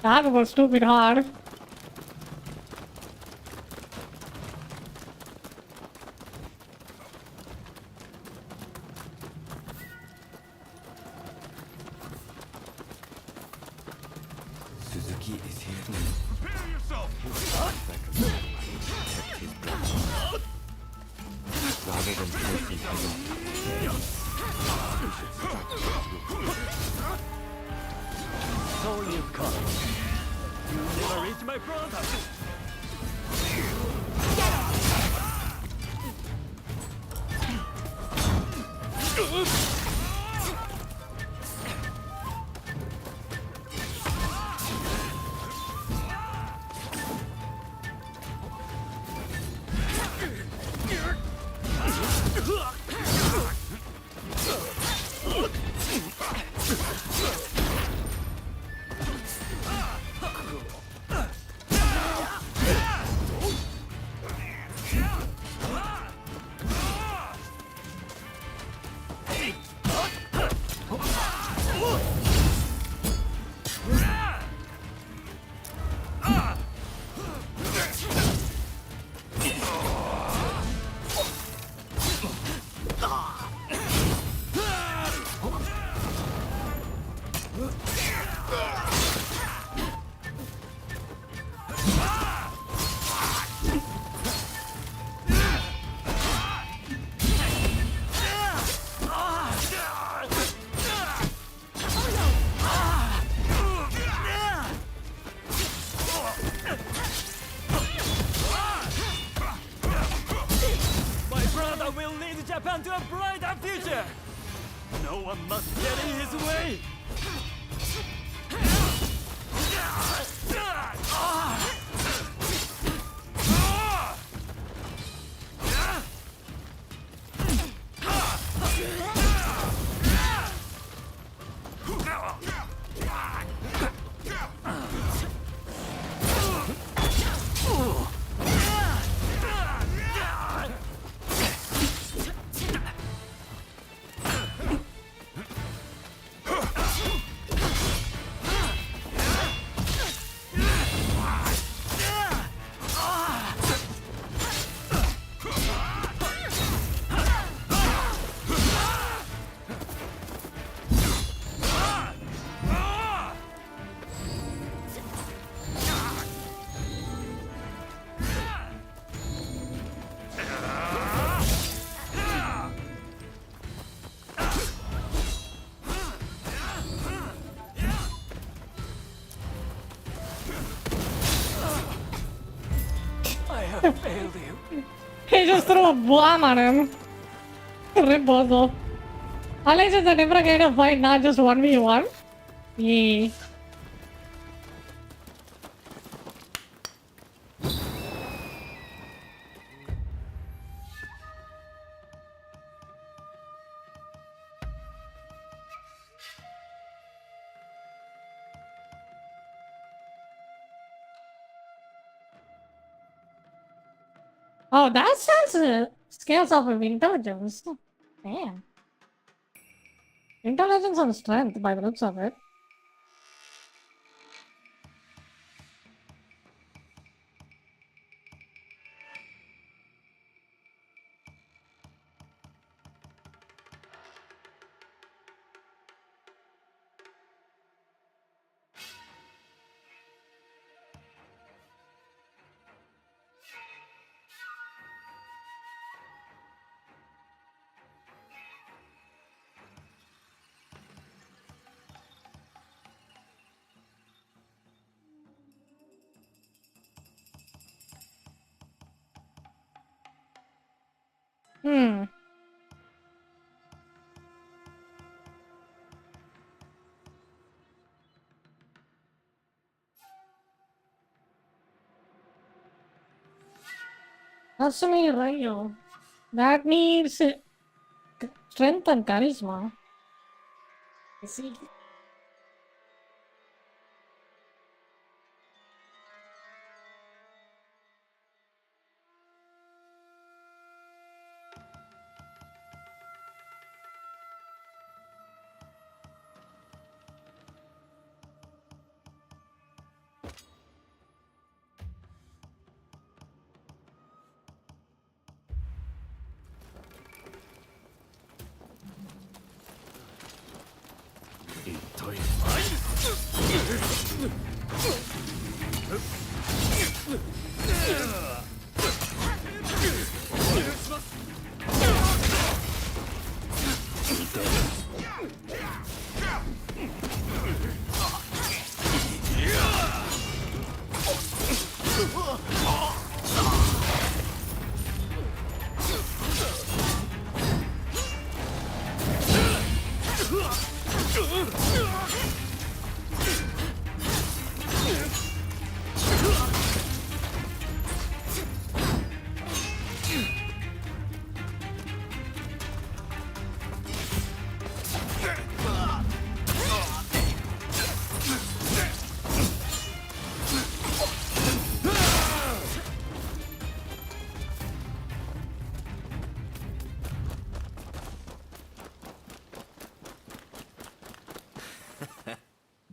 That was stupid hard. Suzuki is here too. Prepare yourself. He fights like a man with his breath. Rather than face him head on, So you've come. You never reach my brother. Japan to a brighter future! No one must get in his way! I failed you. He just threw a bomb on him. Rebozo. At least it's a different kind of fight, not just 1v1. Yeah. Oh, that sounds scales off of intelligence. Damn. Intelligence and strength by the looks of it. Asumi Rayo. That needs strength and charisma. I see.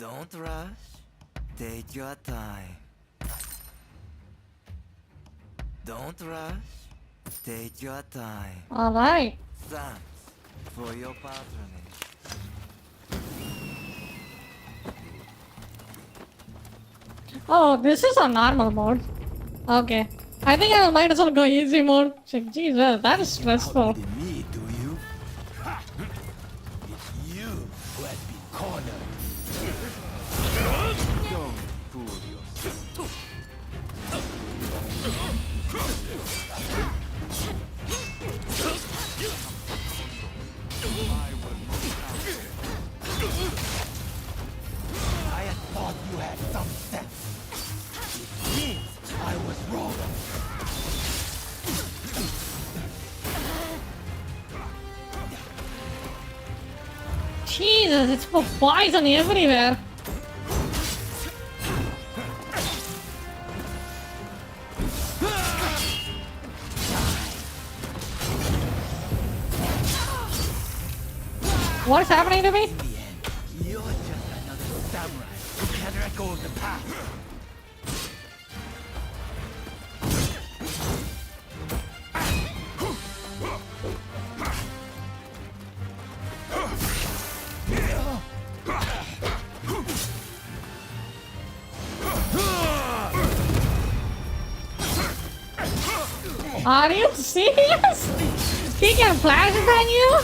Don't rush. Take your time. Don't rush. Take your time. All right. Thanks for your patronage. Oh, this is a normal mode. Okay. I think I might as well go easy mode. Like, Jesus, that is stressful. Me, do you? It's you who has been cornered. Don't fool yourself. I had thought you had some sense. It seems I was wrong. Jesus, it's for poison everywhere. What's happening to me? You're just another samurai who can't let go of the past. Are you serious? He can flashbang you?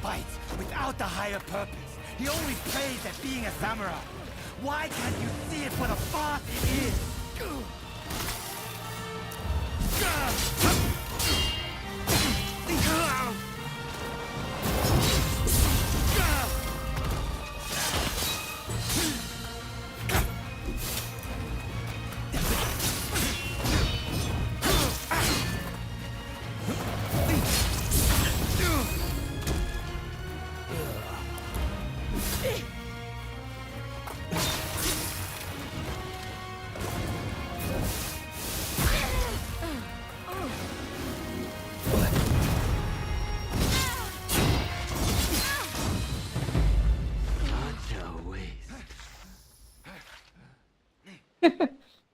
Fights without the higher purpose. He only plays at being a samurai. Why can't you see it for the farce it is?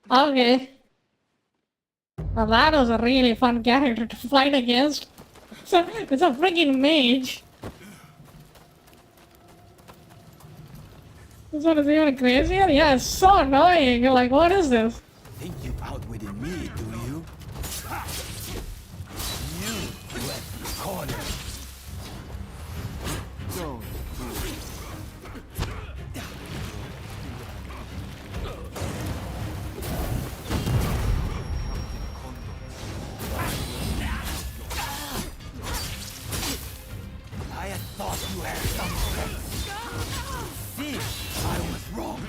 Okay. Well, that was a really fun character to fight against. It's a freaking mage. This one is even crazier? Yeah, it's so annoying. You're like, what is this? Think you've outwitted me, do you? You who have been cornered. Don't I had thought you had some sense. See, I was wrong.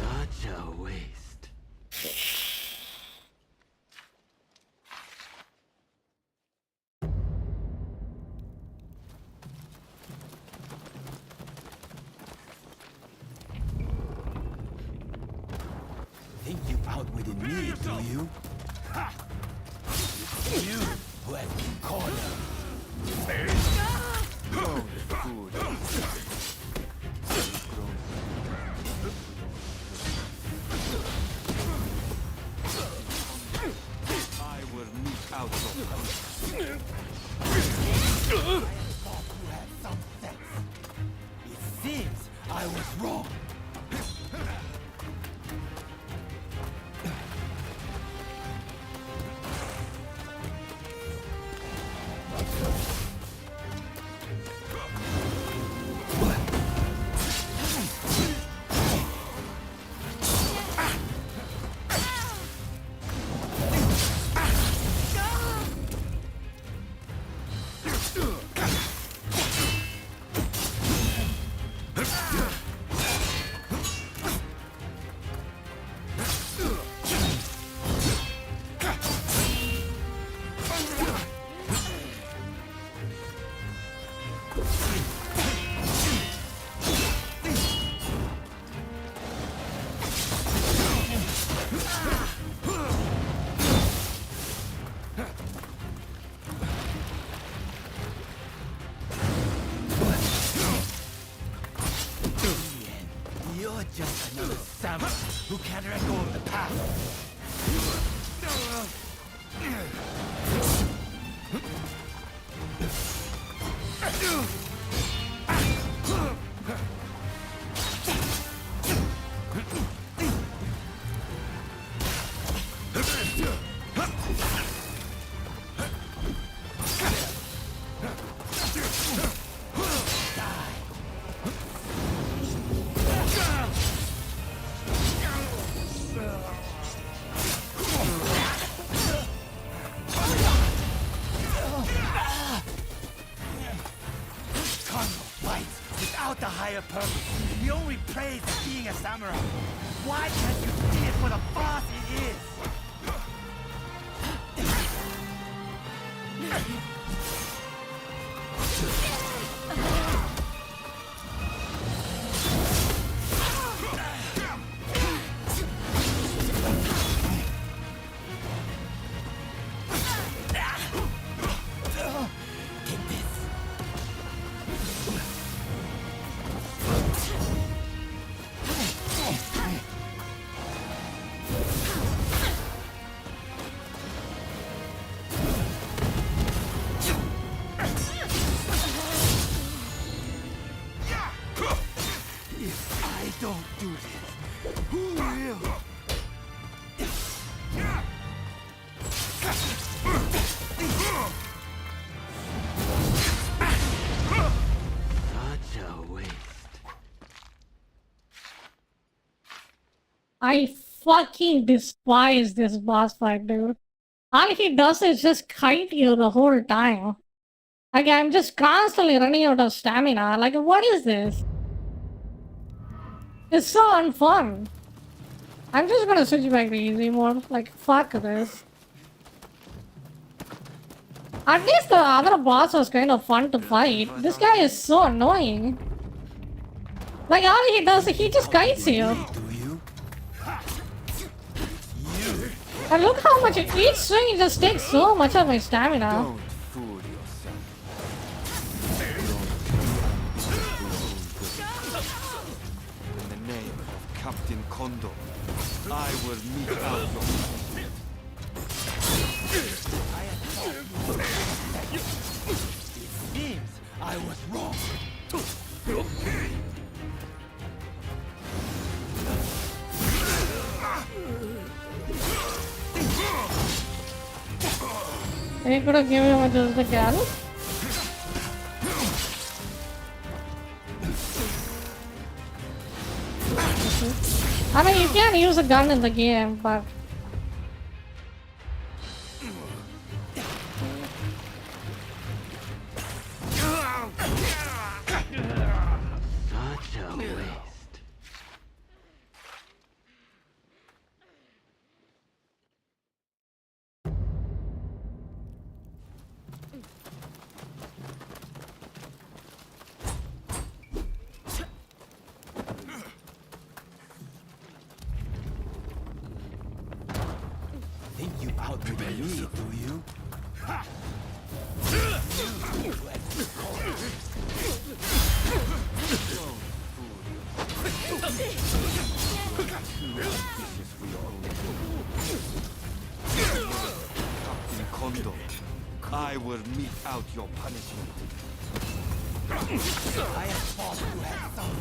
Such a waste. Think you've outwitted me, do you? It's you who has been cornered. Don't fool yourself. I will meet out of I thought you had some sense. It seems I was wrong. You're just another samurai who can't let go of the past. Without the higher purpose, he only prays at being a samurai. Why can't you see it for the farce it is? If I don't do this, who will? Such a waste. I fucking despise this boss fight, dude. All he does is just kite you the whole time. Like, I'm just constantly running out of stamina. Like, what is this? It's so unfun. I'm just gonna switch back to easy mode. Like, fuck this. At least the other boss was kind of fun to fight. This guy is so annoying. Like, all he does is he just kites you. And look how much each swing just takes so much of my stamina. Don't fool yourself. In the name of Captain Kondo, I will meet out your fate. It seems I was wrong. They could have given him just a gun. I mean, you can't use a gun in the game, but... Such a waste. Think you outwit me, do you? Captain Kondo, I will mete out your punishment. I have thought you had some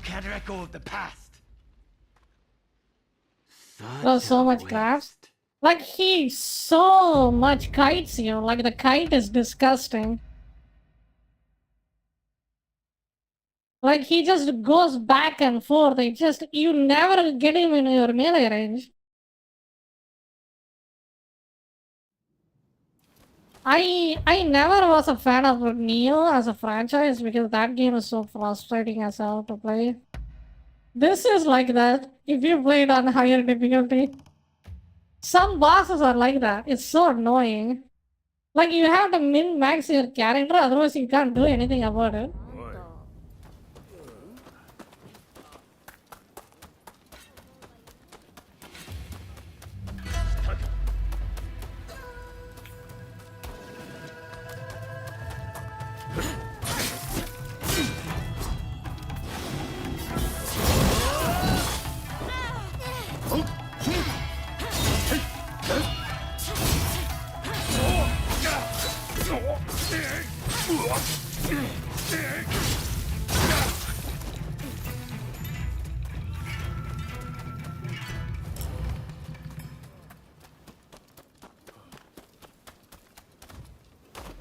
can't let go of the past. There's so much crafts. Like, he so much kites you. Like, the kite is disgusting. Like, he just goes back and forth. You never get him in your melee range. I never was a fan of Neo as a franchise because that game is so frustrating as hell to play. This is like that if you play it on higher difficulty. Some bosses are like that. It's so annoying. Like, you have to min-max your character, otherwise you can't do anything about it.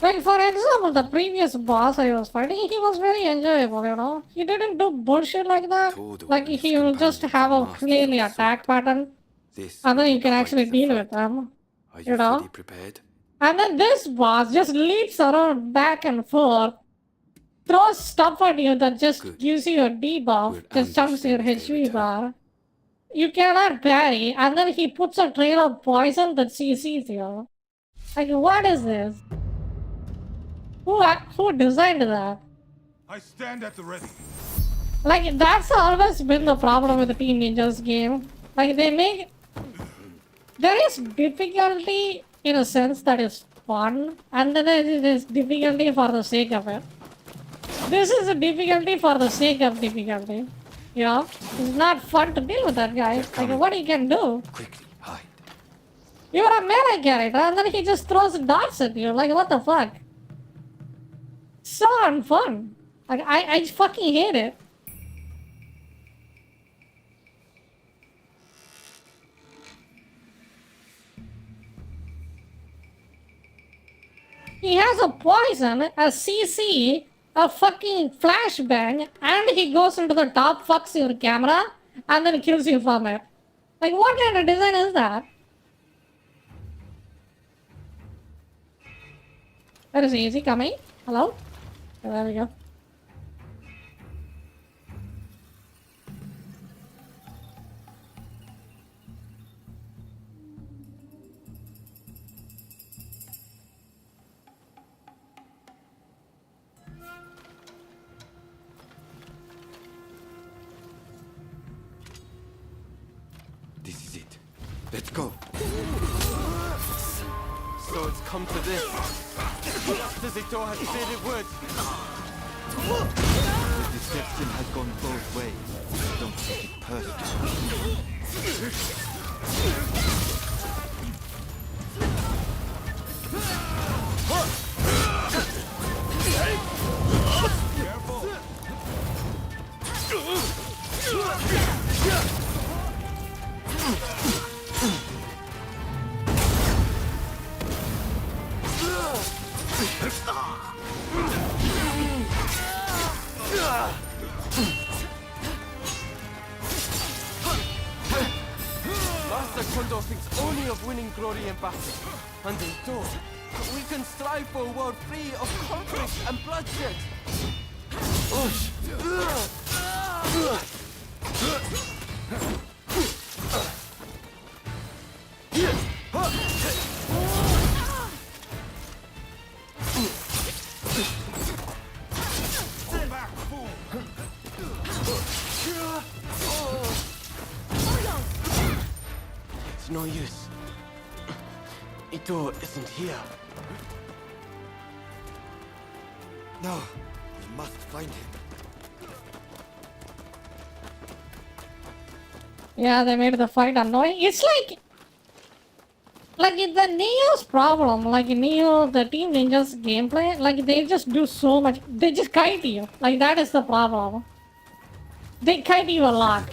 Like, for example, the previous boss I was fighting, he was very enjoyable, you know? He didn't do bullshit like that. Like, he will just have a clearly attack pattern, and then you can actually deal with them, you know? Prepared? And then this boss just leaps around back and forth, throws stuff at you that just gives you a debuff, just jumps your HP bar. You cannot parry, and then he puts a trail of poison that CCs you. Like, what is this? Who designed that? I stand at the ready. Like, that's always been the problem with the Team Ninja's game. Like, there is difficulty in a sense that is fun, and then there is difficulty for the sake of it. This is a difficulty for the sake of difficulty. You know? It's not fun to deal with that guy. Like, what you can do? Quickly, hide. You're a melee character, and then he just throws darts at you. Like, what the fuck? So unfun. Like, I fucking hate it. He has a poison, a CC, a fucking flashbang, and he goes into the top, fucks your camera, and then kills you from it. Like, what kind of design is that? Where is he? Is he coming? Hello? Oh, there we go. This is it. Let's go. So it's come to this. Just as Ito had said it would. The deception has gone both ways. Don't take it personally. Master Kondo thinks only of winning glory in battle, and in door, we can strive for a world free of conflict and bloodshed. It's no use. Ito isn't here. No, we must find him. Yeah, they made the fight annoying. It's like it's the Neo's problem. Like Neo, the Team Ninja's gameplay, like they just do so much. They just kite you. Like that is the problem. they kite you a lot.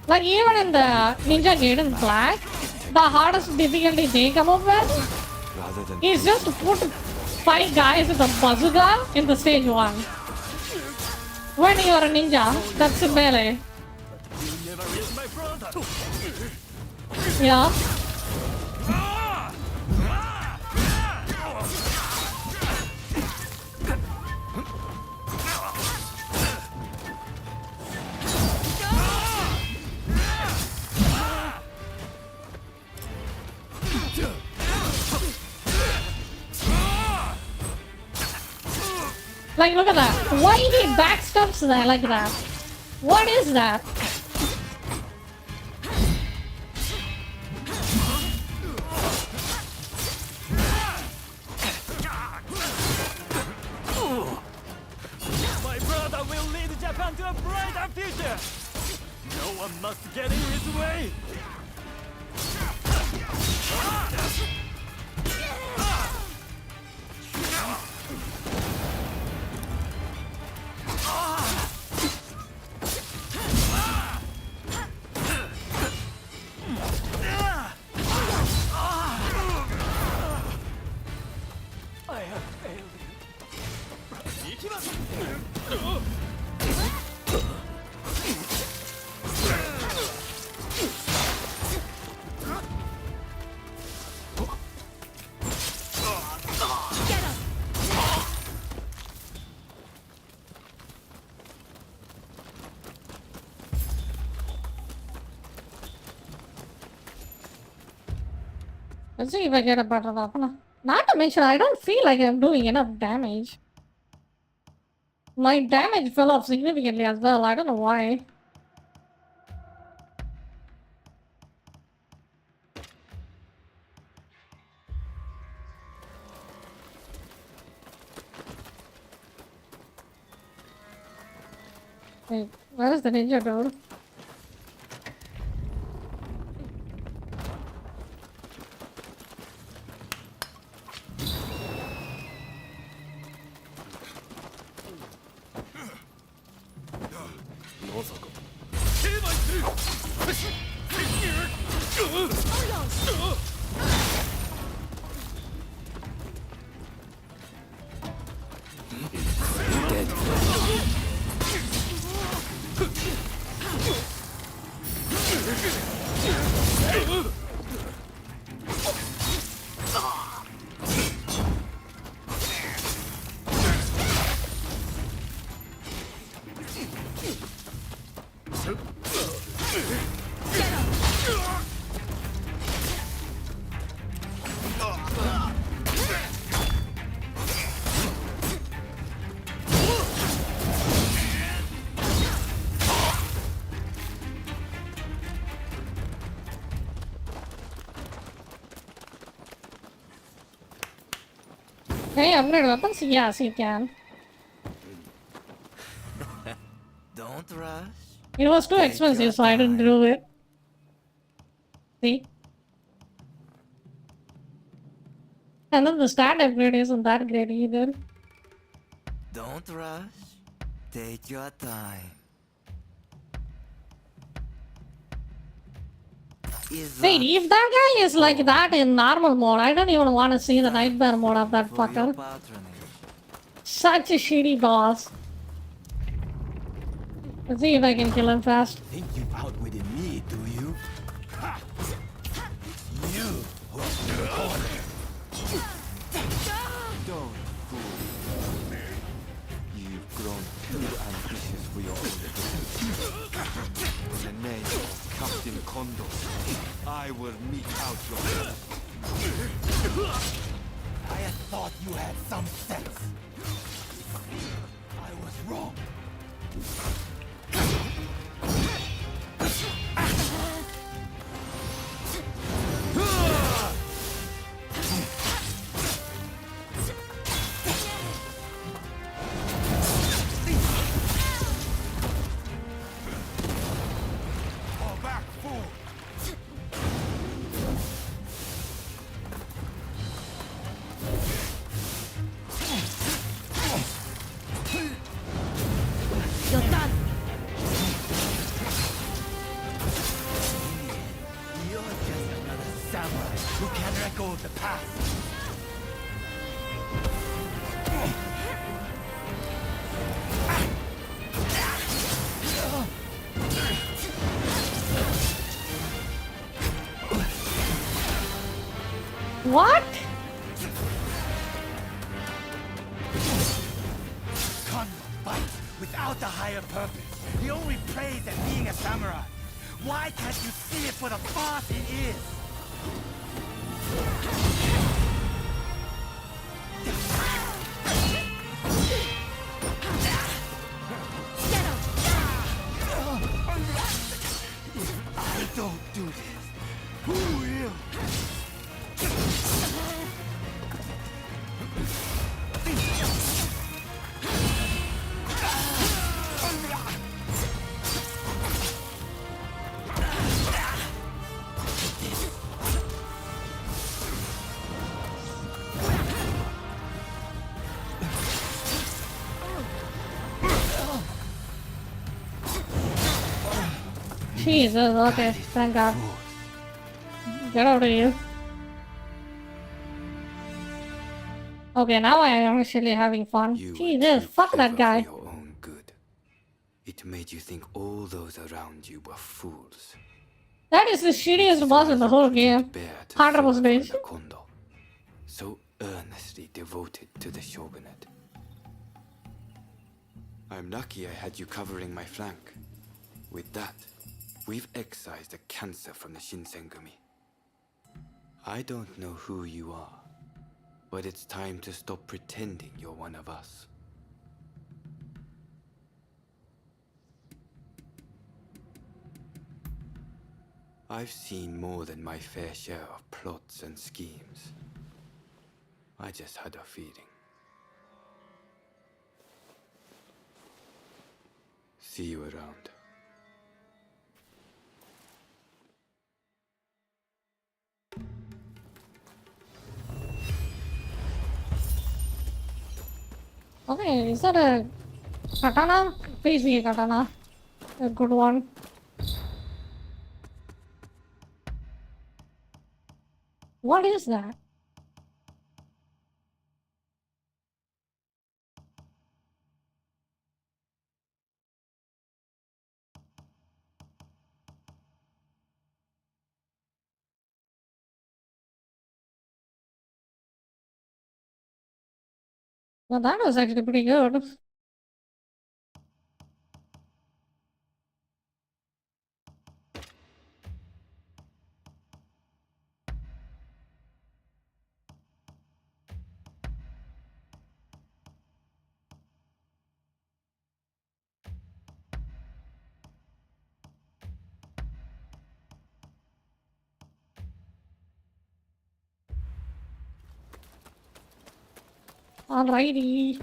Like even in the Ninja Gaiden Black, the hardest difficulty they come up with is just to put 5 guys with a bazooka in the stage 1. When you are a ninja, that's a melee. Yeah. Like, look at that. Why he backstabs there like that? What is that? My brother will lead Japan to a brighter future. No one must get in his way. I have failed you. Let's see if I get a better weapon. Not to mention, I don't feel like I'm doing enough damage. My damage fell off significantly as well. I don't know why. Wait, where's the ninja dude? Hey, upgrade weapons? Yes, you can. Don't rush. It was too expensive, so I didn't do it. See? And then the stat upgrade isn't that great either. Don't rush. Take your time. Wait, if that guy is like that in normal mode, I don't even want to see the nightmare mode of that fucker. Such a shitty boss. Let's see if I can kill him fast. Think you've outwitted me, do you? You who's in the corner. Don't fool me. You've grown too ambitious for your own good. In the name of Captain Kondo, I will mete out your death. I had thought you had some sense. I was wrong. Fall back, fool! You're done. task. What? Con fight without a higher purpose. He only prays at being a samurai. Why can't you see it for the farce it is? I don't do this. Who will? Jesus, okay, thank God. Get out of here. Okay, now I am actually having fun. Jesus, fuck that guy. For your own good. It made you think all those around you were fools. That is the shittiest boss in the whole game. 100%. Kondo, so earnestly devoted to the shogunate. I'm lucky I had you covering my flank. With that, we've excised a cancer from the Shinsengumi. I don't know who you are, but it's time to stop pretending you're one of us. I've seen more than my fair share of plots and schemes. I just had a feeling. See you around. Okay, is that a katana? Please be a katana. A good one. What is that? Well, that was actually pretty good. Alrighty.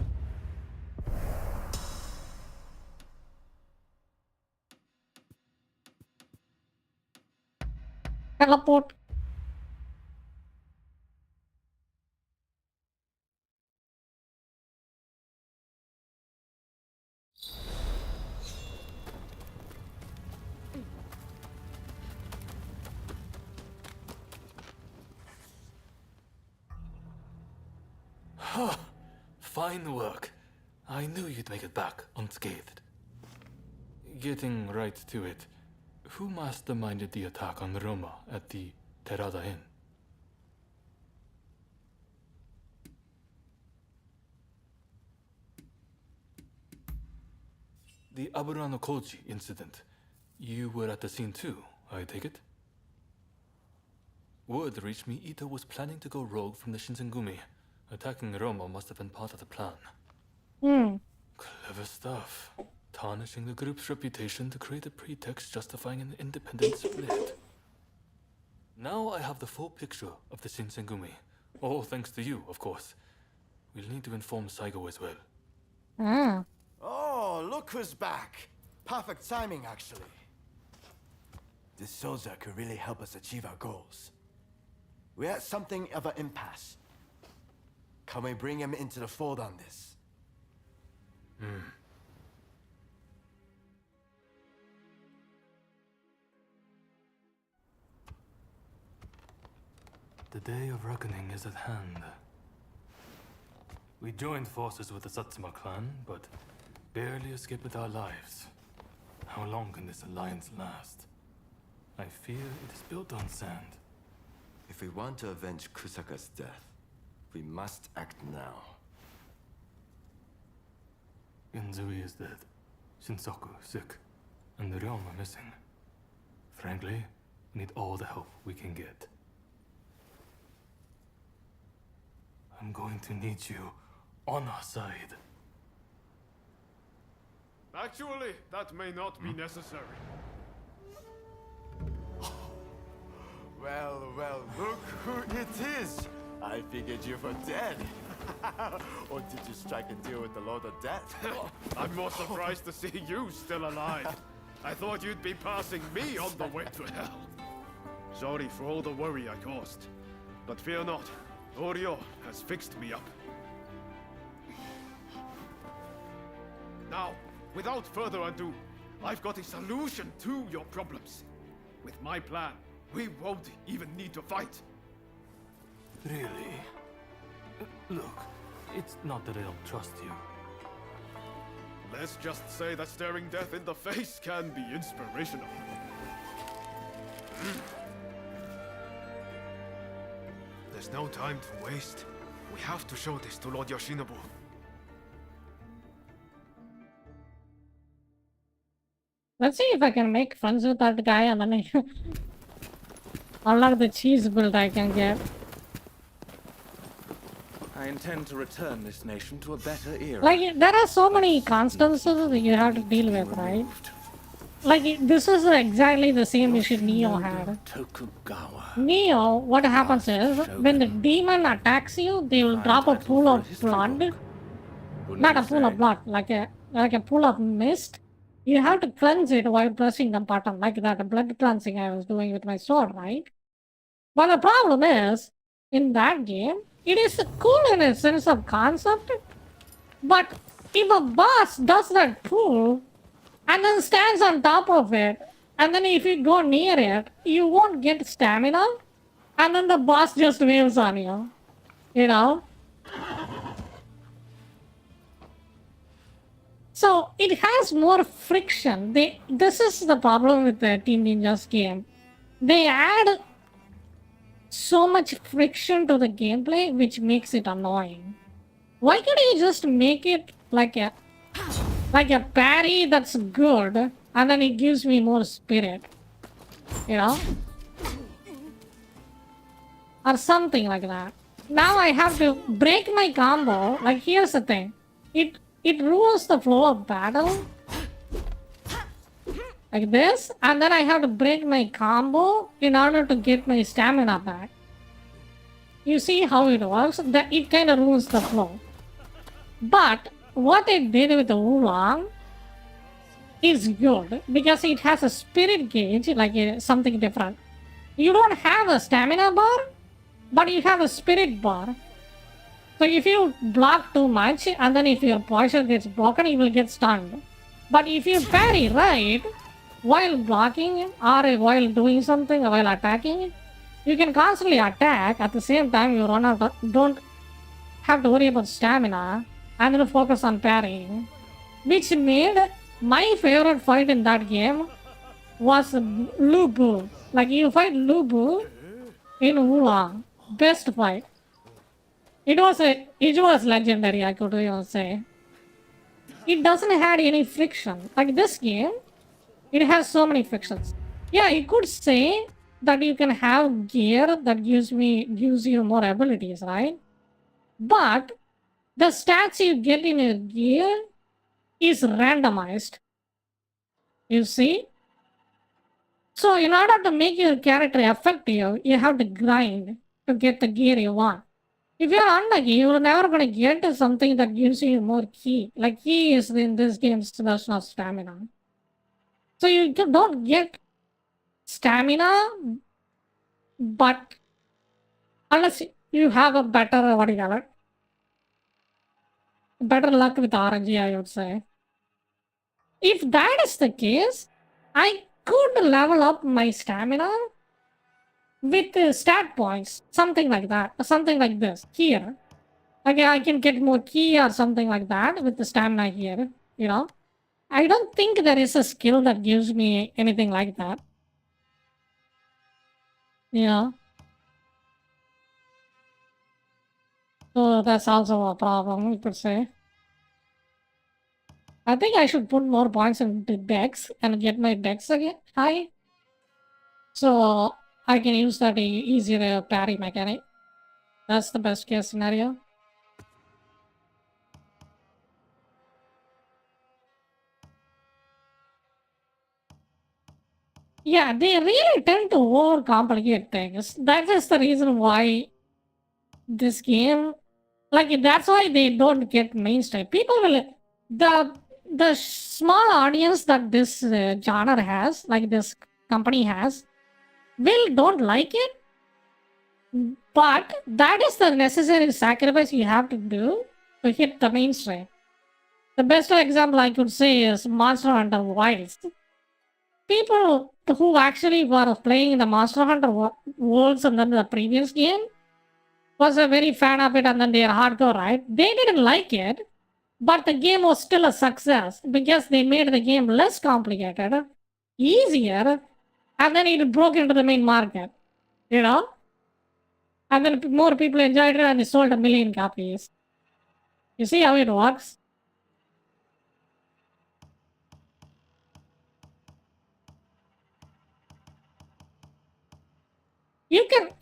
Teleport. Fine work. I knew you'd make it back unscathed. Getting right to it, who masterminded the attack on Roma at the Terada Inn? The Aburano Koji incident. You were at the scene too, I take it? Word reached me Ito was planning to go rogue from the Shinsengumi. Attacking Roma must have been part of the plan. Clever stuff. Tarnishing the group's reputation to create a pretext justifying an independent split. Now I have the full picture of the Shinsengumi. All thanks to you, of course. We'll need to inform Saigo as well. Oh, look who's back. Perfect timing, actually. This soldier could really help us achieve our goals. We're at something of an impasse. Can we bring him into the fold on this? The day of reckoning is at hand. We joined forces with the Satsuma clan, but barely escaped with our lives. How long can this alliance last? I fear it is built on sand. If we want to avenge Kusaka's death, we must act now. Genzui is dead, Shinsaku sick, and Ryoma missing. Frankly, we need all the help we can get. I'm going to need you on our side. Actually, that may not be necessary. Well, look who it is! I figured you were dead. Or did you strike a deal with the Lord of Death? I'm more surprised to see you still alive. I thought you'd be passing me on the way to hell. Sorry for all the worry I caused. But fear not, Oryo has fixed me up. Now, without further ado, I've got a solution to your problems. With my plan, we won't even need to fight. Really? Look, it's not that I don't trust you. Let's just say that staring death in the face can be inspirational. There's no time to waste. We have to show this to Lord Yoshinobu. Let's see if I can make friends with that guy and then I unlock the cheese build I can get. I intend to return this nation to a better era. Like, there are so many constances that you have to deal with, right? Like, this is exactly the same issue Neo had. Neo, what happens is, when the demon attacks you, they will drop a pool of blood. Not a pool of blood, like a pool of mist. You have to cleanse it while pressing the button, like that blood cleansing I was doing with my sword, right? But the problem is, in that game, it is cool in a sense of concept, but if a boss does that pool and then stands on top of it, and then if you go near it, you won't get stamina, and then the boss just waves on you, you know? So it has more friction. This is the problem with the Team Ninja's game. They add so much friction to the gameplay, which makes it annoying. Why can't you just make it like a parry that's good, and then it gives me more spirit, you know? Or something like that. Now I have to break my combo. Like, here's the thing. It ruins the flow of battle. Like this, and then I have to break my combo in order to get my stamina back. You see how it works? That it kind of ruins the flow. But what they did with the Oolong is good because it has a spirit gauge, like something different. You don't have a stamina bar, but you have a spirit bar. So if you block too much, and then if your posture gets broken, you will get stunned. But if you parry right, while blocking or while doing something, while attacking, you can constantly attack. At the same time, you don't have to worry about stamina and then focus on parrying. Which made my favorite fight in that game was Lubu. Like, you fight Lubu in Oolong. Best fight. It was legendary, I could even say. It doesn't have any friction. Like this game, it has so many frictions. Yeah, you could say that you can have gear that gives you more abilities, right? But the stats you get in your gear is randomized. You see? So in order to make your character effective, you have to grind to get the gear you want. If you're unlucky, you're never going to get something that gives you more ki. Like, ki is in this game's version of stamina. So you don't get stamina, but unless you have a better, what do you call it? Better luck with RNG, I would say. If that is the case, I could level up my stamina with stat points, something like that, or something like this here. I can get more key or something like that with the stamina here, you know. I don't think there is a skill that gives me anything like that. Yeah. So that's also a problem, you could say. I think I should put more points into dex and get my dex again high. So I can use that easier parry mechanic. That's the best case scenario. Yeah, they really tend to overcomplicate things. That is the reason why this game, like that's why they don't get mainstream. People will the small audience that this genre has, like this company has, will don't like it. But that is the necessary sacrifice you have to do to hit the mainstream. The best example I could say is Monster Hunter Wilds. People who actually were playing the Monster Hunter Worlds and then the previous game was a very fan of it and then they are hardcore, right? They didn't like it, but the game was still a success because they made the game less complicated, easier, and then it broke into the main market, you know? And then more people enjoyed it and they sold 1 million copies. You see how it works?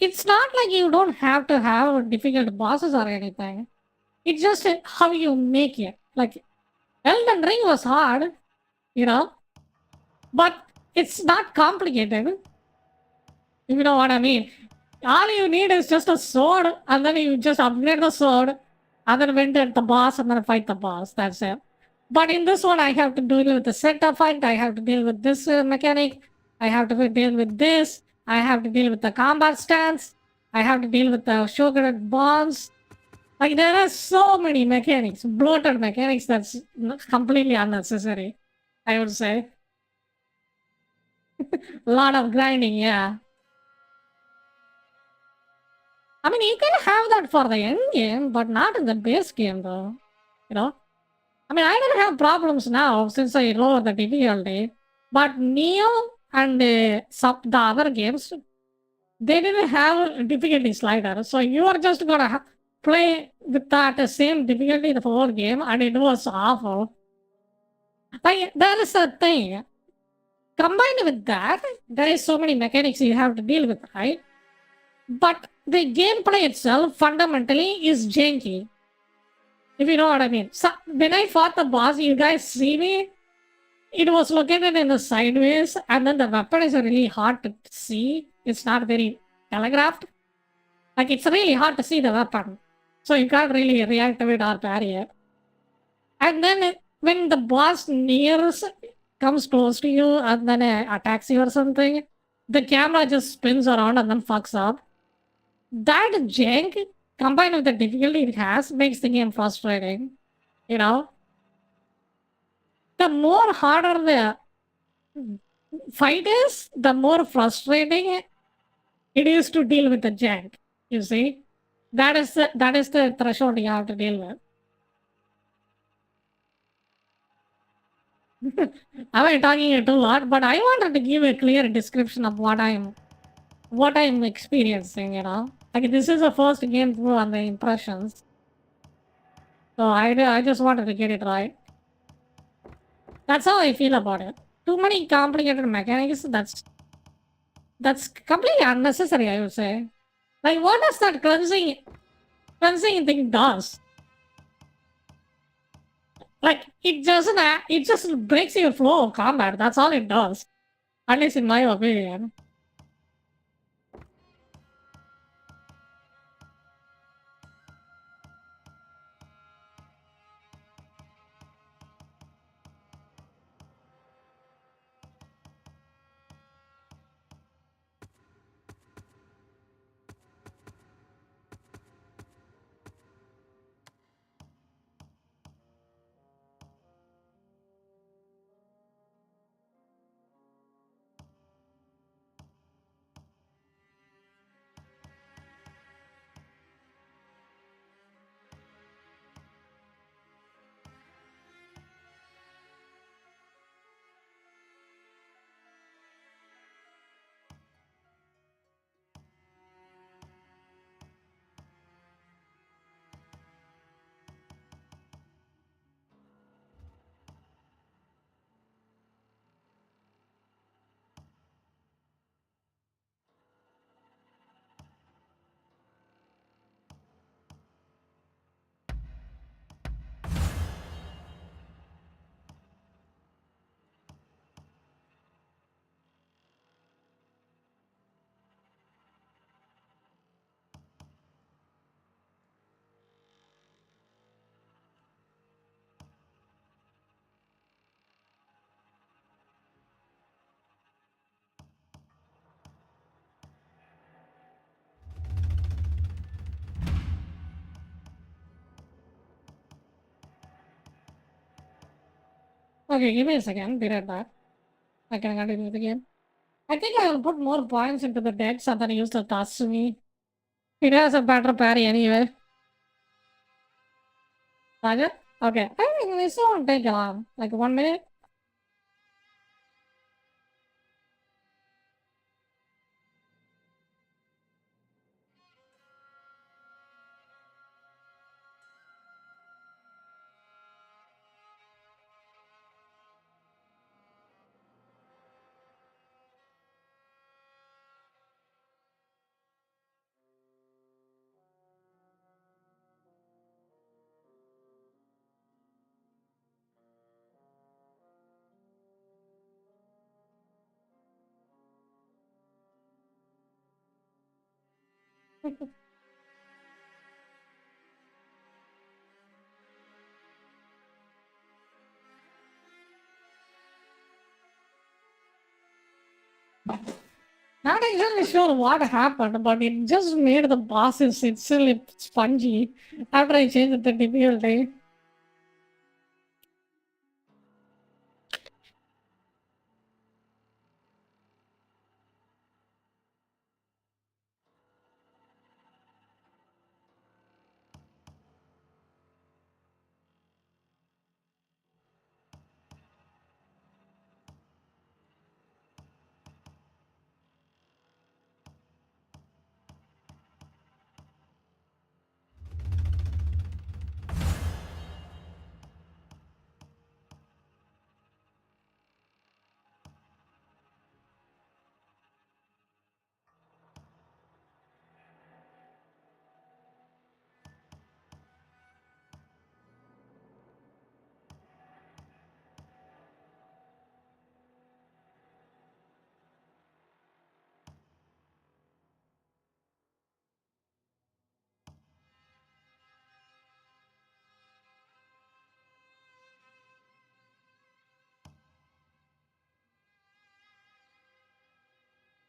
It's not like you don't have to have difficult bosses or anything. It's just how you make it. Like, Elden Ring was hard, you know, but it's not complicated. If you know what I mean. All you need is just a sword, and then you just upgrade the sword, and then went at the boss, and then fight the boss. That's it. But in this one, I have to deal with the setup fight. I have to deal with this mechanic. I have to deal with this. I have to deal with the combat stance. I have to deal with the sugar bombs. Like, there are so many mechanics, bloated mechanics that's completely unnecessary, I would say. A lot of grinding, yeah. I mean, you can have that for the end game, but not in the base game, though. You know? I mean, I don't have problems now since I lowered the difficulty. But Neo and the other games, they didn't have a difficulty slider. So you are just gonna play with that same difficulty the whole game, and it was awful. Like, that is the thing. Combined with that, there is so many mechanics you have to deal with, right? But the gameplay itself fundamentally is janky. If you know what I mean. So when I fought the boss, you guys see me? It was located in the sideways, and then the weapon is really hard to see. It's not very telegraphed. Like, it's really hard to see the weapon. So you can't really react to it or parry it. And then when the boss comes close to you and then attacks you or something, the camera just spins around and then fucks up. That jank, combined with the difficulty it has, makes the game frustrating. You know? The more harder the fight is, the more frustrating it is to deal with the jank. You see? That is the threshold you have to deal with. Am I talking it too lot? But I wanted to give a clear description of what I'm experiencing, you know? Like, this is the first game through on the impressions. So I just wanted to get it right. That's how I feel about it. Too many complicated mechanics, that's completely unnecessary, I would say. Like, what does that cleansing thing does? Like, it just breaks your flow of combat. That's all it does. At least in my opinion. Okay, give me a second. Be right back. I can continue the game. I think I will put more points into the decks and then use the Tatsumi. It has a better parry anyway. Roger? Okay. I think this won't take long. Like 1 minute. Not exactly sure what happened, but it just made the bosses itself spongy after I changed the difficulty.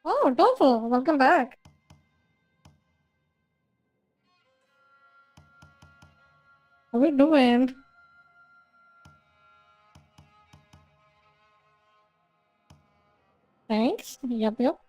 Oh, Tofu, welcome back. How we doing? Thanks. Yep.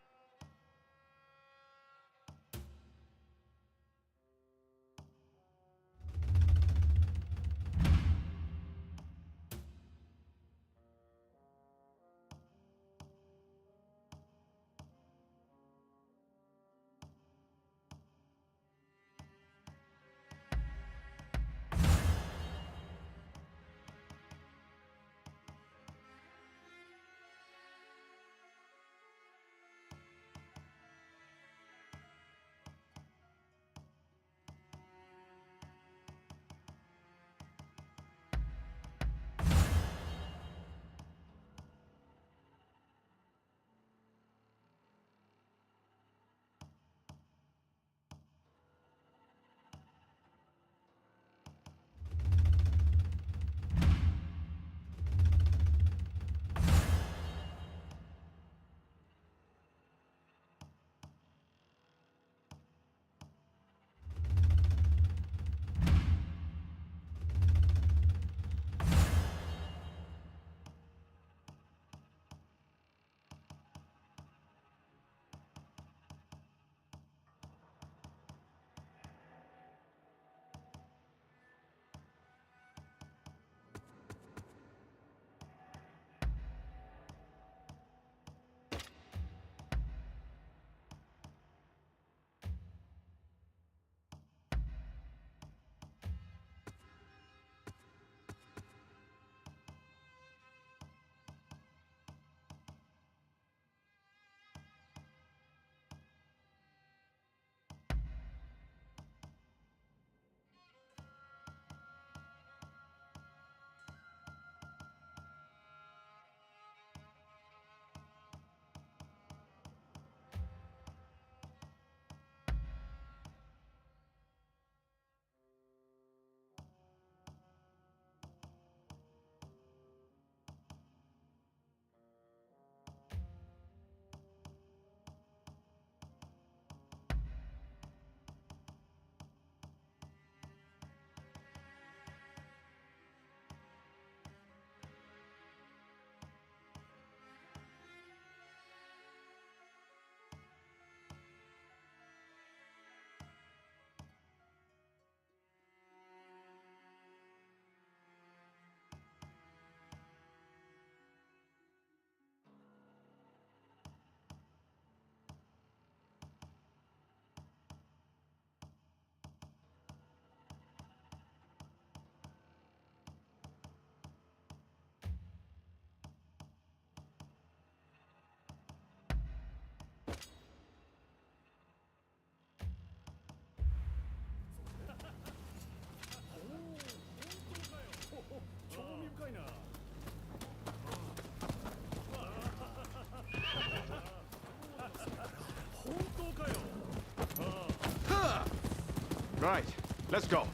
Right, let's go.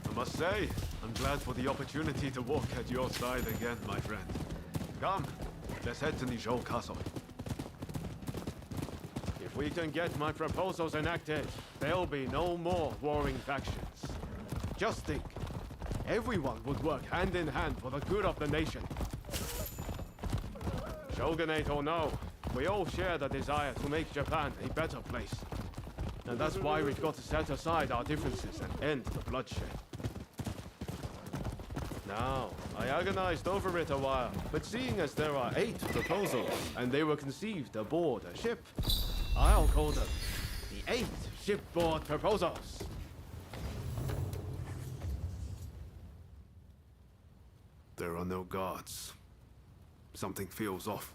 I must say, I'm glad for the opportunity to walk at your side again, my friend. Come, let's head to Nijou Castle. If we can get my proposals enacted, there'll be no more warring factions. Just think, everyone would work hand in hand for the good of the nation. Shogunate or no, we all share the desire to make Japan a better place. And that's why we've got to set aside our differences and end the bloodshed. Now, I agonized over it a while, but seeing as there are 8 proposals, and they were conceived aboard a ship, I'll call them the 8 shipboard proposals. There are no guards. Something feels off.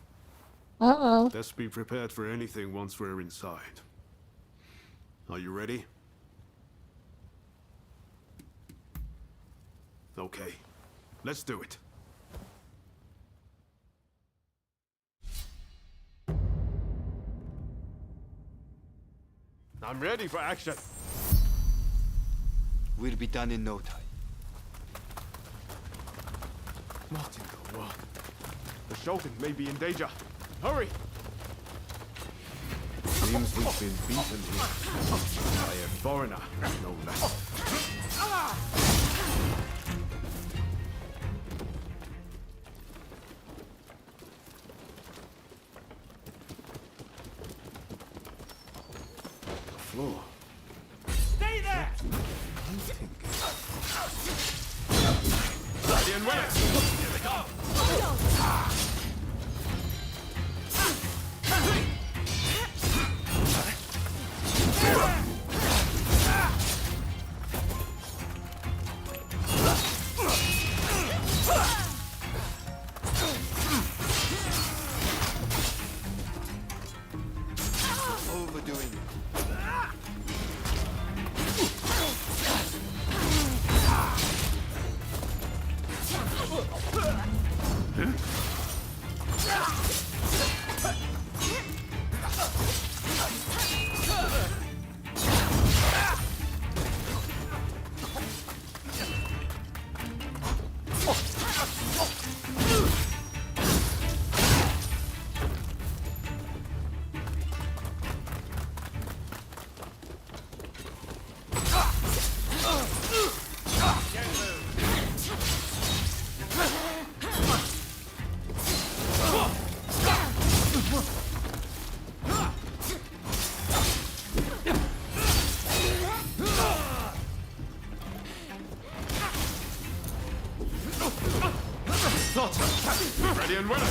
Uh-oh. Let's be prepared for anything once we're inside. Are you ready? Okay, let's do it. I'm ready for action. We'll be done in no time. What in the world? The Shogun may be in danger. Hurry! Seems we've been beaten here. By a foreigner, no less. The floor. Stay there! Ready and willing! Here we go! Overdoing it. Ready and willing!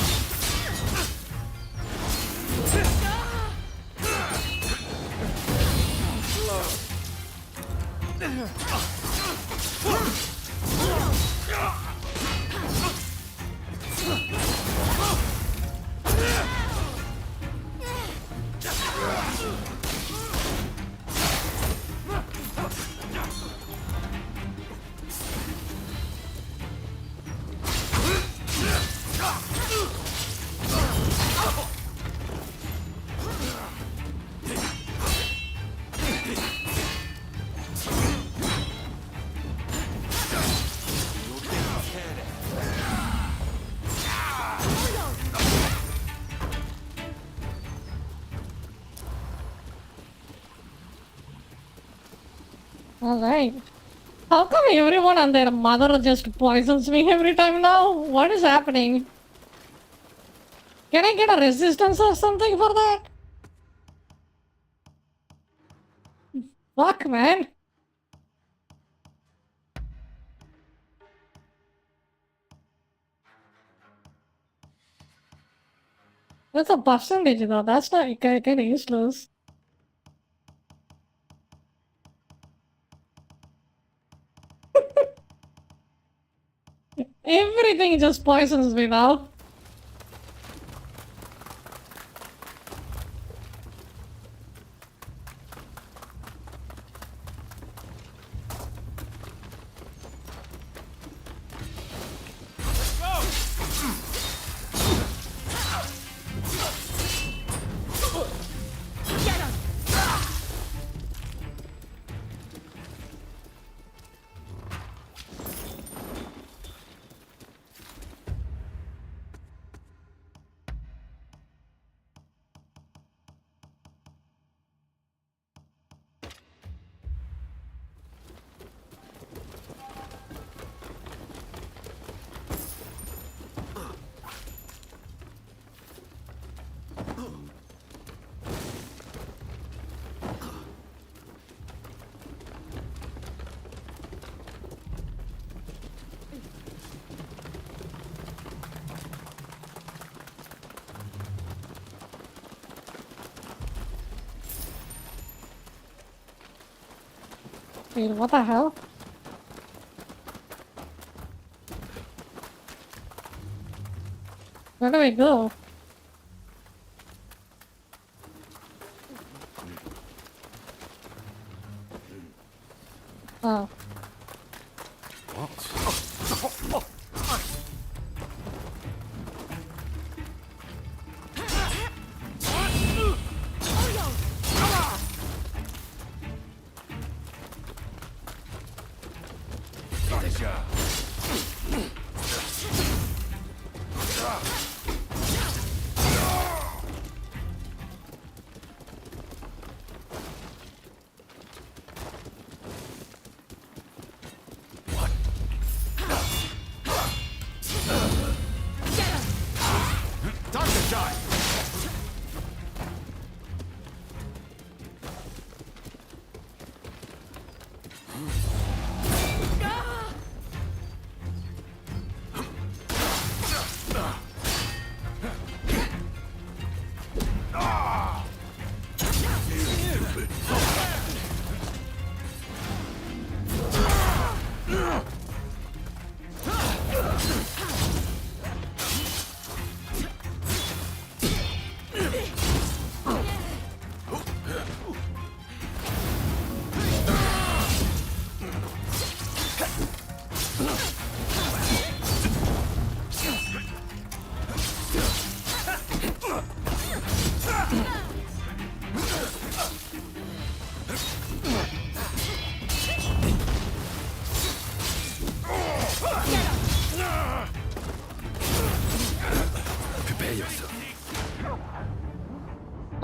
Alright. How come everyone and their mother just poisons me every time now? What is happening? Can I get a resistance or something for that? Fuck, man. That's a percentage though, that's not kind of useless. Everything just poisons me now. Dude, what the hell? Where do we go? Oh.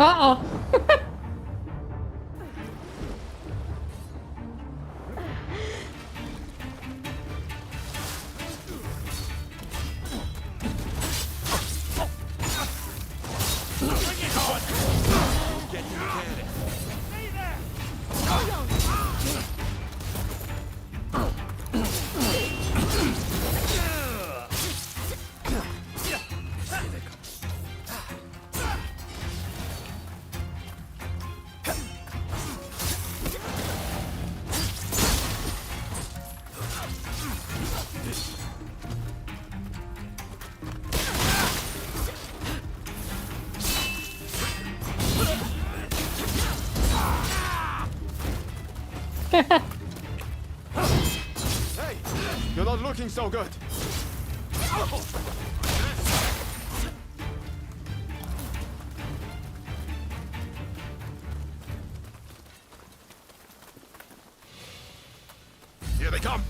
Uh-oh. Hey, you're not looking so good. Here they come.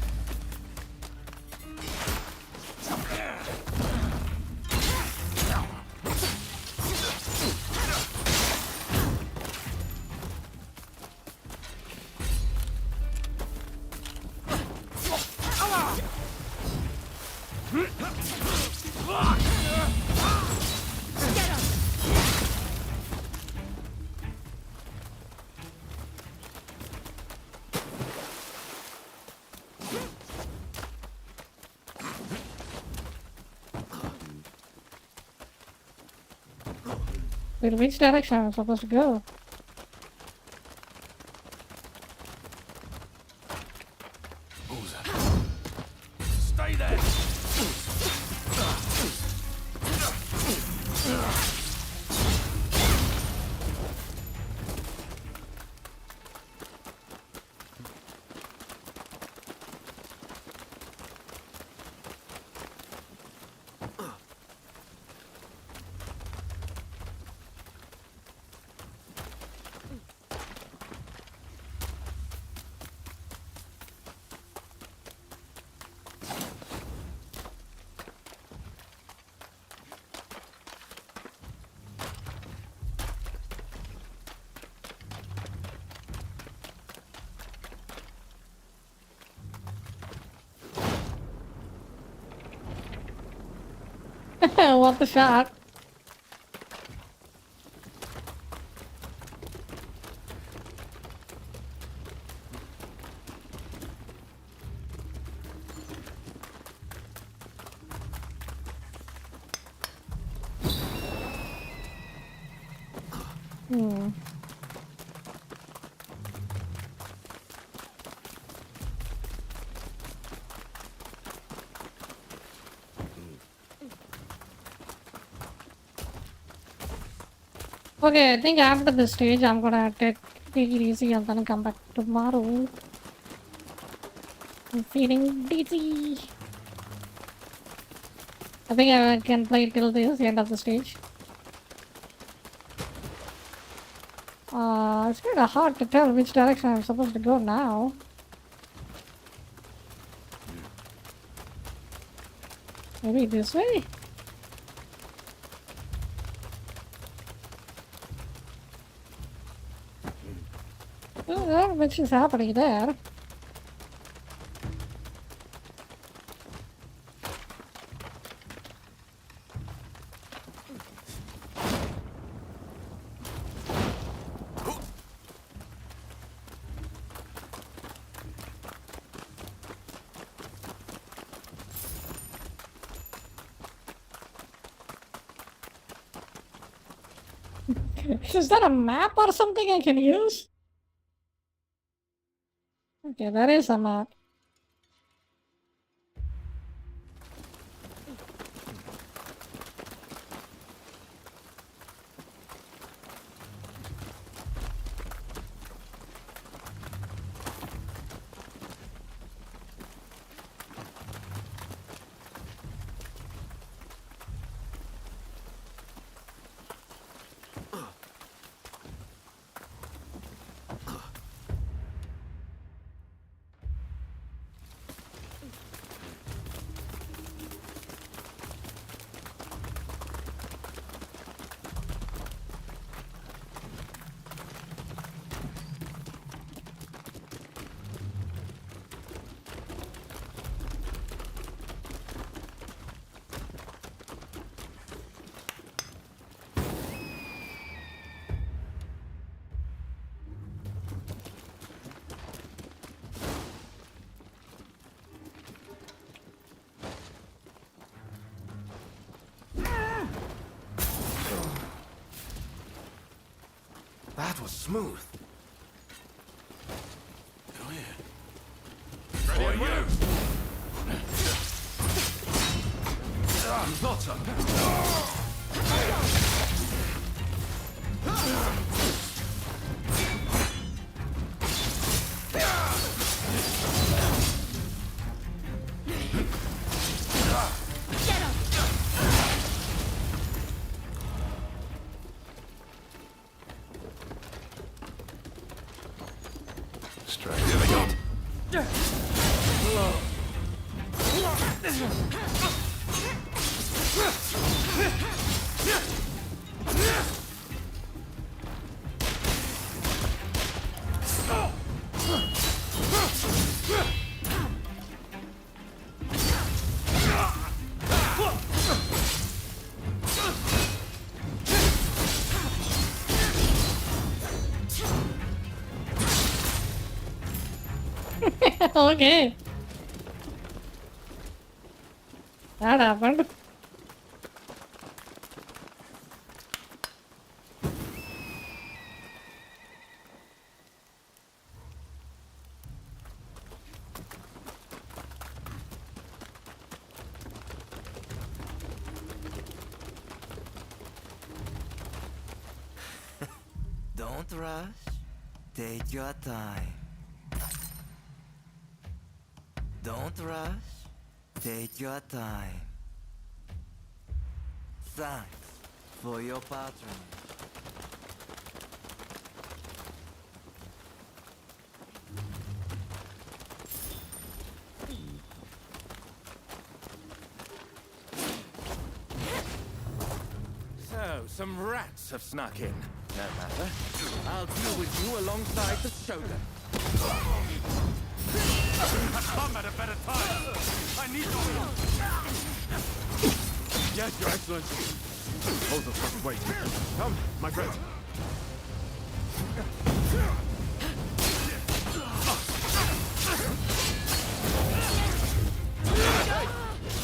Wait, which direction am I supposed to go? Stay there. What the shot? Okay, I think after this stage, I'm gonna take it easy and then come back tomorrow. I'm feeling dizzy. I think I can play till the end of the stage. It's kind of hard to tell which direction I'm supposed to go now. Maybe this way? Oh, not much is happening there. Is that a map or something I can use? Okay, that is a map. That was smooth. Come here. Ready and you. Not so. Okay. That happened. Don't rush. Take your time. Don't rush. Take your time. Thanks for your patronage. So, some rats have snuck in. No matter. I'll deal with you alongside the Shogun. Come at a better time. I need your help. Yes, Your Excellency. Both of us wait. Come, my friend.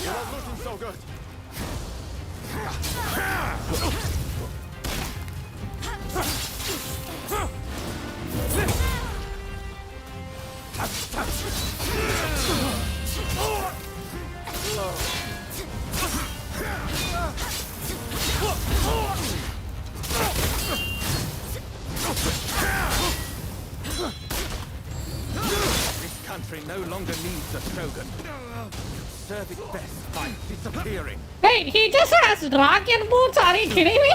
You're not looking so good. country no longer needs a shogun. Serve it best by disappearing. Wait, he just has dragon boots? Are you kidding me?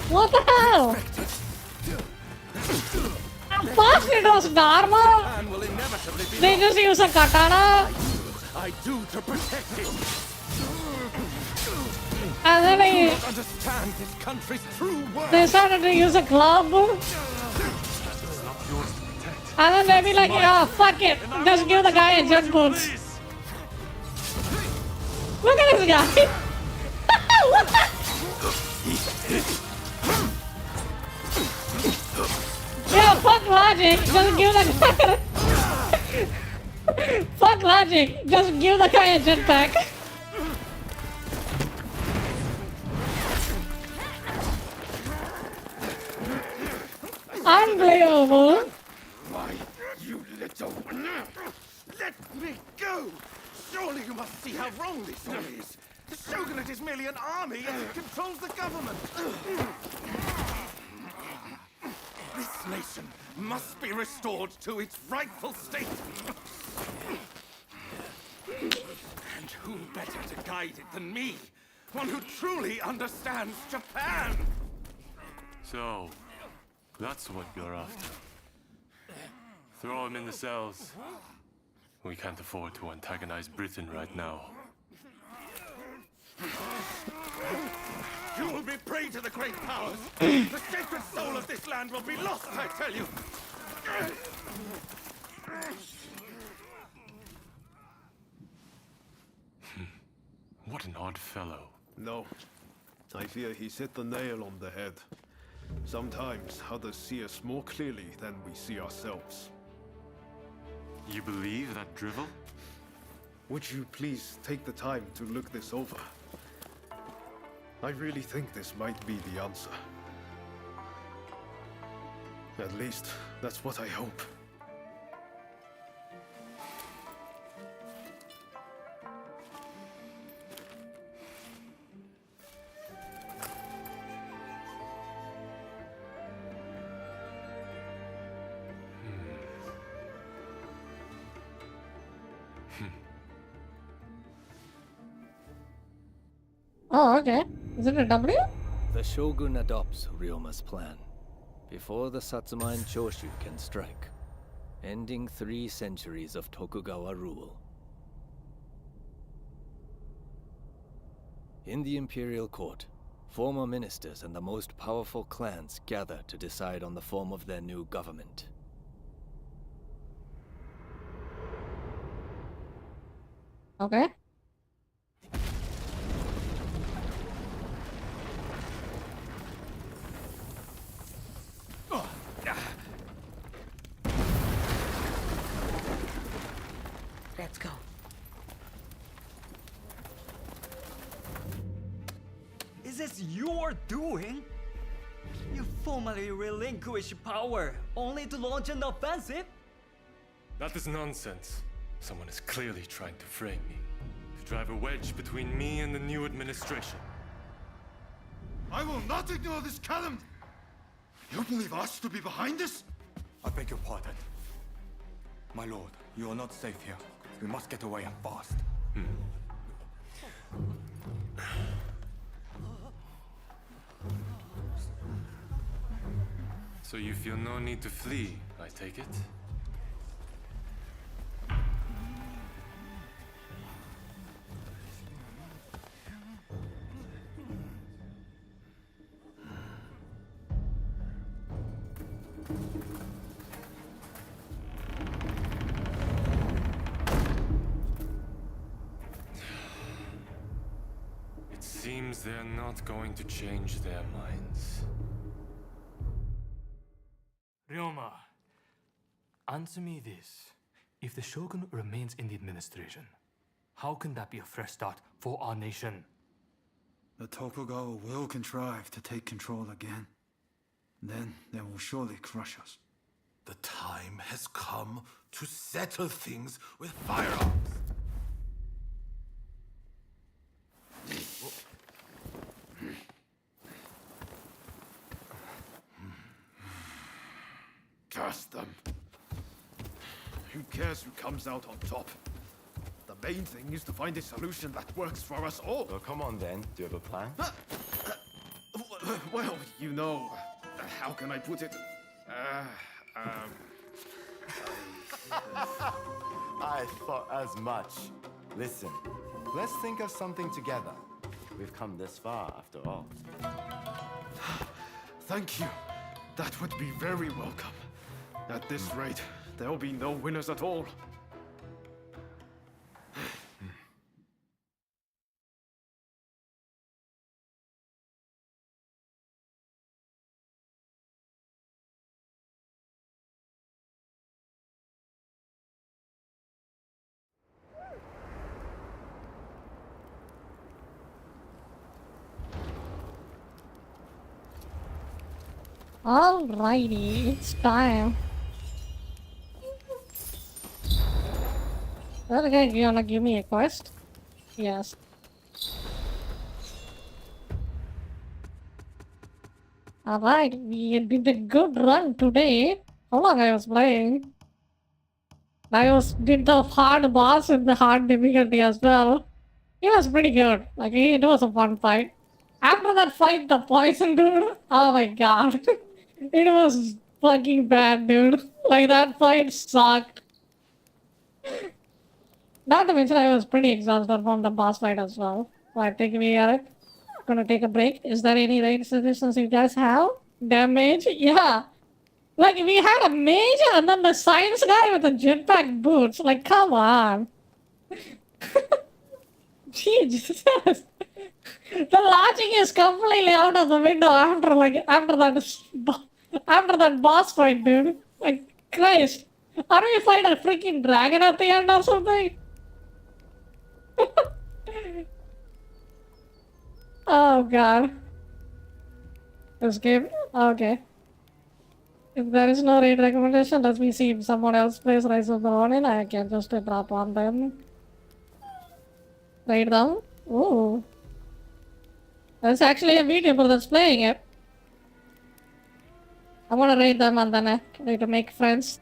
What the hell? First it was normal. They just use a katana. I do to protect it. And then they understand this country's true worth. They started to use a club. And then they be like, oh, fuck it. Just give the guy a jet boots. Look at this guy. What the? Yeah, fuck logic. Just give the guy. Fuck logic. Just give the guy a jetpack. Unbelievable. Why, you little... Let me go! Surely you must see how wrong this all is. The shogunate is merely an army and it controls the government. This nation must be restored to its rightful state. And who better to guide it than me? One who truly understands Japan! So, that's what you're after. Throw him in the cells. We can't afford to antagonize Britain right now. You will be prey to the great powers. The sacred soul of this land will be lost, I tell you. What an odd fellow. No, I fear he's hit the nail on the head. Sometimes others see us more clearly than we see ourselves. You believe that drivel? Would you please take the time to look this over? I really think this might be the answer. At least, that's what I hope. Oh, okay. Is it a W? The Shogun adopts Ryoma's plan before the Satsuma and Choshu can strike, ending 3 centuries of Tokugawa rule. In the imperial court, former ministers and the most powerful clans gather to decide on the form of their new government. Okay. Let's go. Is this your doing? You formally relinquish power, only to launch an offensive? That is nonsense. Someone is clearly trying to frame me, to drive a wedge between me and the new administration. I will not ignore this calumny! You believe us to be behind this? I beg your pardon. My lord, you are not safe here. We must get away and fast. So you feel no need to flee, I take it? It seems they're not going to change their minds. Ryoma, answer me this. If the Shogun remains in the administration, how can that be a fresh start for our nation? The Tokugawa will contrive to take control again. Then they will surely crush us. The time has come to settle things with firearms. Curse them. Who cares who comes out on top? The main thing is to find a solution that works for us all. Well, come on then. Do you have a plan? Well, you know, how can I put it? I thought as much. Listen, let's think of something together. We've come this far, after all. Thank you. That would be very welcome. At this rate, there'll be no winners at all. Alrighty, it's time. Okay, you wanna give me a quest? Yes. Alright, we did a good run today. How long I was playing? Did the hard boss and the hard difficulty as well. It was pretty good. Like, it was a fun fight. After that fight, the poison dude, oh my god. It was fucking bad, dude. Like, that fight sucked. Not to mention, I was pretty exhausted from the boss fight as well. So I think we are gonna take a break. Is there any raid suggestions you guys have? Damage? Yeah. Like, we had a mage and then the science guy with the jetpack boots. Like, come on. Jesus. The logic is completely out of the window after that boss fight, dude. Like, Christ. Are we fighting a freaking dragon at the end or something? Oh god. This game? Okay. If there is no raid recommendation, let me see if someone else plays Rise of the Ronin. I can just drop on them. Raid them. Ooh. There's actually a VTuber that's playing it. I want to raid them and then try to make friends.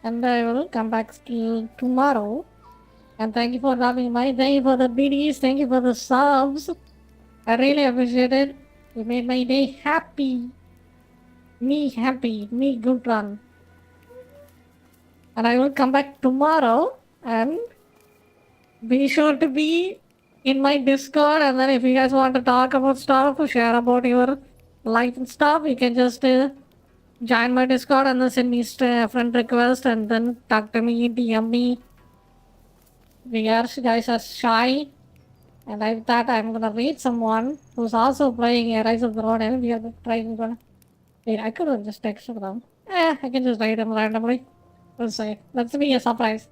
And I will come back tomorrow. And thank you for dropping by. Thank you for the BDs. Thank you for the subs. I really appreciate it. You made my day happy. Me happy. Me good run. And I will come back tomorrow. And be sure to be in my Discord. And then if you guys want to talk about stuff, share about your life and stuff, you can just join my Discord and then send me a friend request and then talk to me, DM me. You guys are shy, and I thought I'm gonna read someone who's also playing a Rise of the Ronin. We are trying to. Wait, I could have just texted them. I can just write them randomly. We'll see. Let's be a surprise.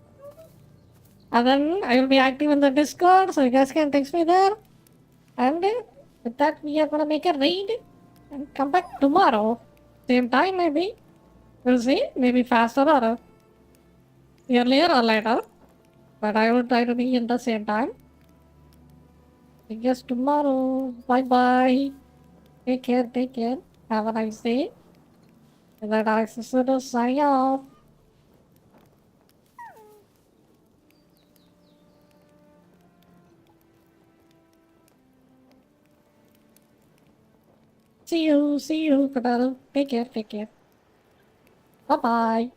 And then I will be active in the Discord, so you guys can text me there. And with that, we are gonna make a raid and come back tomorrow. Same time, maybe. We'll see. Maybe faster or earlier or later. But I will try to be in the same time. I guess tomorrow. Bye bye. Take care, take care. Have a nice day. And then Alex is going to sign off. See you, Kadal. Take care, take care. Bye bye.